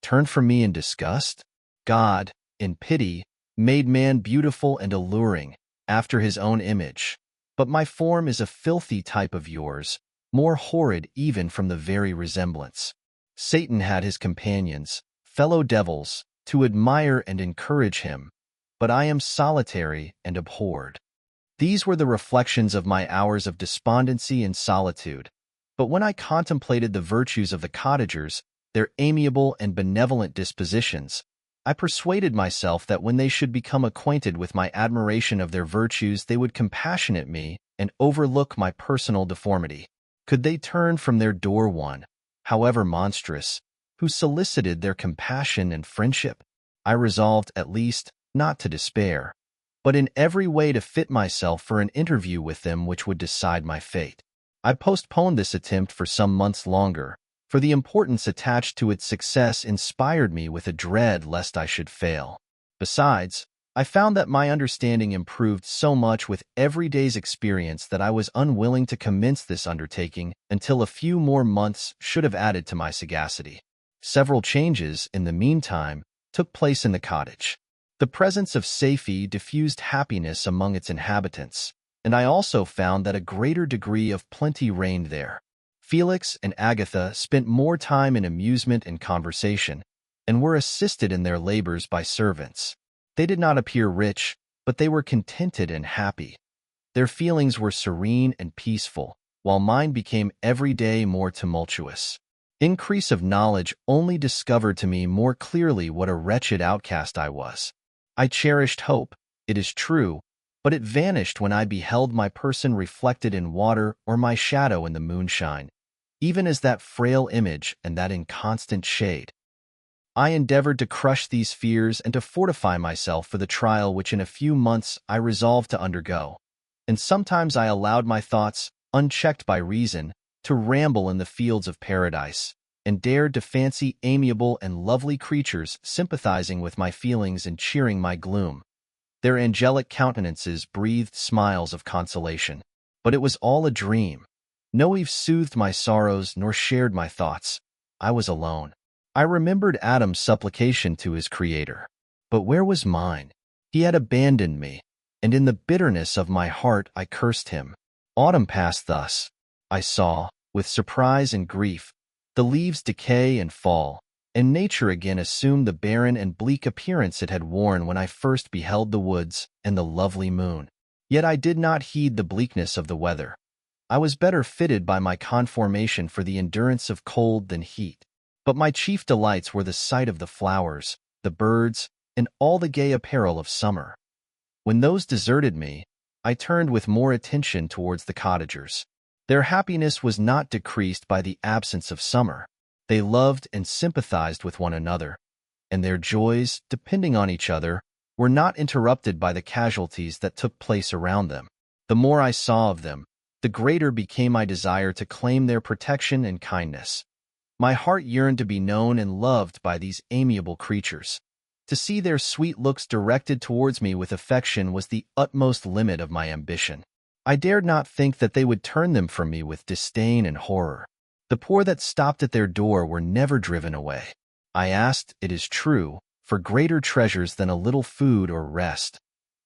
turned from me in disgust? God, in pity, made man beautiful and alluring, after his own image. But my form is a filthy type of yours, more horrid even from the very resemblance. Satan had his companions, fellow devils, to admire and encourage him, but I am solitary and abhorred. These were the reflections of my hours of despondency and solitude, but when I contemplated the virtues of the cottagers, their amiable and benevolent dispositions, I persuaded myself that when they should become acquainted with my admiration of their virtues, they would compassionate me and overlook my personal deformity. Could they turn from their door one, however monstrous, who solicited their compassion and friendship? I resolved, at least, not to despair, but in every way to fit myself for an interview with them which would decide my fate. I postponed this attempt for some months longer, for the importance attached to its success inspired me with a dread lest I should fail. Besides, I found that my understanding improved so much with every day's experience that I was unwilling to commence this undertaking until a few more months should have added to my sagacity. Several changes, in the meantime, took place in the cottage. The presence of Safie diffused happiness among its inhabitants, and I also found that a greater degree of plenty reigned there. Felix and Agatha spent more time in amusement and conversation, and were assisted in their labors by servants. They did not appear rich, but they were contented and happy. Their feelings were serene and peaceful, while mine became every day more tumultuous. Increase of knowledge only discovered to me more clearly what a wretched outcast I was. I cherished hope, it is true, but it vanished when I beheld my person reflected in water or my shadow in the moonshine, even as that frail image and that inconstant shade. I endeavored to crush these fears and to fortify myself for the trial which in a few months I resolved to undergo. And sometimes I allowed my thoughts, unchecked by reason, to ramble in the fields of paradise, and dared to fancy amiable and lovely creatures sympathizing with my feelings and cheering my gloom. Their angelic countenances breathed smiles of consolation. But it was all a dream. No Eve soothed my sorrows nor shared my thoughts. I was alone. I remembered Adam's supplication to his Creator. But where was mine? He had abandoned me, and in the bitterness of my heart I cursed him. Autumn passed thus. I saw, with surprise and grief, the leaves decay and fall, and nature again assumed the barren and bleak appearance it had worn when I first beheld the woods and the lovely moon. Yet I did not heed the bleakness of the weather. I was better fitted by my conformation for the endurance of cold than heat. But my chief delights were the sight of the flowers, the birds, and all the gay apparel of summer. When those deserted me, I turned with more attention towards the cottagers. Their happiness was not decreased by the absence of summer. They loved and sympathized with one another, and their joys, depending on each other, were not interrupted by the casualties that took place around them. The more I saw of them, the greater became my desire to claim their protection and kindness. My heart yearned to be known and loved by these amiable creatures. To see their sweet looks directed towards me with affection was the utmost limit of my ambition. I dared not think that they would turn them from me with disdain and horror. The poor that stopped at their door were never driven away. I asked, it is true, for greater treasures than a little food or rest.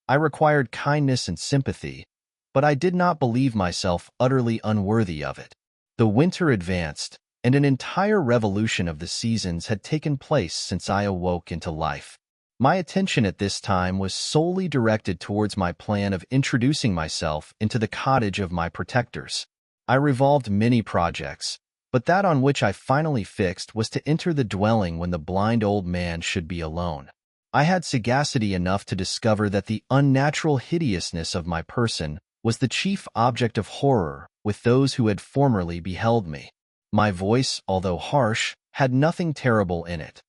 I required kindness and sympathy, but I did not believe myself utterly unworthy of it. The winter advanced, and an entire revolution of the seasons had taken place since I awoke into life. My attention at this time was solely directed towards my plan of introducing myself into the cottage of my protectors. I revolved many projects, but that on which I finally fixed was to enter the dwelling when the blind old man should be alone. I had sagacity enough to discover that the unnatural hideousness of my person was the chief object of horror with those who had formerly beheld me. My voice, although harsh, had nothing terrible in it.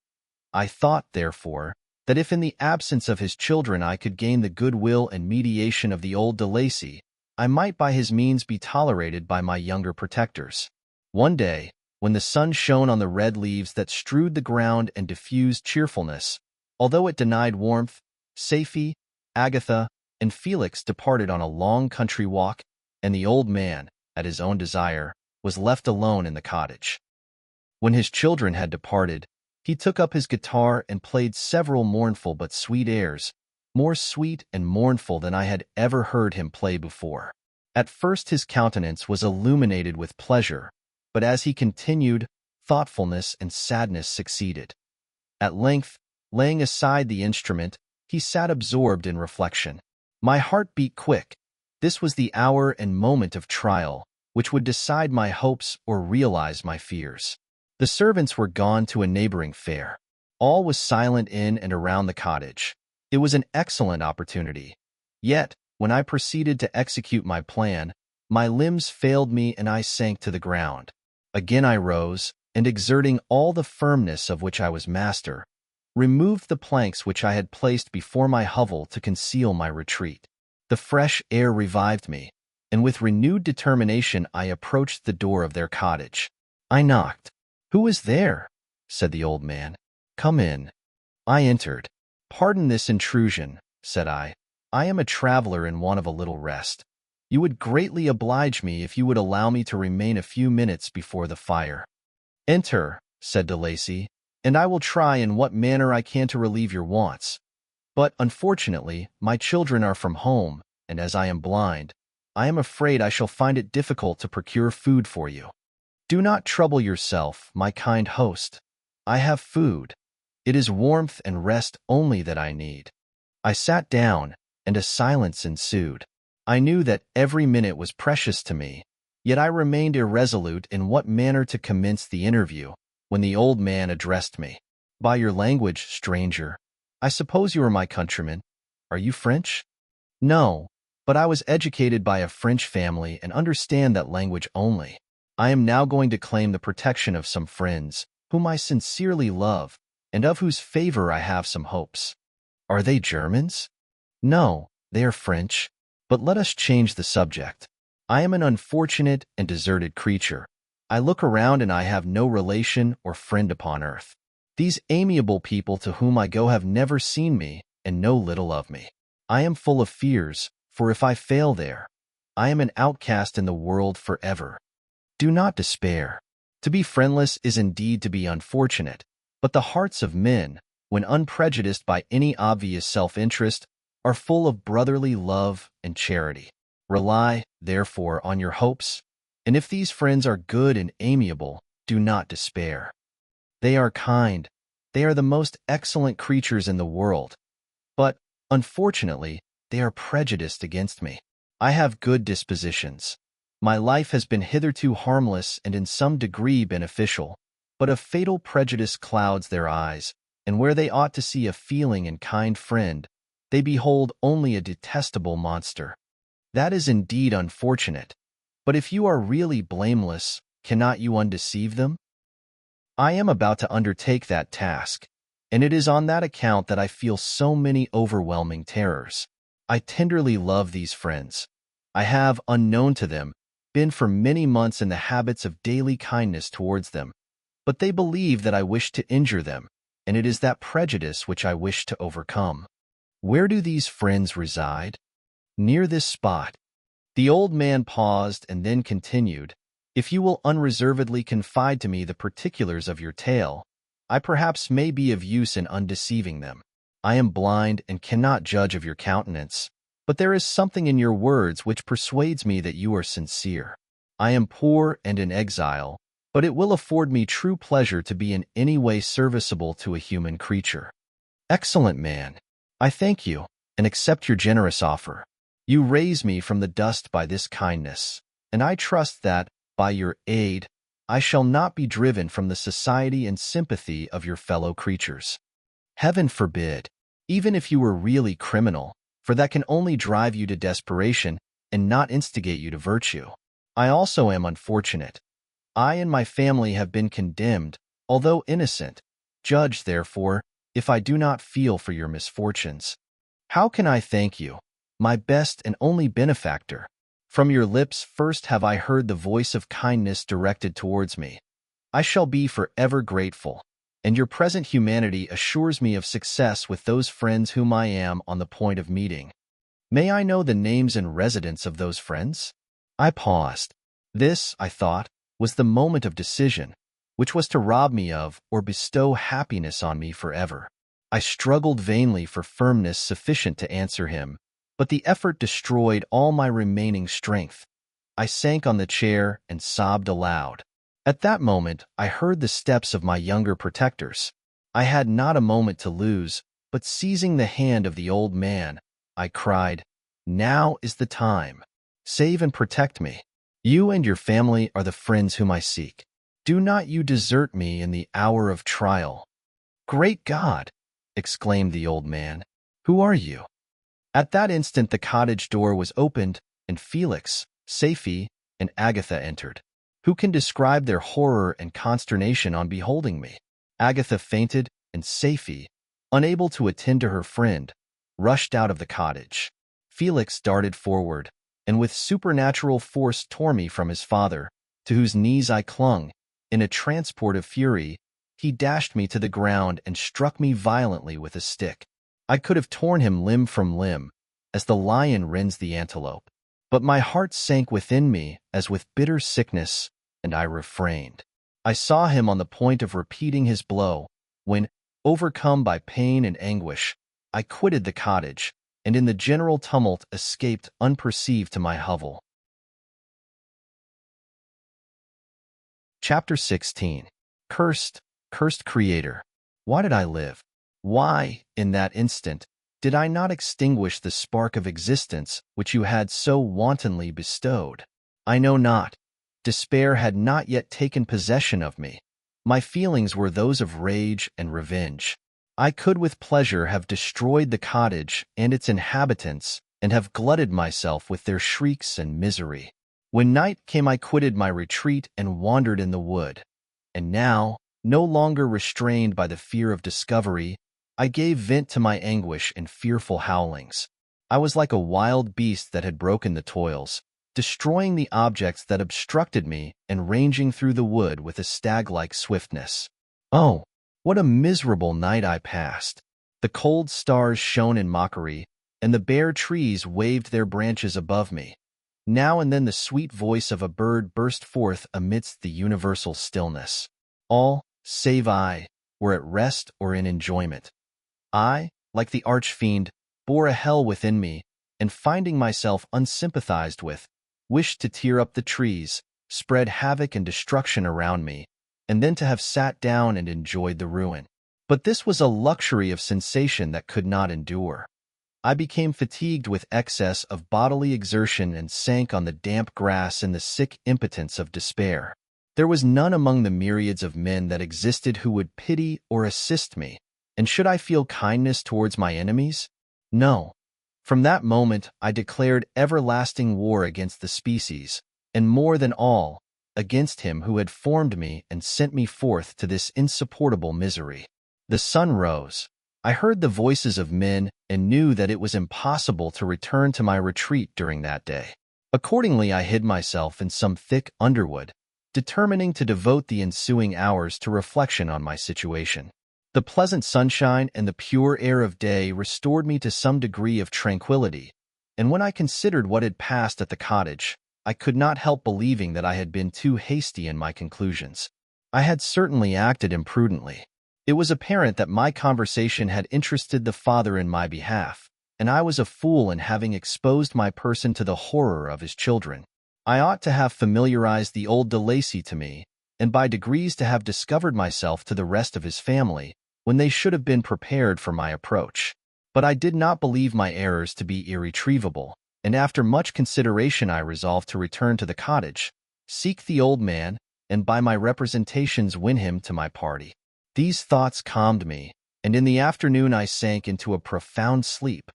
I thought, therefore, that if in the absence of his children I could gain the goodwill and mediation of the old de Lacy, I might by his means be tolerated by my younger protectors. One day, when the sun shone on the red leaves that strewed the ground and diffused cheerfulness, although it denied warmth, Safie, Agatha, and Felix departed on a long country walk, and the old man, at his own desire, was left alone in the cottage. When his children had departed, he took up his guitar and played several mournful but sweet airs, more sweet and mournful than I had ever heard him play before. At first his countenance was illuminated with pleasure, but as he continued, thoughtfulness and sadness succeeded. At length, laying aside the instrument, he sat absorbed in reflection. My heart beat quick. This was the hour and moment of trial, which would decide my hopes or realize my fears. The servants were gone to a neighboring fair. All was silent in and around the cottage. It was an excellent opportunity. Yet, when I proceeded to execute my plan, my limbs failed me and I sank to the ground. Again I rose, and exerting all the firmness of which I was master, removed the planks which I had placed before my hovel to conceal my retreat. The fresh air revived me, and with renewed determination I approached the door of their cottage. I knocked. "Who is there?" said the old man. "Come in." I entered. "Pardon this intrusion," said I. "I am a traveler in want of a little rest. You would greatly oblige me if you would allow me to remain a few minutes before the fire." "Enter," said de Lacy, "and I will try in what manner I can to relieve your wants. But, unfortunately, my children are from home, and as I am blind, I am afraid I shall find it difficult to procure food for you." "Do not trouble yourself, my kind host. I have food. It is warmth and rest only that I need." I sat down, and a silence ensued. I knew that every minute was precious to me, yet I remained irresolute in what manner to commence the interview, when the old man addressed me. "By your language, stranger, I suppose you are my countryman. Are you French?" "No, but I was educated by a French family and understand that language only. I am now going to claim the protection of some friends, whom I sincerely love, and of whose favor I have some hopes." "Are they Germans?" "No, they are French. But let us change the subject. I am an unfortunate and deserted creature. I look around and I have no relation or friend upon earth. These amiable people to whom I go have never seen me and know little of me. I am full of fears, for if I fail there, I am an outcast in the world forever. Do not despair. To be friendless is indeed to be unfortunate, but the hearts of men, when unprejudiced by any obvious self-interest, are full of brotherly love and charity. Rely, therefore, on your hopes, and if these friends are good and amiable, do not despair. They are kind. They are the most excellent creatures in the world. But, unfortunately, they are prejudiced against me. I have good dispositions. My life has been hitherto harmless and in some degree beneficial, but a fatal prejudice clouds their eyes, and where they ought to see a feeling and kind friend, they behold only a detestable monster. That is indeed unfortunate. But if you are really blameless, cannot you undeceive them? I am about to undertake that task, and it is on that account that I feel so many overwhelming terrors. I tenderly love these friends. I have, unknown to them, been for many months in the habits of daily kindness towards them, but they believe that I wish to injure them, and it is that prejudice which I wish to overcome. Where do these friends reside? Near this spot. The old man paused and then continued, "If you will unreservedly confide to me the particulars of your tale, I perhaps may be of use in undeceiving them. I am blind and cannot judge of your countenance, but there is something in your words which persuades me that you are sincere. I am poor and in exile, but it will afford me true pleasure to be in any way serviceable to a human creature." "Excellent man. I thank you, and accept your generous offer. You raise me from the dust by this kindness, and I trust that, by your aid, I shall not be driven from the society and sympathy of your fellow creatures. Heaven forbid, even if you were really criminal, for that can only drive you to desperation and not instigate you to virtue. I also am unfortunate. I and my family have been condemned, although innocent. Judge, therefore, if I do not feel for your misfortunes. How can I thank you, my best and only benefactor? From your lips first have I heard the voice of kindness directed towards me. I shall be forever grateful, and your present humanity assures me of success with those friends whom I am on the point of meeting. May I know the names and residence of those friends?" I paused. This, I thought, was the moment of decision, which was to rob me of or bestow happiness on me forever. I struggled vainly for firmness sufficient to answer him, but the effort destroyed all my remaining strength. I sank on the chair and sobbed aloud. At that moment, I heard the steps of my younger protectors. I had not a moment to lose, but seizing the hand of the old man, I cried, "Now is the time. Save and protect me. You and your family are the friends whom I seek. Do not you desert me in the hour of trial." "Great God!" exclaimed the old man. "Who are you?" At that instant the cottage door was opened, and Felix, Safie, and Agatha entered. Who can describe their horror and consternation on beholding me? Agatha fainted, and Safie, unable to attend to her friend, rushed out of the cottage. Felix darted forward, and with supernatural force tore me from his father, to whose knees I clung, In a transport of fury, he dashed me to the ground and struck me violently with a stick. I could have torn him limb from limb, as the lion rends the antelope. But my heart sank within me as with bitter sickness, and I refrained. I saw him on the point of repeating his blow, when, overcome by pain and anguish, I quitted the cottage, and in the general tumult escaped unperceived to my hovel. Chapter 16. Cursed Creator. Why did I live? Why, in that instant, did I not extinguish the spark of existence which you had so wantonly bestowed? I know not. Despair had not yet taken possession of me. My feelings were those of rage and revenge. I could with pleasure have destroyed the cottage and its inhabitants, and have glutted myself with their shrieks and misery. When night came, I quitted my retreat and wandered in the wood. And now, no longer restrained by the fear of discovery, I gave vent to my anguish in fearful howlings. I was like a wild beast that had broken the toils, destroying the objects that obstructed me and ranging through the wood with a stag-like swiftness. Oh, what a miserable night I passed! The cold stars shone in mockery, and the bare trees waved their branches above me. Now and then the sweet voice of a bird burst forth amidst the universal stillness. All, save I, were at rest or in enjoyment. I, like the arch-fiend, bore a hell within me, and finding myself unsympathized with, wished to tear up the trees, spread havoc and destruction around me, and then to have sat down and enjoyed the ruin. But this was a luxury of sensation that could not endure. I became fatigued with excess of bodily exertion and sank on the damp grass in the sick impotence of despair. There was none among the myriads of men that existed who would pity or assist me, and should I feel kindness towards my enemies? No. From that moment I declared everlasting war against the species, and more than all, against him who had formed me and sent me forth to this insupportable misery. The sun rose. I heard the voices of men and knew that it was impossible to return to my retreat during that day. Accordingly, I hid myself in some thick underwood, determining to devote the ensuing hours to reflection on my situation. The pleasant sunshine and the pure air of day restored me to some degree of tranquility, and when I considered what had passed at the cottage, I could not help believing that I had been too hasty in my conclusions. I had certainly acted imprudently. It was apparent that my conversation had interested the father in my behalf, and I was a fool in having exposed my person to the horror of his children. I ought to have familiarized the old de Lacy to me, and by degrees to have discovered myself to the rest of his family, when they should have been prepared for my approach. But I did not believe my errors to be irretrievable, and after much consideration I resolved to return to the cottage, seek the old man, and by my representations win him to my party. These thoughts calmed me, and in the afternoon I sank into a profound sleep,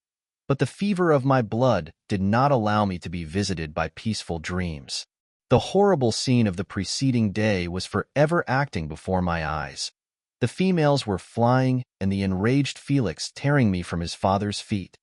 but the fever of my blood did not allow me to be visited by peaceful dreams. The horrible scene of the preceding day was forever acting before my eyes. The females were flying, and the enraged Felix tearing me from his father's feet.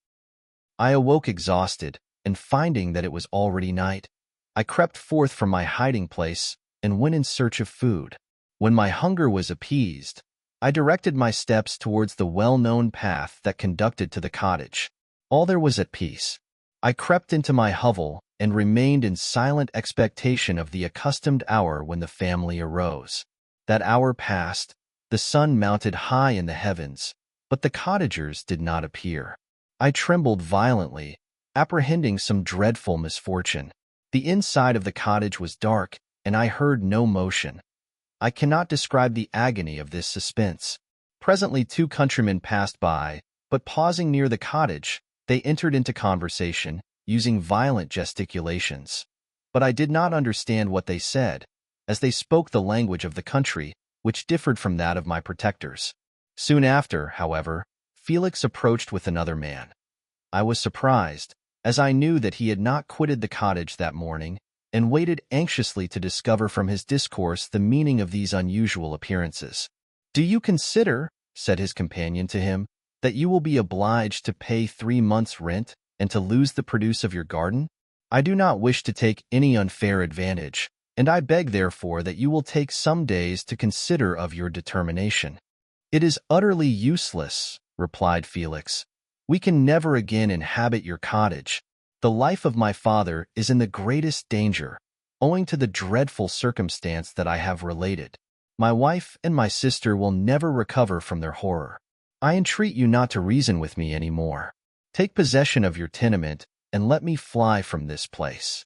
I awoke exhausted, and finding that it was already night, I crept forth from my hiding place and went in search of food. When my hunger was appeased, I directed my steps towards the well-known path that conducted to the cottage. All there was at peace. I crept into my hovel and remained in silent expectation of the accustomed hour when the family arose. That hour passed, the sun mounted high in the heavens, but the cottagers did not appear. I trembled violently, apprehending some dreadful misfortune. The inside of the cottage was dark, and I heard no motion. I cannot describe the agony of this suspense. Presently 2 countrymen passed by, but pausing near the cottage, they entered into conversation, using violent gesticulations. But I did not understand what they said, as they spoke the language of the country, which differed from that of my protectors. Soon after, however, Felix approached with another man. I was surprised, as I knew that he had not quitted the cottage that morning, and waited anxiously to discover from his discourse the meaning of these unusual appearances. "Do you consider," said his companion to him, "that you will be obliged to pay 3 months' rent and to lose the produce of your garden?" "I do not wish to take any unfair advantage," and I beg therefore that you will take some days to consider of your determination." "It is utterly useless," replied Felix. "We can never again inhabit your cottage. The life of my father is in the greatest danger, owing to the dreadful circumstance that I have related. My wife and my sister will never recover from their horror. I entreat you not to reason with me any more. Take possession of your tenement, and let me fly from this place."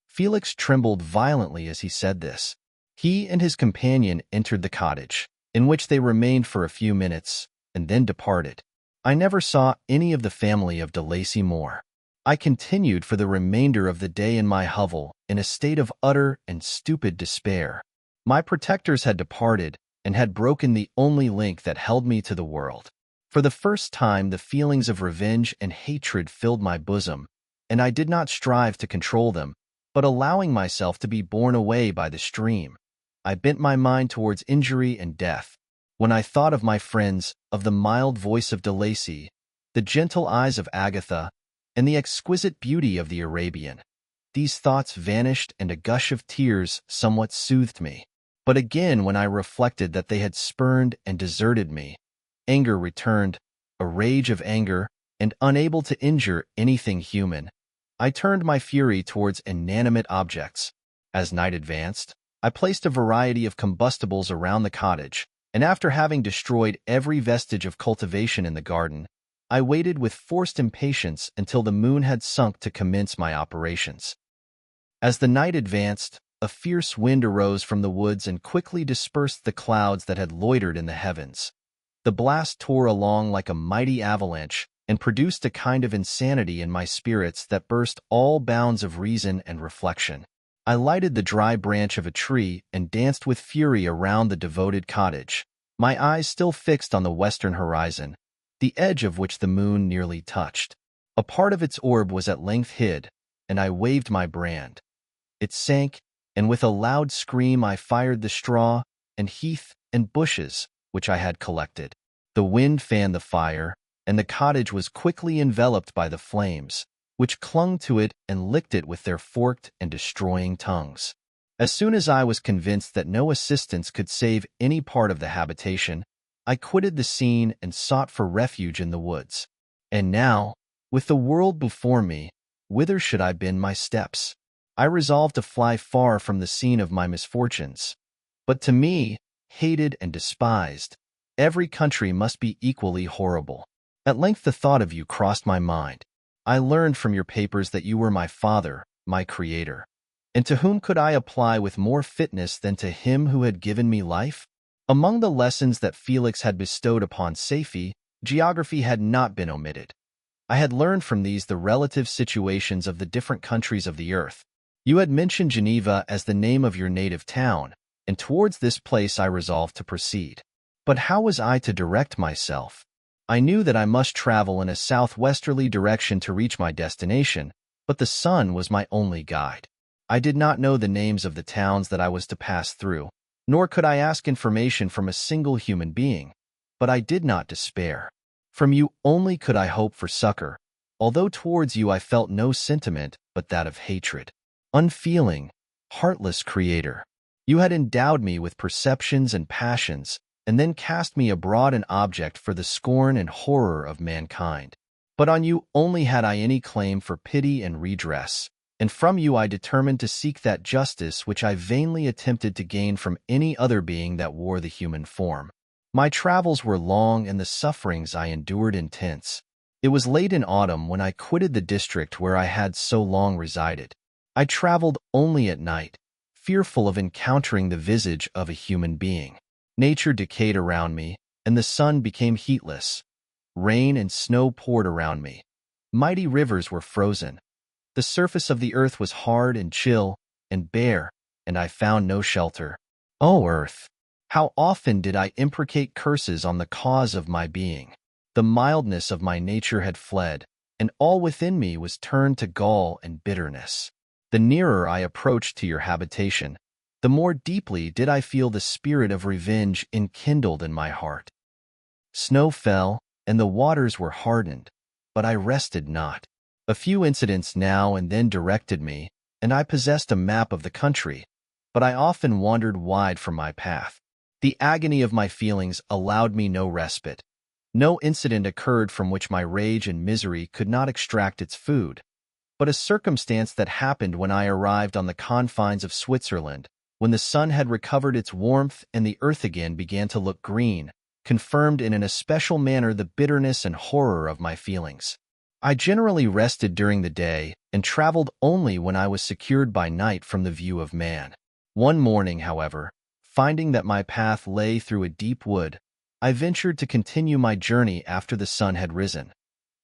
Felix trembled violently as he said this. He and his companion entered the cottage, in which they remained for a few minutes, and then departed. I never saw any of the family of de Lacy more. I continued for the remainder of the day in my hovel in a state of utter and stupid despair. My protectors had departed and had broken the only link that held me to the world. For the first time, the feelings of revenge and hatred filled my bosom, and I did not strive to control them, but allowing myself to be borne away by the stream, I bent my mind towards injury and death. When I thought of my friends, of the mild voice of de Lacy, the gentle eyes of Agatha, and the exquisite beauty of the Arabian, these thoughts vanished, and a gush of tears somewhat soothed me. But again, when I reflected that they had spurned and deserted me, anger returned, a rage of anger, and unable to injure anything human, I turned my fury towards inanimate objects. As night advanced, I placed a variety of combustibles around the cottage, and after having destroyed every vestige of cultivation in the garden, I waited with forced impatience until the moon had sunk to commence my operations. As the night advanced, a fierce wind arose from the woods and quickly dispersed the clouds that had loitered in the heavens. The blast tore along like a mighty avalanche and produced a kind of insanity in my spirits that burst all bounds of reason and reflection. I lighted the dry branch of a tree and danced with fury around the devoted cottage, my eyes still fixed on the western horizon, the edge of which the moon nearly touched. A part of its orb was at length hid, and I waved my brand. It sank, and with a loud scream I fired the straw and heath and bushes which I had collected. The wind fanned the fire, and the cottage was quickly enveloped by the flames, which clung to it and licked it with their forked and destroying tongues. As soon as I was convinced that no assistance could save any part of the habitation, I quitted the scene and sought for refuge in the woods. And now, with the world before me, whither should I bend my steps? I resolved to fly far from the scene of my misfortunes. But to me, hated and despised, every country must be equally horrible. At length the thought of you crossed my mind. I learned from your papers that you were my father, my creator. And to whom could I apply with more fitness than to him who had given me life? Among the lessons that Felix had bestowed upon Safie, geography had not been omitted. I had learned from these the relative situations of the different countries of the earth. You had mentioned Geneva as the name of your native town, and towards this place I resolved to proceed. But how was I to direct myself? I knew that I must travel in a southwesterly direction to reach my destination, but the sun was my only guide. I did not know the names of the towns that I was to pass through, nor could I ask information from a single human being. But I did not despair. From you only could I hope for succor, although towards you I felt no sentiment but that of hatred. Unfeeling, heartless creator, you had endowed me with perceptions and passions, and then cast me abroad an object for the scorn and horror of mankind. But on you only had I any claim for pity and redress, and from you I determined to seek that justice which I vainly attempted to gain from any other being that wore the human form. My travels were long and the sufferings I endured intense. It was late in autumn when I quitted the district where I had so long resided. I traveled only at night, fearful of encountering the visage of a human being. Nature decayed around me, and the sun became heatless. Rain and snow poured around me. Mighty rivers were frozen. The surface of the earth was hard and chill and bare, and I found no shelter. O earth! How often did I imprecate curses on the cause of my being? The mildness of my nature had fled, and all within me was turned to gall and bitterness. The nearer I approached to your habitation, the more deeply did I feel the spirit of revenge enkindled in my heart. Snow fell, and the waters were hardened, but I rested not. A few incidents now and then directed me, and I possessed a map of the country, but I often wandered wide from my path. The agony of my feelings allowed me no respite. No incident occurred from which my rage and misery could not extract its food, but a circumstance that happened when I arrived on the confines of Switzerland, when the sun had recovered its warmth and the earth again began to look green, confirmed in an especial manner the bitterness and horror of my feelings. I generally rested during the day and traveled only when I was secured by night from the view of man. One morning, however, finding that my path lay through a deep wood, I ventured to continue my journey after the sun had risen.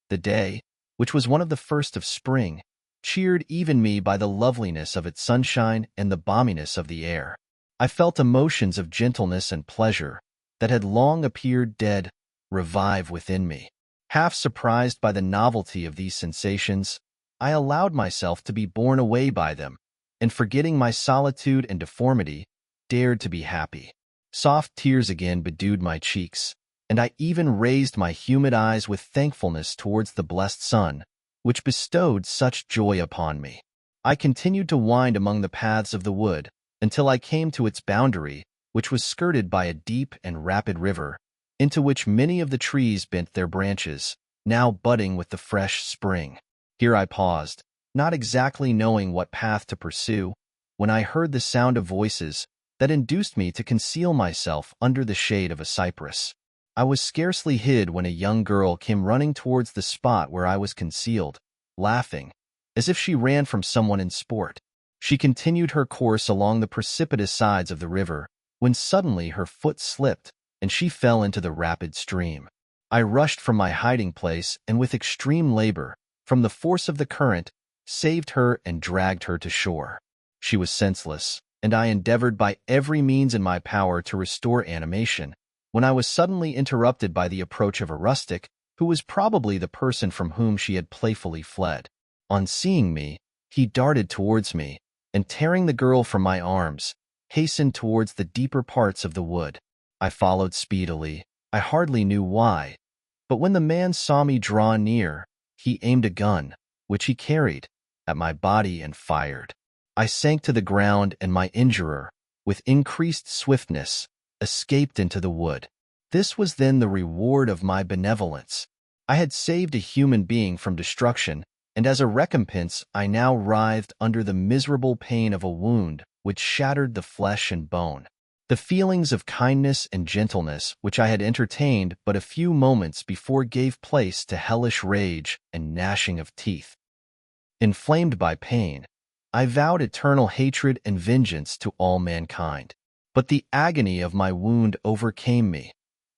The day, which was one of the first of spring, cheered even me by the loveliness of its sunshine and the balminess of the air. I felt emotions of gentleness and pleasure that had long appeared dead revive within me. Half surprised by the novelty of these sensations, I allowed myself to be borne away by them, and forgetting my solitude and deformity, dared to be happy. Soft tears again bedewed my cheeks, and I even raised my humid eyes with thankfulness towards the blessed sun, which bestowed such joy upon me. I continued to wind among the paths of the wood until I came to its boundary, which was skirted by a deep and rapid river, into which many of the trees bent their branches, now budding with the fresh spring. Here I paused, not exactly knowing what path to pursue, when I heard the sound of voices that induced me to conceal myself under the shade of a cypress. I was scarcely hid when a young girl came running towards the spot where I was concealed, laughing, as if she ran from someone in sport. She continued her course along the precipitous sides of the river, when suddenly her foot slipped, and she fell into the rapid stream. I rushed from my hiding place and with extreme labor, from the force of the current, saved her and dragged her to shore. She was senseless, and I endeavored by every means in my power to restore animation, when I was suddenly interrupted by the approach of a rustic, who was probably the person from whom she had playfully fled. On seeing me, he darted towards me, and tearing the girl from my arms, hastened towards the deeper parts of the wood. I followed speedily. I hardly knew why, but when the man saw me draw near, he aimed a gun, which he carried, at my body and fired. I sank to the ground, and my injurer, with increased swiftness, escaped into the wood. This was then the reward of my benevolence. I had saved a human being from destruction, and as a recompense I now writhed under the miserable pain of a wound which shattered the flesh and bone. The feelings of kindness and gentleness which I had entertained but a few moments before gave place to hellish rage and gnashing of teeth. Inflamed by pain, I vowed eternal hatred and vengeance to all mankind. But the agony of my wound overcame me.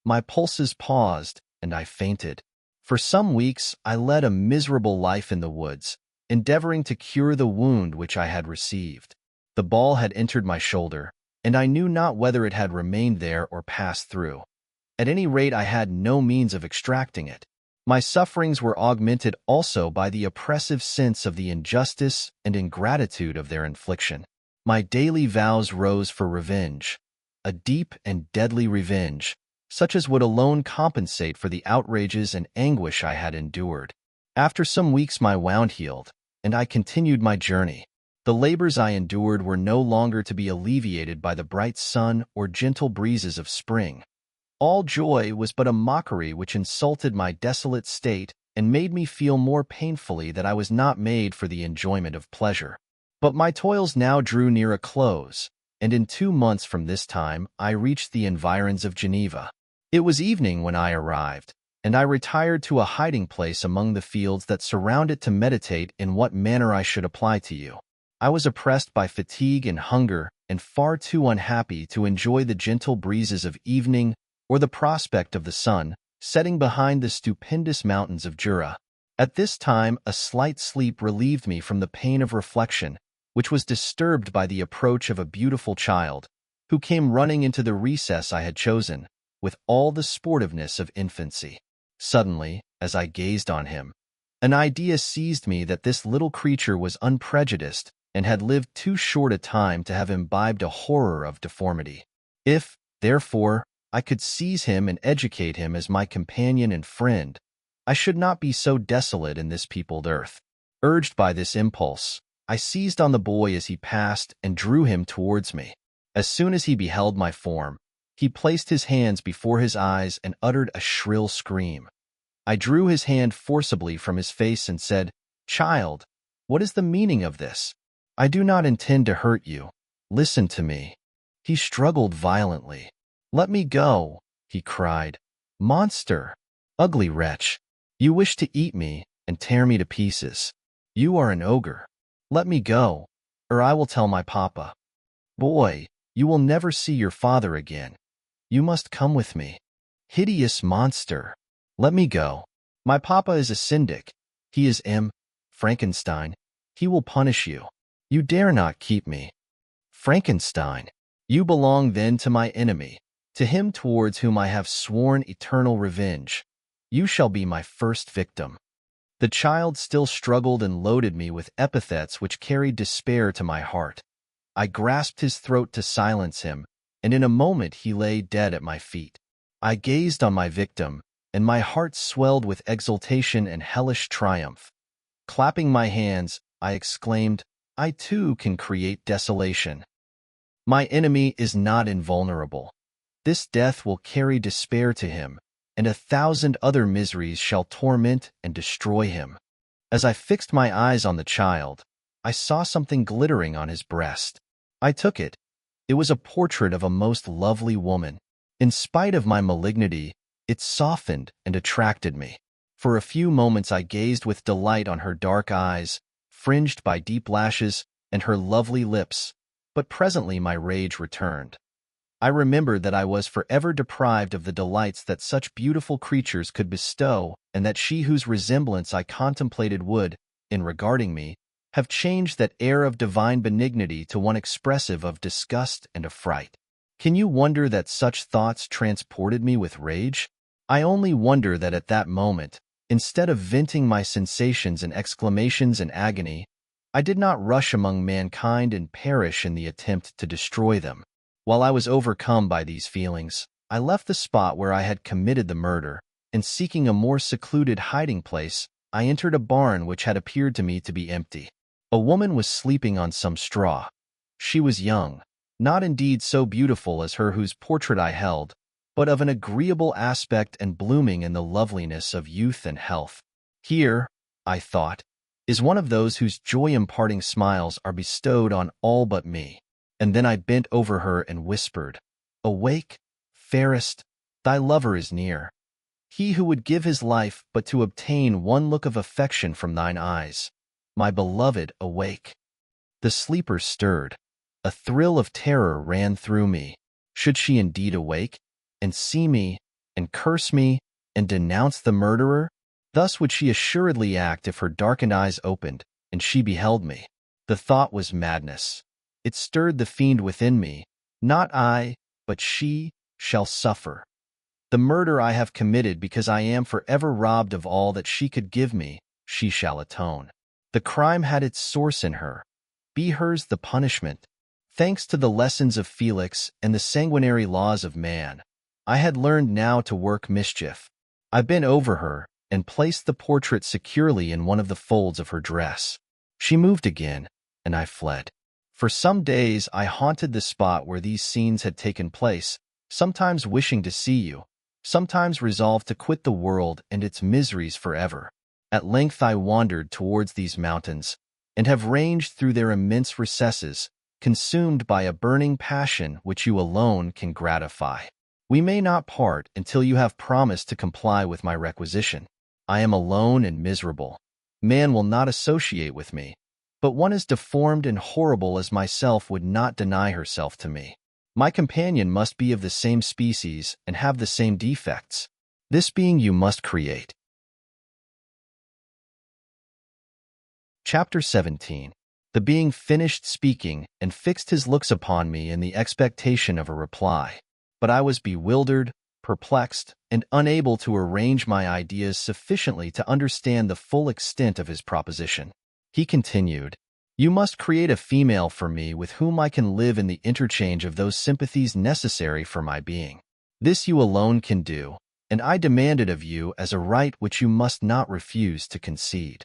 My pulses paused, and I fainted. For some weeks I led a miserable life in the woods, endeavoring to cure the wound which I had received. The ball had entered my shoulder, and I knew not whether it had remained there or passed through. At any rate, I had no means of extracting it. My sufferings were augmented also by the oppressive sense of the injustice and ingratitude of their infliction. My daily vows rose for revenge, a deep and deadly revenge, such as would alone compensate for the outrages and anguish I had endured. After some weeks my wound healed, and I continued my journey. The labors I endured were no longer to be alleviated by the bright sun or gentle breezes of spring. All joy was but a mockery which insulted my desolate state and made me feel more painfully that I was not made for the enjoyment of pleasure. But my toils now drew near a close, and in 2 months from this time I reached the environs of Geneva. It was evening when I arrived, and I retired to a hiding place among the fields that surround it to meditate in what manner I should apply to you. I was oppressed by fatigue and hunger, and far too unhappy to enjoy the gentle breezes of evening or the prospect of the sun setting behind the stupendous mountains of Jura. At this time a slight sleep relieved me from the pain of reflection, which was disturbed by the approach of a beautiful child, who came running into the recess I had chosen, with all the sportiveness of infancy. Suddenly, as I gazed on him, an idea seized me that this little creature was unprejudiced and had lived too short a time to have imbibed a horror of deformity. If, therefore, I could seize him and educate him as my companion and friend, I should not be so desolate in this peopled earth. Urged by this impulse, I seized on the boy as he passed and drew him towards me. As soon as he beheld my form, he placed his hands before his eyes and uttered a shrill scream. I drew his hand forcibly from his face and said, "Child, what is the meaning of this? I do not intend to hurt you. Listen to me." He struggled violently. "Let me go," he cried. "Monster! Ugly wretch! You wish to eat me and tear me to pieces. You are an ogre. Let me go, or I will tell my papa. Boy, you will never see your father again. You must come with me. Hideous monster! Let me go. My papa is a syndic. He is Frankenstein. He will punish you. You dare not keep me. Frankenstein! You belong then to my enemy, to him towards whom I have sworn eternal revenge. You shall be my first victim." The child still struggled and loaded me with epithets which carried despair to my heart. I grasped his throat to silence him, and in a moment he lay dead at my feet. I gazed on my victim, and my heart swelled with exultation and hellish triumph. Clapping my hands, I exclaimed, "I too can create desolation. My enemy is not invulnerable. This death will carry despair to him, and 1,000 other miseries shall torment and destroy him." As I fixed my eyes on the child, I saw something glittering on his breast. I took it. It was a portrait of a most lovely woman. In spite of my malignity, it softened and attracted me. For a few moments I gazed with delight on her dark eyes, fringed by deep lashes, and her lovely lips, but presently my rage returned. I remembered that I was forever deprived of the delights that such beautiful creatures could bestow, and that she whose resemblance I contemplated would, in regarding me, have changed that air of divine benignity to one expressive of disgust and affright. Can you wonder that such thoughts transported me with rage? I only wonder that at that moment, instead of venting my sensations in exclamations and agony, I did not rush among mankind and perish in the attempt to destroy them. While I was overcome by these feelings, I left the spot where I had committed the murder, and seeking a more secluded hiding place, I entered a barn which had appeared to me to be empty. A woman was sleeping on some straw. She was young, not indeed so beautiful as her whose portrait I held, but of an agreeable aspect and blooming in the loveliness of youth and health. Here, I thought, is one of those whose joy-imparting smiles are bestowed on all but me. And then I bent over her and whispered, "Awake, fairest, thy lover is near. He who would give his life but to obtain one look of affection from thine eyes. My beloved, awake." The sleeper stirred. A thrill of terror ran through me. Should she indeed awake, and see me, and curse me, and denounce the murderer? Thus would she assuredly act if her darkened eyes opened, and she beheld me. The thought was madness. It stirred the fiend within me. Not I, but she, shall suffer. The murder I have committed because I am forever robbed of all that she could give me, she shall atone. The crime had its source in her. Be hers the punishment. Thanks to the lessons of Felix and the sanguinary laws of man, I had learned now to work mischief. I bent over her and placed the portrait securely in one of the folds of her dress. She moved again, and I fled. For some days I haunted the spot where these scenes had taken place, sometimes wishing to see you, sometimes resolved to quit the world and its miseries forever. At length I wandered towards these mountains, and have ranged through their immense recesses, consumed by a burning passion which you alone can gratify. We may not part until you have promised to comply with my requisition. I am alone and miserable. Man will not associate with me, but one as deformed and horrible as myself would not deny herself to me. My companion must be of the same species and have the same defects. This being you must create. Chapter 17. The being finished speaking and fixed his looks upon me in the expectation of a reply. But I was bewildered, perplexed, and unable to arrange my ideas sufficiently to understand the full extent of his proposition. He continued, "You must create a female for me with whom I can live in the interchange of those sympathies necessary for my being. This you alone can do, and I demand it of you as a right which you must not refuse to concede."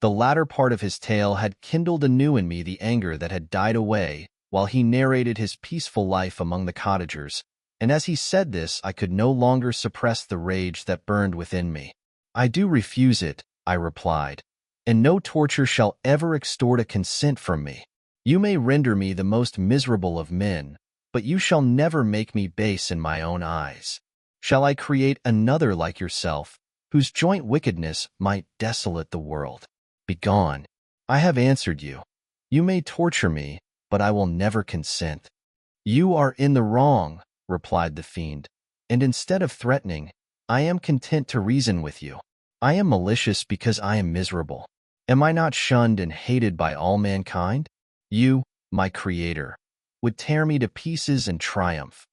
The latter part of his tale had kindled anew in me the anger that had died away while he narrated his peaceful life among the cottagers, and as he said this I could no longer suppress the rage that burned within me. "I do refuse it," I replied, "and no torture shall ever extort a consent from me. You may render me the most miserable of men, but you shall never make me base in my own eyes. Shall I create another like yourself, whose joint wickedness might desolate the world? Begone. I have answered you. You may torture me, but I will never consent." "You are in the wrong," replied the fiend, "and instead of threatening, I am content to reason with you. I am malicious because I am miserable. Am I not shunned and hated by all mankind? You, my creator, would tear me to pieces and triumph.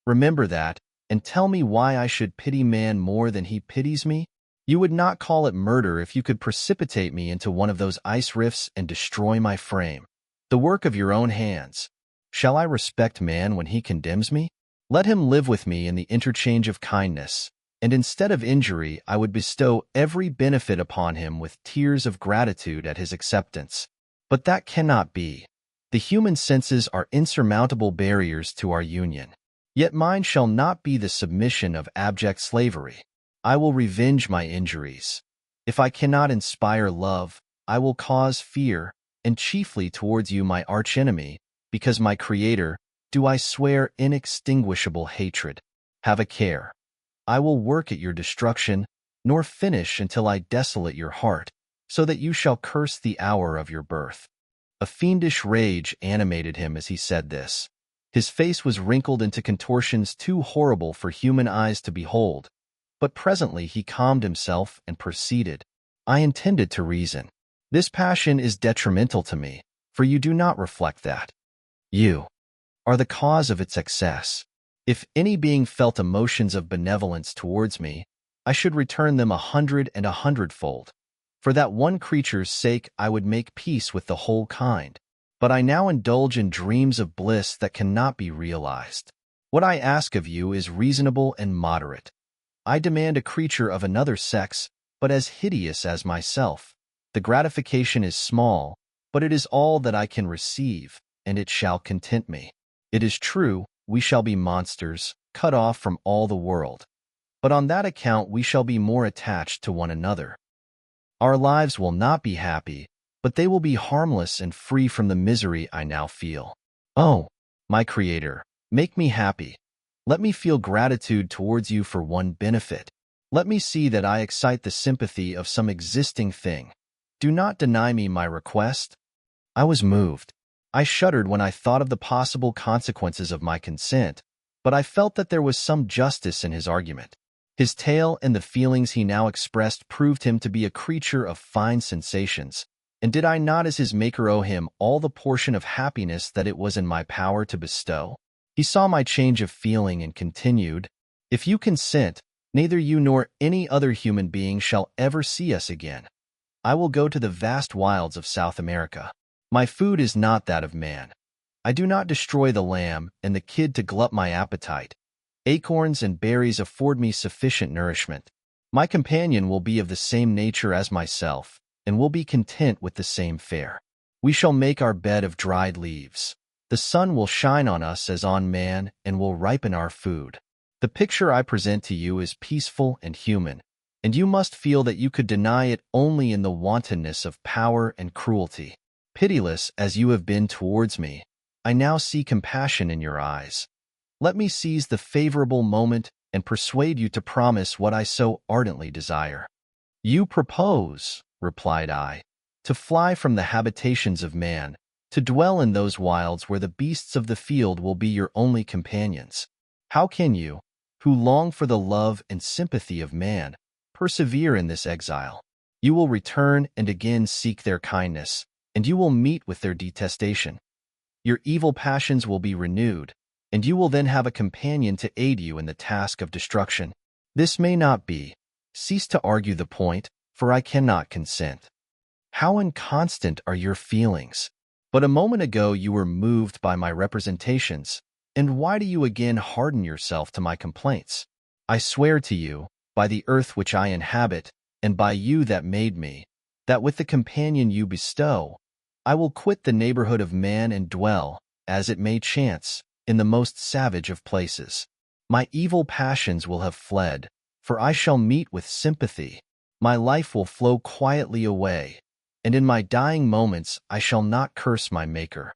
Remember that, and tell me why I should pity man more than he pities me? You would not call it murder if you could precipitate me into one of those ice rifts and destroy my frame. The work of your own hands. Shall I respect man when he condemns me? Let him live with me in the interchange of kindness, and instead of injury I would bestow every benefit upon him with tears of gratitude at his acceptance. But that cannot be. The human senses are insurmountable barriers to our union. Yet mine shall not be the submission of abject slavery. I will revenge my injuries. If I cannot inspire love, I will cause fear, and chiefly towards you, my archenemy, because my Creator, do I swear inextinguishable hatred. Have a care. I will work at your destruction, nor finish until I desolate your heart, so that you shall curse the hour of your birth." A fiendish rage animated him as he said this. His face was wrinkled into contortions too horrible for human eyes to behold, but presently he calmed himself and proceeded. "I intended to reason. This passion is detrimental to me, for you do not reflect that. You are the cause of its excess. If any being felt emotions of benevolence towards me, I should return them 100 and 100-fold. For that one creature's sake I would make peace with the whole kind. But I now indulge in dreams of bliss that cannot be realized. What I ask of you is reasonable and moderate. I demand a creature of another sex, but as hideous as myself. The gratification is small, but it is all that I can receive, and it shall content me. It is true, we shall be monsters, cut off from all the world. But on that account we shall be more attached to one another. Our lives will not be happy, but they will be harmless and free from the misery I now feel. Oh, my Creator, make me happy. Let me feel gratitude towards you for one benefit. Let me see that I excite the sympathy of some existing thing. Do not deny me my request." I was moved. I shuddered when I thought of the possible consequences of my consent, but I felt that there was some justice in his argument. His tale and the feelings he now expressed proved him to be a creature of fine sensations, and did I not as his maker owe him all the portion of happiness that it was in my power to bestow? He saw my change of feeling and continued, "If you consent, neither you nor any other human being shall ever see us again. I will go to the vast wilds of South America. My food is not that of man. I do not destroy the lamb and the kid to glut my appetite. Acorns and berries afford me sufficient nourishment. My companion will be of the same nature as myself, and will be content with the same fare. We shall make our bed of dried leaves. The sun will shine on us as on man and will ripen our food. The picture I present to you is peaceful and human, and you must feel that you could deny it only in the wantonness of power and cruelty. Pitiless as you have been towards me, I now see compassion in your eyes. Let me seize the favorable moment and persuade you to promise what I so ardently desire." "You propose," replied I, "to fly from the habitations of man, to dwell in those wilds where the beasts of the field will be your only companions. How can you, who long for the love and sympathy of man, persevere in this exile? You will return and again seek their kindness, and you will meet with their detestation. Your evil passions will be renewed, and you will then have a companion to aid you in the task of destruction. This may not be. Cease to argue the point, for I cannot consent. How inconstant are your feelings! But a moment ago you were moved by my representations, and why do you again harden yourself to my complaints? I swear to you, by the earth which I inhabit, and by you that made me, that with the companion you bestow, I will quit the neighborhood of man and dwell, as it may chance, in the most savage of places. My evil passions will have fled, for I shall meet with sympathy. My life will flow quietly away, and in my dying moments I shall not curse my Maker."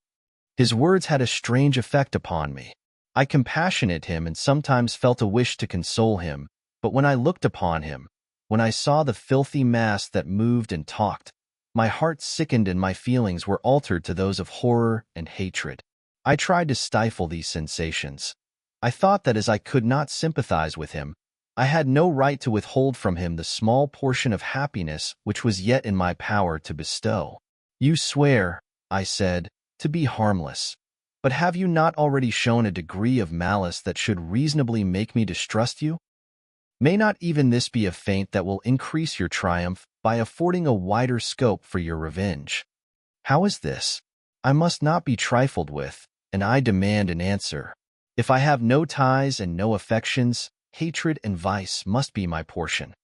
His words had a strange effect upon me. I compassionated him and sometimes felt a wish to console him, but when I looked upon him, when I saw the filthy mass that moved and talked, my heart sickened and my feelings were altered to those of horror and hatred. I tried to stifle these sensations. I thought that as I could not sympathize with him, I had no right to withhold from him the small portion of happiness which was yet in my power to bestow. "You swear," I said, "to be harmless. But have you not already shown a degree of malice that should reasonably make me distrust you? May not even this be a feint that will increase your triumph by affording a wider scope for your revenge?" "How is this? I must not be trifled with, and I demand an answer. If I have no ties and no affections, hatred and vice must be my portion.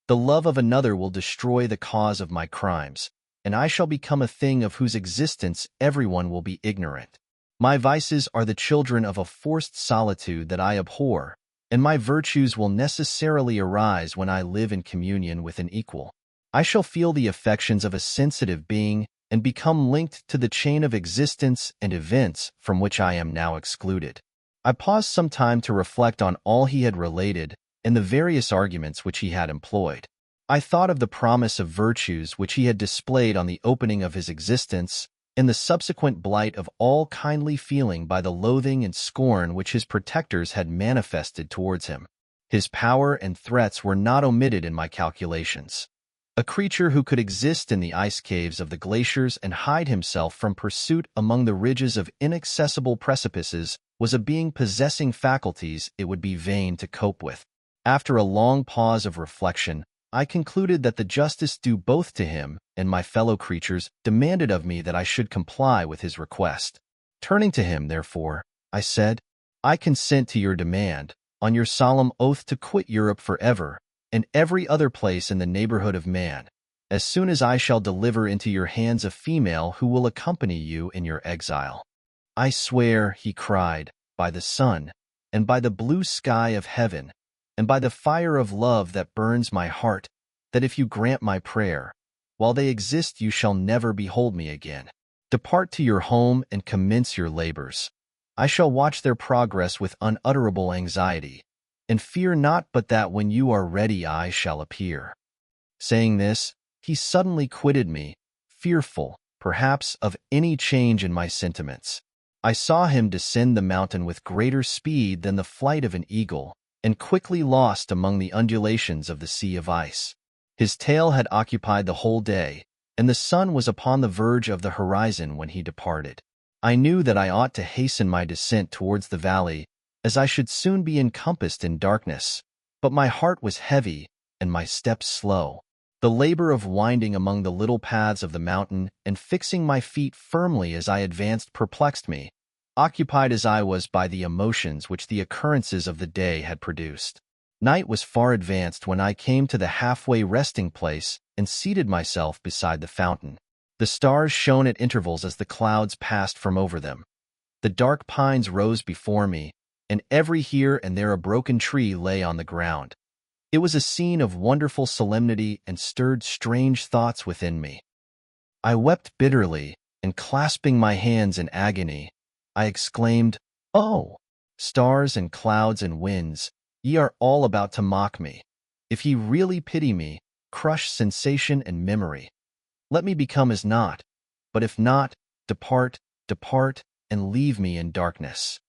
The love of another will destroy the cause of my crimes, and I shall become a thing of whose existence everyone will be ignorant. My vices are the children of a forced solitude that I abhor, and my virtues will necessarily arise when I live in communion with an equal. I shall feel the affections of a sensitive being and become linked to the chain of existence and events from which I am now excluded." I paused some time to reflect on all he had related and the various arguments which he had employed. I thought of the promise of virtues which he had displayed on the opening of his existence, and the subsequent blight of all kindly feeling by the loathing and scorn which his protectors had manifested towards him. His power and threats were not omitted in my calculations. A creature who could exist in the ice caves of the glaciers and hide himself from pursuit among the ridges of inaccessible precipices was a being possessing faculties it would be vain to cope with. After a long pause of reflection, I concluded that the justice due both to him and my fellow creatures demanded of me that I should comply with his request. Turning to him, therefore, I said, "I consent to your demand, on your solemn oath to quit Europe forever, and every other place in the neighborhood of man, as soon as I shall deliver into your hands a female who will accompany you in your exile." "I swear," he cried, "by the sun, and by the blue sky of heaven, and by the fire of love that burns my heart, that if you grant my prayer, while they exist you shall never behold me again. Depart to your home and commence your labors. I shall watch their progress with unutterable anxiety, and fear not but that when you are ready I shall appear." Saying this, he suddenly quitted me, fearful, perhaps, of any change in my sentiments. I saw him descend the mountain with greater speed than the flight of an eagle, and quickly lost among the undulations of the sea of ice. His tale had occupied the whole day, and the sun was upon the verge of the horizon when he departed. I knew that I ought to hasten my descent towards the valley, as I should soon be encompassed in darkness, but my heart was heavy and my steps slow. The labor of winding among the little paths of the mountain and fixing my feet firmly as I advanced perplexed me, occupied as I was by the emotions which the occurrences of the day had produced. Night was far advanced when I came to the halfway resting place and seated myself beside the fountain. The stars shone at intervals as the clouds passed from over them. The dark pines rose before me, and every here and there a broken tree lay on the ground. It was a scene of wonderful solemnity and stirred strange thoughts within me. I wept bitterly, and clasping my hands in agony, I exclaimed, "Oh, stars and clouds and winds, ye are all about to mock me. If ye really pity me, crush sensation and memory. Let me become as naught, but if not, depart, depart, and leave me in darkness."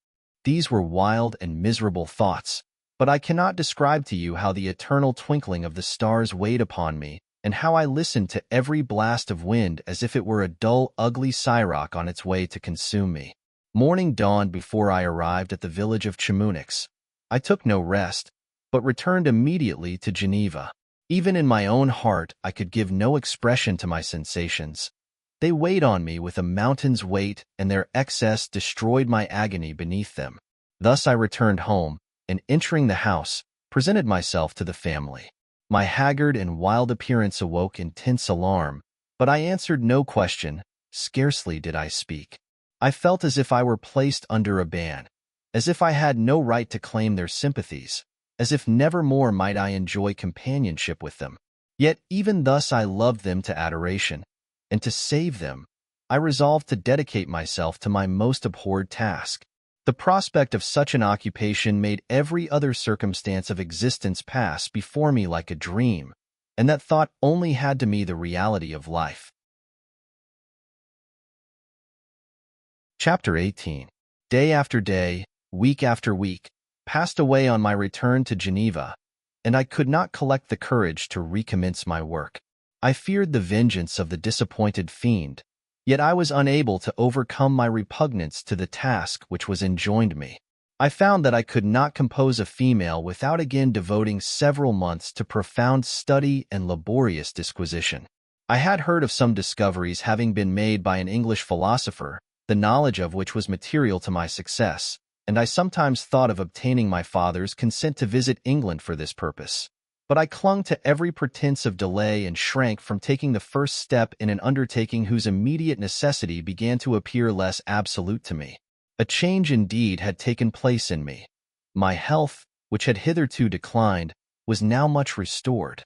These were wild and miserable thoughts, but I cannot describe to you how the eternal twinkling of the stars weighed upon me, and how I listened to every blast of wind as if it were a dull, ugly siroc on its way to consume me. Morning dawned before I arrived at the village of Chamonix. I took no rest, but returned immediately to Geneva. Even in my own heart I could give no expression to my sensations. They weighed on me with a mountain's weight, and their excess destroyed my agony beneath them. Thus I returned home, and entering the house, presented myself to the family. My haggard and wild appearance awoke intense alarm, but I answered no question. Scarcely did I speak. I felt as if I were placed under a ban, as if I had no right to claim their sympathies, as if never more might I enjoy companionship with them. Yet even thus I loved them to adoration, and to save them, I resolved to dedicate myself to my most abhorred task. The prospect of such an occupation made every other circumstance of existence pass before me like a dream, and that thought only had to me the reality of life. Chapter 18. Day after day, week after week, passed away on my return to Geneva, and I could not collect the courage to recommence my work. I feared the vengeance of the disappointed fiend, yet I was unable to overcome my repugnance to the task which was enjoined me. I found that I could not compose a female without again devoting several months to profound study and laborious disquisition. I had heard of some discoveries having been made by an English philosopher, the knowledge of which was material to my success, and I sometimes thought of obtaining my father's consent to visit England for this purpose. But I clung to every pretense of delay and shrank from taking the first step in an undertaking whose immediate necessity began to appear less absolute to me. A change indeed had taken place in me. My health, which had hitherto declined, was now much restored,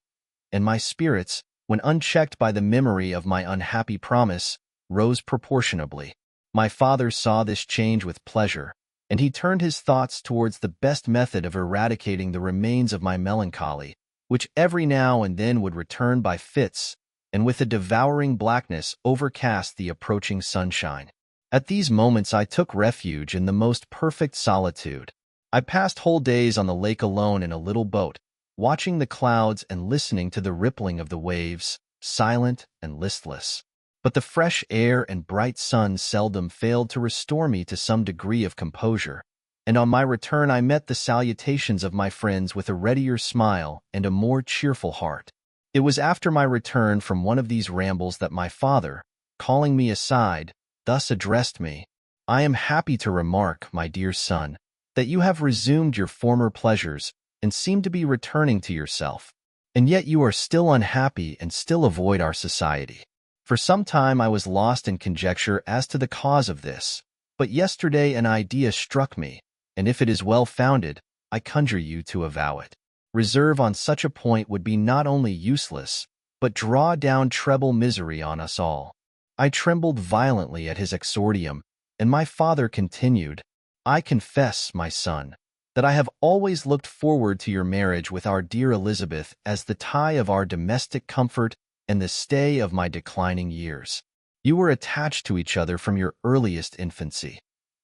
and my spirits, when unchecked by the memory of my unhappy promise, rose proportionably. My father saw this change with pleasure, and he turned his thoughts towards the best method of eradicating the remains of my melancholy, which every now and then would return by fits, and with a devouring blackness overcast the approaching sunshine. At these moments I took refuge in the most perfect solitude. I passed whole days on the lake alone in a little boat, watching the clouds and listening to the rippling of the waves, silent and listless. But the fresh air and bright sun seldom failed to restore me to some degree of composure, and on my return I met the salutations of my friends with a readier smile and a more cheerful heart. It was after my return from one of these rambles that my father, calling me aside, thus addressed me: "I am happy to remark, my dear son, that you have resumed your former pleasures and seem to be returning to yourself, and yet you are still unhappy and still avoid our society." For some time I was lost in conjecture as to the cause of this, but yesterday an idea struck me, and if it is well-founded, I conjure you to avow it. Reserve on such a point would be not only useless, but draw down treble misery on us all. I trembled violently at his exordium, and my father continued: "I confess, my son, that I have always looked forward to your marriage with our dear Elizabeth as the tie of our domestic comfort and the stay of my declining years. You were attached to each other from your earliest infancy.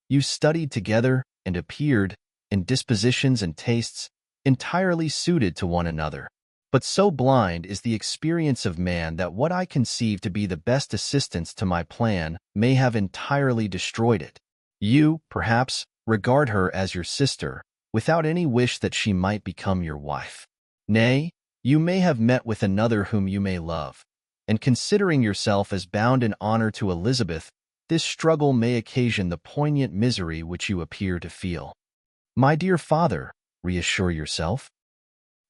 You studied together and appeared, in dispositions and tastes, entirely suited to one another. But so blind is the experience of man that what I conceive to be the best assistance to my plan may have entirely destroyed it. You, perhaps, regard her as your sister, without any wish that she might become your wife. Nay, you may have met with another whom you may love, and considering yourself as bound in honor to Elizabeth, this struggle may occasion the poignant misery which you appear to feel. My dear father, reassure yourself.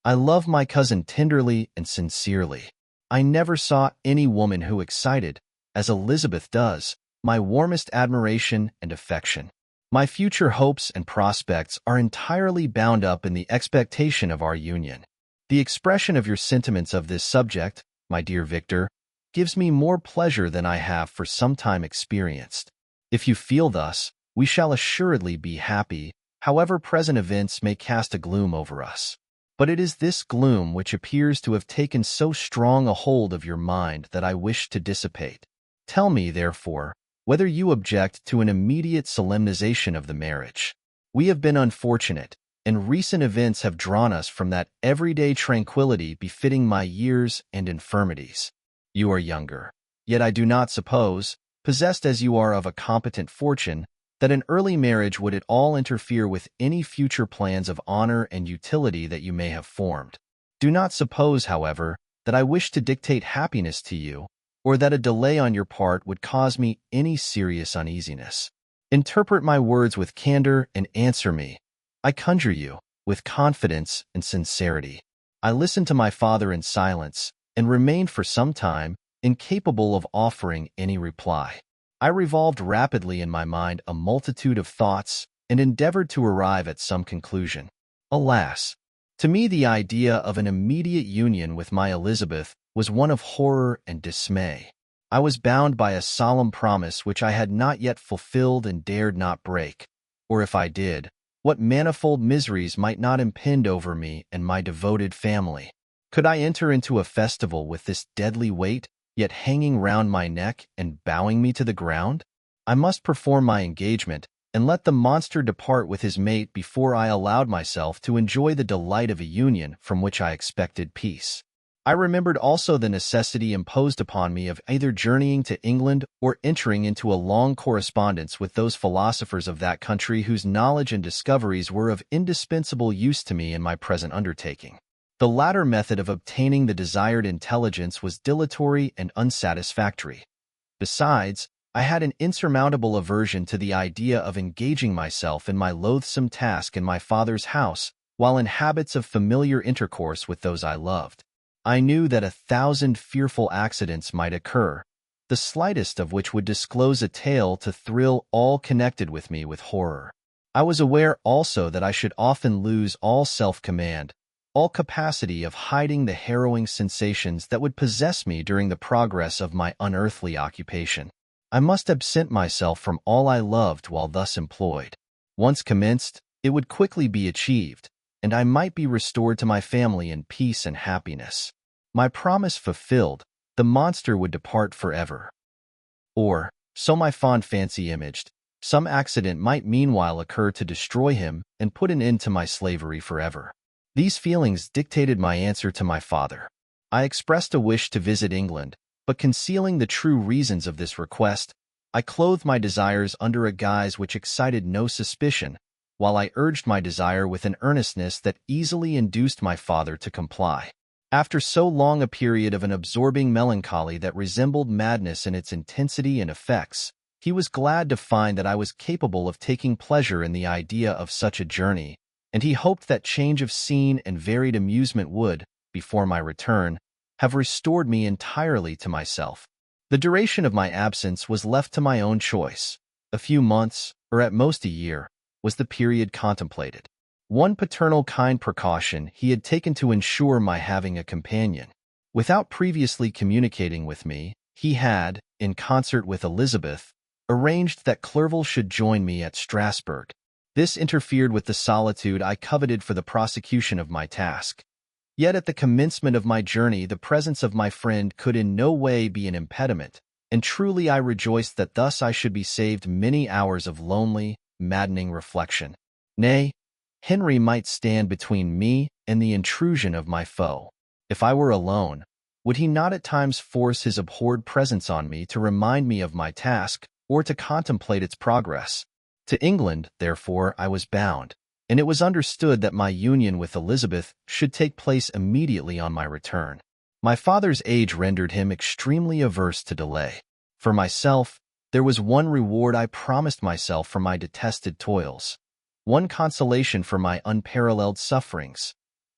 I love my cousin tenderly and sincerely. I never saw any woman who excited, as Elizabeth does, my warmest admiration and affection. My future hopes and prospects are entirely bound up in the expectation of our union. The expression of your sentiments of this subject, my dear Victor, gives me more pleasure than I have for some time experienced. If you feel thus, we shall assuredly be happy, however present events may cast a gloom over us. But it is this gloom which appears to have taken so strong a hold of your mind that I wish to dissipate. Tell me, therefore, whether you object to an immediate solemnization of the marriage. We have been unfortunate, and recent events have drawn us from that everyday tranquility befitting my years and infirmities. You are younger, yet I do not suppose, possessed as you are of a competent fortune, that an early marriage would at all interfere with any future plans of honor and utility that you may have formed. Do not suppose, however, that I wish to dictate happiness to you, or that a delay on your part would cause me any serious uneasiness. Interpret my words with candor and answer me, I conjure you, with confidence and sincerity. I listened to my father in silence and remained for some time incapable of offering any reply. I revolved rapidly in my mind a multitude of thoughts and endeavored to arrive at some conclusion. Alas, to me the idea of an immediate union with my Elizabeth was one of horror and dismay. I was bound by a solemn promise which I had not yet fulfilled and dared not break, or if I did, what manifold miseries might not impend over me and my devoted family. Could I enter into a festival with this deadly weight, yet hanging round my neck and bowing me to the ground? I must perform my engagement and let the monster depart with his mate before I allowed myself to enjoy the delight of a union from which I expected peace. I remembered also the necessity imposed upon me of either journeying to England or entering into a long correspondence with those philosophers of that country whose knowledge and discoveries were of indispensable use to me in my present undertaking. The latter method of obtaining the desired intelligence was dilatory and unsatisfactory. Besides, I had an insurmountable aversion to the idea of engaging myself in my loathsome task in my father's house while in habits of familiar intercourse with those I loved. I knew that 1,000 fearful accidents might occur, the slightest of which would disclose a tale to thrill all connected with me with horror. I was aware also that I should often lose all self-command, all capacity of hiding the harrowing sensations that would possess me during the progress of my unearthly occupation. I must absent myself from all I loved while thus employed. Once commenced, it would quickly be achieved, and I might be restored to my family in peace and happiness. My promise fulfilled, the monster would depart forever. Or, so my fond fancy imaged, some accident might meanwhile occur to destroy him and put an end to my slavery forever. These feelings dictated my answer to my father. I expressed a wish to visit England, but concealing the true reasons of this request, I clothed my desires under a guise which excited no suspicion, while I urged my desire with an earnestness that easily induced my father to comply. After so long a period of an absorbing melancholy that resembled madness in its intensity and effects, he was glad to find that I was capable of taking pleasure in the idea of such a journey, and he hoped that change of scene and varied amusement would, before my return, have restored me entirely to myself. The duration of my absence was left to my own choice. A few months, or at most a year, was the period contemplated. One paternal kind precaution he had taken to ensure my having a companion. Without previously communicating with me, he had, in concert with Elizabeth, arranged that Clerval should join me at Strasbourg. This interfered with the solitude I coveted for the prosecution of my task. Yet at the commencement of my journey the presence of my friend could in no way be an impediment, and truly I rejoiced that thus I should be saved many hours of lonely, maddening reflection. Nay, Henry might stand between me and the intrusion of my foe. If I were alone, would he not at times force his abhorred presence on me to remind me of my task or to contemplate its progress? To England, therefore, I was bound, and it was understood that my union with Elizabeth should take place immediately on my return. My father's age rendered him extremely averse to delay. For myself, there was one reward I promised myself for my detested toils, one consolation for my unparalleled sufferings.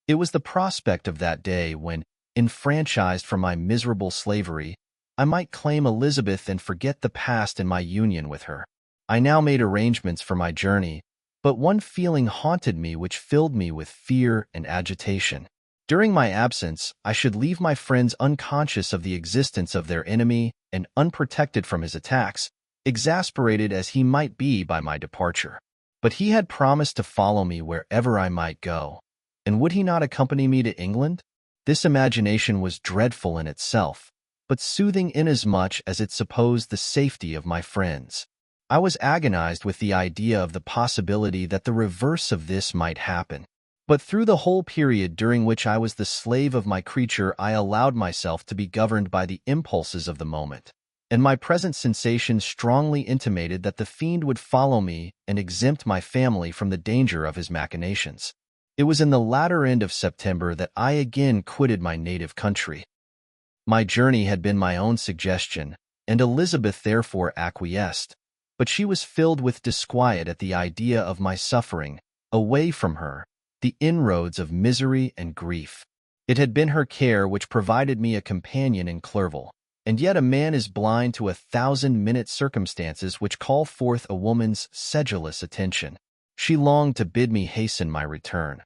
It was the prospect of that day when, enfranchised from my miserable slavery, I might claim Elizabeth and forget the past in my union with her. I now made arrangements for my journey, but one feeling haunted me which filled me with fear and agitation. During my absence, I should leave my friends unconscious of the existence of their enemy and unprotected from his attacks, exasperated as he might be by my departure. But he had promised to follow me wherever I might go, and would he not accompany me to England? This imagination was dreadful in itself, but soothing inasmuch as it supposed the safety of my friends. I was agonized with the idea of the possibility that the reverse of this might happen. But through the whole period during which I was the slave of my creature, I allowed myself to be governed by the impulses of the moment, and my present sensations strongly intimated that the fiend would follow me and exempt my family from the danger of his machinations. It was in the latter end of September that I again quitted my native country. My journey had been my own suggestion, and Elizabeth therefore acquiesced, but she was filled with disquiet at the idea of my suffering, away from her, the inroads of misery and grief. It had been her care which provided me a companion in Clerval. And yet a man is blind to 1,000-minute circumstances which call forth a woman's sedulous attention. She longed to bid me hasten my return.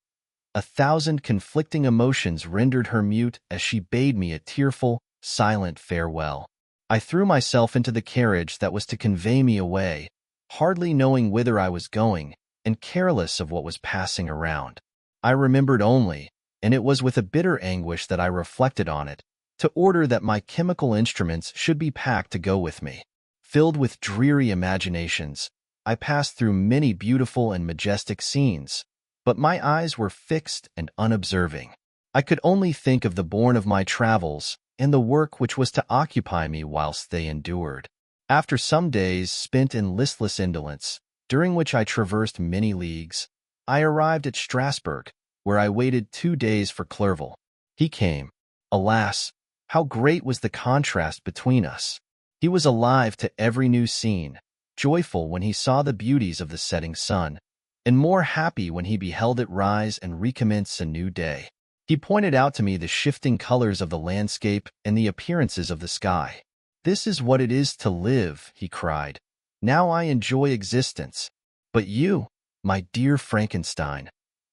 1,000 conflicting emotions rendered her mute as she bade me a tearful, silent farewell. I threw myself into the carriage that was to convey me away, hardly knowing whither I was going, and careless of what was passing around. I remembered only, and it was with a bitter anguish that I reflected on it, to order that my chemical instruments should be packed to go with me. Filled with dreary imaginations, I passed through many beautiful and majestic scenes, but my eyes were fixed and unobserving. I could only think of the bourne of my travels and the work which was to occupy me whilst they endured. After some days spent in listless indolence, during which I traversed many leagues, I arrived at Strasbourg, where I waited 2 days for Clerval. He came. Alas, how great was the contrast between us! He was alive to every new scene, joyful when he saw the beauties of the setting sun, and more happy when he beheld it rise and recommence a new day. He pointed out to me the shifting colors of the landscape and the appearances of the sky. "This is what it is to live," he cried. "Now I enjoy existence. But you, my dear Frankenstein,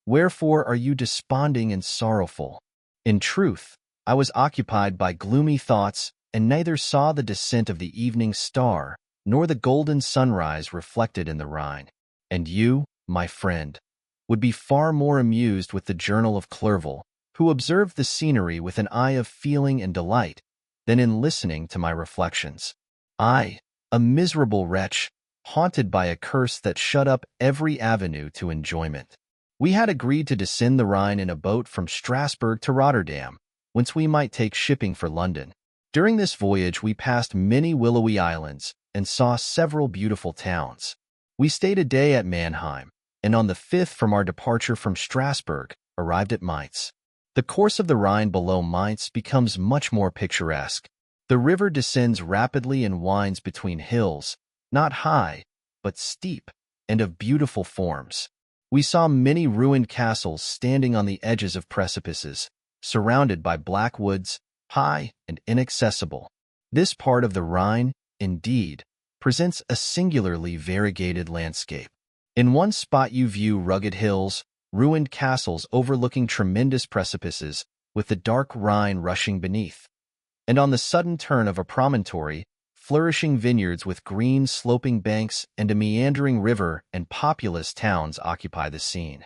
wherefore are you desponding and sorrowful?" In truth, I was occupied by gloomy thoughts and neither saw the descent of the evening star nor the golden sunrise reflected in the Rhine. And you, my friend, would be far more amused with the journal of Clerval, who observed the scenery with an eye of feeling and delight, than in listening to my reflections. I, a miserable wretch, haunted by a curse that shut up every avenue to enjoyment. We had agreed to descend the Rhine in a boat from Strasbourg to Rotterdam, whence we might take shipping for London. During this voyage we passed many willowy islands and saw several beautiful towns. We stayed a day at Mannheim, and on the 5th from our departure from Strasbourg, arrived at Mainz. The course of the Rhine below Mainz becomes much more picturesque. The river descends rapidly and winds between hills, not high, but steep, and of beautiful forms. We saw many ruined castles standing on the edges of precipices, surrounded by black woods, high and inaccessible. This part of the Rhine, indeed, presents a singularly variegated landscape. In one spot you view rugged hills, ruined castles overlooking tremendous precipices, with the dark Rhine rushing beneath. And on the sudden turn of a promontory, flourishing vineyards with green sloping banks and a meandering river and populous towns occupy the scene.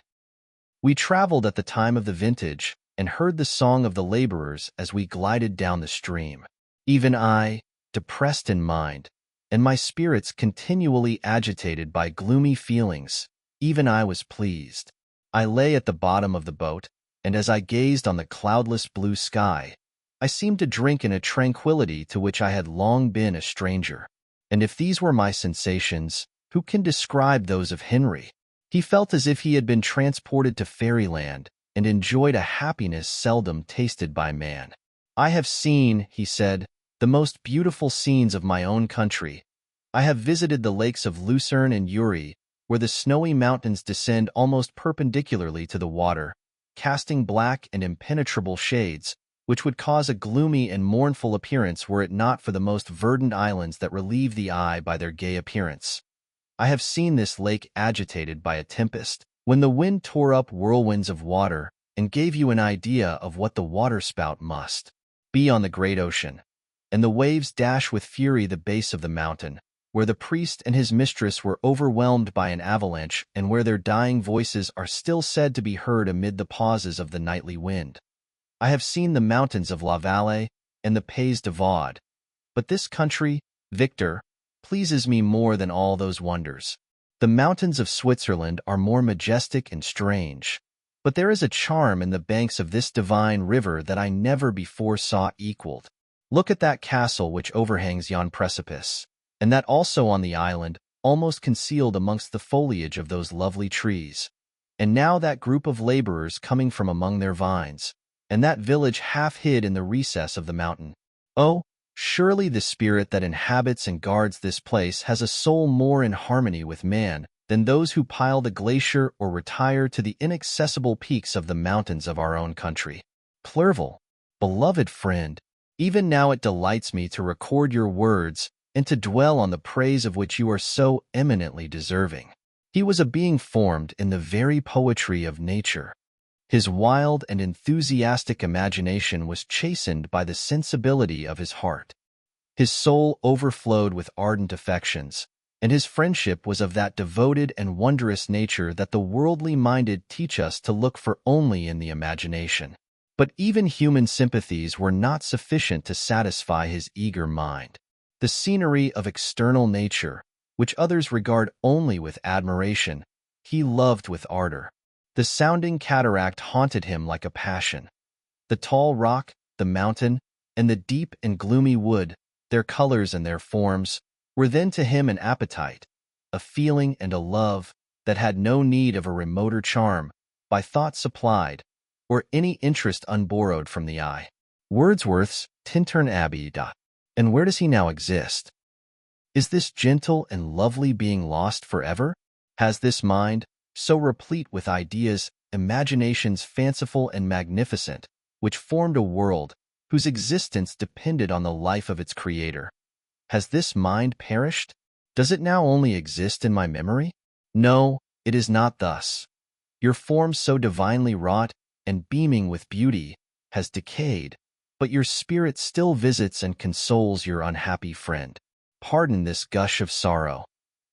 We traveled at the time of the vintage, and heard the song of the laborers as we glided down the stream. Even I, depressed in mind, and my spirits continually agitated by gloomy feelings, even I was pleased. I lay at the bottom of the boat, and as I gazed on the cloudless blue sky, I seemed to drink in a tranquility to which I had long been a stranger. And if these were my sensations, who can describe those of Henry? He felt as if he had been transported to fairyland, and enjoyed a happiness seldom tasted by man. "I have seen," he said, "the most beautiful scenes of my own country. I have visited the lakes of Lucerne and Uri, where the snowy mountains descend almost perpendicularly to the water, casting black and impenetrable shades, which would cause a gloomy and mournful appearance were it not for the most verdant islands that relieve the eye by their gay appearance. I have seen this lake agitated by a tempest, when the wind tore up whirlwinds of water and gave you an idea of what the waterspout must be on the great ocean, and the waves dash with fury the base of the mountain, where the priest and his mistress were overwhelmed by an avalanche and where their dying voices are still said to be heard amid the pauses of the nightly wind. I have seen the mountains of La Valle and the Pays de Vaud, but this country, Victor, pleases me more than all those wonders. The mountains of Switzerland are more majestic and strange, but there is a charm in the banks of this divine river that I never before saw equaled. Look at that castle which overhangs yon precipice, and that also on the island, almost concealed amongst the foliage of those lovely trees. And now that group of laborers coming from among their vines, and that village half hid in the recess of the mountain. Oh, surely the spirit that inhabits and guards this place has a soul more in harmony with man than those who pile the glacier or retire to the inaccessible peaks of the mountains of our own country. Clerval, beloved friend, even now it delights me to record your words and to dwell on the praise of which you are so eminently deserving. He was a being formed in the very poetry of nature. His wild and enthusiastic imagination was chastened by the sensibility of his heart. His soul overflowed with ardent affections, and his friendship was of that devoted and wondrous nature that the worldly minded teach us to look for only in the imagination. But even human sympathies were not sufficient to satisfy his eager mind. The scenery of external nature, which others regard only with admiration, he loved with ardor. The sounding cataract haunted him like a passion. The tall rock, the mountain, and the deep and gloomy wood, their colors and their forms, were then to him an appetite, a feeling and a love that had no need of a remoter charm, by thought supplied, or any interest unborrowed from the eye. Wordsworth's Tintern Abbey. And where does he now exist? Is this gentle and lovely being lost forever? Has this mind, so replete with ideas, imaginations fanciful and magnificent, which formed a world whose existence depended on the life of its creator, has this mind perished? Does it now only exist in my memory? No, it is not thus. Your form so divinely wrought and beaming with beauty has decayed, but your spirit still visits and consoles your unhappy friend. Pardon this gush of sorrow.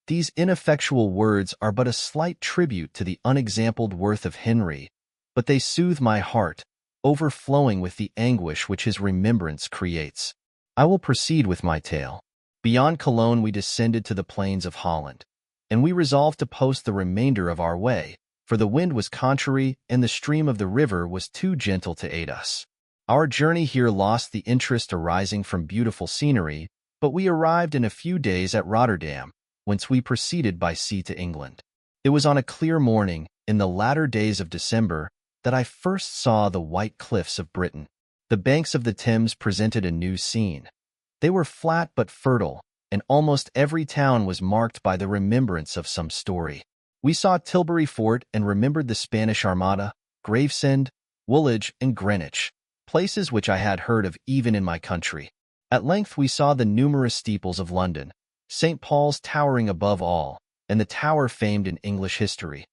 These ineffectual words are but a slight tribute to the unexampled worth of Henry, but they soothe my heart, overflowing with the anguish which his remembrance creates. I will proceed with my tale. Beyond Cologne we descended to the plains of Holland, and we resolved to post the remainder of our way, for the wind was contrary and the stream of the river was too gentle to aid us. Our journey here lost the interest arising from beautiful scenery, but we arrived in a few days at Rotterdam, whence we proceeded by sea to England. It was on a clear morning, in the latter days of December, that I first saw the white cliffs of Britain. The banks of the Thames presented a new scene. They were flat but fertile, and almost every town was marked by the remembrance of some story. We saw Tilbury Fort and remembered the Spanish Armada, Gravesend, Woolwich, and Greenwich, places which I had heard of even in my country. At length we saw the numerous steeples of London, St. Paul's towering above all, and the tower famed in English history.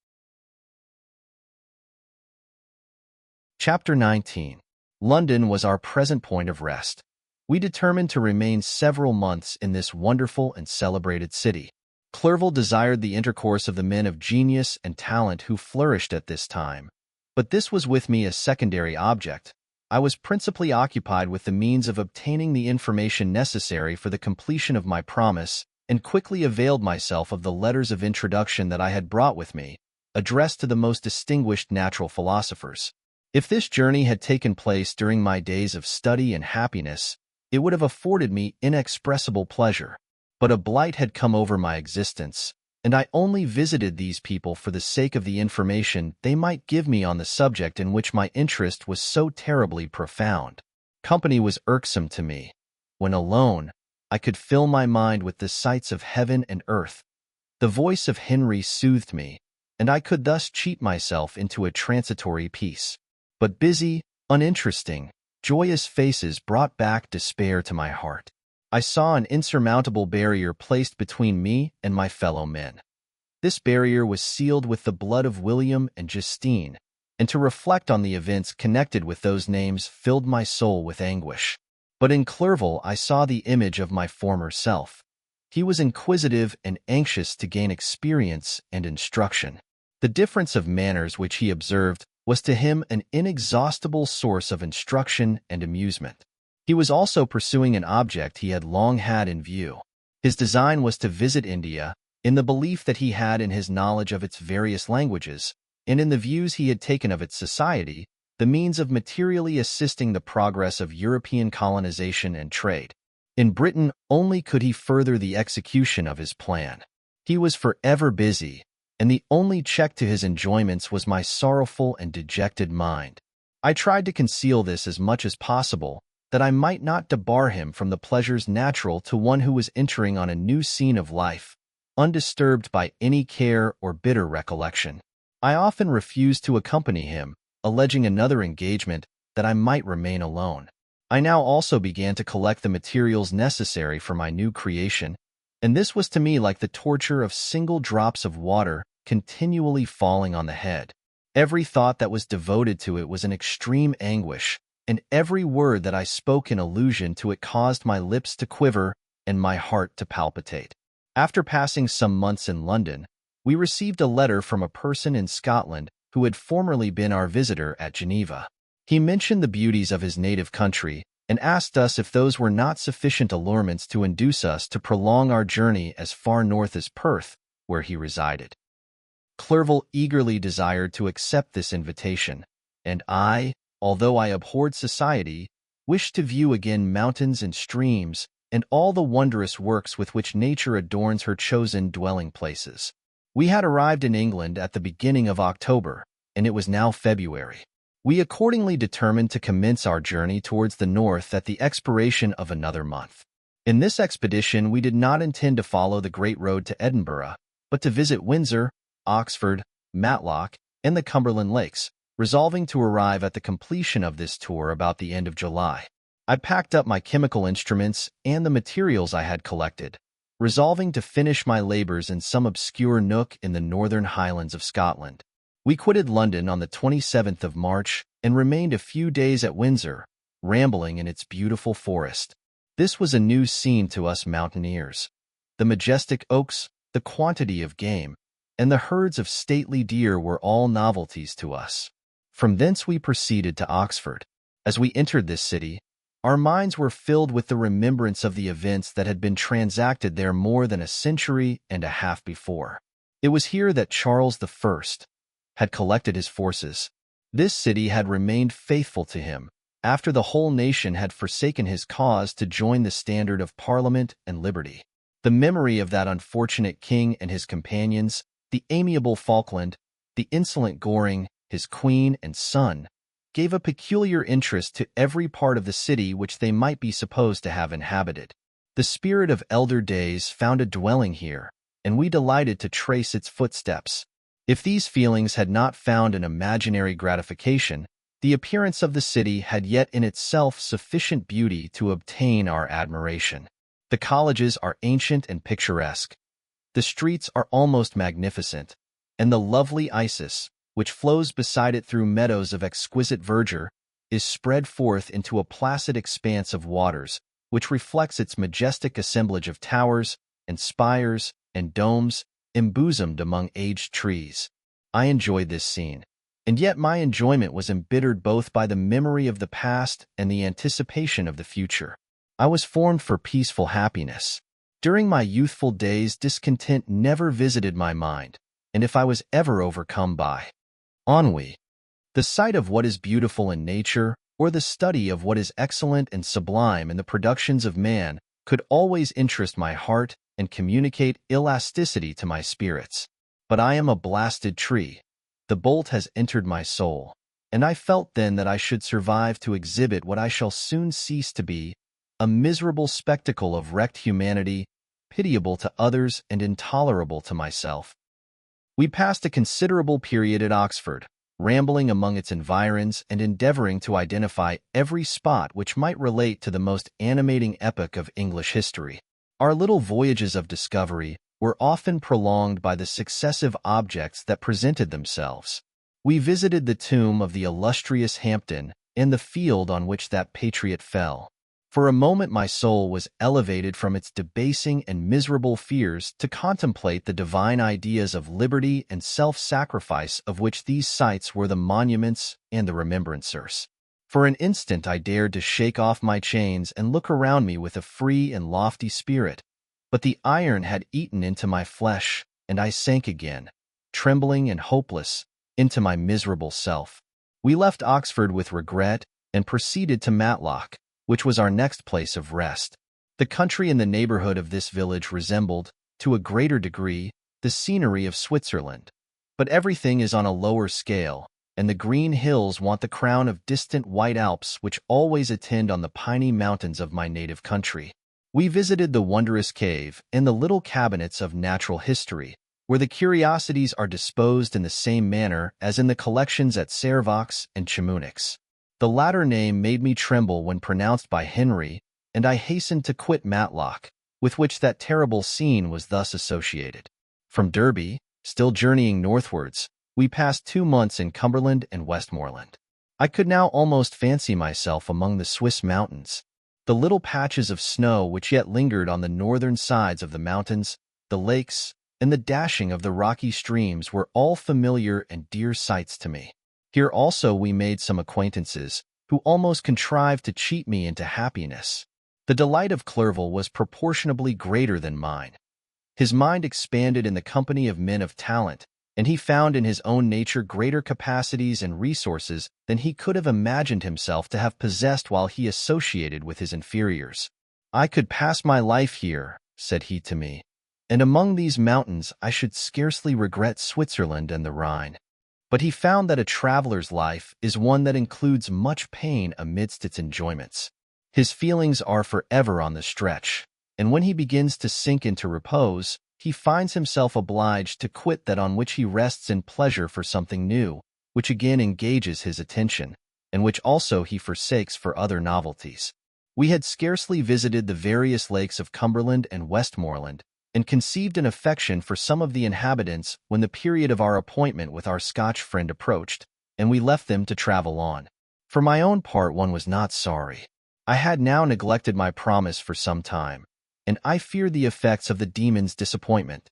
Chapter 19. London was our present point of rest. We determined to remain several months in this wonderful and celebrated city. Clerval desired the intercourse of the men of genius and talent who flourished at this time, but this was with me a secondary object. I was principally occupied with the means of obtaining the information necessary for the completion of my promise, and quickly availed myself of the letters of introduction that I had brought with me, addressed to the most distinguished natural philosophers. If this journey had taken place during my days of study and happiness, it would have afforded me inexpressible pleasure. But a blight had come over my existence, and I only visited these people for the sake of the information they might give me on the subject in which my interest was so terribly profound. Company was irksome to me. When alone, I could fill my mind with the sights of heaven and earth. The voice of Henry soothed me, and I could thus cheat myself into a transitory peace. But busy, uninteresting, joyous faces brought back despair to my heart. I saw an insurmountable barrier placed between me and my fellow men. This barrier was sealed with the blood of William and Justine, and to reflect on the events connected with those names filled my soul with anguish. But in Clerval I saw the image of my former self. He was inquisitive and anxious to gain experience and instruction. The difference of manners which he observed was to him an inexhaustible source of instruction and amusement. He was also pursuing an object he had long had in view. His design was to visit India, in the belief that he had in his knowledge of its various languages, and in the views he had taken of its society, the means of materially assisting the progress of European colonization and trade. In Britain only could he further the execution of his plan. He was forever busy, and the only check to his enjoyments was my sorrowful and dejected mind. I tried to conceal this as much as possible, that I might not debar him from the pleasures natural to one who was entering on a new scene of life, undisturbed by any care or bitter recollection. I often refused to accompany him, alleging another engagement, that I might remain alone. I now also began to collect the materials necessary for my new creation, and this was to me like the torture of single drops of water continually falling on the head. Every thought that was devoted to it was an extreme anguish, and every word that I spoke in allusion to it caused my lips to quiver and my heart to palpitate. After passing some months in London, we received a letter from a person in Scotland who had formerly been our visitor at Geneva. He mentioned the beauties of his native country and asked us if those were not sufficient allurements to induce us to prolong our journey as far north as Perth, where he resided. Clerval eagerly desired to accept this invitation, and I, although I abhorred society, wished to view again mountains and streams and all the wondrous works with which nature adorns her chosen dwelling places. We had arrived in England at the beginning of October, and it was now February. We accordingly determined to commence our journey towards the north at the expiration of another month. In this expedition, we did not intend to follow the great road to Edinburgh, but to visit Windsor, Oxford, Matlock, and the Cumberland Lakes, resolving to arrive at the completion of this tour about the end of July. I packed up my chemical instruments and the materials I had collected, resolving to finish my labors in some obscure nook in the northern highlands of Scotland. We quitted London on the 27th of March and remained a few days at Windsor, rambling in its beautiful forest. This was a new scene to us mountaineers. The majestic oaks, the quantity of game, and the herds of stately deer were all novelties to us. From thence we proceeded to Oxford. As we entered this city, our minds were filled with the remembrance of the events that had been transacted there more than a century and a half before. It was here that Charles I had collected his forces. This city had remained faithful to him, after the whole nation had forsaken his cause to join the standard of Parliament and liberty. The memory of that unfortunate king and his companions, the amiable Falkland, the insolent Goring, his queen and son, gave a peculiar interest to every part of the city which they might be supposed to have inhabited. The spirit of elder days found a dwelling here, and we delighted to trace its footsteps. If these feelings had not found an imaginary gratification, the appearance of the city had yet in itself sufficient beauty to obtain our admiration. The colleges are ancient and picturesque. The streets are almost magnificent, and the lovely Isis, which flows beside it through meadows of exquisite verdure, is spread forth into a placid expanse of waters, which reflects its majestic assemblage of towers and spires and domes embosomed among aged trees. I enjoyed this scene, and yet my enjoyment was embittered both by the memory of the past and the anticipation of the future. I was formed for peaceful happiness. During my youthful days, discontent never visited my mind, and if I was ever overcome by ennui, the sight of what is beautiful in nature, or the study of what is excellent and sublime in the productions of man, could always interest my heart and communicate elasticity to my spirits. But I am a blasted tree. The bolt has entered my soul, and I felt then that I should survive to exhibit what I shall soon cease to be, a miserable spectacle of wrecked humanity, pitiable to others and intolerable to myself. We passed a considerable period at Oxford, rambling among its environs and endeavoring to identify every spot which might relate to the most animating epoch of English history. Our little voyages of discovery were often prolonged by the successive objects that presented themselves. We visited the tomb of the illustrious Hampden and the field on which that patriot fell. For a moment my soul was elevated from its debasing and miserable fears to contemplate the divine ideas of liberty and self-sacrifice of which these sites were the monuments and the remembrancers. For an instant I dared to shake off my chains and look around me with a free and lofty spirit, but the iron had eaten into my flesh, and I sank again, trembling and hopeless, into my miserable self. We left Oxford with regret and proceeded to Matlock, which was our next place of rest. The country in the neighborhood of this village resembled, to a greater degree, the scenery of Switzerland. But everything is on a lower scale, and the green hills want the crown of distant white Alps which always attend on the piney mountains of my native country. We visited the wondrous cave and the little cabinets of natural history, where the curiosities are disposed in the same manner as in the collections at Servox and Chamonix. The latter name made me tremble when pronounced by Henry, and I hastened to quit Matlock, with which that terrible scene was thus associated. From Derby, still journeying northwards, we passed 2 months in Cumberland and Westmoreland. I could now almost fancy myself among the Swiss mountains. The little patches of snow which yet lingered on the northern sides of the mountains, the lakes, and the dashing of the rocky streams were all familiar and dear sights to me. Here also we made some acquaintances, who almost contrived to cheat me into happiness. The delight of Clerval was proportionably greater than mine. His mind expanded in the company of men of talent, and he found in his own nature greater capacities and resources than he could have imagined himself to have possessed while he associated with his inferiors. "I could pass my life here," said he to me, "and among these mountains I should scarcely regret Switzerland and the Rhine." But he found that a traveler's life is one that includes much pain amidst its enjoyments. His feelings are forever on the stretch, and when he begins to sink into repose, he finds himself obliged to quit that on which he rests in pleasure for something new, which again engages his attention, and which also he forsakes for other novelties. We had scarcely visited the various lakes of Cumberland and Westmoreland, and conceived an affection for some of the inhabitants when the period of our appointment with our Scotch friend approached, and we left them to travel on. For my own part, one was not sorry. I had now neglected my promise for some time, and I feared the effects of the demon's disappointment.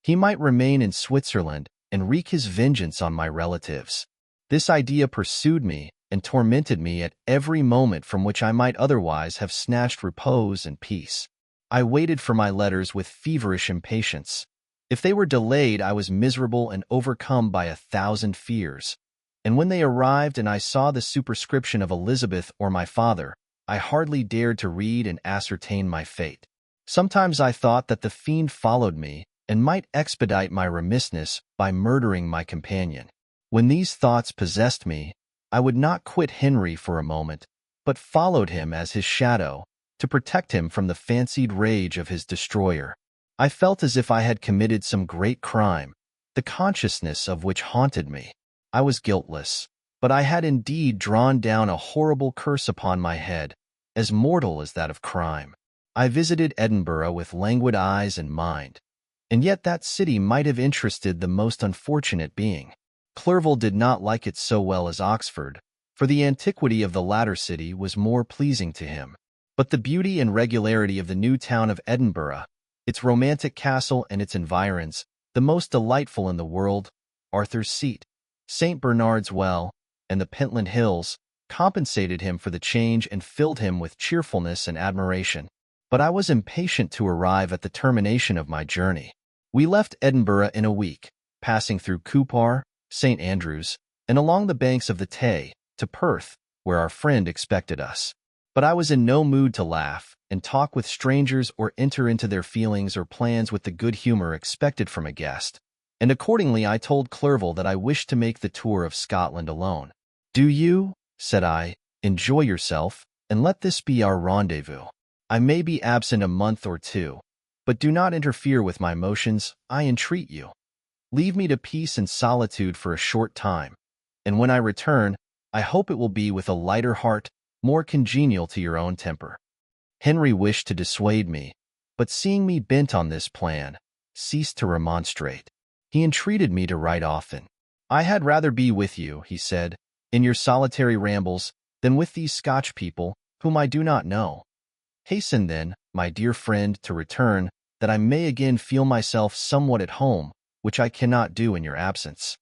He might remain in Switzerland and wreak his vengeance on my relatives. This idea pursued me and tormented me at every moment from which I might otherwise have snatched repose and peace. I waited for my letters with feverish impatience. If they were delayed, I was miserable and overcome by 1,000 fears. And when they arrived and I saw the superscription of Elizabeth or my father, I hardly dared to read and ascertain my fate. Sometimes I thought that the fiend followed me and might expedite my remissness by murdering my companion. When these thoughts possessed me, I would not quit Henry for a moment, but followed him as his shadow, to protect him from the fancied rage of his destroyer. I felt as if I had committed some great crime, the consciousness of which haunted me. I was guiltless, but I had indeed drawn down a horrible curse upon my head, as mortal as that of crime. I visited Edinburgh with languid eyes and mind, and yet that city might have interested the most unfortunate being. Clerval did not like it so well as Oxford, for the antiquity of the latter city was more pleasing to him. But the beauty and regularity of the new town of Edinburgh, its romantic castle and its environs, the most delightful in the world, Arthur's Seat, St. Bernard's Well, and the Pentland Hills, compensated him for the change and filled him with cheerfulness and admiration. But I was impatient to arrive at the termination of my journey. We left Edinburgh in a week, passing through Cupar, St. Andrews, and along the banks of the Tay, to Perth, where our friend expected us. But I was in no mood to laugh and talk with strangers or enter into their feelings or plans with the good humor expected from a guest, and accordingly I told Clerval that I wished to make the tour of Scotland alone. "Do you," said I, "enjoy yourself, and let this be our rendezvous. I may be absent a month or 2, but do not interfere with my motions, I entreat you. Leave me to peace and solitude for a short time, and when I return, I hope it will be with a lighter heart, more congenial to your own temper." Henry wished to dissuade me, but seeing me bent on this plan, ceased to remonstrate. He entreated me to write often. "I had rather be with you," he said, "in your solitary rambles, than with these Scotch people, whom I do not know. Hasten then, my dear friend, to return, that I may again feel myself somewhat at home, which I cannot do in your absence."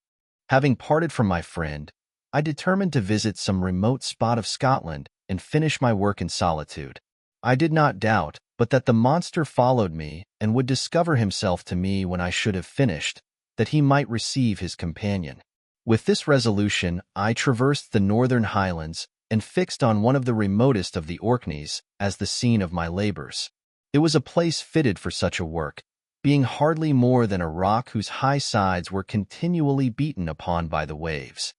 Having parted from my friend, I determined to visit some remote spot of Scotland and finish my work in solitude. I did not doubt but that the monster followed me and would discover himself to me when I should have finished, that he might receive his companion. With this resolution, I traversed the northern highlands and fixed on one of the remotest of the Orkneys as the scene of my labors. It was a place fitted for such a work, being hardly more than a rock whose high sides were continually beaten upon by the waves.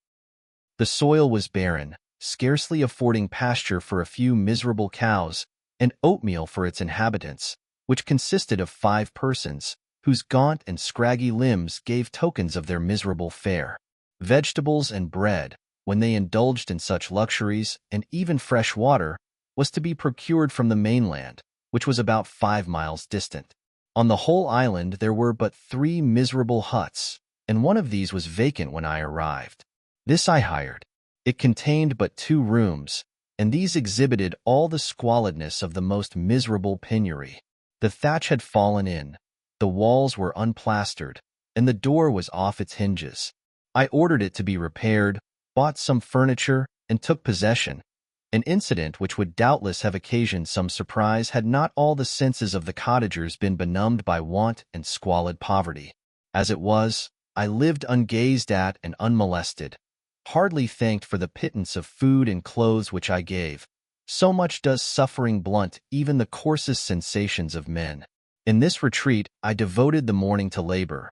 The soil was barren, scarcely affording pasture for a few miserable cows, and oatmeal for its inhabitants, which consisted of 5 persons, whose gaunt and scraggy limbs gave tokens of their miserable fare. Vegetables and bread, when they indulged in such luxuries, and even fresh water was to be procured from the mainland, which was about 5 miles distant. On the whole island there were but 3 miserable huts, and one of these was vacant when I arrived. This I hired. It contained but 2 rooms, and these exhibited all the squalidness of the most miserable penury. The thatch had fallen in, the walls were unplastered, and the door was off its hinges. I ordered it to be repaired, bought some furniture, and took possession, an incident which would doubtless have occasioned some surprise had not all the senses of the cottagers been benumbed by want and squalid poverty. As it was, I lived ungazed at and unmolested, hardly thanked for the pittance of food and clothes which I gave. So much does suffering blunt even the coarsest sensations of men. In this retreat I devoted the morning to labor,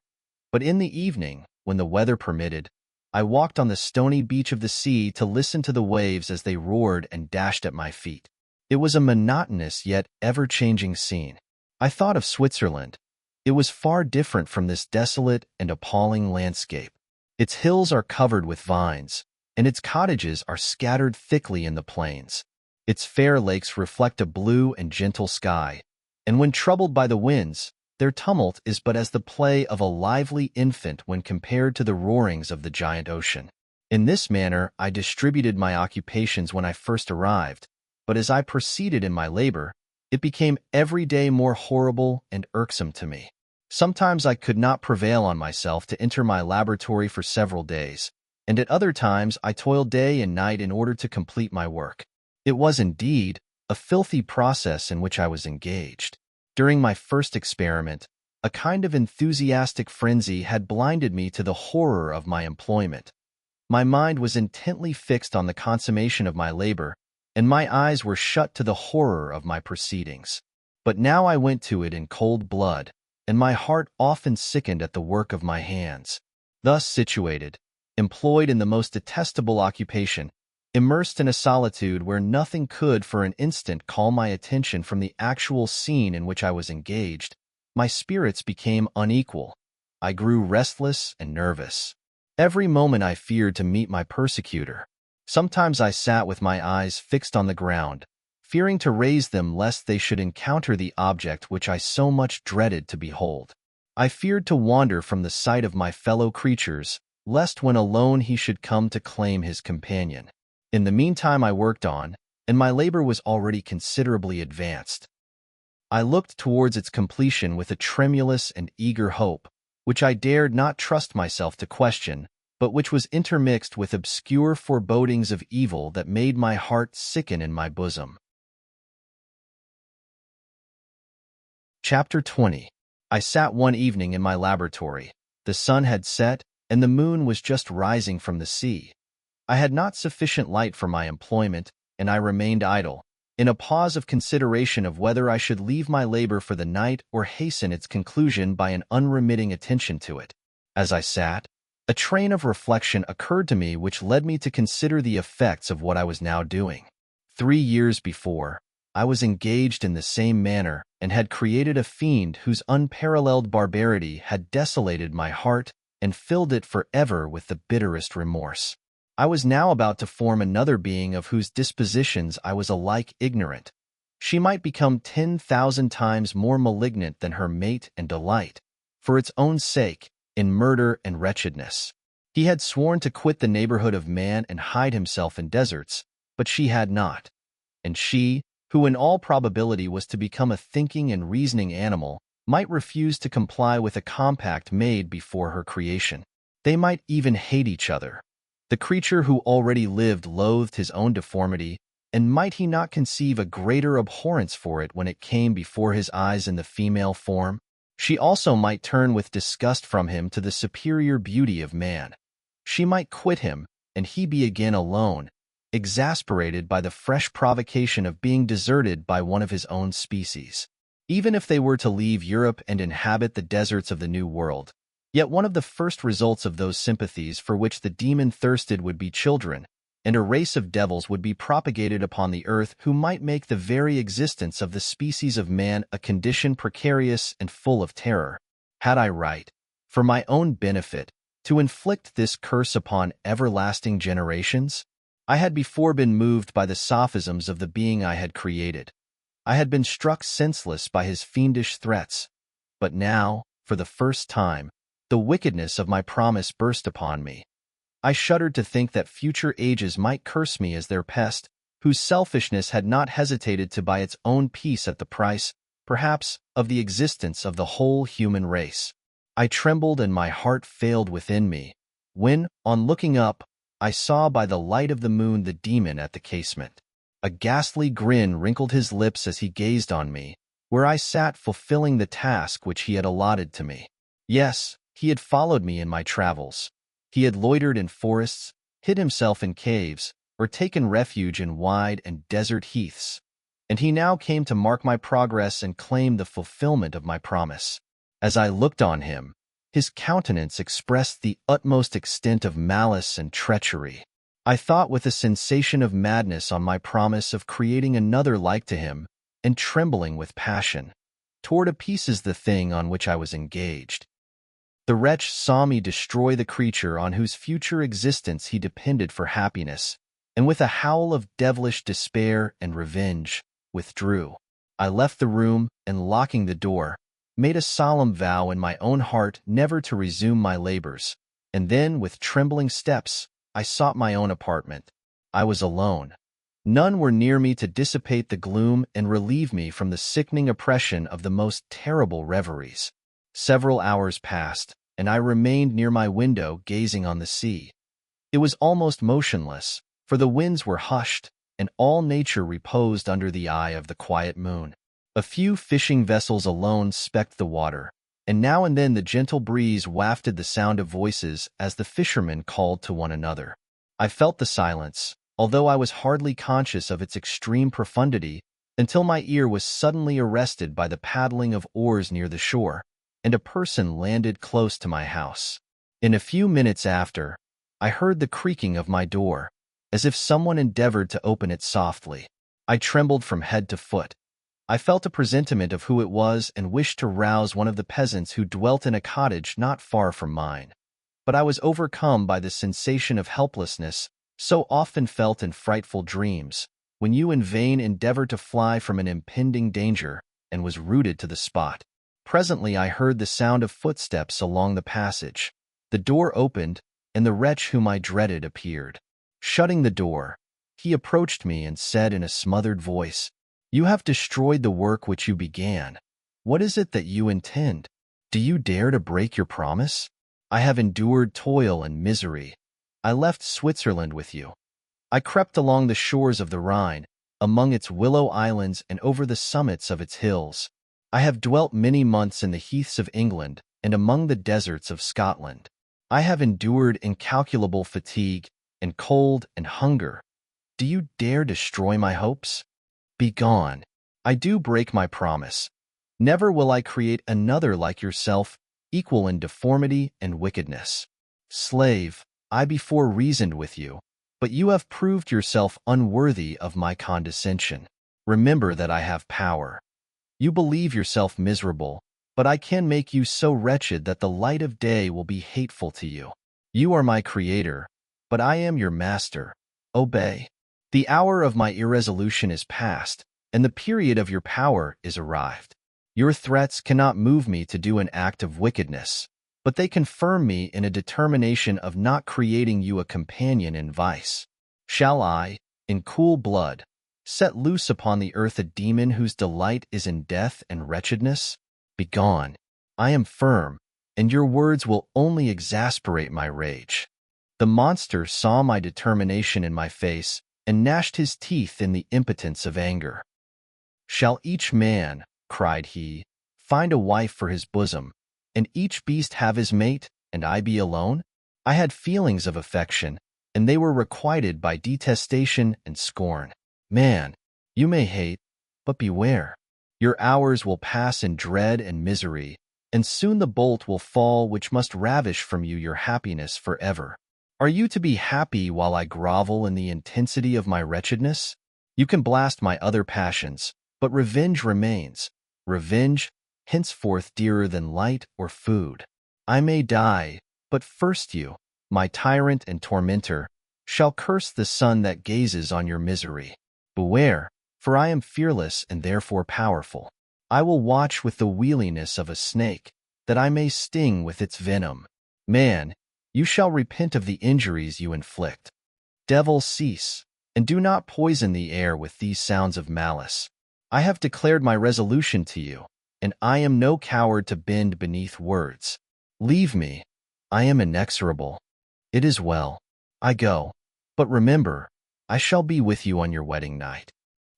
but in the evening, when the weather permitted, I walked on the stony beach of the sea to listen to the waves as they roared and dashed at my feet. It was a monotonous yet ever-changing scene. I thought of Switzerland. It was far different from this desolate and appalling landscape. Its hills are covered with vines, and its cottages are scattered thickly in the plains. Its fair lakes reflect a blue and gentle sky, and when troubled by the winds, their tumult is but as the play of a lively infant when compared to the roarings of the giant ocean. In this manner I distributed my occupations when I first arrived, but as I proceeded in my labor, it became every day more horrible and irksome to me. Sometimes I could not prevail on myself to enter my laboratory for several days, and at other times I toiled day and night in order to complete my work. It was indeed a filthy process in which I was engaged. During my first experiment, a kind of enthusiastic frenzy had blinded me to the horror of my employment. My mind was intently fixed on the consummation of my labor, and my eyes were shut to the horror of my proceedings. But now I went to it in cold blood, and my heart often sickened at the work of my hands. Thus situated, employed in the most detestable occupation, immersed in a solitude where nothing could for an instant call my attention from the actual scene in which I was engaged, my spirits became unequal. I grew restless and nervous. Every moment I feared to meet my persecutor. Sometimes I sat with my eyes fixed on the ground, fearing to raise them lest they should encounter the object which I so much dreaded to behold. I feared to wander from the sight of my fellow creatures, lest when alone he should come to claim his companion. In the meantime I worked on, and my labor was already considerably advanced. I looked towards its completion with a tremulous and eager hope, which I dared not trust myself to question, but which was intermixed with obscure forebodings of evil that made my heart sicken in my bosom. Chapter 20. I sat one evening in my laboratory. The sun had set, and the moon was just rising from the sea. I had not sufficient light for my employment, and I remained idle, in a pause of consideration of whether I should leave my labor for the night or hasten its conclusion by an unremitting attention to it. As I sat, a train of reflection occurred to me which led me to consider the effects of what I was now doing. 3 years before, I was engaged in the same manner and had created a fiend whose unparalleled barbarity had desolated my heart and filled it forever with the bitterest remorse. I was now about to form another being of whose dispositions I was alike ignorant. She might become 10,000 times more malignant than her mate and delight, for its own sake, in murder and wretchedness. He had sworn to quit the neighborhood of man and hide himself in deserts, but she had not. And she, who in all probability was to become a thinking and reasoning animal, might refuse to comply with a compact made before her creation. They might even hate each other. The creature who already lived loathed his own deformity, and might he not conceive a greater abhorrence for it when it came before his eyes in the female form? She also might turn with disgust from him to the superior beauty of man. She might quit him, and he be again alone, exasperated by the fresh provocation of being deserted by one of his own species. Even if they were to leave Europe and inhabit the deserts of the New World, yet one of the first results of those sympathies for which the demon thirsted would be children, and a race of devils would be propagated upon the earth who might make the very existence of the species of man a condition precarious and full of terror. Had I right? For my own benefit, To inflict this curse upon everlasting generations? I had before been moved by the sophisms of the being I had created. I had been struck senseless by his fiendish threats. But now, for the first time, the wickedness of my promise burst upon me. I shuddered to think that future ages might curse me as their pest, whose selfishness had not hesitated to buy its own peace at the price, perhaps, of the existence of the whole human race. I trembled and my heart failed within me, when, on looking up, I saw by the light of the moon the demon at the casement. A ghastly grin wrinkled his lips as he gazed on me, where I sat fulfilling the task which he had allotted to me. Yes, he had followed me in my travels. He had loitered in forests, hid himself in caves, or taken refuge in wide and desert heaths. And he now came to mark my progress and claim the fulfillment of my promise. As I looked on him, his countenance expressed the utmost extent of malice and treachery. I thought with a sensation of madness on my promise of creating another like to him, and trembling with passion, tore to pieces the thing on which I was engaged. The wretch saw me destroy the creature on whose future existence he depended for happiness, and with a howl of devilish despair and revenge, withdrew. I left the room, and locking the door, made a solemn vow in my own heart never to resume my labors, and then, with trembling steps, I sought my own apartment. I was alone. None were near me to dissipate the gloom and relieve me from the sickening oppression of the most terrible reveries. Several hours passed, and I remained near my window gazing on the sea. It was almost motionless, for the winds were hushed, and all nature reposed under the eye of the quiet moon. A few fishing vessels alone specked the water, and now and then the gentle breeze wafted the sound of voices as the fishermen called to one another. I felt the silence, although I was hardly conscious of its extreme profundity, until my ear was suddenly arrested by the paddling of oars near the shore, and a person landed close to my house. In a few minutes after, I heard the creaking of my door, as if someone endeavored to open it softly. I trembled from head to foot. I felt a presentiment of who it was and wished to rouse one of the peasants who dwelt in a cottage not far from mine. But I was overcome by the sensation of helplessness so often felt in frightful dreams, when you in vain endeavor to fly from an impending danger, and was rooted to the spot. Presently I heard the sound of footsteps along the passage. The door opened, and the wretch whom I dreaded appeared. Shutting the door, he approached me and said in a smothered voice, "You have destroyed the work which you began. What is it that you intend? Do you dare to break your promise? I have endured toil and misery. I left Switzerland with you. I crept along the shores of the Rhine, among its willow islands and over the summits of its hills. I have dwelt many months in the heaths of England and among the deserts of Scotland. I have endured incalculable fatigue and cold and hunger. Do you dare destroy my hopes? Begone. I do break my promise. Never will I create another like yourself, equal in deformity and wickedness. Slave, I before reasoned with you, but you have proved yourself unworthy of my condescension. Remember that I have power. You believe yourself miserable, but I can make you so wretched that the light of day will be hateful to you. You are my creator, but I am your master. Obey. The hour of my irresolution is past, and the period of your power is arrived. Your threats cannot move me to do an act of wickedness, but they confirm me in a determination of not creating you a companion in vice. Shall I, in cool blood, set loose upon the earth a demon whose delight is in death and wretchedness? Begone. I am firm, and your words will only exasperate my rage." The monster saw my determination in my face and gnashed his teeth in the impotence of anger. "Shall each man," cried he, "find a wife for his bosom, and each beast have his mate, and I be alone? I had feelings of affection, and they were requited by detestation and scorn. Man, you may hate, but beware. Your hours will pass in dread and misery, and soon the bolt will fall which must ravish from you your happiness forever. Are you to be happy while I grovel in the intensity of my wretchedness? You can blast my other passions, but revenge remains. Revenge, henceforth dearer than light or food. I may die, But first you, my tyrant and tormentor, shall curse the sun that gazes on your misery. Beware, for I am fearless and therefore powerful. I will watch with the wheeliness of a snake, that I may sting with its venom. Man, you shall repent of the injuries you inflict. Devil, cease, and do not poison the air with these sounds of malice. I have declared my resolution to you, and I am no coward to bend beneath words. Leave me. I am inexorable. It is well. I go. But remember, I shall be with you on your wedding night.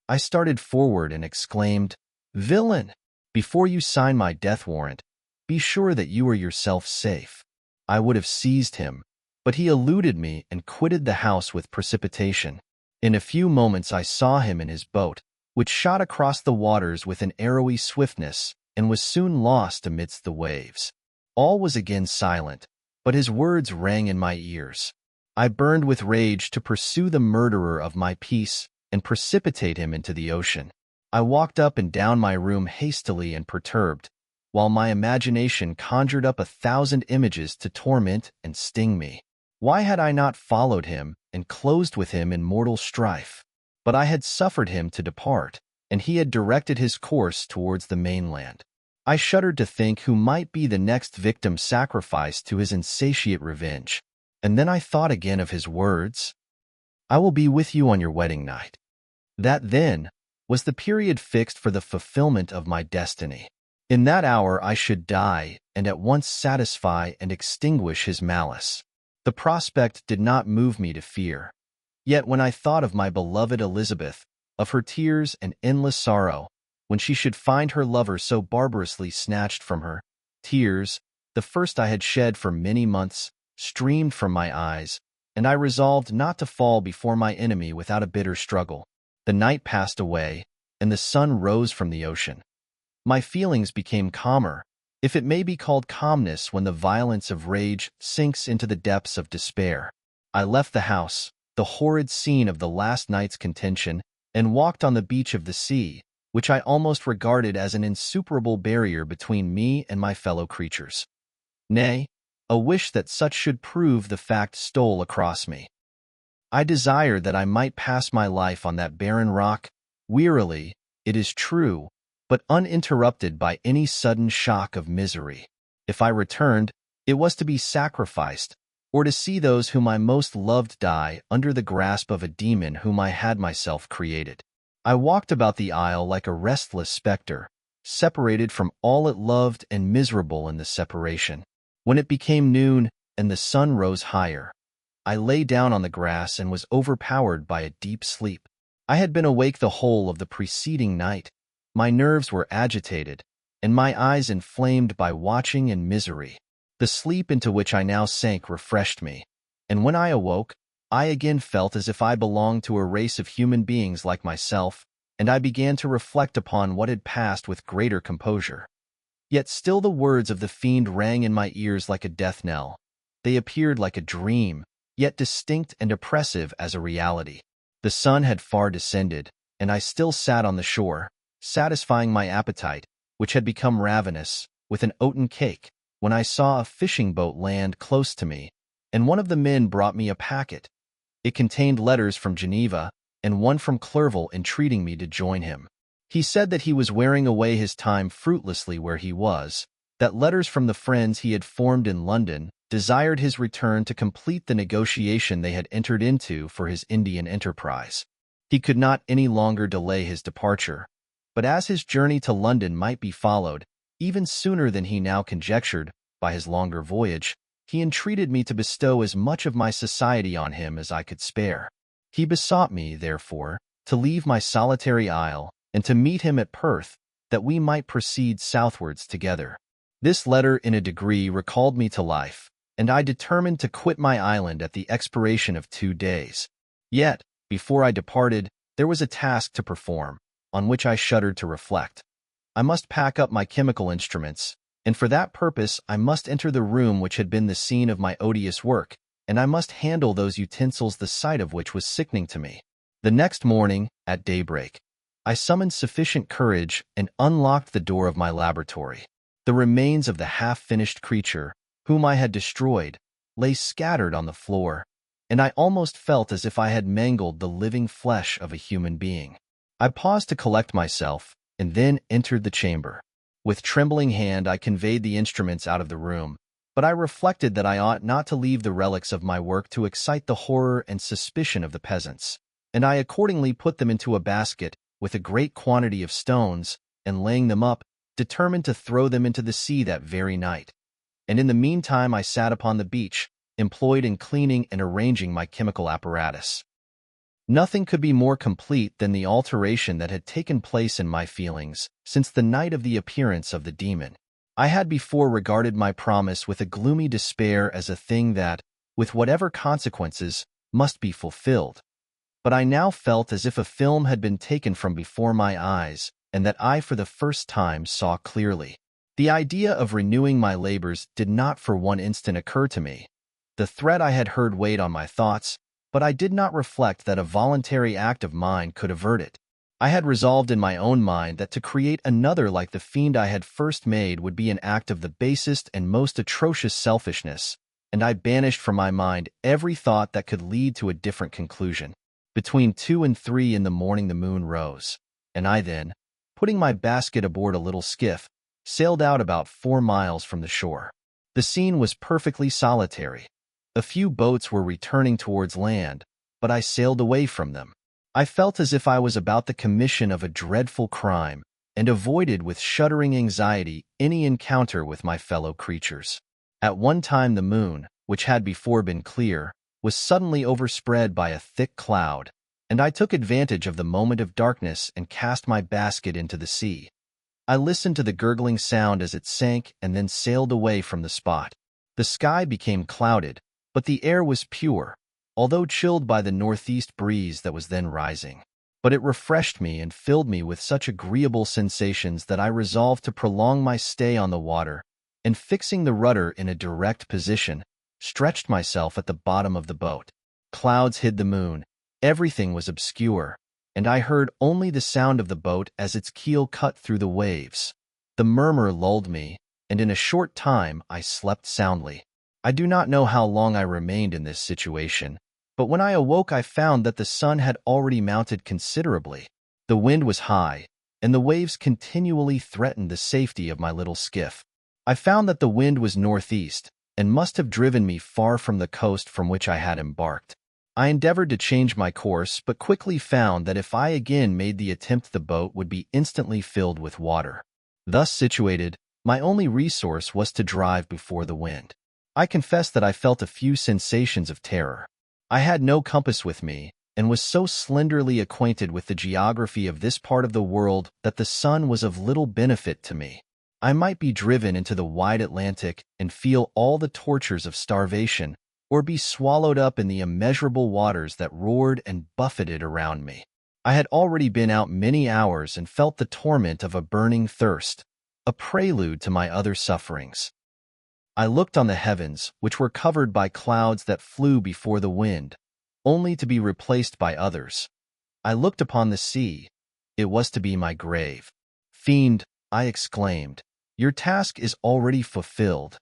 I started forward and exclaimed, Villain! Before you sign my death warrant, be sure that you are yourself safe. I would have seized him, but he eluded me and quitted the house with precipitation. In a few moments I saw him in his boat, which shot across the waters with an arrowy swiftness and was soon lost amidst the waves. All was again silent, but his words rang in my ears. I burned with rage to pursue the murderer of my peace and precipitate him into the ocean. I walked up and down my room hastily and perturbed, while my imagination conjured up 1,000 images to torment and sting me. Why had I not followed him and closed with him in mortal strife? But I had suffered him to depart, and he had directed his course towards the mainland. I shuddered to think who might be the next victim sacrificed to his insatiate revenge. And then I thought again of his words, I will be with you on your wedding night. That, then, was the period fixed for the fulfillment of my destiny. In that hour I should die and at once satisfy and extinguish his malice. The prospect did not move me to fear. Yet when I thought of my beloved Elizabeth, of her tears and endless sorrow, when she should find her lover so barbarously snatched from her, tears, the first I had shed for many months, streamed from my eyes, and I resolved not to fall before my enemy without a bitter struggle. The night passed away, and the sun rose from the ocean. My feelings became calmer, if it may be called calmness when the violence of rage sinks into the depths of despair. I left the house, the horrid scene of the last night's contention, and walked on the beach of the sea, which I almost regarded as an insuperable barrier between me and my fellow creatures. Nay, a wish that such should prove the fact stole across me. I desired that I might pass my life on that barren rock, wearily, it is true, but uninterrupted by any sudden shock of misery. If I returned, it was to be sacrificed, or to see those whom I most loved die under the grasp of a demon whom I had myself created. I walked about the isle like a restless spectre, separated from all it loved and miserable in the separation. When it became noon and the sun rose higher, I lay down on the grass and was overpowered by a deep sleep. I had been awake the whole of the preceding night. My nerves were agitated, and my eyes inflamed by watching and misery. The sleep into which I now sank refreshed me, and when I awoke, I again felt as if I belonged to a race of human beings like myself, and I began to reflect upon what had passed with greater composure. Yet still the words of the fiend rang in my ears like a death knell. They appeared like a dream, yet distinct and oppressive as a reality. The sun had far descended, and I still sat on the shore, satisfying my appetite, which had become ravenous, with an oaten cake, when I saw a fishing boat land close to me, and one of the men brought me a packet. It contained letters from Geneva, and one from Clerval entreating me to join him. He said that he was wearing away his time fruitlessly where he was, that letters from the friends he had formed in London desired his return to complete the negotiation they had entered into for his Indian enterprise. He could not any longer delay his departure, but as his journey to London might be followed, even sooner than he now conjectured, by his longer voyage, he entreated me to bestow as much of my society on him as I could spare. He besought me, therefore, to leave my solitary isle, and to meet him at Perth, that we might proceed southwards together. This letter in a degree recalled me to life, and I determined to quit my island at the expiration of 2 days. Yet, before I departed, there was a task to perform, on which I shuddered to reflect. I must pack up my chemical instruments, and for that purpose I must enter the room which had been the scene of my odious work, and I must handle those utensils the sight of which was sickening to me. The next morning, at daybreak, I summoned sufficient courage and unlocked the door of my laboratory. The remains of the half-finished creature, whom I had destroyed, lay scattered on the floor, and I almost felt as if I had mangled the living flesh of a human being. I paused to collect myself, and then entered the chamber. With trembling hand, I conveyed the instruments out of the room, but I reflected that I ought not to leave the relics of my work to excite the horror and suspicion of the peasants, and I accordingly put them into a basket with a great quantity of stones, and laying them up, determined to throw them into the sea that very night. And in the meantime I sat upon the beach, employed in cleaning and arranging my chemical apparatus. Nothing could be more complete than the alteration that had taken place in my feelings since the night of the appearance of the demon. I had before regarded my promise with a gloomy despair as a thing that, with whatever consequences, must be fulfilled. But I now felt as if a film had been taken from before my eyes, and that I for the first time saw clearly. The idea of renewing my labors did not for one instant occur to me. The threat I had heard weighed on my thoughts, but I did not reflect that a voluntary act of mine could avert it. I had resolved in my own mind that to create another like the fiend I had first made would be an act of the basest and most atrocious selfishness, and I banished from my mind every thought that could lead to a different conclusion. Between 2 and 3 in the morning the moon rose, and I then, putting my basket aboard a little skiff, sailed out about 4 miles from the shore. The scene was perfectly solitary. A few boats were returning towards land, but I sailed away from them. I felt as if I was about the commission of a dreadful crime, and avoided with shuddering anxiety any encounter with my fellow creatures. At one time the moon, which had before been clear, was suddenly overspread by a thick cloud, and I took advantage of the moment of darkness and cast my basket into the sea. I listened to the gurgling sound as it sank and then sailed away from the spot. The sky became clouded, but the air was pure, although chilled by the northeast breeze that was then rising. But it refreshed me and filled me with such agreeable sensations that I resolved to prolong my stay on the water, and fixing the rudder in a direct position, stretched myself at the bottom of the boat. Clouds hid the moon, everything was obscure, and I heard only the sound of the boat as its keel cut through the waves. The murmur lulled me, and in a short time I slept soundly. I do not know how long I remained in this situation, but when I awoke I found that the sun had already mounted considerably. The wind was high, and the waves continually threatened the safety of my little skiff. I found that the wind was northeast, and must have driven me far from the coast from which I had embarked. I endeavored to change my course, but quickly found that if I again made the attempt the boat would be instantly filled with water. Thus situated, my only resource was to drive before the wind. I confess that I felt a few sensations of terror. I had no compass with me, and was so slenderly acquainted with the geography of this part of the world that the sun was of little benefit to me. I might be driven into the wide Atlantic and feel all the tortures of starvation, or be swallowed up in the immeasurable waters that roared and buffeted around me. I had already been out many hours and felt the torment of a burning thirst, a prelude to my other sufferings. I looked on the heavens, which were covered by clouds that flew before the wind, only to be replaced by others. I looked upon the sea. It was to be my grave. "Fiend," I exclaimed, "your task is already fulfilled."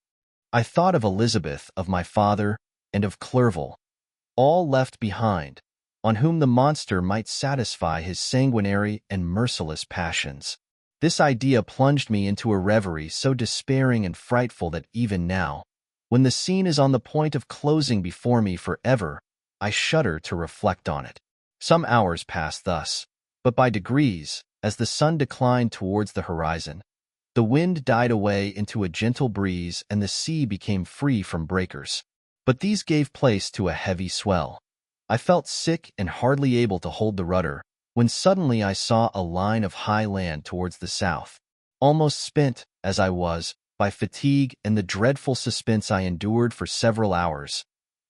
I thought of Elizabeth, of my father, and of Clerval, all left behind, on whom the monster might satisfy his sanguinary and merciless passions. This idea plunged me into a reverie so despairing and frightful that even now, when the scene is on the point of closing before me forever, I shudder to reflect on it. Some hours passed thus, but by degrees, as the sun declined towards the horizon, the wind died away into a gentle breeze and the sea became free from breakers. But these gave place to a heavy swell. I felt sick and hardly able to hold the rudder, when suddenly I saw a line of high land towards the south. Almost spent, as I was, by fatigue and the dreadful suspense I endured for several hours,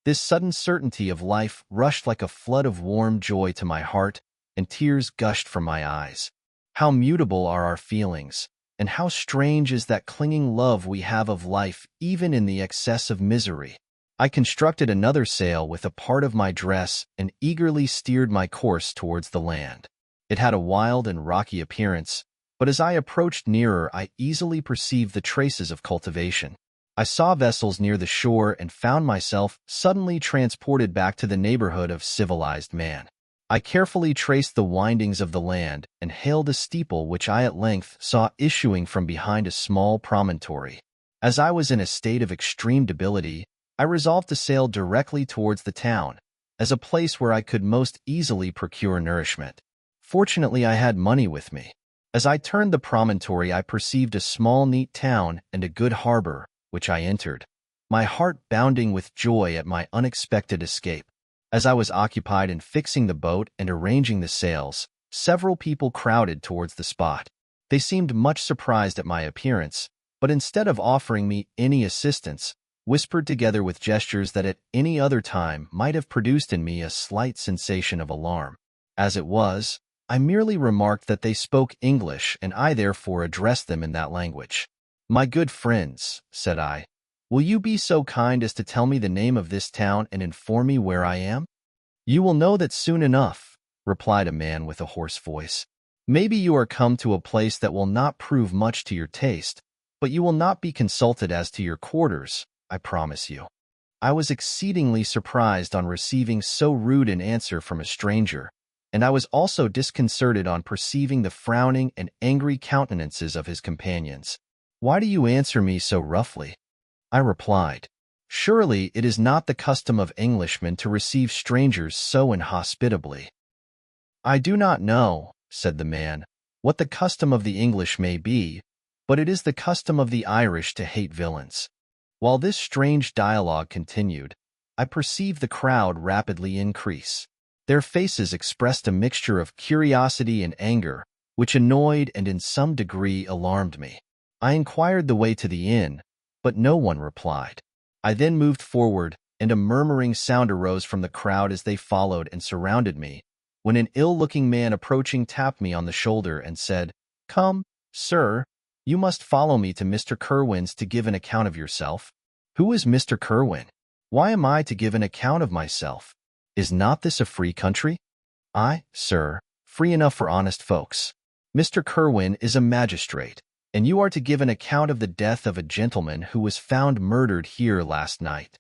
this sudden certainty of life rushed like a flood of warm joy to my heart, and tears gushed from my eyes. How mutable are our feelings, and how strange is that clinging love we have of life even in the excess of misery. I constructed another sail with a part of my dress and eagerly steered my course towards the land. It had a wild and rocky appearance, but as I approached nearer I easily perceived the traces of cultivation. I saw vessels near the shore and found myself suddenly transported back to the neighborhood of civilized man. I carefully traced the windings of the land and hailed a steeple which I at length saw issuing from behind a small promontory. As I was in a state of extreme debility, I resolved to sail directly towards the town, as a place where I could most easily procure nourishment. Fortunately, I had money with me. As I turned the promontory, I perceived a small, neat town and a good harbor, which I entered, my heart bounding with joy at my unexpected escape. As I was occupied in fixing the boat and arranging the sails, several people crowded towards the spot. They seemed much surprised at my appearance, but instead of offering me any assistance, whispered together with gestures that at any other time might have produced in me a slight sensation of alarm. As it was, I merely remarked that they spoke English, and I therefore addressed them in that language. "My good friends," said I, "will you be so kind as to tell me the name of this town and inform me where I am?" "You will know that soon enough," replied a man with a hoarse voice. "Maybe you are come to a place that will not prove much to your taste, but you will not be consulted as to your quarters, I promise you." I was exceedingly surprised on receiving so rude an answer from a stranger, and I was also disconcerted on perceiving the frowning and angry countenances of his companions. "Why do you answer me so roughly?" I replied. "Surely it is not the custom of Englishmen to receive strangers so inhospitably." "I do not know," said the man, "what the custom of the English may be, but it is the custom of the Irish to hate villains." While this strange dialogue continued, I perceived the crowd rapidly increase. Their faces expressed a mixture of curiosity and anger, which annoyed and in some degree alarmed me. I inquired the way to the inn, but no one replied. I then moved forward, and a murmuring sound arose from the crowd as they followed and surrounded me, when an ill-looking man approaching tapped me on the shoulder and said, "Come, sir, you must follow me to Mr. Kerwin's to give an account of yourself." "Who is Mr. Kerwin? Why am I to give an account of myself? Is not this a free country?" "Aye, sir, free enough for honest folks. Mr. Kerwin is a magistrate, and you are to give an account of the death of a gentleman who was found murdered here last night."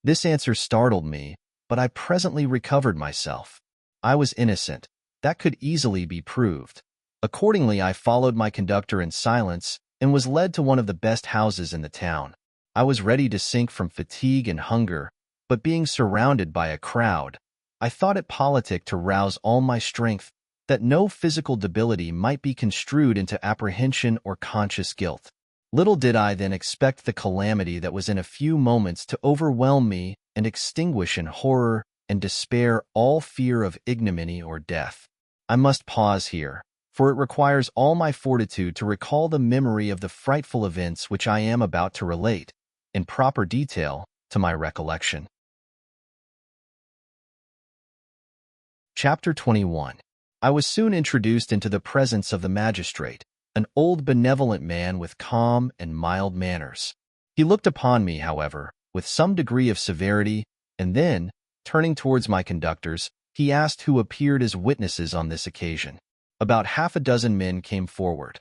This answer startled me, but I presently recovered myself. I was innocent. That could easily be proved. Accordingly, I followed my conductor in silence and was led to one of the best houses in the town. I was ready to sink from fatigue and hunger, but being surrounded by a crowd, I thought it politic to rouse all my strength, that no physical debility might be construed into apprehension or conscious guilt. Little did I then expect the calamity that was in a few moments to overwhelm me and extinguish in horror and despair all fear of ignominy or death. I must pause here, for it requires all my fortitude to recall the memory of the frightful events which I am about to relate, in proper detail, to my recollection. Chapter 21. I was soon introduced into the presence of the magistrate, an old benevolent man with calm and mild manners. He looked upon me, however, with some degree of severity, and then, turning towards my conductors, he asked who appeared as witnesses on this occasion. About half a dozen men came forward,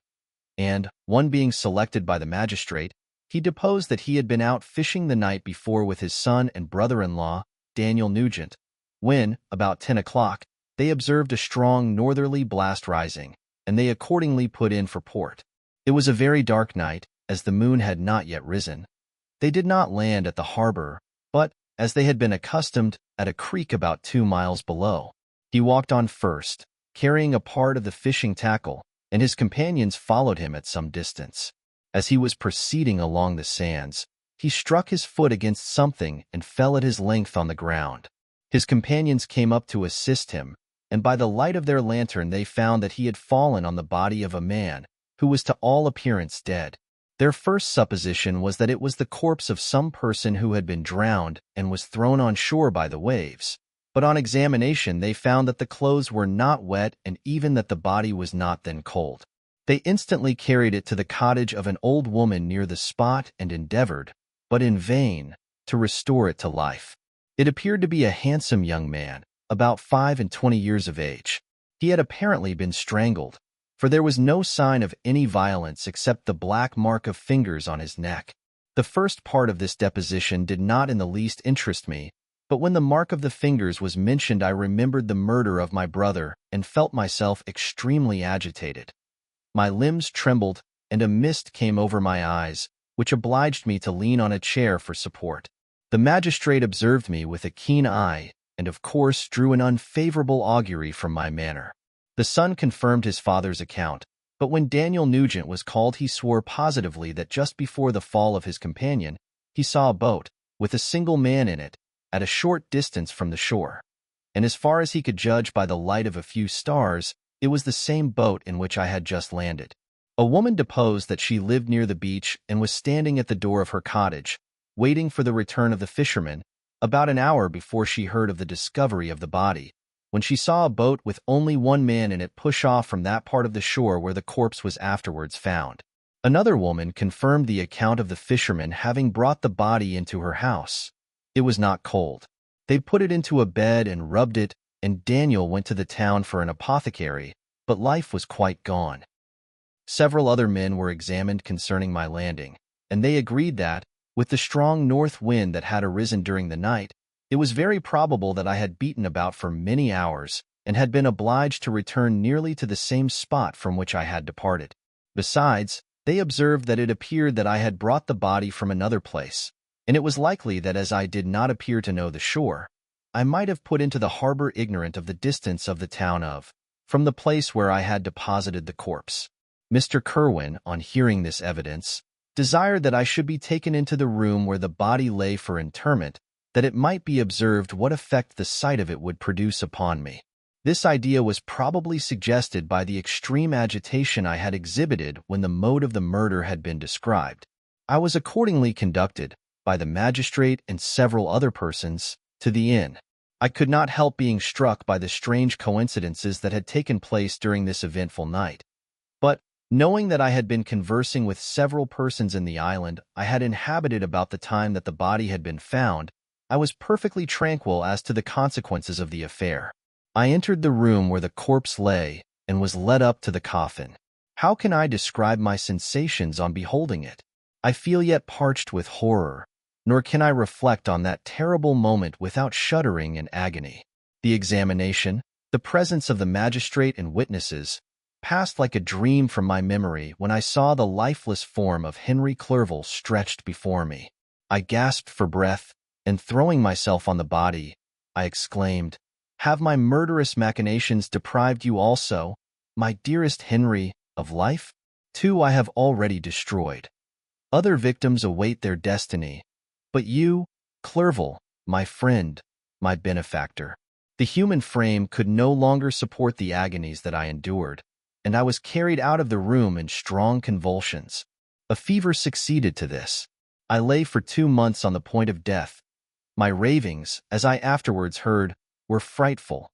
and, one being selected by the magistrate, he deposed that he had been out fishing the night before with his son and brother-in-law, Daniel Nugent, when, about 10 o'clock, they observed a strong northerly blast rising, and they accordingly put in for port. It was a very dark night, as the moon had not yet risen. They did not land at the harbor, but, as they had been accustomed, at a creek about 2 miles below. He walked on first, carrying a part of the fishing tackle, and his companions followed him at some distance. As he was proceeding along the sands, he struck his foot against something and fell at his length on the ground. His companions came up to assist him, and by the light of their lantern they found that he had fallen on the body of a man, who was to all appearance dead. Their first supposition was that it was the corpse of some person who had been drowned and was thrown on shore by the waves. But on examination they found that the clothes were not wet and even that the body was not then cold. They instantly carried it to the cottage of an old woman near the spot and endeavored, but in vain, to restore it to life. It appeared to be a handsome young man, about 25 years of age. He had apparently been strangled, for there was no sign of any violence except the black mark of fingers on his neck. The first part of this deposition did not in the least interest me, but when the mark of the fingers was mentioned, I remembered the murder of my brother and felt myself extremely agitated. My limbs trembled, and a mist came over my eyes, which obliged me to lean on a chair for support. The magistrate observed me with a keen eye, and of course drew an unfavorable augury from my manner. The son confirmed his father's account, but when Daniel Nugent was called, he swore positively that just before the fall of his companion, he saw a boat, with a single man in it, at a short distance from the shore. And as far as he could judge by the light of a few stars, it was the same boat in which I had just landed. A woman deposed that she lived near the beach and was standing at the door of her cottage, waiting for the return of the fisherman, about an hour before she heard of the discovery of the body, when she saw a boat with only one man in it push off from that part of the shore where the corpse was afterwards found. Another woman confirmed the account of the fisherman having brought the body into her house. It was not cold. They put it into a bed and rubbed it, and Daniel went to the town for an apothecary, but life was quite gone. Several other men were examined concerning my landing, and they agreed that, with the strong north wind that had arisen during the night, it was very probable that I had beaten about for many hours and had been obliged to return nearly to the same spot from which I had departed. Besides, they observed that it appeared that I had brought the body from another place, and it was likely that as I did not appear to know the shore, I might have put into the harbor ignorant of the distance of the town from the place where I had deposited the corpse. Mr. Kerwin, on hearing this evidence, desired that I should be taken into the room where the body lay for interment, that it might be observed what effect the sight of it would produce upon me. This idea was probably suggested by the extreme agitation I had exhibited when the mode of the murder had been described. I was accordingly conducted, by the magistrate and several other persons, to the inn. I could not help being struck by the strange coincidences that had taken place during this eventful night. But, knowing that I had been conversing with several persons in the island I had inhabited about the time that the body had been found, I was perfectly tranquil as to the consequences of the affair. I entered the room where the corpse lay and was led up to the coffin. How can I describe my sensations on beholding it? I feel yet parched with horror, nor can I reflect on that terrible moment without shuddering and agony. The examination, the presence of the magistrate and witnesses, passed like a dream from my memory when I saw the lifeless form of Henry Clerval stretched before me. I gasped for breath, and throwing myself on the body, I exclaimed, "Have my murderous machinations deprived you also, my dearest Henry, of life? Two I have already destroyed. Other victims await their destiny, but you, Clerval, my friend, my benefactor." The human frame could no longer support the agonies that I endured, and I was carried out of the room in strong convulsions. A fever succeeded to this. I lay for 2 months on the point of death. My ravings, as I afterwards heard, were frightful.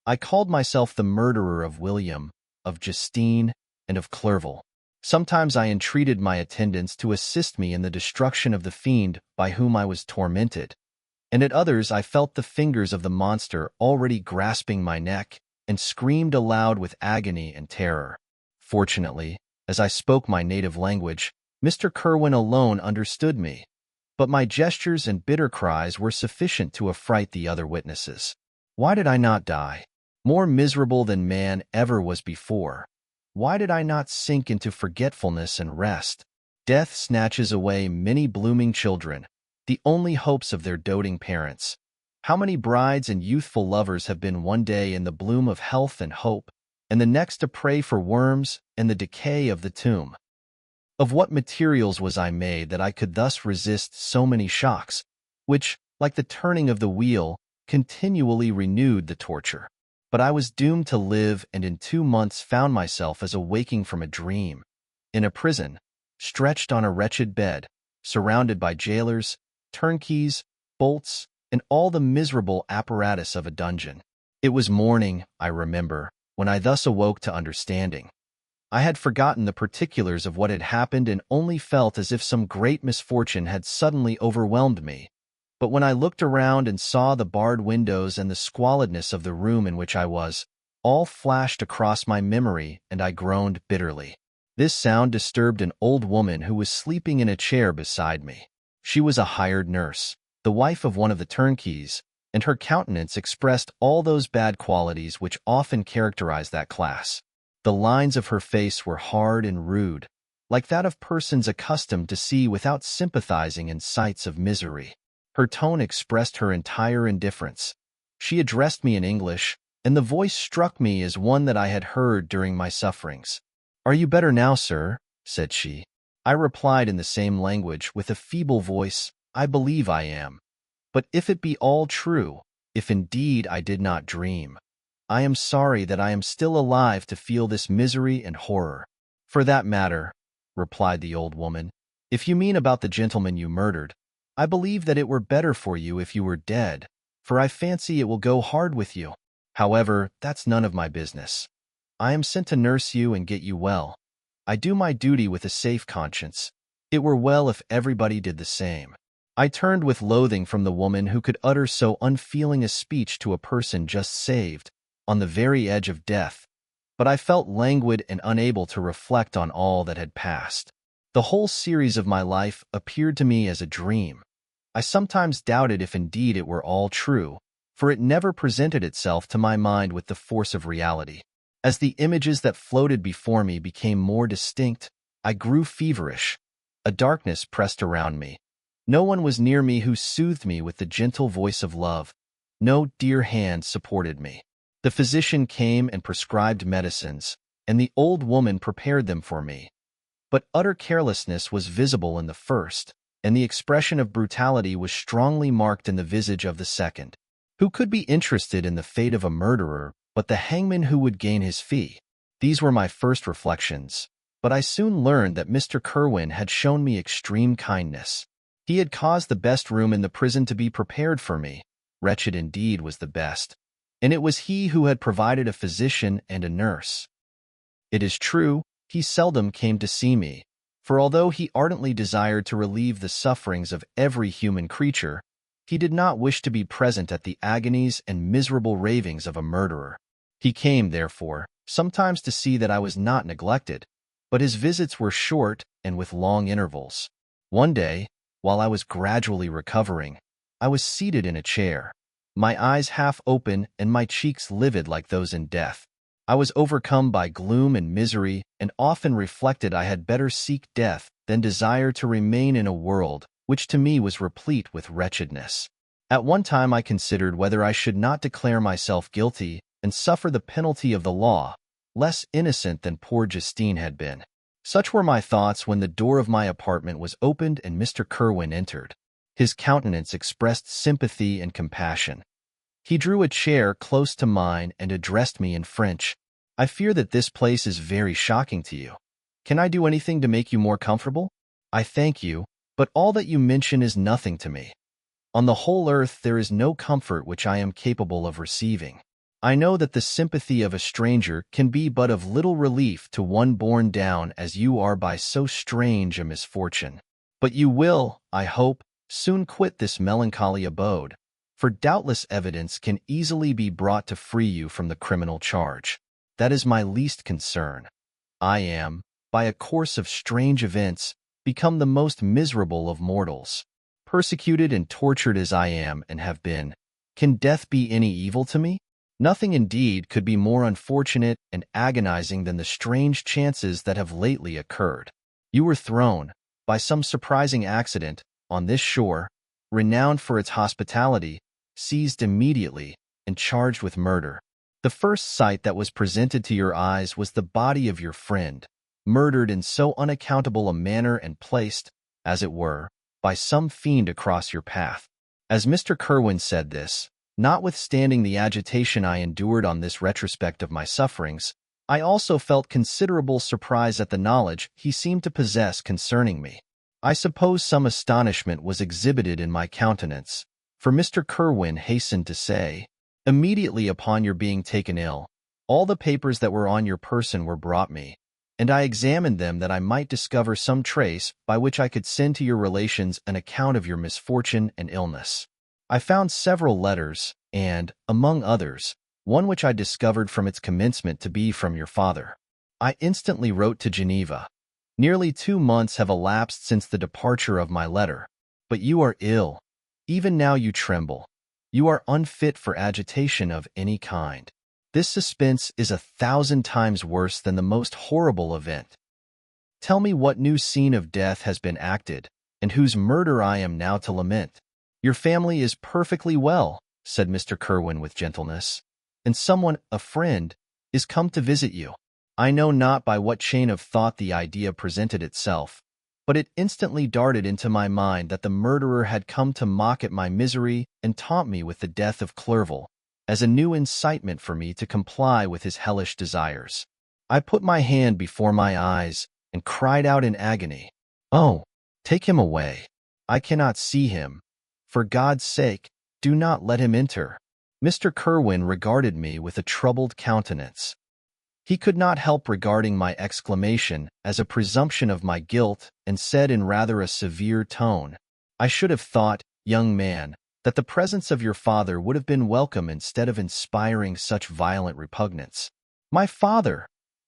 I called myself the murderer of William, of Justine, and of Clerval. Sometimes I entreated my attendants to assist me in the destruction of the fiend by whom I was tormented, and at others I felt the fingers of the monster already grasping my neck, and screamed aloud with agony and terror. Fortunately, as I spoke my native language, Mr. Kerwin alone understood me, but my gestures and bitter cries were sufficient to affright the other witnesses. Why did I not die? More miserable than man ever was before. Why did I not sink into forgetfulness and rest? Death snatches away many blooming children, the only hopes of their doting parents. How many brides and youthful lovers have been one day in the bloom of health and hope, and the next a prey for worms and the decay of the tomb? Of what materials was I made that I could thus resist so many shocks, which, like the turning of the wheel, continually renewed the torture? But I was doomed to live, and in 2 months found myself as awaking from a dream, in a prison, stretched on a wretched bed, surrounded by jailers, turnkeys, bolts, and all the miserable apparatus of a dungeon. It was morning, I remember, when I thus awoke to understanding. I had forgotten the particulars of what had happened and only felt as if some great misfortune had suddenly overwhelmed me. But when I looked around and saw the barred windows and the squalidness of the room in which I was, all flashed across my memory, and I groaned bitterly. This sound disturbed an old woman who was sleeping in a chair beside me. She was a hired nurse, the wife of one of the turnkeys, and her countenance expressed all those bad qualities which often characterize that class. The lines of her face were hard and rude, like that of persons accustomed to see without sympathizing in sights of misery. Her tone expressed her entire indifference. She addressed me in English, and the voice struck me as one that I had heard during my sufferings. "Are you better now, sir?" said she. I replied in the same language with a feeble voice, "I believe I am. But if it be all true, if indeed I did not dream, I am sorry that I am still alive to feel this misery and horror." "For that matter," replied the old woman, "if you mean about the gentleman you murdered, I believe that it were better for you if you were dead, for I fancy it will go hard with you. However, that's none of my business. I am sent to nurse you and get you well. I do my duty with a safe conscience. It were well if everybody did the same." I turned with loathing from the woman who could utter so unfeeling a speech to a person just saved, on the very edge of death, but I felt languid and unable to reflect on all that had passed. The whole series of my life appeared to me as a dream. I sometimes doubted if indeed it were all true, for it never presented itself to my mind with the force of reality. As the images that floated before me became more distinct, I grew feverish. A darkness pressed around me. No one was near me who soothed me with the gentle voice of love. No dear hand supported me. The physician came and prescribed medicines, and the old woman prepared them for me. But utter carelessness was visible in the first, and the expression of brutality was strongly marked in the visage of the second. Who could be interested in the fate of a murderer but the hangman who would gain his fee? These were my first reflections, but I soon learned that Mr. Kerwin had shown me extreme kindness. He had caused the best room in the prison to be prepared for me. Wretched indeed was the best, and it was he who had provided a physician and a nurse. It is true, he seldom came to see me, for although he ardently desired to relieve the sufferings of every human creature, he did not wish to be present at the agonies and miserable ravings of a murderer. He came, therefore, sometimes to see that I was not neglected, but his visits were short and with long intervals. One day, while I was gradually recovering, I was seated in a chair, my eyes half open and my cheeks livid like those in death. I was overcome by gloom and misery, and often reflected I had better seek death than desire to remain in a world which to me was replete with wretchedness. At one time I considered whether I should not declare myself guilty and suffer the penalty of the law, less innocent than poor Justine had been. Such were my thoughts when the door of my apartment was opened and Mr. Kerwin entered. His countenance expressed sympathy and compassion. He drew a chair close to mine and addressed me in French. "I fear that this place is very shocking to you. Can I do anything to make you more comfortable? I thank you, but all that you mention is nothing to me. On the whole earth there is no comfort which I am capable of receiving. I know that the sympathy of a stranger can be but of little relief to one borne down as you are by so strange a misfortune. But you will, I hope, soon quit this melancholy abode, for doubtless evidence can easily be brought to free you from the criminal charge. That is my least concern. I am, by a course of strange events, become the most miserable of mortals. Persecuted and tortured as I am and have been, can death be any evil to me? Nothing indeed could be more unfortunate and agonizing than the strange chances that have lately occurred. You were thrown, by some surprising accident, on this shore, renowned for its hospitality, seized immediately, and charged with murder. The first sight that was presented to your eyes was the body of your friend, murdered in so unaccountable a manner and placed, as it were, by some fiend across your path. As Mr. Kerwin said this, notwithstanding the agitation I endured on this retrospect of my sufferings, I also felt considerable surprise at the knowledge he seemed to possess concerning me. I suppose some astonishment was exhibited in my countenance, for Mr. Kerwin hastened to say, "Immediately upon your being taken ill, all the papers that were on your person were brought me, and I examined them that I might discover some trace by which I could send to your relations an account of your misfortune and illness. I found several letters, and, among others, one which I discovered from its commencement to be from your father. I instantly wrote to Geneva. Nearly 2 months have elapsed since the departure of my letter. But you are ill. Even now you tremble. You are unfit for agitation of any kind. This suspense is 1,000 times worse than the most horrible event. Tell me what new scene of death has been acted, and whose murder I am now to lament. Your family is perfectly well, said Mr. Kerwin with gentleness, and someone, a friend, is come to visit you. I know not by what chain of thought the idea presented itself, but it instantly darted into my mind that the murderer had come to mock at my misery and taunt me with the death of Clerval, as a new incitement for me to comply with his hellish desires. I put my hand before my eyes and cried out in agony, "Oh, take him away. I cannot see him. For God's sake, do not let him enter." Mr. Kerwin regarded me with a troubled countenance. He could not help regarding my exclamation as a presumption of my guilt and said in rather a severe tone, "I should have thought, young man, that the presence of your father would have been welcome instead of inspiring such violent repugnance." "My father!"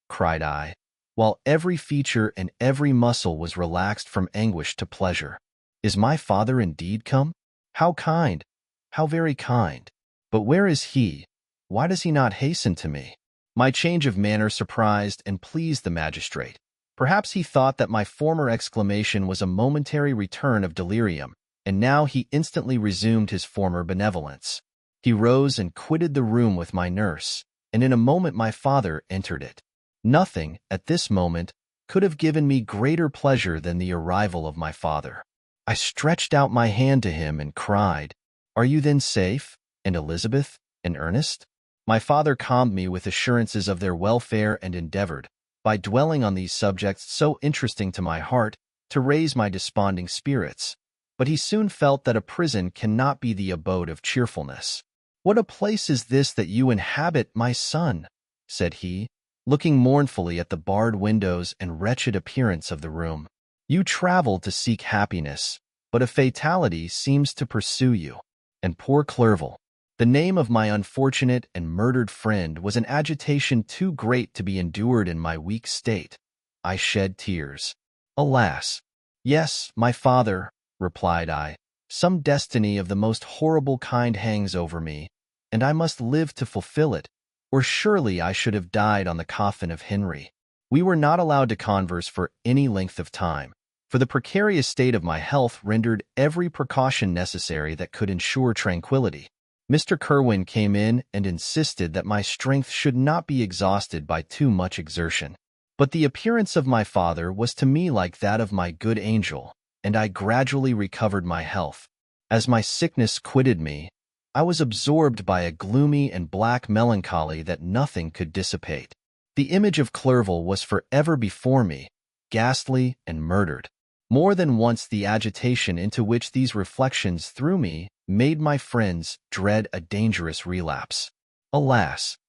cried I, while every feature and every muscle was relaxed from anguish to pleasure. "Is my father indeed come? How kind! How very kind! But where is he? Why does he not hasten to me?" My change of manner surprised and pleased the magistrate. Perhaps he thought that my former exclamation was a momentary return of delirium, and now he instantly resumed his former benevolence. He rose and quitted the room with my nurse, and in a moment my father entered it. Nothing, at this moment, could have given me greater pleasure than the arrival of my father. I stretched out my hand to him and cried, "Are you then safe, and Elizabeth, and Ernest?" My father calmed me with assurances of their welfare and endeavored, by dwelling on these subjects so interesting to my heart, to raise my desponding spirits. But he soon felt that a prison cannot be the abode of cheerfulness. "What a place is this that you inhabit, my son?" said he, looking mournfully at the barred windows and wretched appearance of the room. "You travel to seek happiness, but a fatality seems to pursue you. And poor Clerval." The name of my unfortunate and murdered friend was an agitation too great to be endured in my weak state. I shed tears. "Alas! Yes, my father," replied I, "some destiny of the most horrible kind hangs over me, and I must live to fulfill it, or surely I should have died on the coffin of Henry." We were not allowed to converse for any length of time, for the precarious state of my health rendered every precaution necessary that could ensure tranquility. Mr. Kerwin came in and insisted that my strength should not be exhausted by too much exertion. But the appearance of my father was to me like that of my good angel, and I gradually recovered my health. As my sickness quitted me, I was absorbed by a gloomy and black melancholy that nothing could dissipate. The image of Clerval was forever before me, ghastly and murdered. More than once the agitation into which these reflections threw me made my friends dread a dangerous relapse. Alas!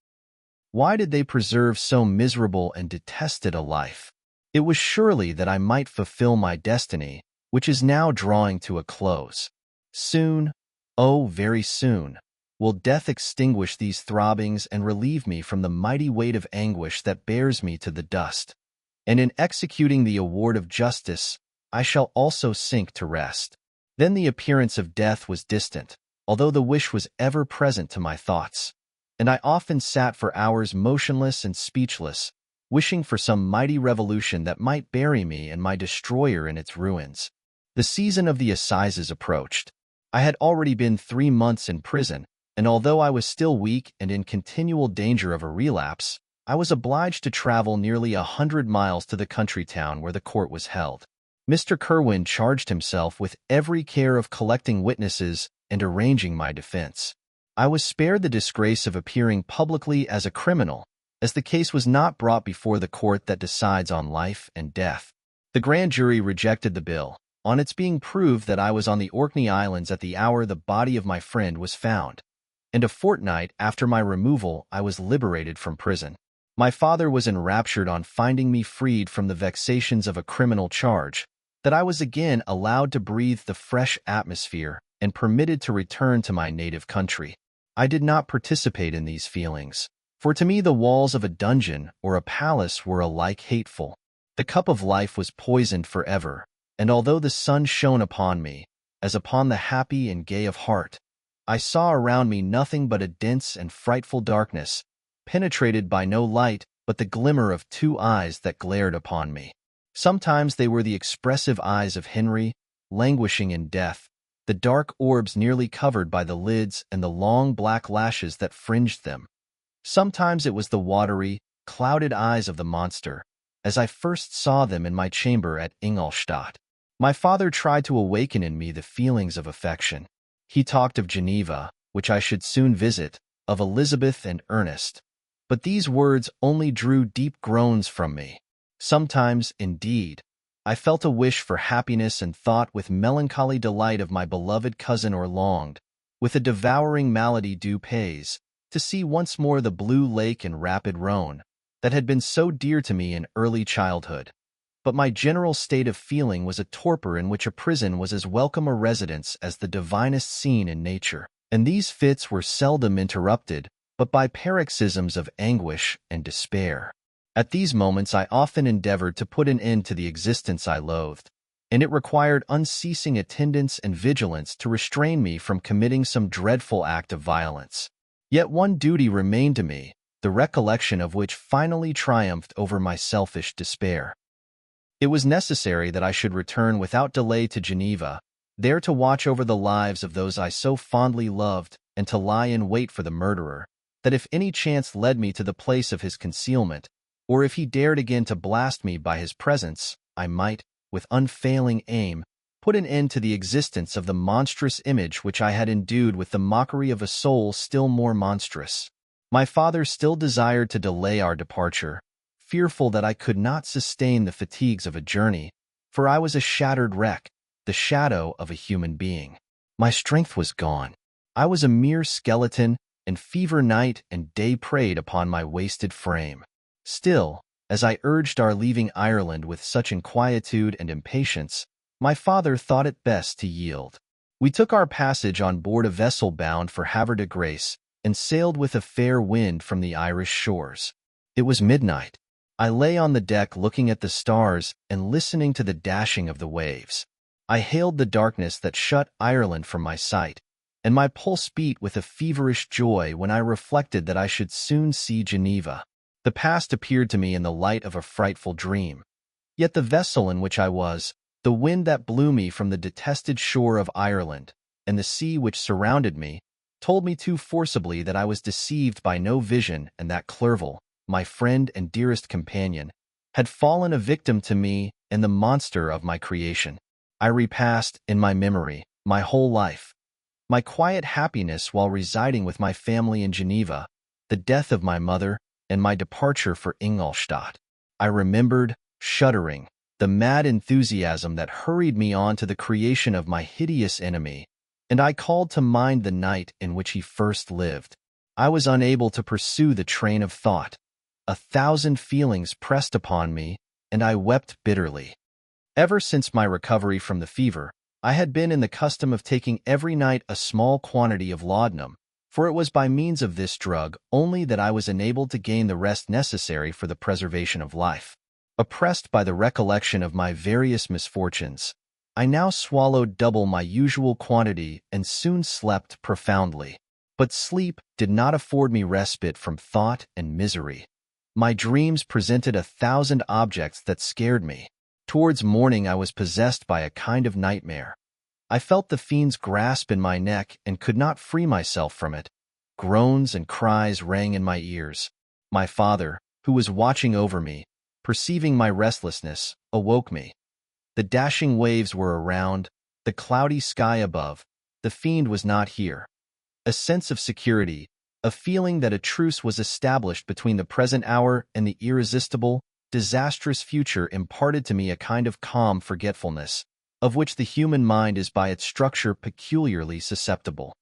Why did they preserve so miserable and detested a life? It was surely that I might fulfill my destiny, which is now drawing to a close. Soon, oh, very soon, will death extinguish these throbbings and relieve me from the mighty weight of anguish that bears me to the dust. And in executing the award of justice, I shall also sink to rest. Then the appearance of death was distant, although the wish was ever present to my thoughts, and I often sat for hours motionless and speechless, wishing for some mighty revolution that might bury me and my destroyer in its ruins. The season of the assizes approached. I had already been 3 months in prison, and although I was still weak and in continual danger of a relapse, I was obliged to travel nearly 100 miles to the country town where the court was held. Mr. Kerwin charged himself with every care of collecting witnesses and arranging my defense. I was spared the disgrace of appearing publicly as a criminal, as the case was not brought before the court that decides on life and death. The grand jury rejected the bill, on its being proved that I was on the Orkney Islands at the hour the body of my friend was found, and a fortnight after my removal I was liberated from prison. My father was enraptured on finding me freed from the vexations of a criminal charge, that I was again allowed to breathe the fresh atmosphere and permitted to return to my native country. I did not participate in these feelings, For to me the walls of a dungeon or a palace were alike hateful. The cup of life was poisoned forever, and although the sun shone upon me, as upon the happy and gay of heart, I saw around me nothing but a dense and frightful darkness, penetrated by no light but the glimmer of two eyes that glared upon me. Sometimes they were the expressive eyes of Henry, languishing in death, the dark orbs nearly covered by the lids and the long black lashes that fringed them. Sometimes it was the watery, clouded eyes of the monster, as I first saw them in my chamber at Ingolstadt. My father tried to awaken in me the feelings of affection. He talked of Geneva, which I should soon visit, of Elizabeth and Ernest. But these words only drew deep groans from me. Sometimes, indeed, I felt a wish for happiness and thought with melancholy delight of my beloved cousin, or longed, with a devouring malady du pays, to see once more the blue lake and rapid Rhone, that had been so dear to me in early childhood. But my general state of feeling was a torpor in which a prison was as welcome a residence as the divinest scene in nature, and these fits were seldom interrupted, but by paroxysms of anguish and despair. At these moments I often endeavored to put an end to the existence I loathed, and it required unceasing attendance and vigilance to restrain me from committing some dreadful act of violence. Yet one duty remained to me, the recollection of which finally triumphed over my selfish despair. It was necessary that I should return without delay to Geneva, there to watch over the lives of those I so fondly loved, and to lie in wait for the murderer, that if any chance led me to the place of his concealment, or if he dared again to blast me by his presence, I might, with unfailing aim, put an end to the existence of the monstrous image which I had endued with the mockery of a soul still more monstrous. My father still desired to delay our departure, fearful that I could not sustain the fatigues of a journey, for I was a shattered wreck, the shadow of a human being. My strength was gone. I was a mere skeleton, and fever night and day preyed upon my wasted frame. Still, as I urged our leaving Ireland with such inquietude and impatience, my father thought it best to yield. We took our passage on board a vessel bound for Havre de Grace, and sailed with a fair wind from the Irish shores. It was midnight. I lay on the deck looking at the stars and listening to the dashing of the waves. I hailed the darkness that shut Ireland from my sight, and my pulse beat with a feverish joy when I reflected that I should soon see Geneva. The past appeared to me in the light of a frightful dream. Yet the vessel in which I was, the wind that blew me from the detested shore of Ireland, and the sea which surrounded me, told me too forcibly that I was deceived by no vision, and that Clerval, my friend and dearest companion, had fallen a victim to me and the monster of my creation. I repassed, in my memory, my whole life, my quiet happiness while residing with my family in Geneva, the death of my mother, and my departure for Ingolstadt. I remembered, shuddering, the mad enthusiasm that hurried me on to the creation of my hideous enemy, and I called to mind the night in which he first lived. I was unable to pursue the train of thought. 1,000 feelings pressed upon me, and I wept bitterly. Ever since my recovery from the fever, I had been in the custom of taking every night a small quantity of laudanum, for it was by means of this drug only that I was enabled to gain the rest necessary for the preservation of life. Oppressed by the recollection of my various misfortunes, I now swallowed double my usual quantity and soon slept profoundly. But sleep did not afford me respite from thought and misery. My dreams presented 1,000 objects that scared me. Towards morning I was possessed by a kind of nightmare. I felt the fiend's grasp in my neck and could not free myself from it. Groans and cries rang in my ears. My father, who was watching over me, perceiving my restlessness, awoke me. The dashing waves were around, the cloudy sky above. The fiend was not here. A sense of security, a feeling that a truce was established between the present hour and the irresistible, disastrous future imparted to me a kind of calm forgetfulness, of which the human mind is by its structure peculiarly susceptible.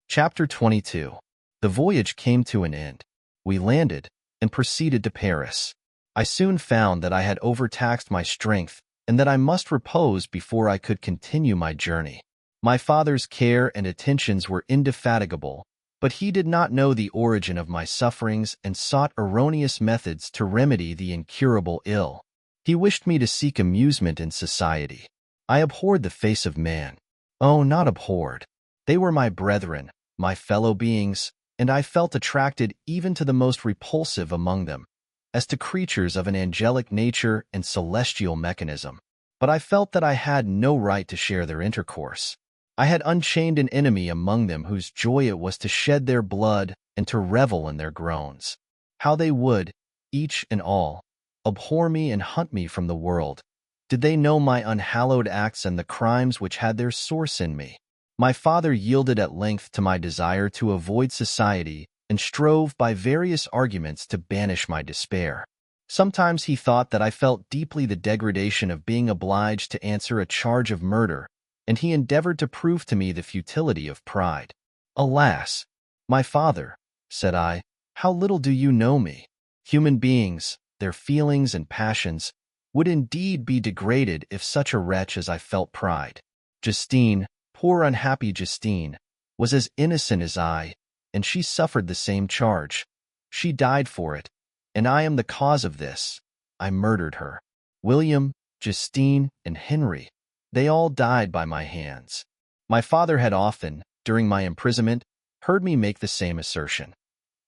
Chapter 22. The voyage came to an end. We landed and proceeded to Paris. I soon found that I had overtaxed my strength and that I must repose before I could continue my journey. My father's care and attentions were indefatigable, But he did not know the origin of my sufferings and sought erroneous methods to remedy the incurable ill. He wished me to seek amusement in society. I abhorred the face of man. Oh, not abhorred. They were my brethren, my fellow beings, and I felt attracted even to the most repulsive among them, as to creatures of an angelic nature and celestial mechanism. But I felt that I had no right to share their intercourse. I had unchained an enemy among them whose joy it was to shed their blood and to revel in their groans. How they would, each and all, abhor me and hunt me from the world, did they know my unhallowed acts and the crimes which had their source in me. My father yielded at length to my desire to avoid society and strove by various arguments to banish my despair. Sometimes he thought that I felt deeply the degradation of being obliged to answer a charge of murder, and he endeavored to prove to me the futility of pride. Alas, my father, said I, how little do you know me? Human beings, their feelings and passions, would indeed be degraded if such a wretch as I felt pride. Justine, poor unhappy Justine, was as innocent as I, and she suffered the same charge. She died for it, and I am the cause of this. I murdered her. William, Justine, and Henry, they all died by my hands. My father had often, during my imprisonment, heard me make the same assertion.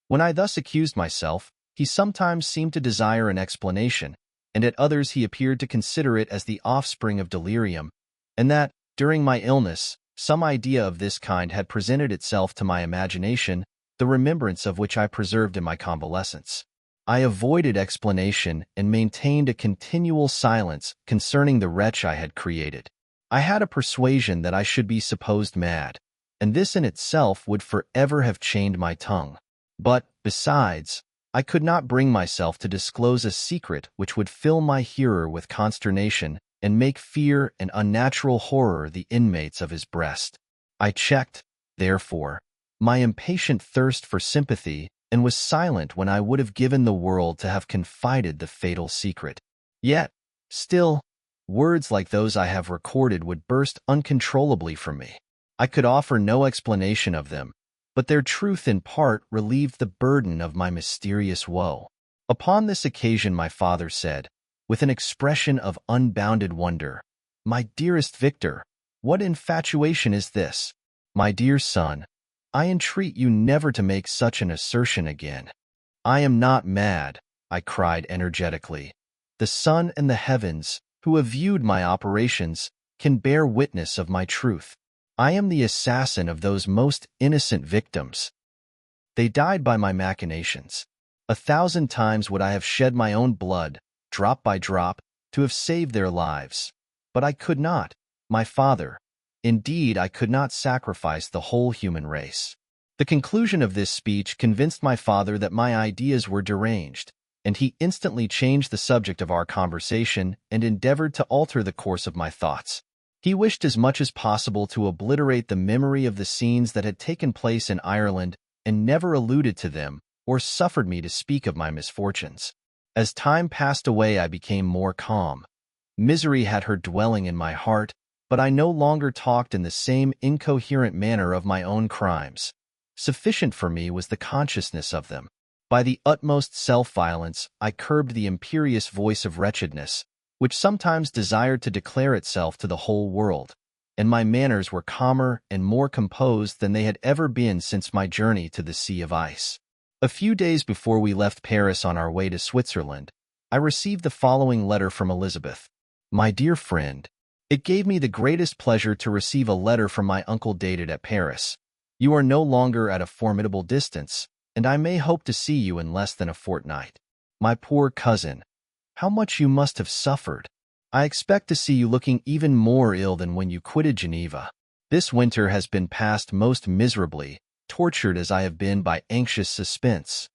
When I thus accused myself, he sometimes seemed to desire an explanation, and at others he appeared to consider it as the offspring of delirium, and that, during my illness, some idea of this kind had presented itself to my imagination, the remembrance of which I preserved in my convalescence. I avoided explanation and maintained a continual silence concerning the wretch I had created. I had a persuasion that I should be supposed mad, and this in itself would forever have chained my tongue. But, besides, I could not bring myself to disclose a secret which would fill my hearer with consternation and make fear and unnatural horror the inmates of his breast. I checked, therefore, my impatient thirst for sympathy and was silent when I would have given the world to have confided the fatal secret. Yet, still, words like those I have recorded would burst uncontrollably from me. I could offer no explanation of them, but their truth in part relieved the burden of my mysterious woe. Upon this occasion my father said, with an expression of unbounded wonder, "My dearest Victor, what infatuation is this? My dear son, I entreat you never to make such an assertion again." "I am not mad," I cried energetically. "The sun and the heavens, who have viewed my operations, can bear witness of my truth. I am the assassin of those most innocent victims. They died by my machinations. 1,000 times would I have shed my own blood, drop by drop, to have saved their lives. But I could not, my father. Indeed, I could not sacrifice the whole human race." The conclusion of this speech convinced my father that my ideas were deranged, and he instantly changed the subject of our conversation and endeavored to alter the course of my thoughts. He wished as much as possible to obliterate the memory of the scenes that had taken place in Ireland and never alluded to them or suffered me to speak of my misfortunes. As time passed away, I became more calm. Misery had her dwelling in my heart, but I no longer talked in the same incoherent manner of my own crimes. Sufficient for me was the consciousness of them. By the utmost self-violence, I curbed the imperious voice of wretchedness, which sometimes desired to declare itself to the whole world, and my manners were calmer and more composed than they had ever been since my journey to the Sea of Ice. A few days before we left Paris on our way to Switzerland, I received the following letter from Elizabeth. "My dear friend, it gave me the greatest pleasure to receive a letter from my uncle dated at Paris. You are no longer at a formidable distance, and I may hope to see you in less than a fortnight. My poor cousin, how much you must have suffered! I expect to see you looking even more ill than when you quitted Geneva. This winter has been passed most miserably, tortured as I have been by anxious suspense.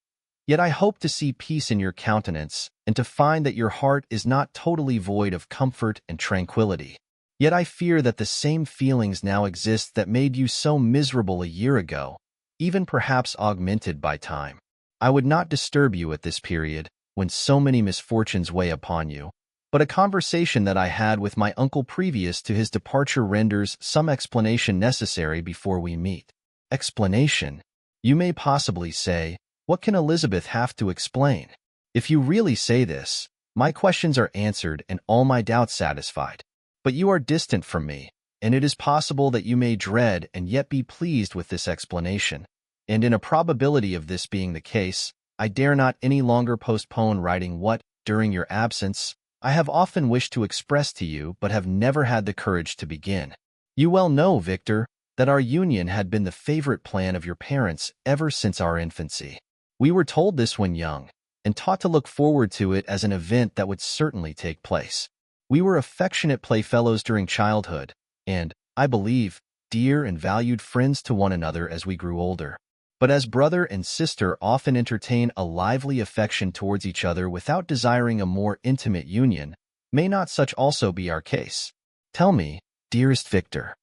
Yet I hope to see peace in your countenance, and to find that your heart is not totally void of comfort and tranquility. Yet I fear that the same feelings now exist that made you so miserable a year ago, even perhaps augmented by time. I would not disturb you at this period, when so many misfortunes weigh upon you, but a conversation that I had with my uncle previous to his departure renders some explanation necessary before we meet." "Explanation?" You may possibly say, what can Elizabeth have to explain? If you really say this, my questions are answered and all my doubts satisfied. But you are distant from me, and it is possible that you may dread and yet be pleased with this explanation. And in a probability of this being the case, I dare not any longer postpone writing what, during your absence, I have often wished to express to you but have never had the courage to begin. You well know, Victor, that our union had been the favorite plan of your parents ever since our infancy. We were told this when young, and taught to look forward to it as an event that would certainly take place. We were affectionate playfellows during childhood, and, I believe, dear and valued friends to one another as we grew older. But as brother and sister often entertain a lively affection towards each other without desiring a more intimate union, may not such also be our case? Tell me, dearest Victor.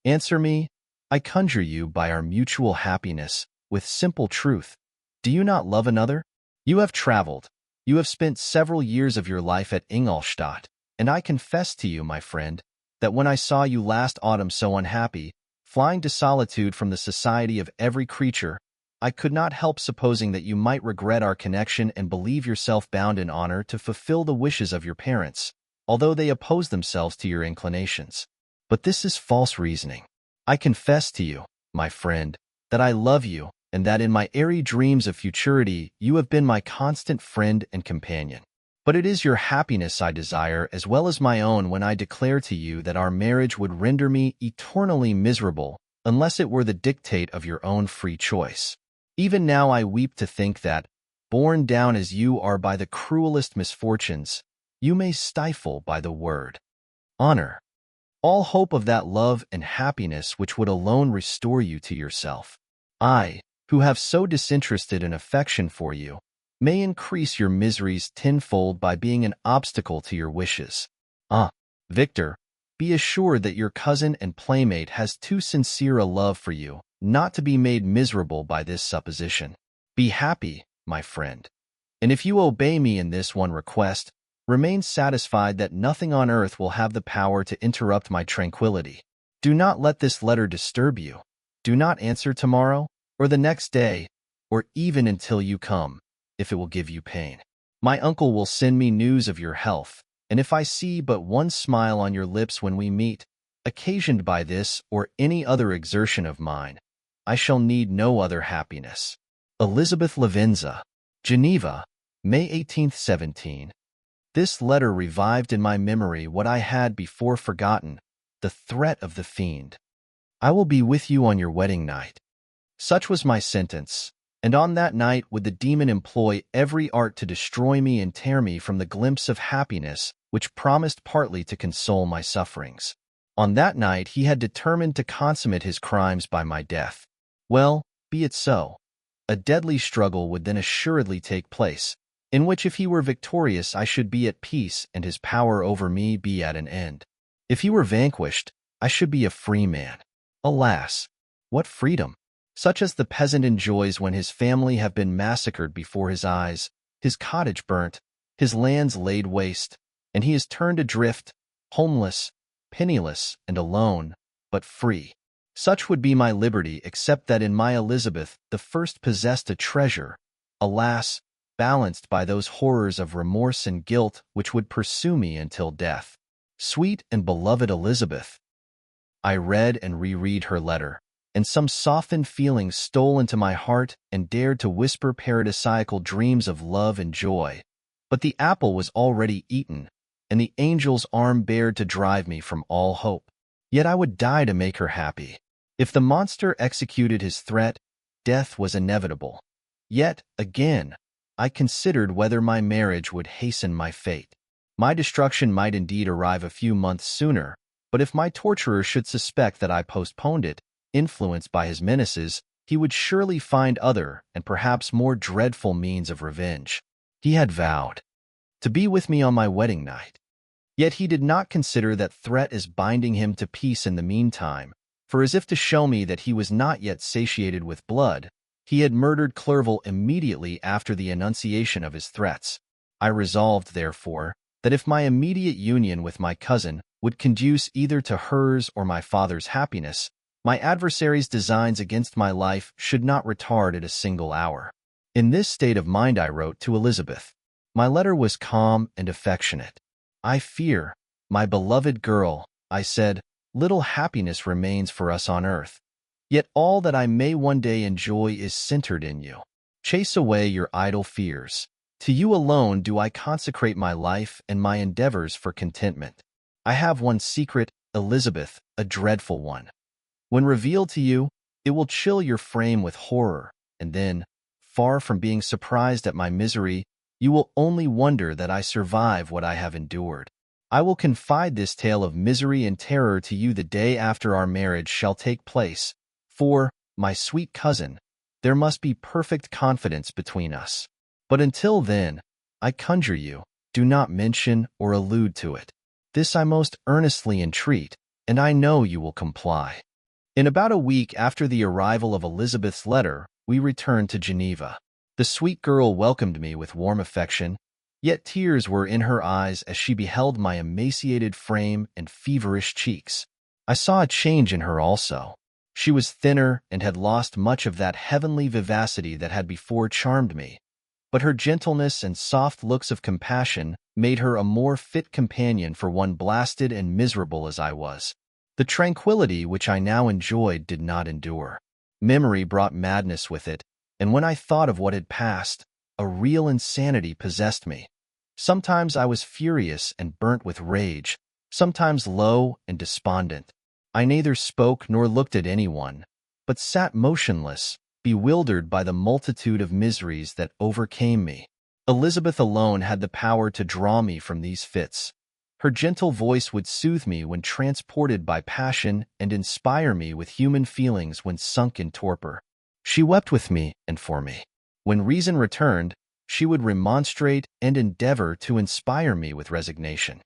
Answer me, I conjure you by our mutual happiness, with simple truth. Do you not love another? You have traveled. You have spent several years of your life at Ingolstadt, and I confess to you, my friend, that when I saw you last autumn so unhappy, flying to solitude from the society of every creature, I could not help supposing that you might regret our connection and believe yourself bound in honor to fulfill the wishes of your parents, although they oppose themselves to your inclinations. But this is false reasoning. I confess to you, my friend, that I love you, and that in my airy dreams of futurity you have been my constant friend and companion. But it is your happiness I desire as well as my own when I declare to you that our marriage would render me eternally miserable unless it were the dictate of your own free choice. Even now I weep to think that, borne down as you are by the cruelest misfortunes, you may stifle by the word honor all hope of that love and happiness which would alone restore you to yourself. I, who have so disinterested an affection for you, may increase your miseries tenfold by being an obstacle to your wishes. Victor, be assured that your cousin and playmate has too sincere a love for you not to be made miserable by this supposition. Be happy, my friend. And if you obey me in this one request, remain satisfied that nothing on earth will have the power to interrupt my tranquility. Do not let this letter disturb you. Do not answer tomorrow, or the next day, or even until you come, if it will give you pain. My uncle will send me news of your health, and if I see but one smile on your lips when we meet, occasioned by this or any other exertion of mine, I shall need no other happiness. Elizabeth Lavenza, Geneva, May 18, 17. This letter revived in my memory what I had before forgotten, the threat of the fiend. I will be with you on your wedding night. Such was my sentence, and on that night would the demon employ every art to destroy me and tear me from the glimpse of happiness which promised partly to console my sufferings. On that night he had determined to consummate his crimes by my death. Well, be it so. A deadly struggle would then assuredly take place, in which if he were victorious I should be at peace and his power over me be at an end. If he were vanquished, I should be a free man. Alas, what freedom! Such as the peasant enjoys when his family have been massacred before his eyes, his cottage burnt, his lands laid waste, and he is turned adrift, homeless, penniless, and alone, but free. Such would be my liberty, except that in my Elizabeth the first possessed a treasure, alas, balanced by those horrors of remorse and guilt which would pursue me until death. Sweet and beloved Elizabeth! I read and reread her letter, and some softened feelings stole into my heart and dared to whisper paradisiacal dreams of love and joy. But the apple was already eaten, and the angel's arm bared to drive me from all hope. Yet I would die to make her happy. If the monster executed his threat, death was inevitable. Yet, again, I considered whether my marriage would hasten my fate. My destruction might indeed arrive a few months sooner, but if my torturer should suspect that I postponed it, influenced by his menaces, he would surely find other and perhaps more dreadful means of revenge. He had vowed to be with me on my wedding night. Yet he did not consider that threat as binding him to peace in the meantime, for as if to show me that he was not yet satiated with blood, he had murdered Clerval immediately after the enunciation of his threats. I resolved, therefore, that if my immediate union with my cousin would conduce either to hers or my father's happiness, My adversary's designs against my life should not retard it a single hour. In this state of mind I wrote to Elizabeth. My letter was calm and affectionate. I fear, my beloved girl, I said, little happiness remains for us on earth. Yet all that I may one day enjoy is centered in you. Chase away your idle fears. To you alone do I consecrate my life and my endeavors for contentment. I have one secret, Elizabeth, a dreadful one. When revealed to you, it will chill your frame with horror, and then, far from being surprised at my misery, you will only wonder that I survive what I have endured. I will confide this tale of misery and terror to you the day after our marriage shall take place, for, my sweet cousin, there must be perfect confidence between us. But until then, I conjure you, do not mention or allude to it. This I most earnestly entreat, and I know you will comply. In about a week after the arrival of Elizabeth's letter, we returned to Geneva. The sweet girl welcomed me with warm affection, yet tears were in her eyes as she beheld my emaciated frame and feverish cheeks. I saw a change in her also. She was thinner and had lost much of that heavenly vivacity that had before charmed me, but her gentleness and soft looks of compassion made her a more fit companion for one blasted and miserable as I was. The tranquility which I now enjoyed did not endure. Memory brought madness with it, and when I thought of what had passed, a real insanity possessed me. Sometimes I was furious and burnt with rage, sometimes low and despondent. I neither spoke nor looked at anyone, but sat motionless, bewildered by the multitude of miseries that overcame me. Elizabeth alone had the power to draw me from these fits. Her gentle voice would soothe me when transported by passion and inspire me with human feelings when sunk in torpor. She wept with me and for me. When reason returned, she would remonstrate and endeavor to inspire me with resignation.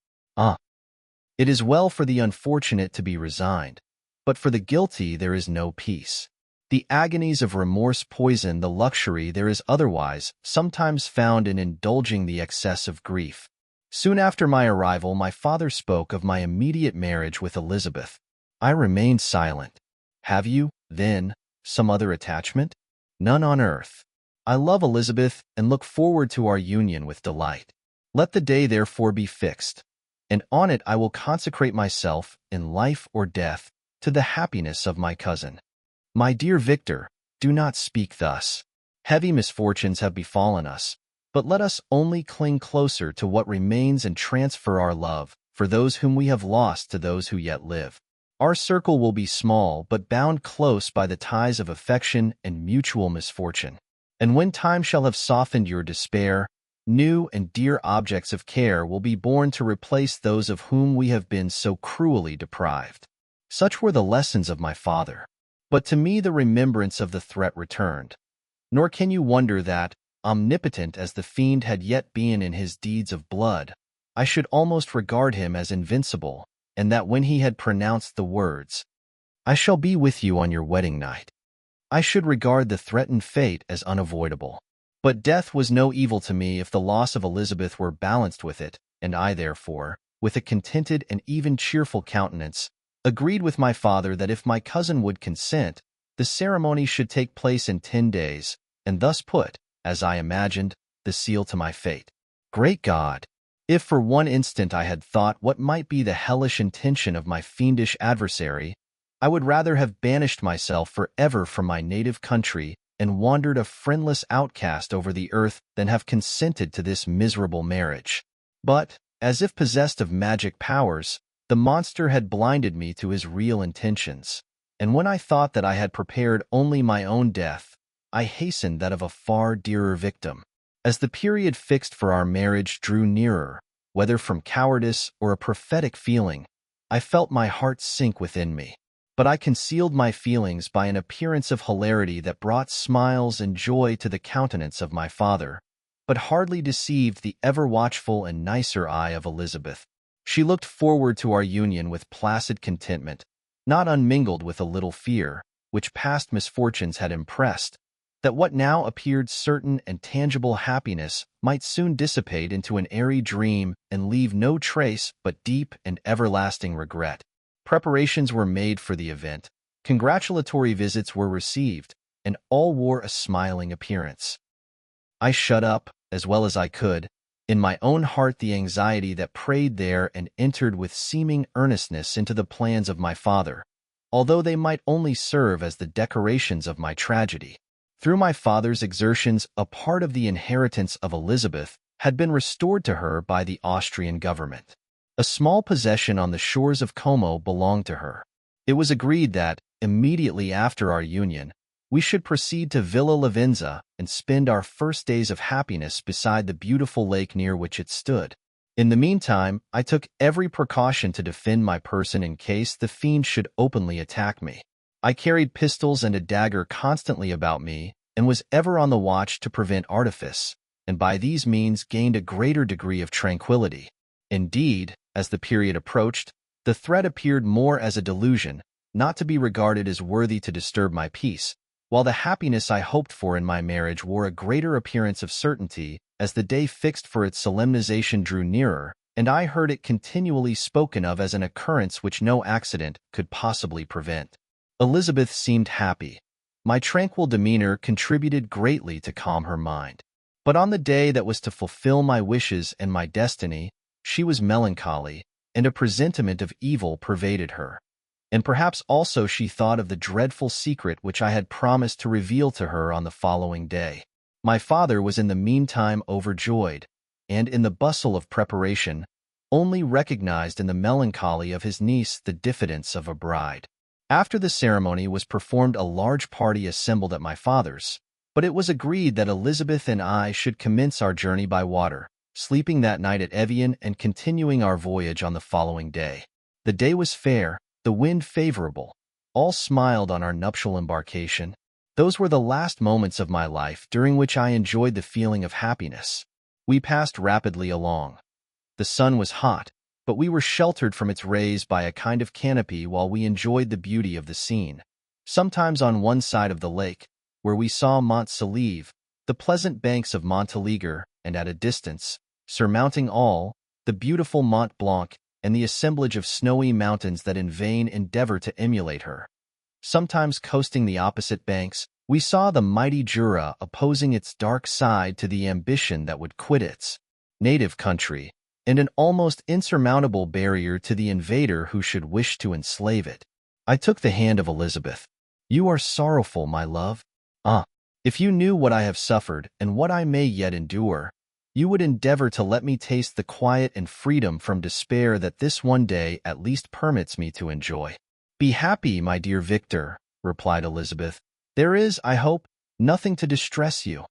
It is well for the unfortunate to be resigned, but for the guilty there is no peace. The agonies of remorse poison the luxury there is otherwise sometimes found in indulging the excess of grief. Soon after my arrival, my father spoke of my immediate marriage with Elizabeth. I remained silent. Have you, then, some other attachment? None on earth. I love Elizabeth and look forward to our union with delight. Let the day therefore be fixed, and on it I will consecrate myself, in life or death, to the happiness of my cousin. My dear Victor, do not speak thus. Heavy misfortunes have befallen us, but let us only cling closer to what remains and transfer our love for those whom we have lost to those who yet live. Our circle will be small, but bound close by the ties of affection and mutual misfortune. And when time shall have softened your despair, new and dear objects of care will be born to replace those of whom we have been so cruelly deprived. Such were the lessons of my father. But to me the remembrance of the threat returned. Nor can you wonder that, omnipotent as the fiend had yet been in his deeds of blood, I should almost regard him as invincible, and that when he had pronounced the words, "I shall be with you on your wedding night," I should regard the threatened fate as unavoidable. But death was no evil to me if the loss of Elizabeth were balanced with it, and I therefore, with a contented and even cheerful countenance, agreed with my father that if my cousin would consent, the ceremony should take place in 10 days, and thus put, as I imagined, the seal to my fate. Great God! If for one instant I had thought what might be the hellish intention of my fiendish adversary, I would rather have banished myself forever from my native country and wandered a friendless outcast over the earth than have consented to this miserable marriage. But, as if possessed of magic powers, the monster had blinded me to his real intentions, and when I thought that I had prepared only my own death, I hastened that of a far dearer victim. As the period fixed for our marriage drew nearer, whether from cowardice or a prophetic feeling, I felt my heart sink within me. But I concealed my feelings by an appearance of hilarity that brought smiles and joy to the countenance of my father, but hardly deceived the ever-watchful and nicer eye of Elizabeth. She looked forward to our union with placid contentment, not unmingled with a little fear, which past misfortunes had impressed, that what now appeared certain and tangible happiness might soon dissipate into an airy dream and leave no trace but deep and everlasting regret. Preparations were made for the event. Congratulatory visits were received, and all wore a smiling appearance. I shut up, as well as I could, in my own heart the anxiety that preyed there and entered with seeming earnestness into the plans of my father, although they might only serve as the decorations of my tragedy. Through my father's exertions, a part of the inheritance of Elizabeth had been restored to her by the Austrian government. A small possession on the shores of Como belonged to her. It was agreed that, immediately after our union, we should proceed to Villa Lavenza and spend our first days of happiness beside the beautiful lake near which it stood. In the meantime, I took every precaution to defend my person in case the fiend should openly attack me. I carried pistols and a dagger constantly about me and was ever on the watch to prevent artifice, and by these means gained a greater degree of tranquility. Indeed, as the period approached, the threat appeared more as a delusion, not to be regarded as worthy to disturb my peace, while the happiness I hoped for in my marriage wore a greater appearance of certainty as the day fixed for its solemnization drew nearer, and I heard it continually spoken of as an occurrence which no accident could possibly prevent. Elizabeth seemed happy. My tranquil demeanor contributed greatly to calm her mind. But on the day that was to fulfill my wishes and my destiny, she was melancholy, and a presentiment of evil pervaded her. And perhaps also she thought of the dreadful secret which I had promised to reveal to her on the following day. My father was in the meantime overjoyed, and in the bustle of preparation, only recognized in the melancholy of his niece the diffidence of a bride. After the ceremony was performed, a large party assembled at my father's, but it was agreed that Elizabeth and I should commence our journey by water, sleeping that night at Evian and continuing our voyage on the following day. The day was fair, the wind favorable. All smiled on our nuptial embarkation. Those were the last moments of my life during which I enjoyed the feeling of happiness. We passed rapidly along. The sun was hot, but we were sheltered from its rays by a kind of canopy while we enjoyed the beauty of the scene. Sometimes on one side of the lake, where we saw Mont Saleve, the pleasant banks of Montélimar, and at a distance, surmounting all, the beautiful Mont Blanc and the assemblage of snowy mountains that in vain endeavor to emulate her. Sometimes coasting the opposite banks, we saw the mighty Jura opposing its dark side to the ambition that would quit its native country, and an almost insurmountable barrier to the invader who should wish to enslave it. I took the hand of Elizabeth. "You are sorrowful, my love. Ah, if you knew what I have suffered and what I may yet endure, you would endeavor to let me taste the quiet and freedom from despair that this one day at least permits me to enjoy." "Be happy, my dear Victor," replied Elizabeth. "There is, I hope, nothing to distress you.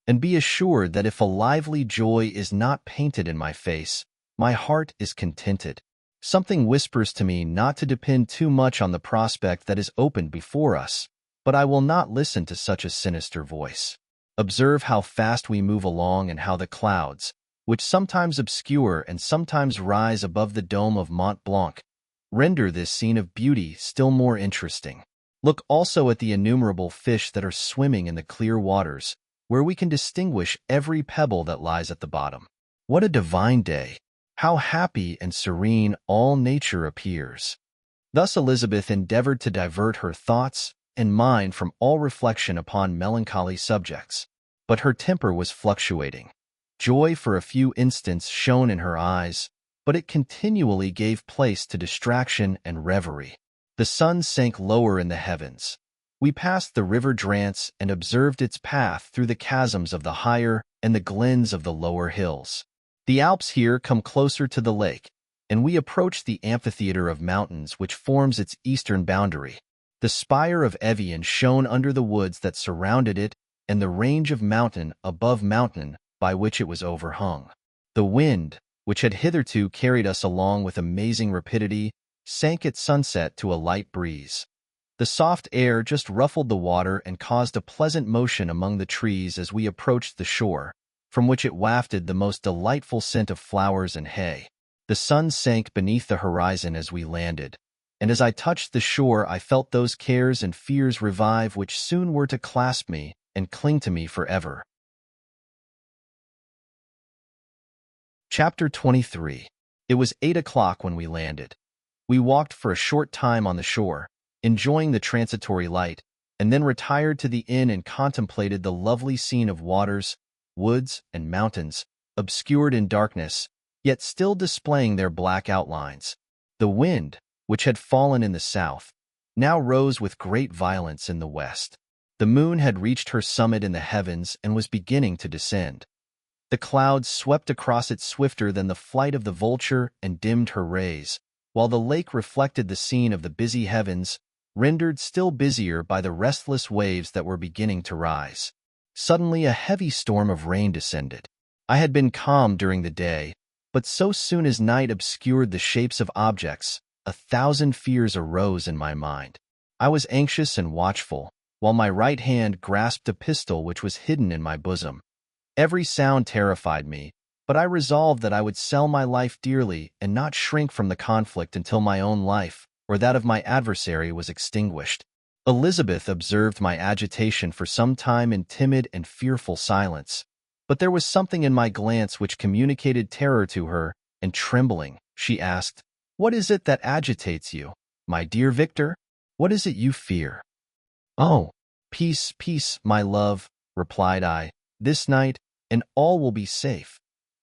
And be assured that if a lively joy is not painted in my face, my heart is contented. Something whispers to me not to depend too much on the prospect that is opened before us, but I will not listen to such a sinister voice. Observe how fast we move along and how the clouds, which sometimes obscure and sometimes rise above the dome of Mont Blanc, render this scene of beauty still more interesting. Look also at the innumerable fish that are swimming in the clear waters, where we can distinguish every pebble that lies at the bottom. What a divine day! How happy and serene all nature appears!" Thus Elizabeth endeavored to divert her thoughts and mind from all reflection upon melancholy subjects, but her temper was fluctuating. Joy for a few instants shone in her eyes, but it continually gave place to distraction and reverie. The sun sank lower in the heavens. We passed the river Drance and observed its path through the chasms of the higher and the glens of the lower hills. The Alps here come closer to the lake, and we approached the amphitheater of mountains which forms its eastern boundary. The spire of Evian shone under the woods that surrounded it and the range of mountain above mountain by which it was overhung. The wind, which had hitherto carried us along with amazing rapidity, sank at sunset to a light breeze. The soft air just ruffled the water and caused a pleasant motion among the trees as we approached the shore, from which it wafted the most delightful scent of flowers and hay. The sun sank beneath the horizon as we landed, and as I touched the shore I felt those cares and fears revive which soon were to clasp me and cling to me forever. Chapter 23. It was 8 o'clock when we landed. We walked for a short time on the shore, enjoying the transitory light, and then retired to the inn and contemplated the lovely scene of waters, woods, and mountains, obscured in darkness, yet still displaying their black outlines. The wind, which had fallen in the south, now rose with great violence in the west. The moon had reached her summit in the heavens and was beginning to descend. The clouds swept across it swifter than the flight of the vulture and dimmed her rays, while the lake reflected the scene of the busy heavens, rendered still busier by the restless waves that were beginning to rise. Suddenly a heavy storm of rain descended. I had been calm during the day, but so soon as night obscured the shapes of objects, 1,000 fears arose in my mind. I was anxious and watchful, while my right hand grasped a pistol which was hidden in my bosom. Every sound terrified me, but I resolved that I would sell my life dearly and not shrink from the conflict until my own life, or that of my adversary, was extinguished. Elizabeth observed my agitation for some time in timid and fearful silence, but there was something in my glance which communicated terror to her, and trembling, she asked, "What is it that agitates you, my dear Victor? What is it you fear?" "Oh, peace, peace, my love," replied I. "This night, and all will be safe.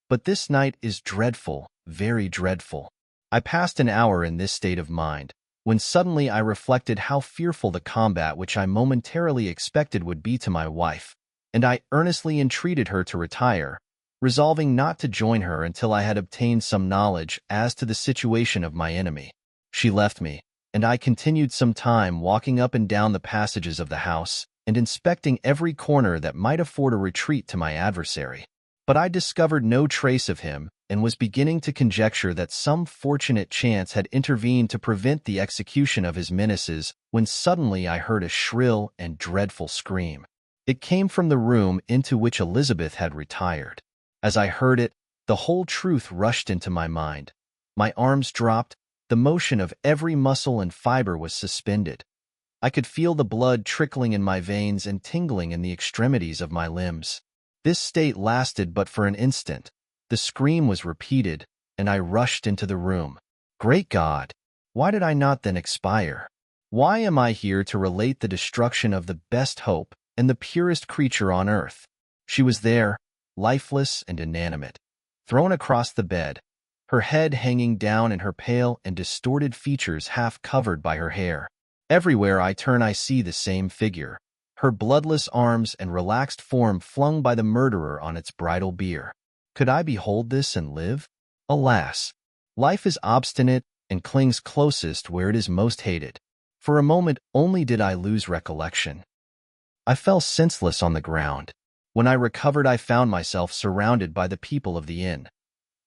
But this night is dreadful, very dreadful." I passed an hour in this state of mind, when suddenly I reflected how fearful the combat which I momentarily expected would be to my wife, and I earnestly entreated her to retire, resolving not to join her until I had obtained some knowledge as to the situation of my enemy. She left me, and I continued some time walking up and down the passages of the house, and inspecting every corner that might afford a retreat to my adversary. But I discovered no trace of him, and was beginning to conjecture that some fortunate chance had intervened to prevent the execution of his menaces, when suddenly I heard a shrill and dreadful scream. It came from the room into which Elizabeth had retired. As I heard it, the whole truth rushed into my mind. My arms dropped, the motion of every muscle and fiber was suspended. I could feel the blood trickling in my veins and tingling in the extremities of my limbs. This state lasted but for an instant. The scream was repeated, and I rushed into the room. Great God! Why did I not then expire? Why am I here to relate the destruction of the best hope and the purest creature on earth? She was there, lifeless and inanimate, thrown across the bed, her head hanging down and her pale and distorted features half covered by her hair. Everywhere I turn I see the same figure, her bloodless arms and relaxed form flung by the murderer on its bridal bier. Could I behold this and live? Alas! Life is obstinate and clings closest where it is most hated. For a moment only did I lose recollection. I fell senseless on the ground. When I recovered, I found myself surrounded by the people of the inn.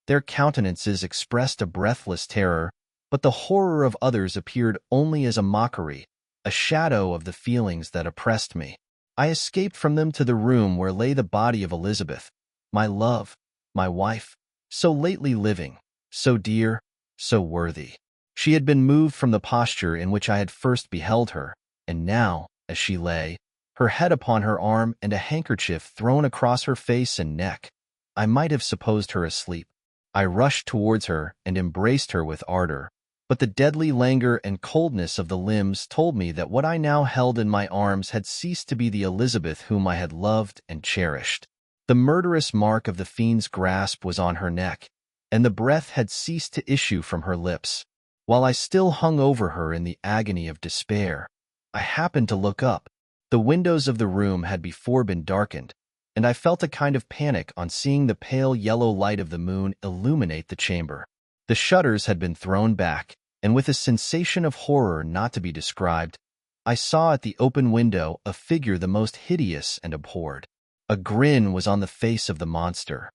Their countenances expressed a breathless terror, but the horror of others appeared only as a mockery, a shadow of the feelings that oppressed me. I escaped from them to the room where lay the body of Elizabeth, my love, my wife, so lately living, so dear, so worthy. She had been moved from the posture in which I had first beheld her, and now, as she lay, her head upon her arm and a handkerchief thrown across her face and neck, I might have supposed her asleep. I rushed towards her and embraced her with ardor, but the deadly languor and coldness of the limbs told me that what I now held in my arms had ceased to be the Elizabeth whom I had loved and cherished. The murderous mark of the fiend's grasp was on her neck, and the breath had ceased to issue from her lips. While I still hung over her in the agony of despair, I happened to look up. The windows of the room had before been darkened, and I felt a kind of panic on seeing the pale yellow light of the moon illuminate the chamber. The shutters had been thrown back, and with a sensation of horror not to be described, I saw at the open window a figure the most hideous and abhorred. A grin was on the face of the monster.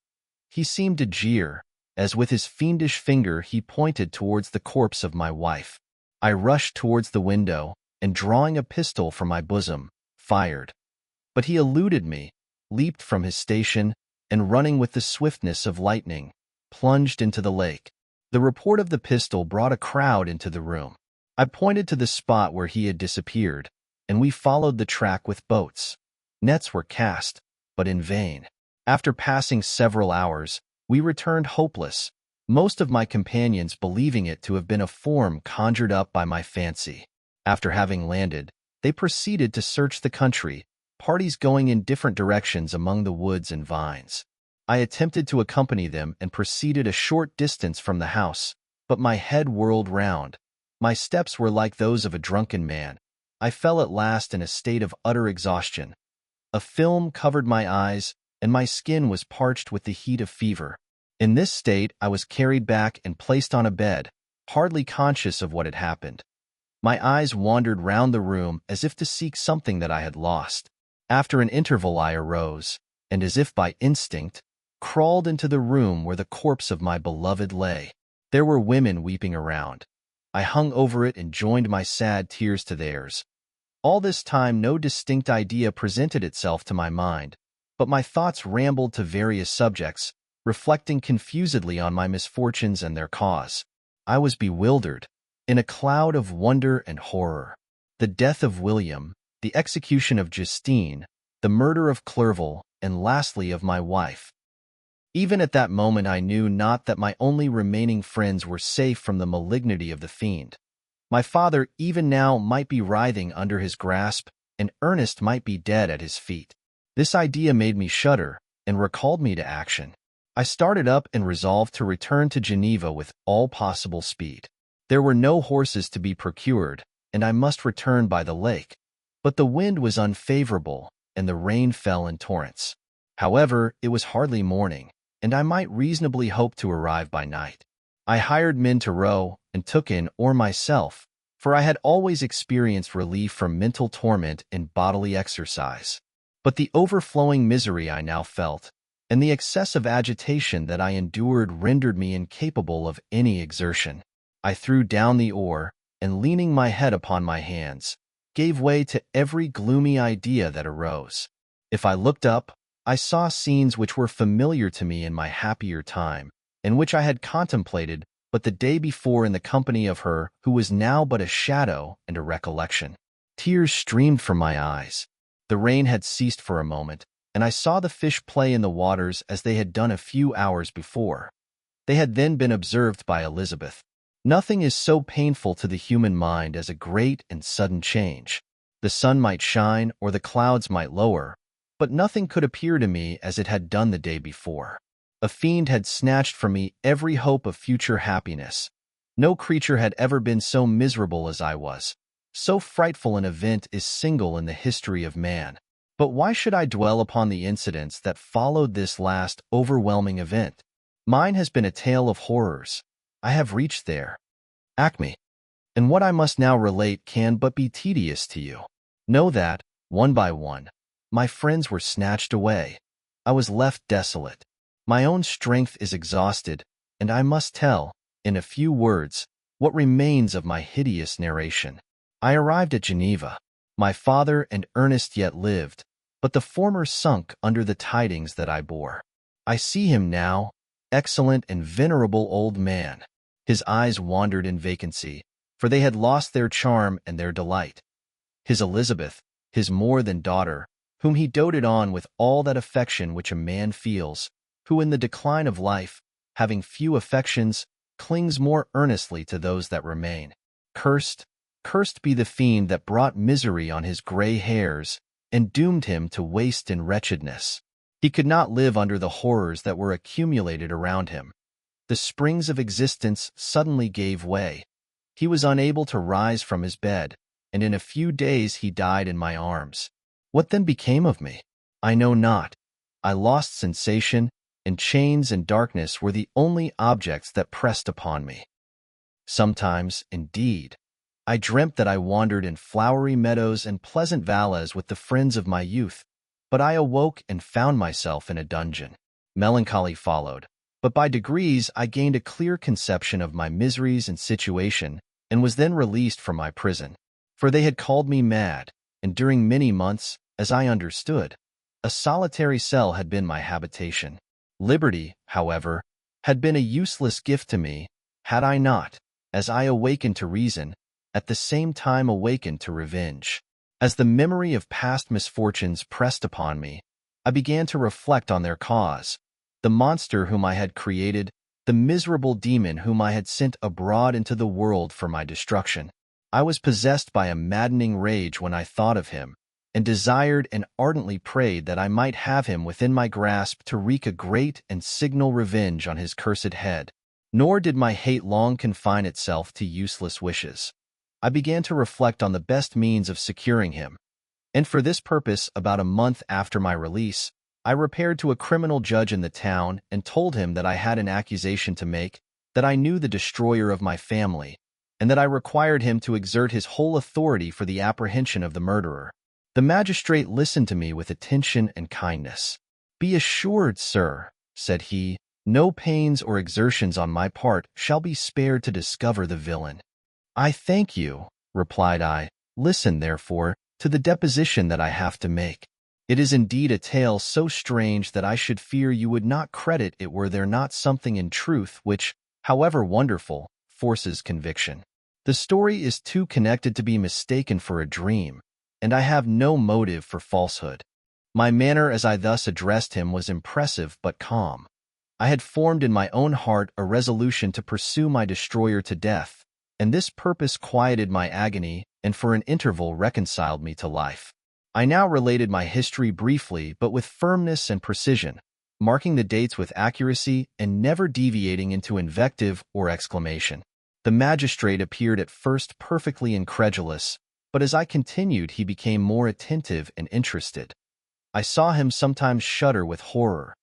He seemed to jeer, as with his fiendish finger he pointed towards the corpse of my wife. I rushed towards the window, and drawing a pistol from my bosom, fired. But he eluded me, leaped from his station, and running with the swiftness of lightning, plunged into the lake. The report of the pistol brought a crowd into the room. I pointed to the spot where he had disappeared, and we followed the track with boats. Nets were cast, but in vain. After passing several hours, we returned hopeless, most of my companions believing it to have been a form conjured up by my fancy. After having landed, they proceeded to search the country, parties going in different directions among the woods and vines. I attempted to accompany them and proceeded a short distance from the house, but my head whirled round. My steps were like those of a drunken man. I fell at last in a state of utter exhaustion. A film covered my eyes, and my skin was parched with the heat of fever. In this state, I was carried back and placed on a bed, hardly conscious of what had happened. My eyes wandered round the room as if to seek something that I had lost. After an interval I arose, and as if by instinct, crawled into the room where the corpse of my beloved lay. There were women weeping around. I hung over it and joined my sad tears to theirs. All this time no distinct idea presented itself to my mind, but my thoughts rambled to various subjects, reflecting confusedly on my misfortunes and their cause. I was bewildered, in a cloud of wonder and horror. The death of William, the execution of Justine, the murder of Clerval, and lastly of my wife. Even at that moment I knew not that my only remaining friends were safe from the malignity of the fiend. My father even now might be writhing under his grasp, and Ernest might be dead at his feet. This idea made me shudder and recalled me to action. I started up and resolved to return to Geneva with all possible speed. There were no horses to be procured, and I must return by the lake. But the wind was unfavorable, and the rain fell in torrents. However, it was hardly morning, and I might reasonably hope to arrive by night. I hired men to row, and took in oar myself, for I had always experienced relief from mental torment in bodily exercise. But the overflowing misery I now felt, and the excessive agitation that I endured rendered me incapable of any exertion. I threw down the oar, and leaning my head upon my hands, gave way to every gloomy idea that arose. If I looked up, I saw scenes which were familiar to me in my happier time, and which I had contemplated but the day before in the company of her who was now but a shadow and a recollection. Tears streamed from my eyes. The rain had ceased for a moment, and I saw the fish play in the waters as they had done a few hours before. They had then been observed by Elizabeth. Nothing is so painful to the human mind as a great and sudden change. The sun might shine or the clouds might lower, but nothing could appear to me as it had done the day before. A fiend had snatched from me every hope of future happiness. No creature had ever been so miserable as I was. So frightful an event is single in the history of man. But why should I dwell upon the incidents that followed this last overwhelming event? Mine has been a tale of horrors. I have reached their acme, and what I must now relate can but be tedious to you. Know that, one by one, my friends were snatched away. I was left desolate. My own strength is exhausted, and I must tell, in a few words, what remains of my hideous narration. I arrived at Geneva. My father and Ernest yet lived, but the former sunk under the tidings that I bore. I see him now, excellent and venerable old man. His eyes wandered in vacancy, for they had lost their charm and their delight. His Elizabeth, his more than daughter, whom he doted on with all that affection which a man feels, who in the decline of life, having few affections, clings more earnestly to those that remain. Cursed be the fiend that brought misery on his gray hairs and doomed him to waste in wretchedness. He could not live under the horrors that were accumulated around him. The springs of existence suddenly gave way. He was unable to rise from his bed, and in a few days he died in my arms. What then became of me? I know not. I lost sensation, and chains and darkness were the only objects that pressed upon me. Sometimes, indeed, I dreamt that I wandered in flowery meadows and pleasant valleys with the friends of my youth, but I awoke and found myself in a dungeon. Melancholy followed, but by degrees I gained a clear conception of my miseries and situation, and was then released from my prison. For they had called me mad, and during many months, as I understood, a solitary cell had been my habitation. Liberty, however, had been a useless gift to me, had I not, as I awakened to reason, at the same time awakened to revenge. As the memory of past misfortunes pressed upon me, I began to reflect on their cause, the monster whom I had created, the miserable demon whom I had sent abroad into the world for my destruction. I was possessed by a maddening rage when I thought of him, and desired and ardently prayed that I might have him within my grasp to wreak a great and signal revenge on his cursed head. Nor did my hate long confine itself to useless wishes. I began to reflect on the best means of securing him, and for this purpose, about a month after my release, I repaired to a criminal judge in the town and told him that I had an accusation to make, that I knew the destroyer of my family, and that I required him to exert his whole authority for the apprehension of the murderer. The magistrate listened to me with attention and kindness. "Be assured, sir," said he, "no pains or exertions on my part shall be spared to discover the villain." "I thank you," replied I. "Listen, therefore, to the deposition that I have to make. It is indeed a tale so strange that I should fear you would not credit it were there not something in truth which, however wonderful, forces conviction. The story is too connected to be mistaken for a dream, and I have no motive for falsehood." My manner as I thus addressed him was impressive but calm. I had formed in my own heart a resolution to pursue my destroyer to death, and this purpose quieted my agony and for an interval reconciled me to life. I now related my history briefly but with firmness and precision, marking the dates with accuracy and never deviating into invective or exclamation. The magistrate appeared at first perfectly incredulous, but as I continued he became more attentive and interested. I saw him sometimes shudder with horror.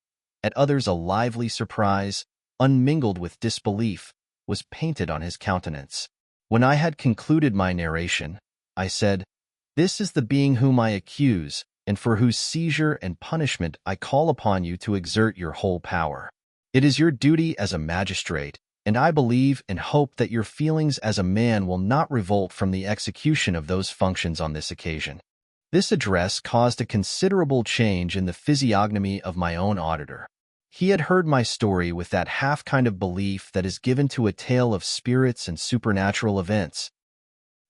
At others a lively surprise, unmingled with disbelief, was painted on his countenance. When I had concluded my narration, I said, "This is the being whom I accuse, and for whose seizure and punishment I call upon you to exert your whole power. It is your duty as a magistrate, and I believe and hope that your feelings as a man will not revolt from the execution of those functions on this occasion." This address caused a considerable change in the physiognomy of my own auditor. He had heard my story with that half kind of belief that is given to a tale of spirits and supernatural events.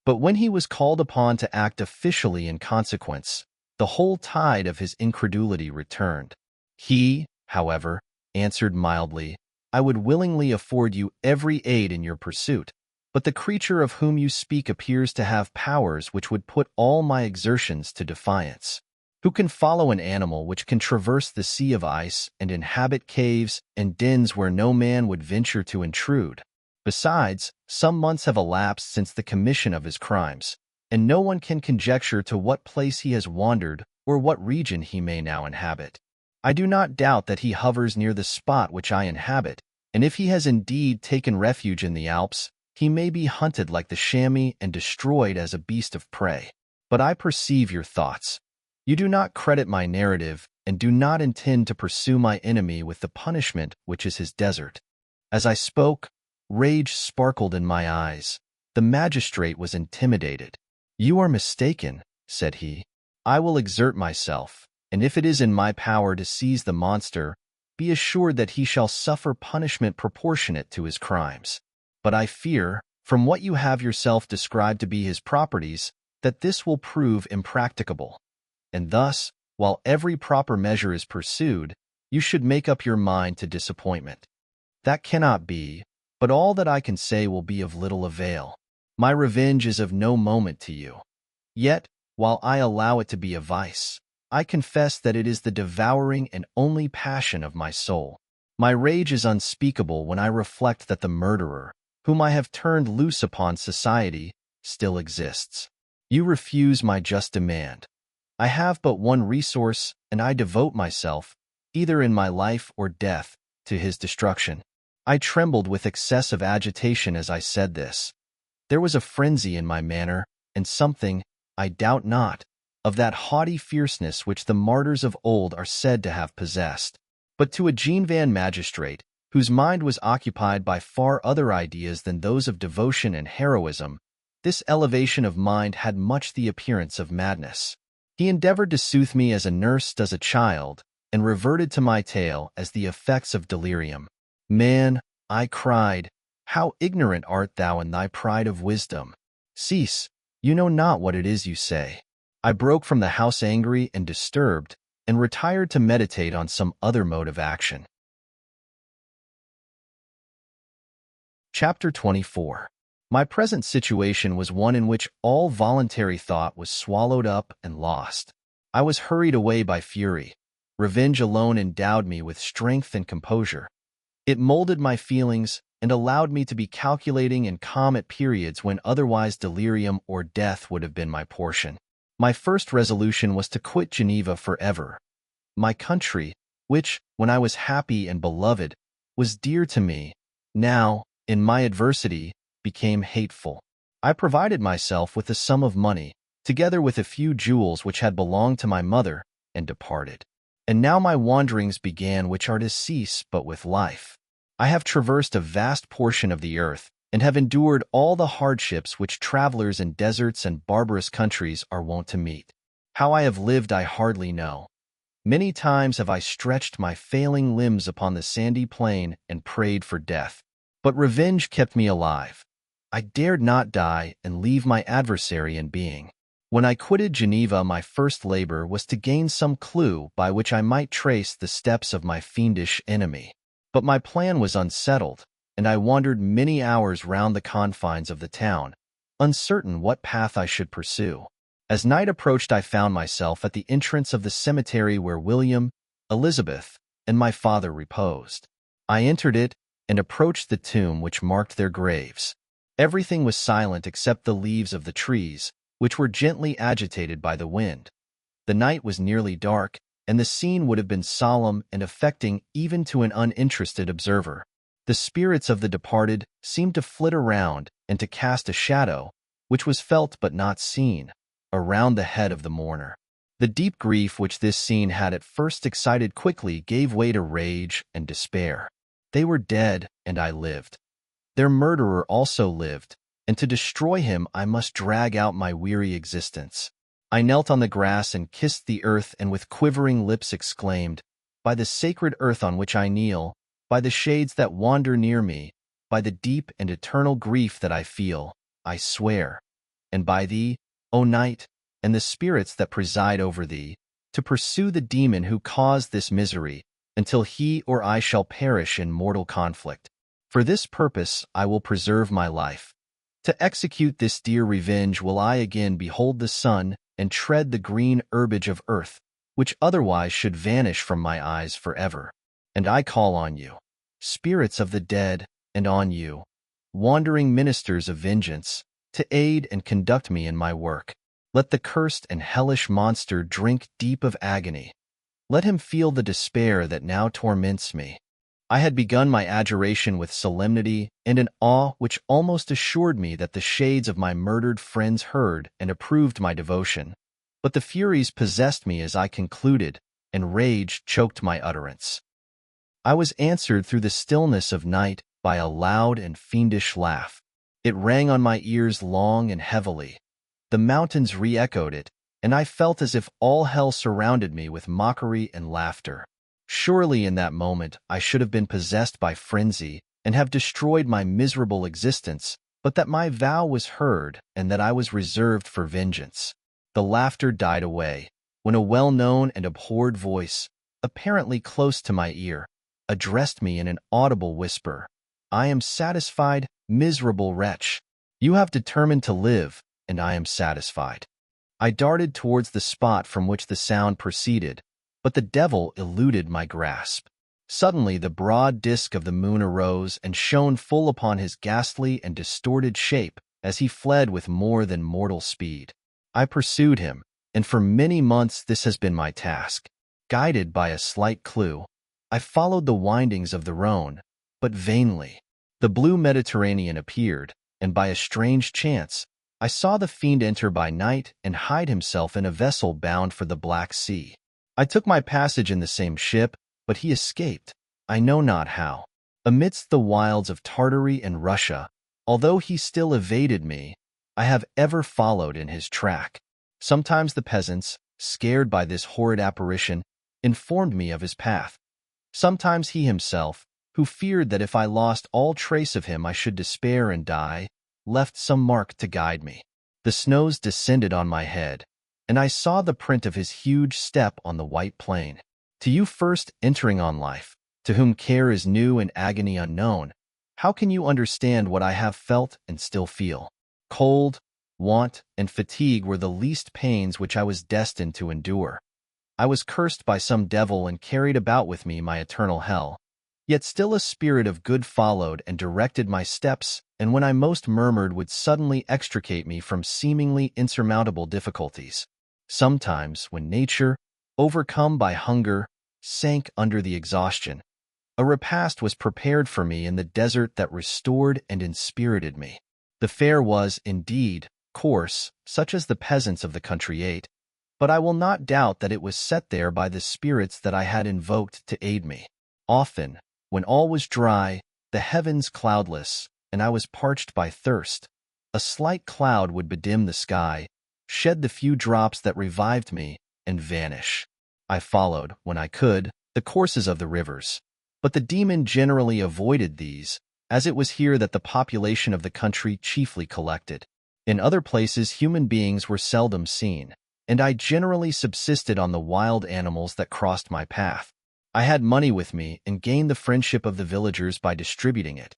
But when he was called upon to act officially in consequence, the whole tide of his incredulity returned. He, however, answered mildly, "I would willingly afford you every aid in your pursuit, but the creature of whom you speak appears to have powers which would put all my exertions to defiance. Who can follow an animal which can traverse the sea of ice and inhabit caves and dens where no man would venture to intrude? Besides, some months have elapsed since the commission of his crimes, and no one can conjecture to what place he has wandered or what region he may now inhabit. I do not doubt that he hovers near the spot which I inhabit, and if he has indeed taken refuge in the Alps, he may be hunted like the chamois and destroyed as a beast of prey. But I perceive your thoughts. You do not credit my narrative and do not intend to pursue my enemy with the punishment which is his desert." As I spoke, rage sparkled in my eyes. The magistrate was intimidated. "You are mistaken," said he. "I will exert myself, and if it is in my power to seize the monster, be assured that he shall suffer punishment proportionate to his crimes. But I fear, from what you have yourself described to be his properties, that this will prove impracticable. And thus, while every proper measure is pursued, you should make up your mind to disappointment. That cannot be, but all that I can say will be of little avail. My revenge is of no moment to you. Yet, while I allow it to be a vice, I confess that it is the devouring and only passion of my soul. My rage is unspeakable when I reflect that the murderer, whom I have turned loose upon society, still exists. You refuse my just demand. I have but one resource, and I devote myself, either in my life or death, to his destruction." I trembled with excessive agitation as I said this. There was a frenzy in my manner, and something, I doubt not, of that haughty fierceness which the martyrs of old are said to have possessed. But to a Genevan magistrate, whose mind was occupied by far other ideas than those of devotion and heroism, this elevation of mind had much the appearance of madness. He endeavored to soothe me as a nurse does a child, and reverted to my tale as the effects of delirium. "Man," I cried, "how ignorant art thou in thy pride of wisdom! Cease, you know not what it is you say." I broke from the house angry and disturbed, and retired to meditate on some other mode of action. Chapter 24. My present situation was one in which all voluntary thought was swallowed up and lost. I was hurried away by fury. Revenge alone endowed me with strength and composure. It molded my feelings and allowed me to be calculating and calm at periods when otherwise delirium or death would have been my portion. My first resolution was to quit Geneva forever. My country, which, when I was happy and beloved, was dear to me, now, in my adversity, became hateful. I provided myself with a sum of money, together with a few jewels which had belonged to my mother, and departed. And now my wanderings began, which are to cease but with life. I have traversed a vast portion of the earth, and have endured all the hardships which travelers in deserts and barbarous countries are wont to meet. How I have lived I hardly know. Many times have I stretched my failing limbs upon the sandy plain and prayed for death. But revenge kept me alive. I dared not die and leave my adversary in being. When I quitted Geneva, my first labor was to gain some clue by which I might trace the steps of my fiendish enemy. But my plan was unsettled, and I wandered many hours round the confines of the town, uncertain what path I should pursue. As night approached, I found myself at the entrance of the cemetery where William, Elizabeth, and my father reposed. I entered it and approached the tomb which marked their graves. Everything was silent except the leaves of the trees, which were gently agitated by the wind. The night was nearly dark, and the scene would have been solemn and affecting even to an uninterested observer. The spirits of the departed seemed to flit around and to cast a shadow, which was felt but not seen, around the head of the mourner. The deep grief which this scene had at first excited quickly gave way to rage and despair. They were dead, and I lived. Their murderer also lived, and to destroy him I must drag out my weary existence. I knelt on the grass and kissed the earth, and with quivering lips exclaimed, "By the sacred earth on which I kneel, by the shades that wander near me, by the deep and eternal grief that I feel, I swear, and by thee, O night, and the spirits that preside over thee, to pursue the demon who caused this misery, until he or I shall perish in mortal conflict. For this purpose I will preserve my life. To execute this dear revenge will I again behold the sun and tread the green herbage of earth, which otherwise should vanish from my eyes forever. And I call on you, spirits of the dead, and on you, wandering ministers of vengeance, to aid and conduct me in my work. Let the cursed and hellish monster drink deep of agony. Let him feel the despair that now torments me." I had begun my adjuration with solemnity and an awe which almost assured me that the shades of my murdered friends heard and approved my devotion. But the Furies possessed me as I concluded, and rage choked my utterance. I was answered through the stillness of night by a loud and fiendish laugh. It rang on my ears long and heavily. The mountains re-echoed it, and I felt as if all hell surrounded me with mockery and laughter. Surely in that moment I should have been possessed by frenzy and have destroyed my miserable existence, but that my vow was heard and that I was reserved for vengeance. The laughter died away, when a well-known and abhorred voice, apparently close to my ear, addressed me in an audible whisper. "I am satisfied, miserable wretch. You have determined to live, and I am satisfied." I darted towards the spot from which the sound proceeded, but the devil eluded my grasp. Suddenly the broad disk of the moon arose and shone full upon his ghastly and distorted shape as he fled with more than mortal speed. I pursued him, and for many months this has been my task. Guided by a slight clue, I followed the windings of the Rhone, but vainly. The blue Mediterranean appeared, and by a strange chance, I saw the fiend enter by night and hide himself in a vessel bound for the Black Sea. I took my passage in the same ship, but he escaped, I know not how. Amidst the wilds of Tartary and Russia, although he still evaded me, I have ever followed in his track. Sometimes the peasants, scared by this horrid apparition, informed me of his path. Sometimes he himself, who feared that if I lost all trace of him I should despair and die, left some mark to guide me. The snows descended on my head, and I saw the print of his huge step on the white plain. To you first entering on life, to whom care is new and agony unknown, How can you understand what I have felt and still feel? Cold, want, and fatigue were the least pains which I was destined to endure. I was cursed by some devil and carried about with me my eternal hell. Yet still a spirit of good followed and directed my steps, and when I most murmured would suddenly extricate me from seemingly insurmountable difficulties. Sometimes, when nature, overcome by hunger, sank under the exhaustion, a repast was prepared for me in the desert that restored and inspirited me. The fare was, indeed, coarse, such as the peasants of the country ate, but I will not doubt that it was set there by the spirits that I had invoked to aid me. Often, when all was dry, the heavens cloudless, and I was parched by thirst, a slight cloud would bedim the sky, shed the few drops that revived me, and vanish. I followed, when I could, the courses of the rivers, but the demon generally avoided these, as it was here that the population of the country chiefly collected. In other places human beings were seldom seen, and I generally subsisted on the wild animals that crossed my path. I had money with me and gained the friendship of the villagers by distributing it,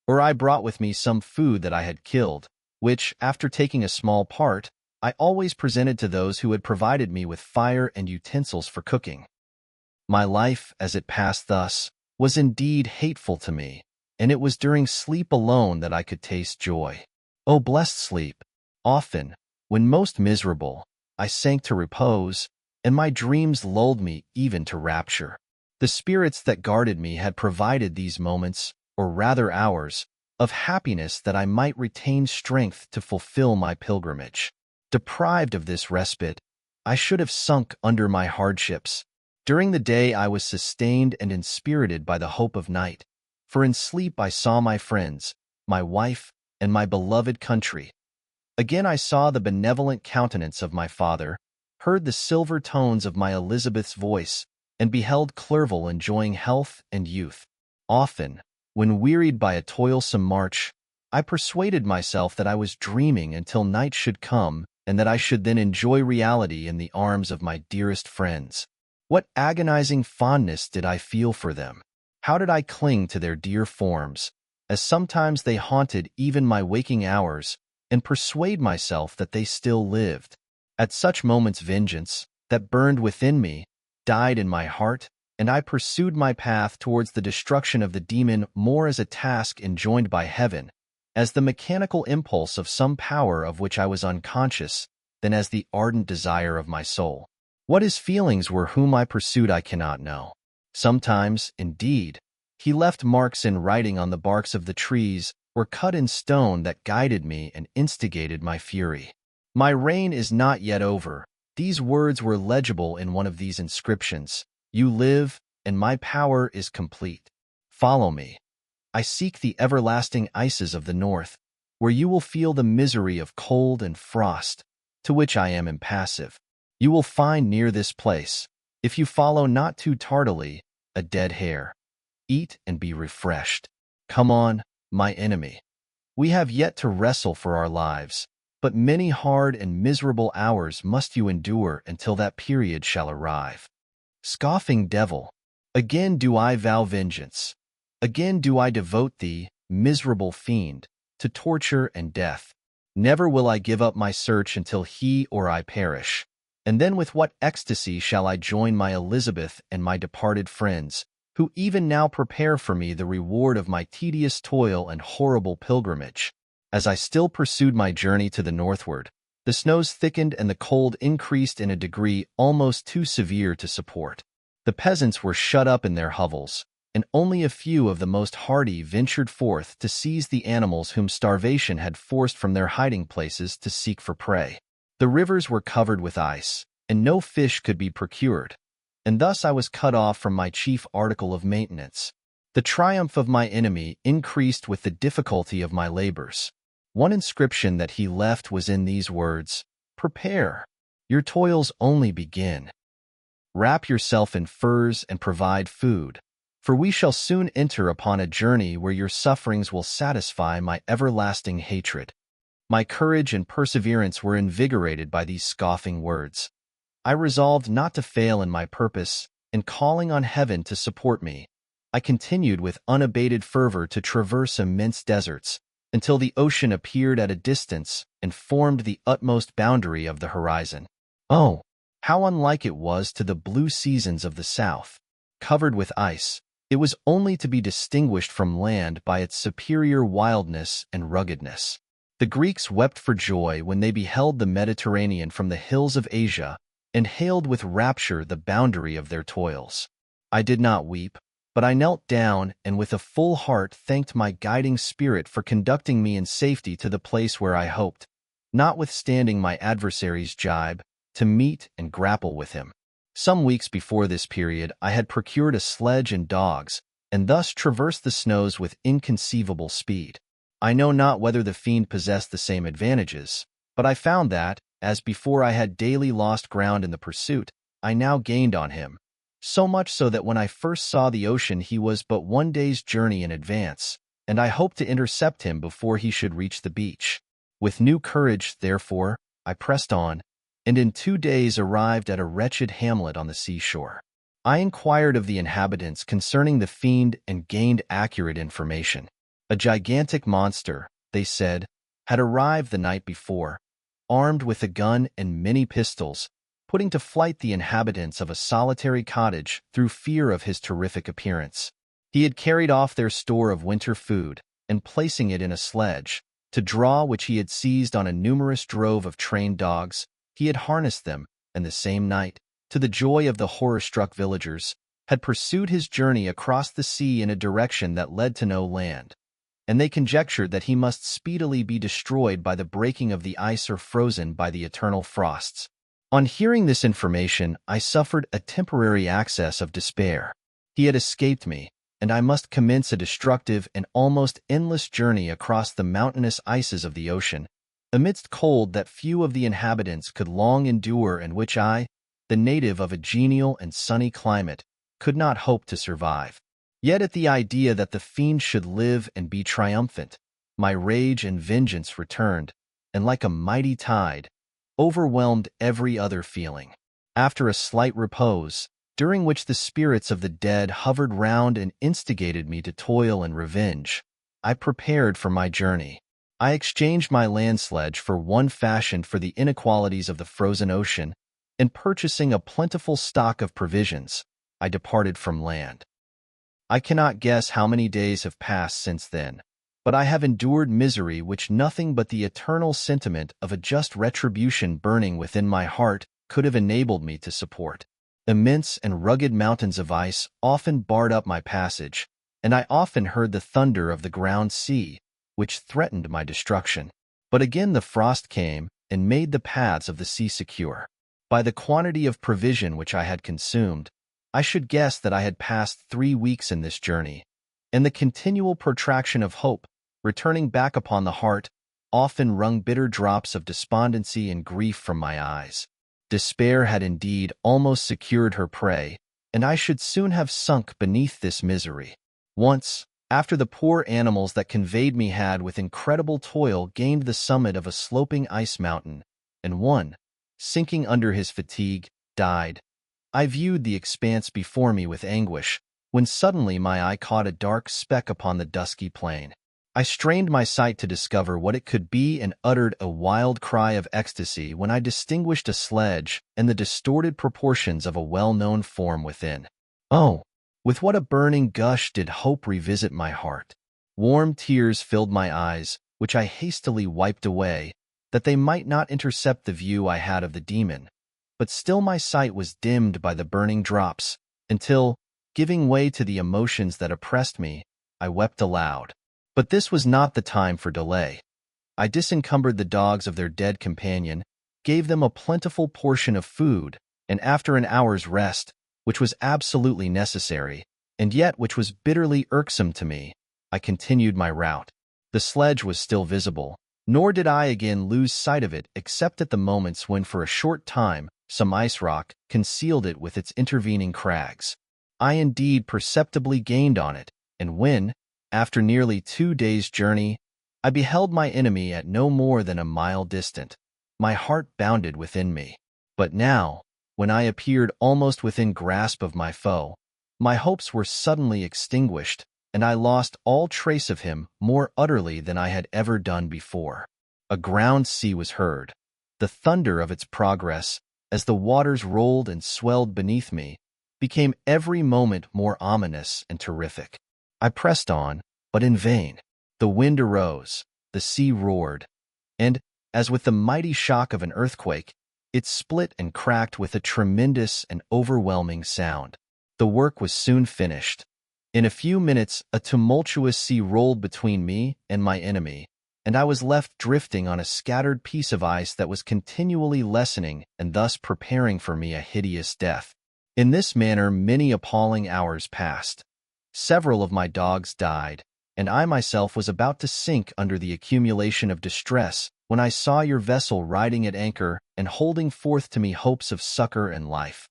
or I brought with me some food that I had killed, which, after taking a small part, I always presented to those who had provided me with fire and utensils for cooking. My life, as it passed thus, was indeed hateful to me, and it was during sleep alone that I could taste joy. O blessed sleep! Often, when most miserable, I sank to repose, and my dreams lulled me even to rapture. The spirits that guarded me had provided these moments, or rather hours, of happiness that I might retain strength to fulfill my pilgrimage. Deprived of this respite, I should have sunk under my hardships. During the day I was sustained and inspirited by the hope of night, for in sleep I saw my friends, my wife, and my beloved country. Again I saw the benevolent countenance of my father, heard the silver tones of my Elizabeth's voice, and beheld Clerval enjoying health and youth. Often, when wearied by a toilsome march, I persuaded myself that I was dreaming until night should come, and that I should then enjoy reality in the arms of my dearest friends. What agonizing fondness did I feel for them! How did I cling to their dear forms, as sometimes they haunted even my waking hours, and persuade myself that they still lived. At such moments vengeance, that burned within me, died in my heart, and I pursued my path towards the destruction of the demon more as a task enjoined by heaven, as the mechanical impulse of some power of which I was unconscious, than as the ardent desire of my soul. What his feelings were whom I pursued I cannot know. Sometimes, indeed, he left marks in writing on the barks of the trees, or cut in stone that guided me and instigated my fury. My reign is not yet over. These words were legible in one of these inscriptions. You live, and my power is complete. Follow me. I seek the everlasting ices of the north, where you will feel the misery of cold and frost, to which I am impassive. You will find near this place, if you follow not too tardily, a dead hare. Eat and be refreshed. Come on, my enemy. We have yet to wrestle for our lives, but many hard and miserable hours must you endure until that period shall arrive. Scoffing devil, again do I vow vengeance. Again do I devote thee, miserable fiend, to torture and death. Never will I give up my search until he or I perish. And then with what ecstasy shall I join my Elizabeth and my departed friends, who even now prepare for me the reward of my tedious toil and horrible pilgrimage. As I still pursued my journey to the northward, the snows thickened and the cold increased in a degree almost too severe to support. The peasants were shut up in their hovels, and only a few of the most hardy ventured forth to seize the animals whom starvation had forced from their hiding places to seek for prey. The rivers were covered with ice, and no fish could be procured, and thus I was cut off from my chief article of maintenance. The triumph of my enemy increased with the difficulty of my labors. One inscription that he left was in these words, "Prepare. Your toils only begin. Wrap yourself in furs and provide food, for we shall soon enter upon a journey where your sufferings will satisfy my everlasting hatred." My courage and perseverance were invigorated by these scoffing words. I resolved not to fail in my purpose, and calling on heaven to support me, I continued with unabated fervor to traverse immense deserts, until the ocean appeared at a distance and formed the utmost boundary of the horizon. Oh, how unlike it was to the blue seasons of the south. Covered with ice, it was only to be distinguished from land by its superior wildness and ruggedness. The Greeks wept for joy when they beheld the Mediterranean from the hills of Asia and hailed with rapture the boundary of their toils. I did not weep, but I knelt down and with a full heart thanked my guiding spirit for conducting me in safety to the place where I hoped, notwithstanding my adversary's jibe, to meet and grapple with him. Some weeks before this period, I had procured a sledge and dogs, and thus traversed the snows with inconceivable speed. I know not whether the fiend possessed the same advantages, but I found that, as before I had daily lost ground in the pursuit, I now gained on him, so much so that when I first saw the ocean he was but 1 day's journey in advance, and I hoped to intercept him before he should reach the beach. With new courage, therefore, I pressed on, and in 2 days arrived at a wretched hamlet on the seashore. I inquired of the inhabitants concerning the fiend and gained accurate information. A gigantic monster, they said, had arrived the night before, armed with a gun and many pistols, putting to flight the inhabitants of a solitary cottage through fear of his terrific appearance. He had carried off their store of winter food, and placing it in a sledge, to draw which he had seized on a numerous drove of trained dogs, he had harnessed them, and the same night, to the joy of the horror-struck villagers, had pursued his journey across the sea in a direction that led to no land, and they conjectured that he must speedily be destroyed by the breaking of the ice or frozen by the eternal frosts. On hearing this information, I suffered a temporary access of despair. He had escaped me, and I must commence a destructive and almost endless journey across the mountainous ices of the ocean, amidst cold that few of the inhabitants could long endure and which I, the native of a genial and sunny climate, could not hope to survive. Yet at the idea that the fiend should live and be triumphant, my rage and vengeance returned, and like a mighty tide, overwhelmed every other feeling. After a slight repose, during which the spirits of the dead hovered round and instigated me to toil and revenge, I prepared for my journey. I exchanged my land sledge for one fashioned for the inequalities of the frozen ocean, and purchasing a plentiful stock of provisions, I departed from land. I cannot guess how many days have passed since then, but I have endured misery which nothing but the eternal sentiment of a just retribution burning within my heart could have enabled me to support. Immense and rugged mountains of ice often barred up my passage, and I often heard the thunder of the ground sea, which threatened my destruction. But again the frost came and made the paths of the sea secure. By the quantity of provision which I had consumed, I should guess that I had passed 3 weeks in this journey, and the continual protraction of hope, returning back upon the heart, often wrung bitter drops of despondency and grief from my eyes. Despair had indeed almost secured her prey, and I should soon have sunk beneath this misery. Once, after the poor animals that conveyed me had with incredible toil gained the summit of a sloping ice mountain, and one, sinking under his fatigue, died, I viewed the expanse before me with anguish, when suddenly my eye caught a dark speck upon the dusky plain. I strained my sight to discover what it could be and uttered a wild cry of ecstasy when I distinguished a sledge and the distorted proportions of a well-known form within. Oh, with what a burning gush did hope revisit my heart! Warm tears filled my eyes, which I hastily wiped away, that they might not intercept the view I had of the demon. But still my sight was dimmed by the burning drops, until, giving way to the emotions that oppressed me, I wept aloud. But this was not the time for delay. I disencumbered the dogs of their dead companion, gave them a plentiful portion of food, and after an hour's rest, which was absolutely necessary, and yet which was bitterly irksome to me, I continued my route. The sledge was still visible, nor did I again lose sight of it except at the moments when for a short time some ice rock concealed it with its intervening crags. I indeed perceptibly gained on it, and when, after nearly 2 days' journey, I beheld my enemy at no more than a mile distant, my heart bounded within me. But now, when I appeared almost within grasp of my foe, My hopes were suddenly extinguished, and I lost all trace of him more utterly than I had ever done before. A ground sea was heard. The thunder of its progress, as the waters rolled and swelled beneath me, became every moment more ominous and terrific. I pressed on, but in vain. The wind arose, the sea roared, and, as with the mighty shock of an earthquake, it split and cracked with a tremendous and overwhelming sound. The work was soon finished. In a few minutes, a tumultuous sea rolled between me and my enemy, and I was left drifting on a scattered piece of ice that was continually lessening and thus preparing for me a hideous death. In this manner, many appalling hours passed. Several of my dogs died, and I myself was about to sink under the accumulation of distress when I saw your vessel riding at anchor and holding forth to me hopes of succor and life.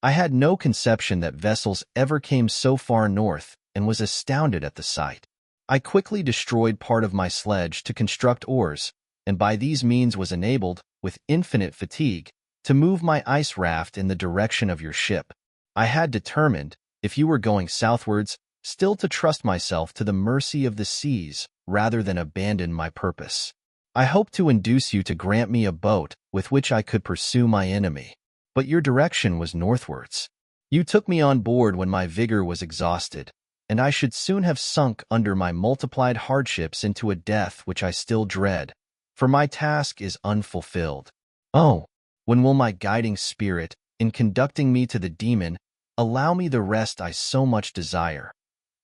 I had no conception that vessels ever came so far north and was astounded at the sight. I quickly destroyed part of my sledge to construct oars, and by these means was enabled, with infinite fatigue, to move my ice raft in the direction of your ship. I had determined, if you were going southwards, still to trust myself to the mercy of the seas rather than abandon my purpose. I hoped to induce you to grant me a boat with which I could pursue my enemy, but your direction was northwards. You took me on board when my vigor was exhausted, and I should soon have sunk under my multiplied hardships into a death which I still dread, for my task is unfulfilled. Oh, when will my guiding spirit, in conducting me to the demon, allow me the rest I so much desire?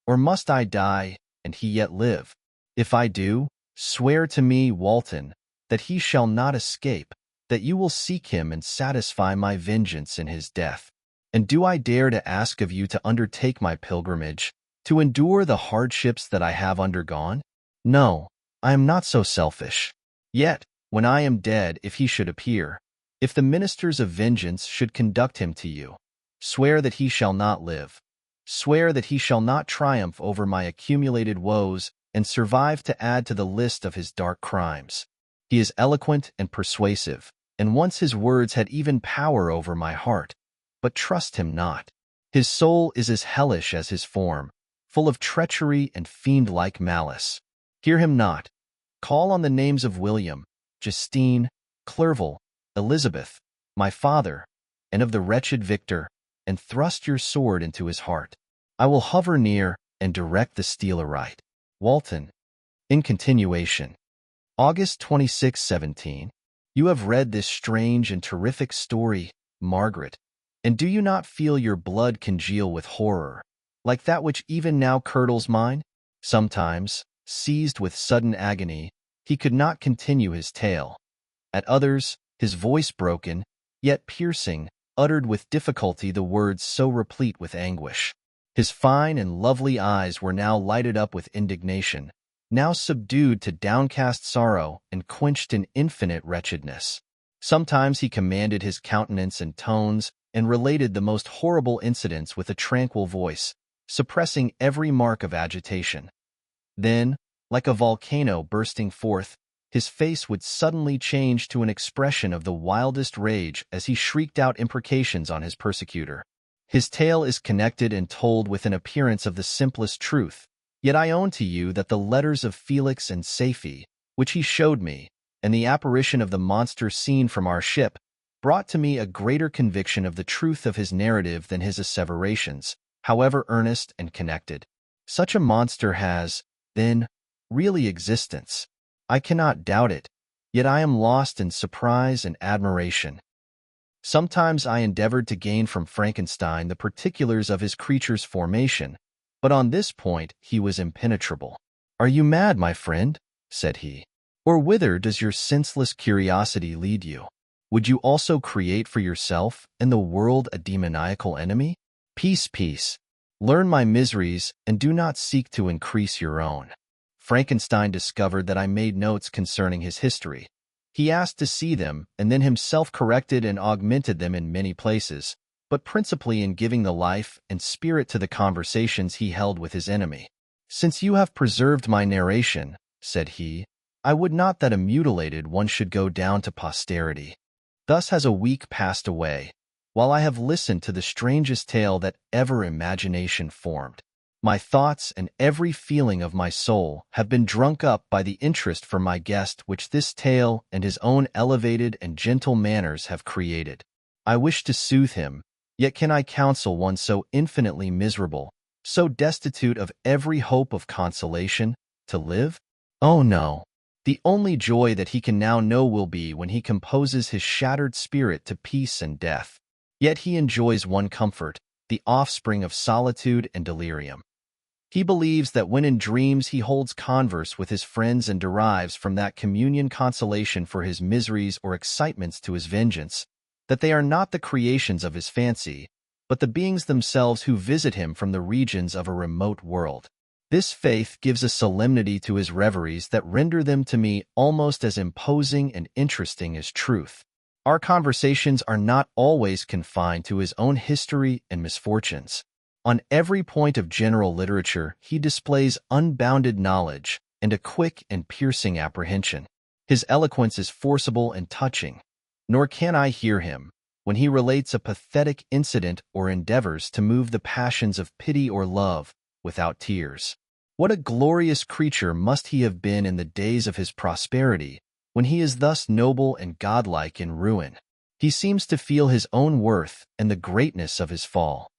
Or must I die, and he yet live? If I do, swear to me, Walton, that he shall not escape, that you will seek him and satisfy my vengeance in his death. And do I dare to ask of you to undertake my pilgrimage, to endure the hardships that I have undergone? No, I am not so selfish. Yet, when I am dead, if he should appear, if the ministers of vengeance should conduct him to you, swear that he shall not live. Swear that he shall not triumph over my accumulated woes and survive to add to the list of his dark crimes. He is eloquent and persuasive, and once his words had even power over my heart. But trust him not. His soul is as hellish as his form, full of treachery and fiend-like malice. Hear him not. Call on the names of William, Justine, Clerval, Elizabeth, my father, and of the wretched Victor, and thrust your sword into his heart. I will hover near and direct the steel aright. Walton. In continuation. August 26, 17. You have read this strange and terrific story, Margaret, and do you not feel your blood congeal with horror, like that which even now curdles mine? Sometimes, seized with sudden agony, he could not continue his tale. At others, his voice broken, yet piercing, uttered with difficulty the words so replete with anguish. His fine and lovely eyes were now lighted up with indignation, now subdued to downcast sorrow and quenched in infinite wretchedness. Sometimes he commanded his countenance and tones and related the most horrible incidents with a tranquil voice, suppressing every mark of agitation. Then, like a volcano bursting forth, his face would suddenly change to an expression of the wildest rage as he shrieked out imprecations on his persecutor. His tale is connected and told with an appearance of the simplest truth, yet I own to you that the letters of Felix and Safie, which he showed me, and the apparition of the monster seen from our ship, brought to me a greater conviction of the truth of his narrative than his asseverations, however earnest and connected. Such a monster has, then, really existence. I cannot doubt it, yet I am lost in surprise and admiration. Sometimes I endeavored to gain from Frankenstein the particulars of his creature's formation, but on this point he was impenetrable. "Are you mad, my friend?" said he. "Or whither does your senseless curiosity lead you? Would you also create for yourself and the world a demoniacal enemy? Peace, peace. Learn my miseries and do not seek to increase your own." Frankenstein discovered that I made notes concerning his history. He asked to see them and then himself corrected and augmented them in many places, but principally in giving the life and spirit to the conversations he held with his enemy. "Since you have preserved my narration," said he, "I would not that a mutilated one should go down to posterity. Thus has a week passed away, while I have listened to the strangest tale that ever imagination formed. My thoughts and every feeling of my soul have been drunk up by the interest for my guest which this tale and his own elevated and gentle manners have created. I wish to soothe him, yet can I counsel one so infinitely miserable, so destitute of every hope of consolation, to live? Oh no! The only joy that he can now know will be when he composes his shattered spirit to peace and death. Yet he enjoys one comfort, the offspring of solitude and delirium. He believes that when in dreams he holds converse with his friends and derives from that communion consolation for his miseries or excitements to his vengeance, that they are not the creations of his fancy, but the beings themselves who visit him from the regions of a remote world. This faith gives a solemnity to his reveries that render them to me almost as imposing and interesting as truth. Our conversations are not always confined to his own history and misfortunes. On every point of general literature, he displays unbounded knowledge and a quick and piercing apprehension. His eloquence is forcible and touching, nor can I hear him, when he relates a pathetic incident or endeavors to move the passions of pity or love, without tears. What a glorious creature must he have been in the days of his prosperity, when he is thus noble and godlike in ruin. He seems to feel his own worth and the greatness of his fall.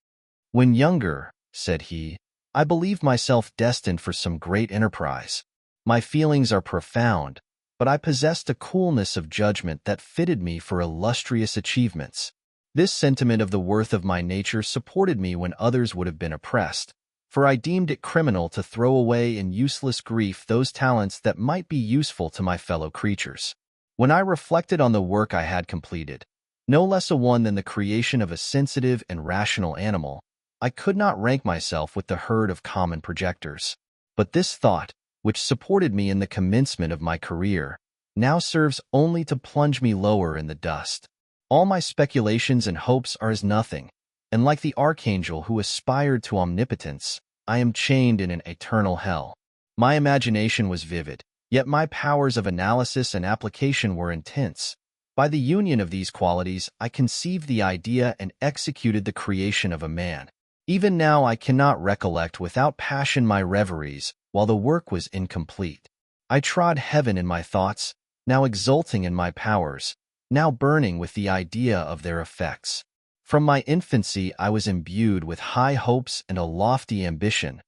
When younger, said he, I believed myself destined for some great enterprise. My feelings are profound, but I possessed a coolness of judgment that fitted me for illustrious achievements. This sentiment of the worth of my nature supported me when others would have been oppressed, for I deemed it criminal to throw away in useless grief those talents that might be useful to my fellow creatures. When I reflected on the work I had completed, no less a one than the creation of a sensitive and rational animal, I could not rank myself with the herd of common projectors. But this thought, which supported me in the commencement of my career, now serves only to plunge me lower in the dust. All my speculations and hopes are as nothing, and like the archangel who aspired to omnipotence, I am chained in an eternal hell. My imagination was vivid, yet my powers of analysis and application were intense. By the union of these qualities, I conceived the idea and executed the creation of a man. Even now I cannot recollect without passion my reveries, while the work was incomplete. I trod heaven in my thoughts, now exulting in my powers, now burning with the idea of their effects. From my infancy I was imbued with high hopes and a lofty ambition.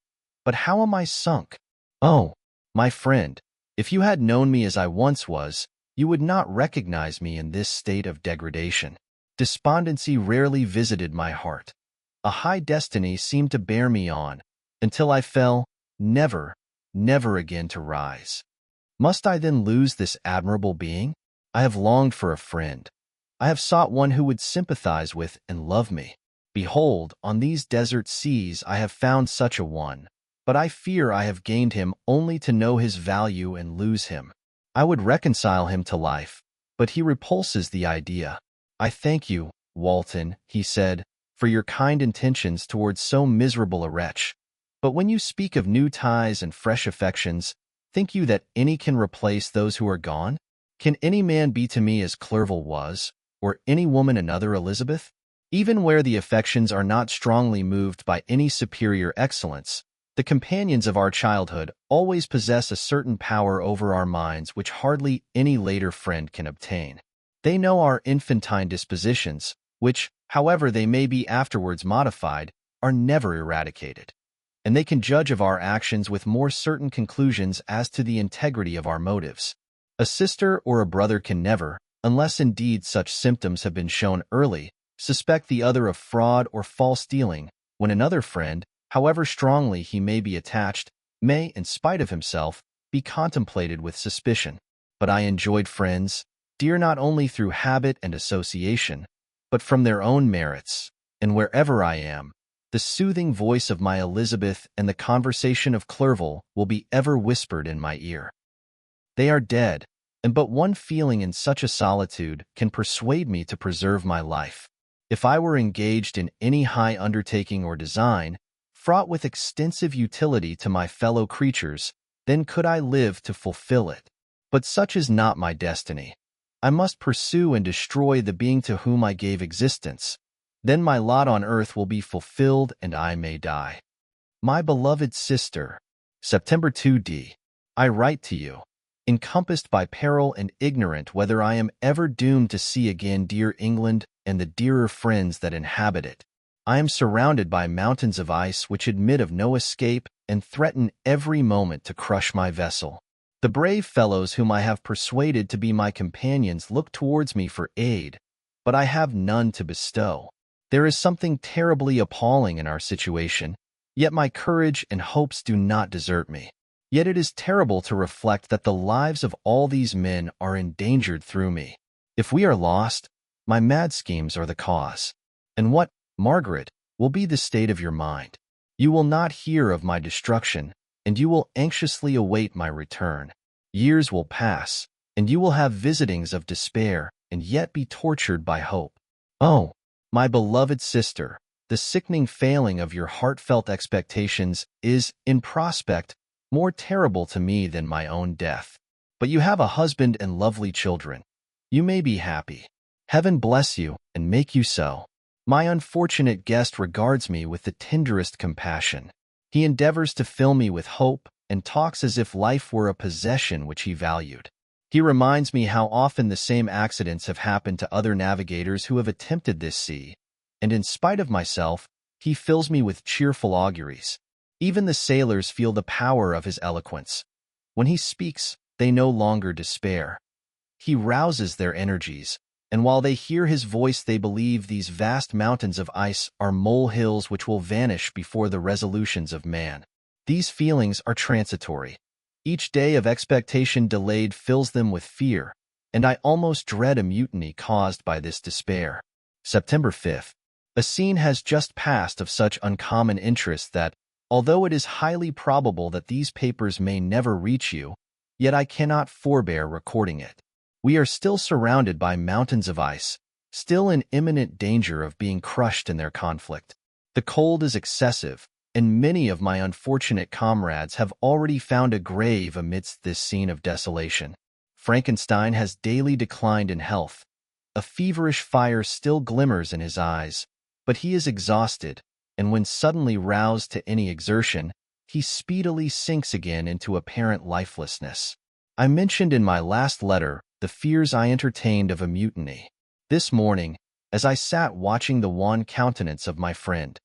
But how am I sunk? Oh, my friend, if you had known me as I once was, you would not recognize me in this state of degradation. Despondency rarely visited my heart. A high destiny seemed to bear me on, until I fell, never, never again to rise. Must I then lose this admirable being? I have longed for a friend. I have sought one who would sympathize with and love me. Behold, on these desert seas I have found such a one, but I fear I have gained him only to know his value and lose him. I would reconcile him to life, but he repulses the idea. I thank you, Walton, he said, for your kind intentions towards so miserable a wretch. But when you speak of new ties and fresh affections, think you that any can replace those who are gone? Can any man be to me as Clerval was, or any woman another Elizabeth? Even where the affections are not strongly moved by any superior excellence, the companions of our childhood always possess a certain power over our minds which hardly any later friend can obtain. They know our infantine dispositions, which, however they may be afterwards modified, are never eradicated. And they can judge of our actions with more certain conclusions as to the integrity of our motives. A sister or a brother can never, unless indeed such symptoms have been shown early, suspect the other of fraud or false dealing, when another friend, however strongly he may be attached, may, in spite of himself, be contemplated with suspicion. But I enjoyed friends, dear not only through habit and association, but from their own merits, and wherever I am, the soothing voice of my Elizabeth and the conversation of Clerval will be ever whispered in my ear. They are dead, and but one feeling in such a solitude can persuade me to preserve my life. If I were engaged in any high undertaking or design, fraught with extensive utility to my fellow creatures, then could I live to fulfill it. But such is not my destiny. I must pursue and destroy the being to whom I gave existence, Then my lot on earth will be fulfilled and I may die. My beloved sister, September 2d. I write to you, encompassed by peril and ignorant whether I am ever doomed to see again dear England and the dearer friends that inhabit it. I am surrounded by mountains of ice which admit of no escape and threaten every moment to crush my vessel. The brave fellows whom I have persuaded to be my companions look towards me for aid, but I have none to bestow. There is something terribly appalling in our situation, yet my courage and hopes do not desert me. Yet it is terrible to reflect that the lives of all these men are endangered through me. If we are lost, my mad schemes are the cause. And what, Margaret, will be the state of your mind? You will not hear of my destruction, and you will anxiously await my return. Years will pass, and you will have visitings of despair, and yet be tortured by hope. Oh, my beloved sister, the sickening failing of your heartfelt expectations is, in prospect, more terrible to me than my own death. But you have a husband and lovely children. You may be happy. Heaven bless you, and make you so. My unfortunate guest regards me with the tenderest compassion. He endeavors to fill me with hope, and talks as if life were a possession which he valued. He reminds me how often the same accidents have happened to other navigators who have attempted this sea, and in spite of myself, he fills me with cheerful auguries. Even the sailors feel the power of his eloquence. When he speaks, they no longer despair. He rouses their energies, and while they hear his voice they believe these vast mountains of ice are molehills which will vanish before the resolutions of man. These feelings are transitory. Each day of expectation delayed fills them with fear, and I almost dread a mutiny caused by this despair. September 5th. A scene has just passed of such uncommon interest that, although it is highly probable that these papers may never reach you, yet I cannot forbear recording it. We are still surrounded by mountains of ice, still in imminent danger of being crushed in their conflict. The cold is excessive, and many of my unfortunate comrades have already found a grave amidst this scene of desolation. Frankenstein has daily declined in health. A feverish fire still glimmers in his eyes, but he is exhausted, and when suddenly roused to any exertion, he speedily sinks again into apparent lifelessness. I mentioned in my last letter the fears I entertained of a mutiny. This morning, as I sat watching the wan countenance of my friend,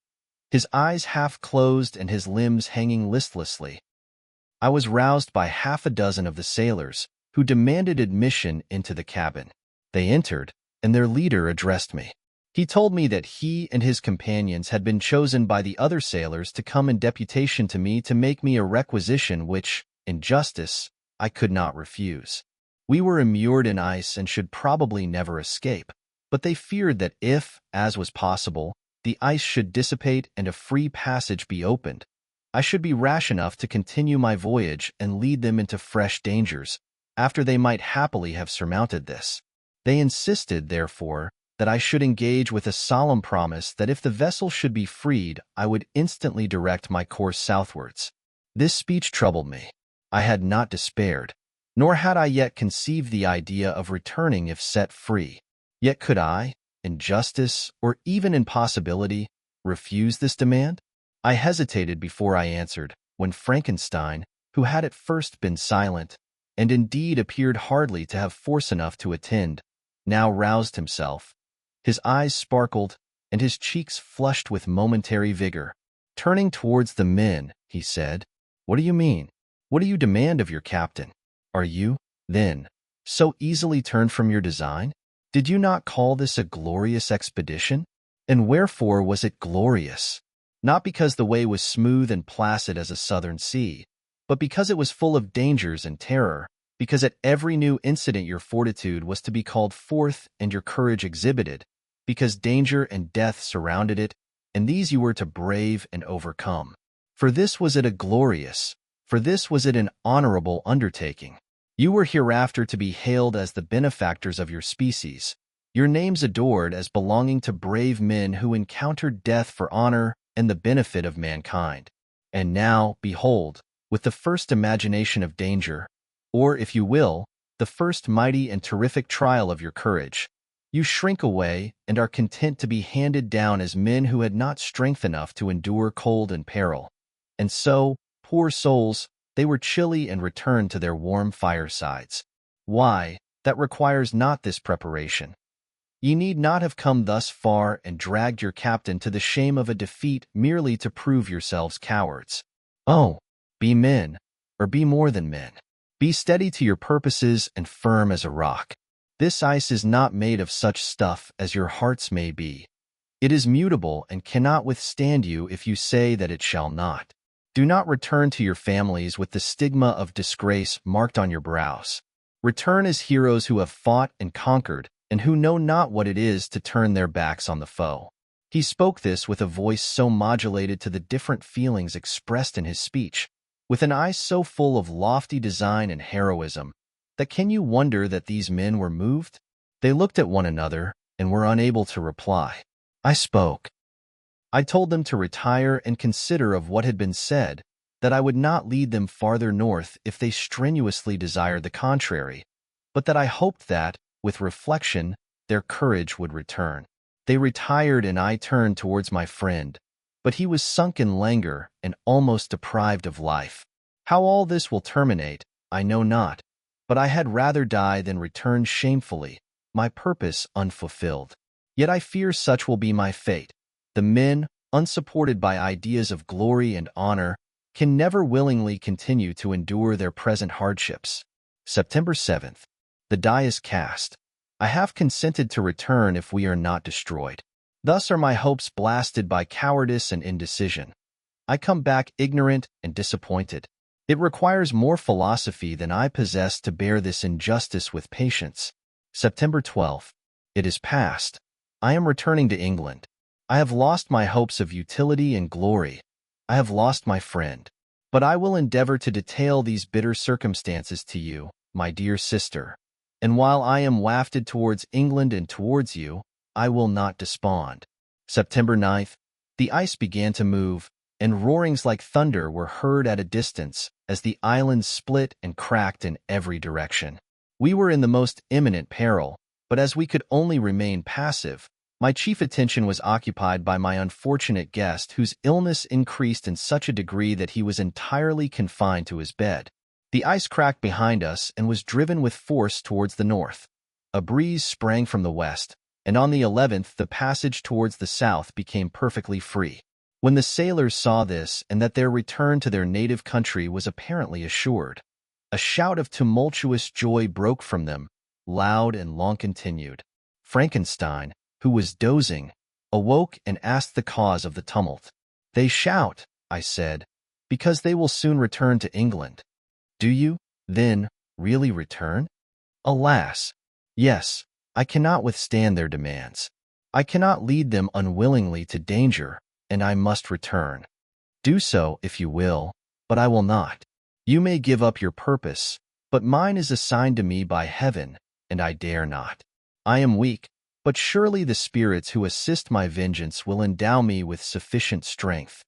his eyes half closed and his limbs hanging listlessly, I was roused by half a dozen of the sailors, who demanded admission into the cabin. They entered, and their leader addressed me. He told me that he and his companions had been chosen by the other sailors to come in deputation to me to make me a requisition which, in justice, I could not refuse. We were immured in ice and should probably never escape, but they feared that if, as was possible, the ice should dissipate and a free passage be opened, I should be rash enough to continue my voyage and lead them into fresh dangers, after they might happily have surmounted this. They insisted, therefore, that I should engage with a solemn promise that if the vessel should be freed, I would instantly direct my course southwards. This speech troubled me. I had not despaired, nor had I yet conceived the idea of returning if set free. Yet could I, in justice, or even in possibility, refuse this demand? I hesitated before I answered, when Frankenstein, who had at first been silent, and indeed appeared hardly to have force enough to attend, now roused himself. His eyes sparkled, and his cheeks flushed with momentary vigor. Turning towards the men, he said, "What do you mean? What do you demand of your captain? Are you, then, so easily turned from your design? Did you not call this a glorious expedition? And wherefore was it glorious? Not because the way was smooth and placid as a southern sea, but because it was full of dangers and terror, because at every new incident your fortitude was to be called forth and your courage exhibited, because danger and death surrounded it, and these you were to brave and overcome. For this was it a glorious, for this was it an honorable undertaking. You were hereafter to be hailed as the benefactors of your species, your names adored as belonging to brave men who encountered death for honor and the benefit of mankind. And now, behold, with the first imagination of danger, or, if you will, the first mighty and terrific trial of your courage, You shrink away and are content to be handed down as men who had not strength enough to endure cold and peril. And so, poor souls, they were chilly and returned to their warm firesides. Why, that requires not this preparation. Ye need not have come thus far and dragged your captain to the shame of a defeat merely to prove yourselves cowards. Oh, be men, or be more than men. Be steady to your purposes and firm as a rock. This ice is not made of such stuff as your hearts may be. It is mutable and cannot withstand you if you say that it shall not. Do not return to your families with the stigma of disgrace marked on your brows. Return as heroes who have fought and conquered, and who know not what it is to turn their backs on the foe. He spoke this with a voice so modulated to the different feelings expressed in his speech, with an eye so full of lofty design and heroism, that can you wonder that these men were moved? They looked at one another and were unable to reply. I spoke. I told them to retire and consider of what had been said, that I would not lead them farther north if they strenuously desired the contrary, but that I hoped that, with reflection, their courage would return. They retired and I turned towards my friend, but he was sunk in languor and almost deprived of life. How all this will terminate, I know not, but I had rather die than return shamefully, my purpose unfulfilled. Yet I fear such will be my fate. The men, unsupported by ideas of glory and honor, can never willingly continue to endure their present hardships. September 7th. The die is cast. I have consented to return if we are not destroyed. Thus are my hopes blasted by cowardice and indecision. I come back ignorant and disappointed. It requires more philosophy than I possess to bear this injustice with patience. September 12th. It is past. I am returning to England. I have lost my hopes of utility and glory. I have lost my friend. But I will endeavor to detail these bitter circumstances to you, my dear sister. And while I am wafted towards England and towards you, I will not despond. September 9th. The ice began to move, and roarings like thunder were heard at a distance as the island split and cracked in every direction. We were in the most imminent peril, but as we could only remain passive, my chief attention was occupied by my unfortunate guest, whose illness increased in such a degree that he was entirely confined to his bed. The ice cracked behind us and was driven with force towards the north. A breeze sprang from the west, and on the 11th the passage towards the south became perfectly free. When the sailors saw this and that their return to their native country was apparently assured, a shout of tumultuous joy broke from them, loud and long continued. Frankenstein, who was dozing, awoke and asked the cause of the tumult. They shout, I said, because they will soon return to England. Do you, then, really return? Alas, yes, I cannot withstand their demands. I cannot lead them unwillingly to danger, and I must return. Do so, if you will, but I will not. You may give up your purpose, but mine is assigned to me by heaven, and I dare not. I am weak, but surely the spirits who assist my vengeance will endow me with sufficient strength.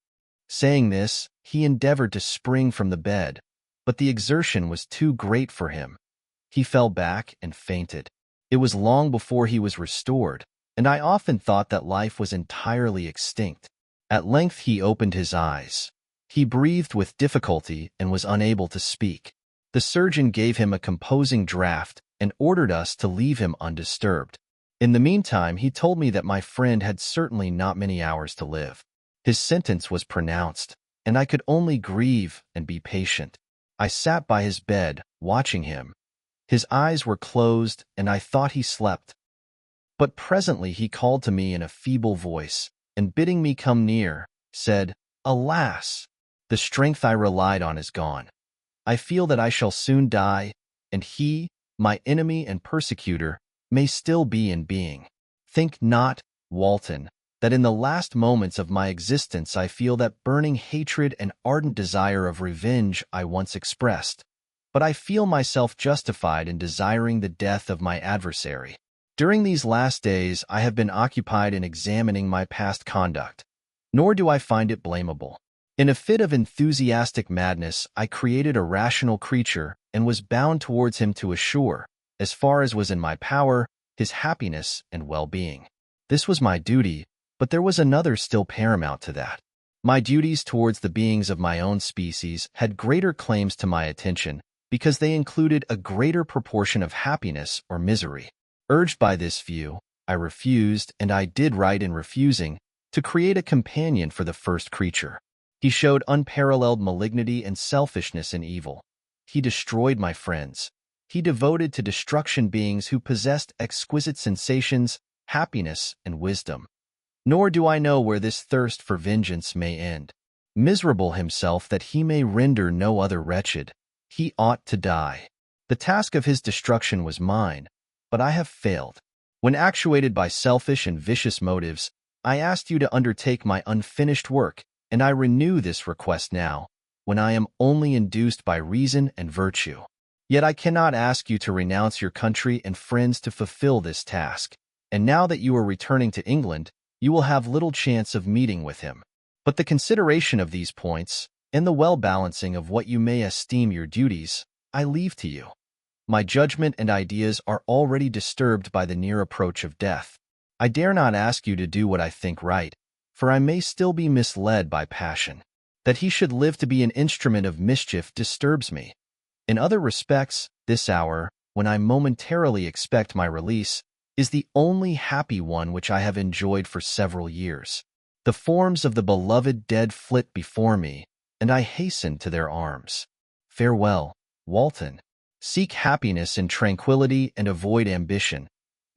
Saying this, he endeavored to spring from the bed, but the exertion was too great for him. He fell back and fainted. It was long before he was restored, and I often thought that life was entirely extinct. At length he opened his eyes. He breathed with difficulty and was unable to speak. The surgeon gave him a composing draught and ordered us to leave him undisturbed. In the meantime, he told me that my friend had certainly not many hours to live. His sentence was pronounced, and I could only grieve and be patient. I sat by his bed, watching him. His eyes were closed, and I thought he slept. But presently he called to me in a feeble voice, and bidding me come near, said, Alas! The strength I relied on is gone. I feel that I shall soon die, and he, my enemy and persecutor, may still be in being. Think not, Walton, that in the last moments of my existence I feel that burning hatred and ardent desire of revenge I once expressed, but I feel myself justified in desiring the death of my adversary. During these last days I have been occupied in examining my past conduct, nor do I find it blamable. In a fit of enthusiastic madness I created a rational creature and was bound towards him to assure, as far as was in my power, his happiness and well-being. This was my duty, but there was another still paramount to that. My duties towards the beings of my own species had greater claims to my attention because they included a greater proportion of happiness or misery. Urged by this view, I refused, and I did right in refusing, to create a companion for the first creature. He showed unparalleled malignity and selfishness in evil. He destroyed my friends. He devoted to destruction beings who possessed exquisite sensations, happiness, and wisdom. Nor do I know where this thirst for vengeance may end. Miserable himself that he may render no other wretched, he ought to die. The task of his destruction was mine, but I have failed. When actuated by selfish and vicious motives, I asked you to undertake my unfinished work, and I renew this request now, when I am only induced by reason and virtue. Yet I cannot ask you to renounce your country and friends to fulfill this task, and now that you are returning to England, you will have little chance of meeting with him. But the consideration of these points, and the well-balancing of what you may esteem your duties, I leave to you. My judgment and ideas are already disturbed by the near approach of death. I dare not ask you to do what I think right, for I may still be misled by passion. That he should live to be an instrument of mischief disturbs me. In other respects, this hour, when I momentarily expect my release, is the only happy one which I have enjoyed for several years. The forms of the beloved dead flit before me, and I hasten to their arms. Farewell, Walton. Seek happiness in tranquility and avoid ambition,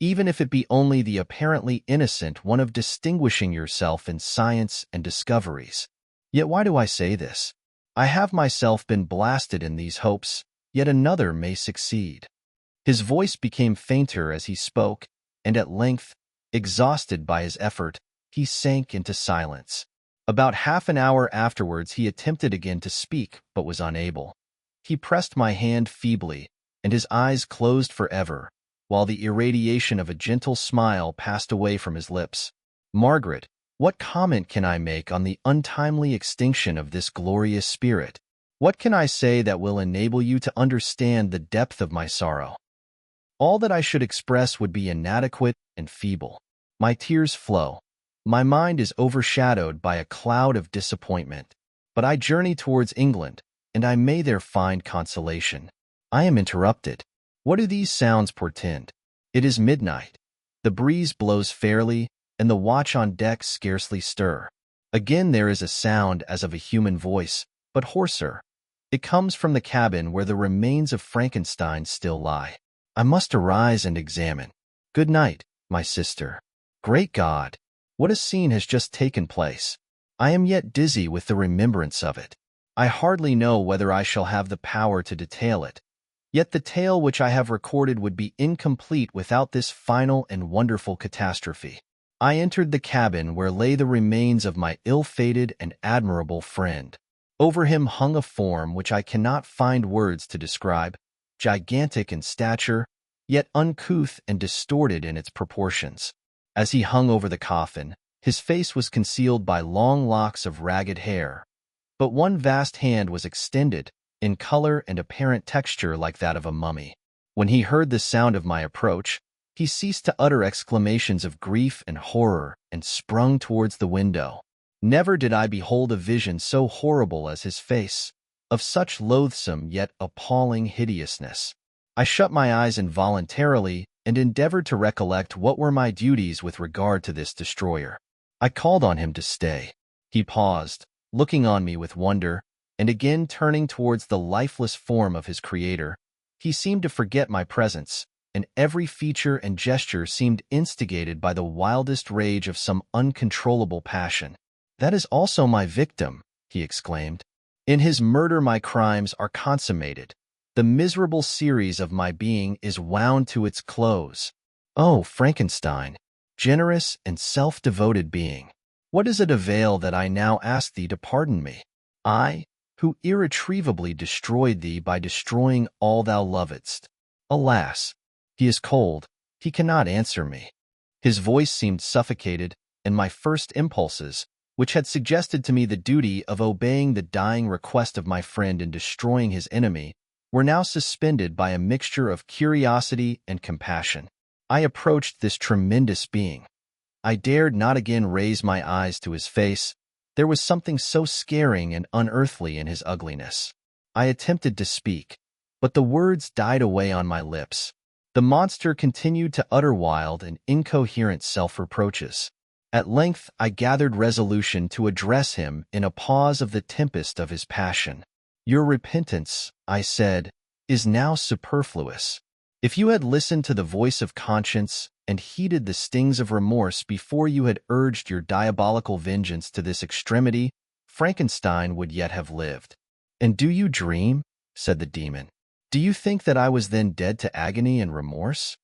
even if it be only the apparently innocent one of distinguishing yourself in science and discoveries. Yet why do I say this? I have myself been blasted in these hopes, yet another may succeed. His voice became fainter as he spoke, and at length, exhausted by his effort, he sank into silence. About half an hour afterwards he attempted again to speak, but was unable. He pressed my hand feebly, and his eyes closed forever, while the irradiation of a gentle smile passed away from his lips. Margaret, what comment can I make on the untimely extinction of this glorious spirit? What can I say that will enable you to understand the depth of my sorrow? All that I should express would be inadequate and feeble. My tears flow. My mind is overshadowed by a cloud of disappointment. But I journey towards England, and I may there find consolation. I am interrupted. What do these sounds portend? It is midnight. The breeze blows fairly, and the watch on deck scarcely stir. Again there is a sound as of a human voice, but hoarser. It comes from the cabin where the remains of Frankenstein still lie. I must arise and examine. Good night, my sister. Great God! What a scene has just taken place. I am yet dizzy with the remembrance of it. I hardly know whether I shall have the power to detail it. Yet the tale which I have recorded would be incomplete without this final and wonderful catastrophe. I entered the cabin where lay the remains of my ill-fated and admirable friend. Over him hung a form which I cannot find words to describe, gigantic in stature, yet uncouth and distorted in its proportions. As he hung over the coffin, his face was concealed by long locks of ragged hair, but one vast hand was extended, in color and apparent texture like that of a mummy. When he heard the sound of my approach, he ceased to utter exclamations of grief and horror and sprung towards the window. Never did I behold a vision so horrible as his face, of such loathsome yet appalling hideousness. I shut my eyes involuntarily and endeavored to recollect what were my duties with regard to this destroyer. I called on him to stay. He paused, looking on me with wonder, and again turning towards the lifeless form of his creator. He seemed to forget my presence, and every feature and gesture seemed instigated by the wildest rage of some uncontrollable passion. "That is also my victim," he exclaimed. "In his murder my crimes are consummated. The miserable series of my being is wound to its close. Oh, Frankenstein, generous and self-devoted being, what does it avail that I now ask thee to pardon me? I, who irretrievably destroyed thee by destroying all thou lovedst. Alas, he is cold, he cannot answer me." His voice seemed suffocated, and my first impulses, which had suggested to me the duty of obeying the dying request of my friend in destroying his enemy, were now suspended by a mixture of curiosity and compassion. I approached this tremendous being. I dared not again raise my eyes to his face. There was something so scaring and unearthly in his ugliness. I attempted to speak, but the words died away on my lips. The monster continued to utter wild and incoherent self-reproaches. At length, I gathered resolution to address him in a pause of the tempest of his passion. "Your repentance," I said, "is now superfluous. If you had listened to the voice of conscience and heeded the stings of remorse before you had urged your diabolical vengeance to this extremity, Frankenstein would yet have lived." "And do you dream?" said the demon. "Do you think that I was then dead to agony and remorse?"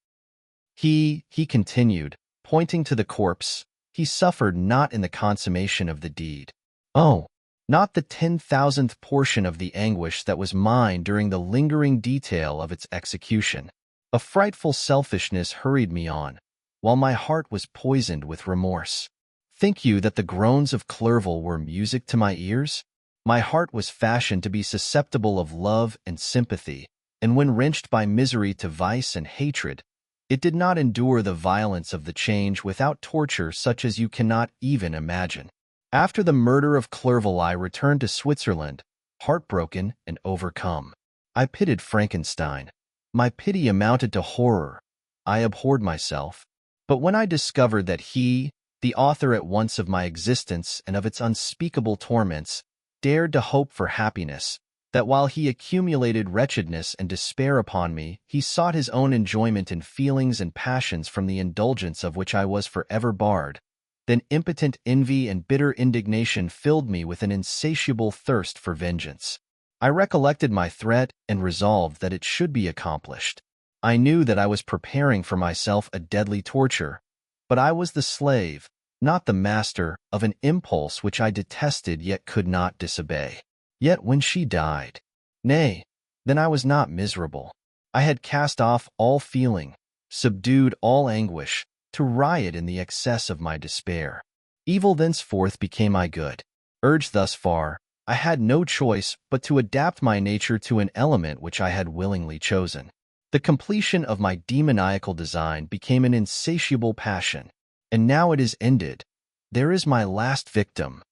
He continued, pointing to the corpse, he suffered not in the consummation of the deed. Oh, not the 10,000th portion of the anguish that was mine during the lingering detail of its execution. A frightful selfishness hurried me on, while my heart was poisoned with remorse. Think you that the groans of Clerval were music to my ears? My heart was fashioned to be susceptible of love and sympathy, and when wrenched by misery to vice and hatred, it did not endure the violence of the change without torture such as you cannot even imagine. After the murder of Clerval, I returned to Switzerland, heartbroken and overcome. I pitied Frankenstein. My pity amounted to horror. I abhorred myself. But when I discovered that he, the author at once of my existence and of its unspeakable torments, dared to hope for happiness, that while he accumulated wretchedness and despair upon me, he sought his own enjoyment in feelings and passions from the indulgence of which I was forever barred, then impotent envy and bitter indignation filled me with an insatiable thirst for vengeance. I recollected my threat and resolved that it should be accomplished. I knew that I was preparing for myself a deadly torture, but I was the slave, not the master, of an impulse which I detested yet could not disobey. Yet when she died, nay, then I was not miserable. I had cast off all feeling, subdued all anguish, to riot in the excess of my despair. Evil thenceforth became my good. Urged thus far, I had no choice but to adapt my nature to an element which I had willingly chosen. The completion of my demoniacal design became an insatiable passion, and now it is ended. There is my last victim.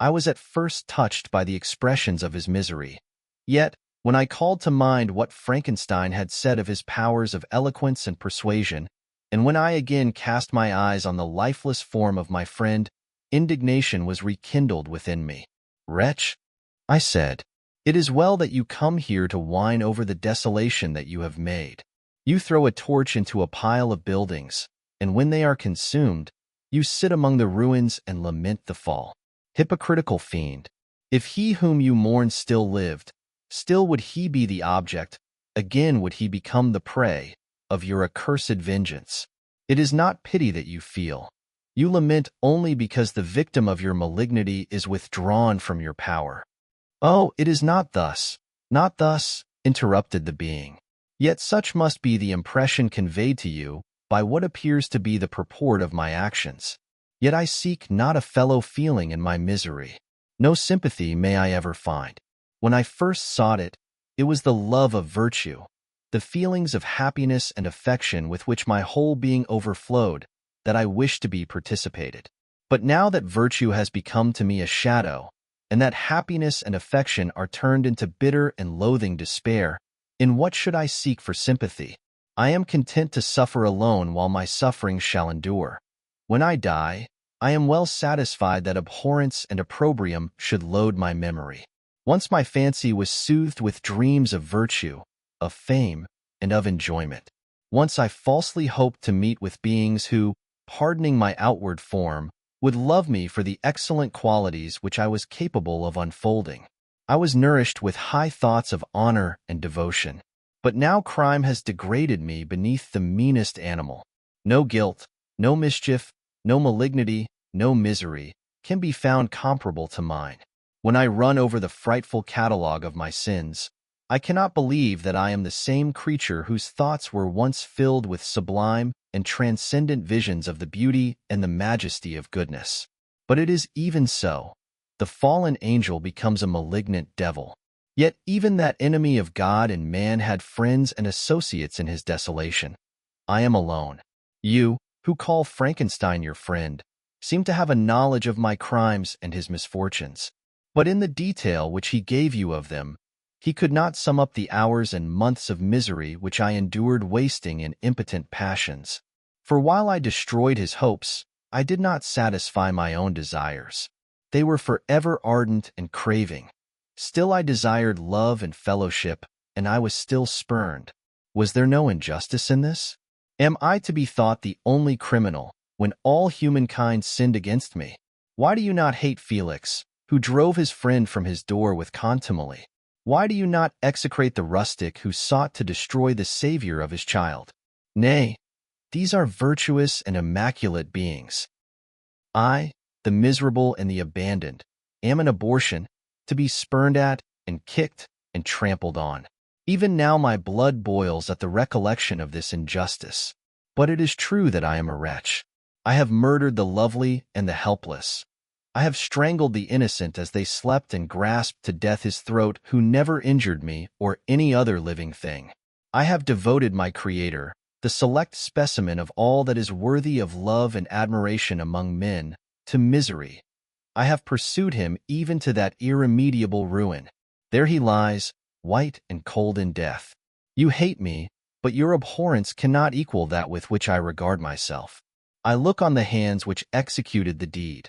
I was at first touched by the expressions of his misery. Yet, when I called to mind what Frankenstein had said of his powers of eloquence and persuasion, and when I again cast my eyes on the lifeless form of my friend, indignation was rekindled within me. "Wretch," I said, "it is well that you come here to whine over the desolation that you have made. You throw a torch into a pile of buildings, and when they are consumed, you sit among the ruins and lament the fall. Hypocritical fiend! If he whom you mourn still lived, still would he be the object, again would he become the prey, of your accursed vengeance. It is not pity that you feel. You lament only because the victim of your malignity is withdrawn from your power." "Oh, it is not thus, not thus," interrupted the being. "Yet such must be the impression conveyed to you by what appears to be the purport of my actions. Yet I seek not a fellow feeling in my misery. No sympathy may I ever find. When I first sought it, it was the love of virtue, the feelings of happiness and affection with which my whole being overflowed, that I wished to be participated. But now that virtue has become to me a shadow, and that happiness and affection are turned into bitter and loathing despair, in what should I seek for sympathy? I am content to suffer alone while my suffering shall endure. When I die, I am well satisfied that abhorrence and opprobrium should load my memory. Once my fancy was soothed with dreams of virtue, of fame, and of enjoyment. Once I falsely hoped to meet with beings who, pardoning my outward form, would love me for the excellent qualities which I was capable of unfolding. I was nourished with high thoughts of honor and devotion. But now crime has degraded me beneath the meanest animal. No guilt, no mischief, no malignity, no misery can be found comparable to mine. When I run over the frightful catalogue of my sins, I cannot believe that I am the same creature whose thoughts were once filled with sublime and transcendent visions of the beauty and the majesty of goodness. But it is even so. The fallen angel becomes a malignant devil. Yet even that enemy of God and man had friends and associates in his desolation. I am alone. You, who call Frankenstein your friend, seem to have a knowledge of my crimes and his misfortunes. But in the detail which he gave you of them, he could not sum up the hours and months of misery which I endured wasting in impotent passions. For while I destroyed his hopes, I did not satisfy my own desires. They were forever ardent and craving. Still I desired love and fellowship, and I was still spurned. Was there no injustice in this? Am I to be thought the only criminal, when all humankind sinned against me? Why do you not hate Felix, who drove his friend from his door with contumely? Why do you not execrate the rustic who sought to destroy the savior of his child? Nay, these are virtuous and immaculate beings. I, the miserable and the abandoned, am an abortion, to be spurned at and kicked and trampled on. Even now my blood boils at the recollection of this injustice. But it is true that I am a wretch. I have murdered the lovely and the helpless. I have strangled the innocent as they slept and grasped to death his throat who never injured me or any other living thing. I have devoted my Creator, the select specimen of all that is worthy of love and admiration among men, to misery. I have pursued him even to that irremediable ruin. There he lies, white and cold in death. You hate me, but your abhorrence cannot equal that with which I regard myself. I look on the hands which executed the deed.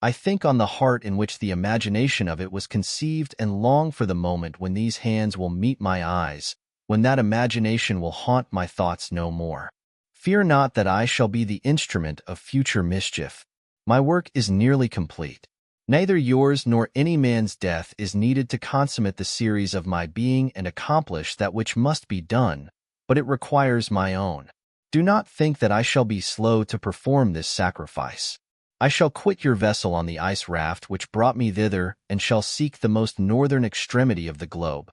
I think on the heart in which the imagination of it was conceived and long for the moment when these hands will meet my eyes, when that imagination will haunt my thoughts no more. Fear not that I shall be the instrument of future mischief. My work is nearly complete. Neither yours nor any man's death is needed to consummate the series of my being and accomplish that which must be done, but it requires my own. Do not think that I shall be slow to perform this sacrifice. I shall quit your vessel on the ice raft which brought me thither and shall seek the most northern extremity of the globe.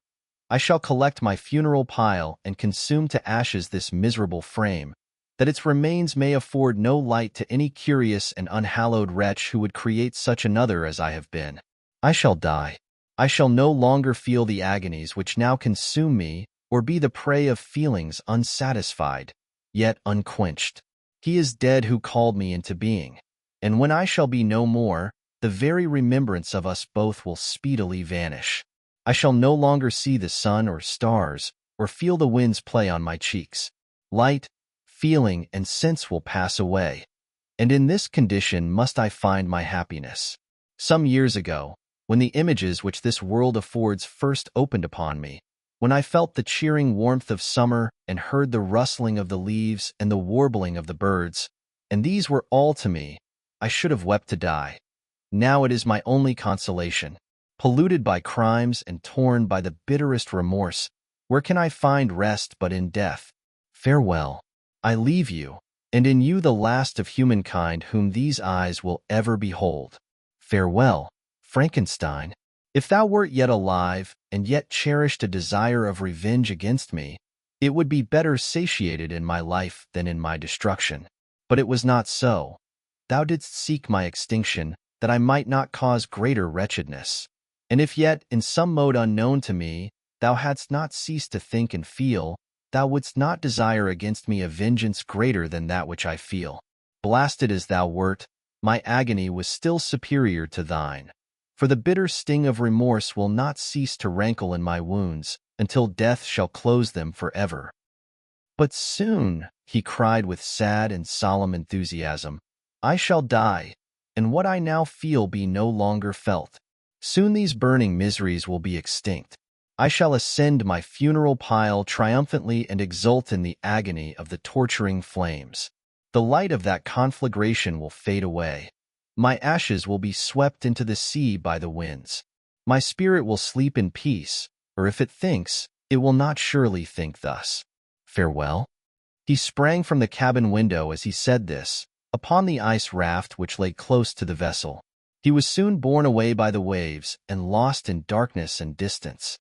I shall collect my funeral pile and consume to ashes this miserable frame, that its remains may afford no light to any curious and unhallowed wretch who would create such another as I have been. I shall die. I shall no longer feel the agonies which now consume me, or be the prey of feelings unsatisfied, yet unquenched. He is dead who called me into being. And when I shall be no more, the very remembrance of us both will speedily vanish. I shall no longer see the sun or stars, or feel the winds play on my cheeks. Light, feeling, and sense will pass away. And in this condition must I find my happiness. Some years ago, when the images which this world affords first opened upon me, when I felt the cheering warmth of summer and heard the rustling of the leaves and the warbling of the birds, and these were all to me, I should have wept to die. Now it is my only consolation. Polluted by crimes and torn by the bitterest remorse, where can I find rest but in death? Farewell. I leave you, and in you the last of humankind whom these eyes will ever behold. Farewell, Frankenstein. If thou wert yet alive, and yet cherished a desire of revenge against me, it would be better satiated in my life than in my destruction. But it was not so. Thou didst seek my extinction, that I might not cause greater wretchedness. And if yet, in some mode unknown to me, thou hadst not ceased to think and feel, thou wouldst not desire against me a vengeance greater than that which I feel. Blasted as thou wert, my agony was still superior to thine. For the bitter sting of remorse will not cease to rankle in my wounds, until death shall close them forever. But soon, he cried with sad and solemn enthusiasm, I shall die, and what I now feel be no longer felt. Soon these burning miseries will be extinct. I shall ascend my funeral pile triumphantly and exult in the agony of the torturing flames. The light of that conflagration will fade away. My ashes will be swept into the sea by the winds. My spirit will sleep in peace, or if it thinks, it will not surely think thus. Farewell. He sprang from the cabin window as he said this, upon the ice raft which lay close to the vessel. He was soon borne away by the waves and lost in darkness and distance.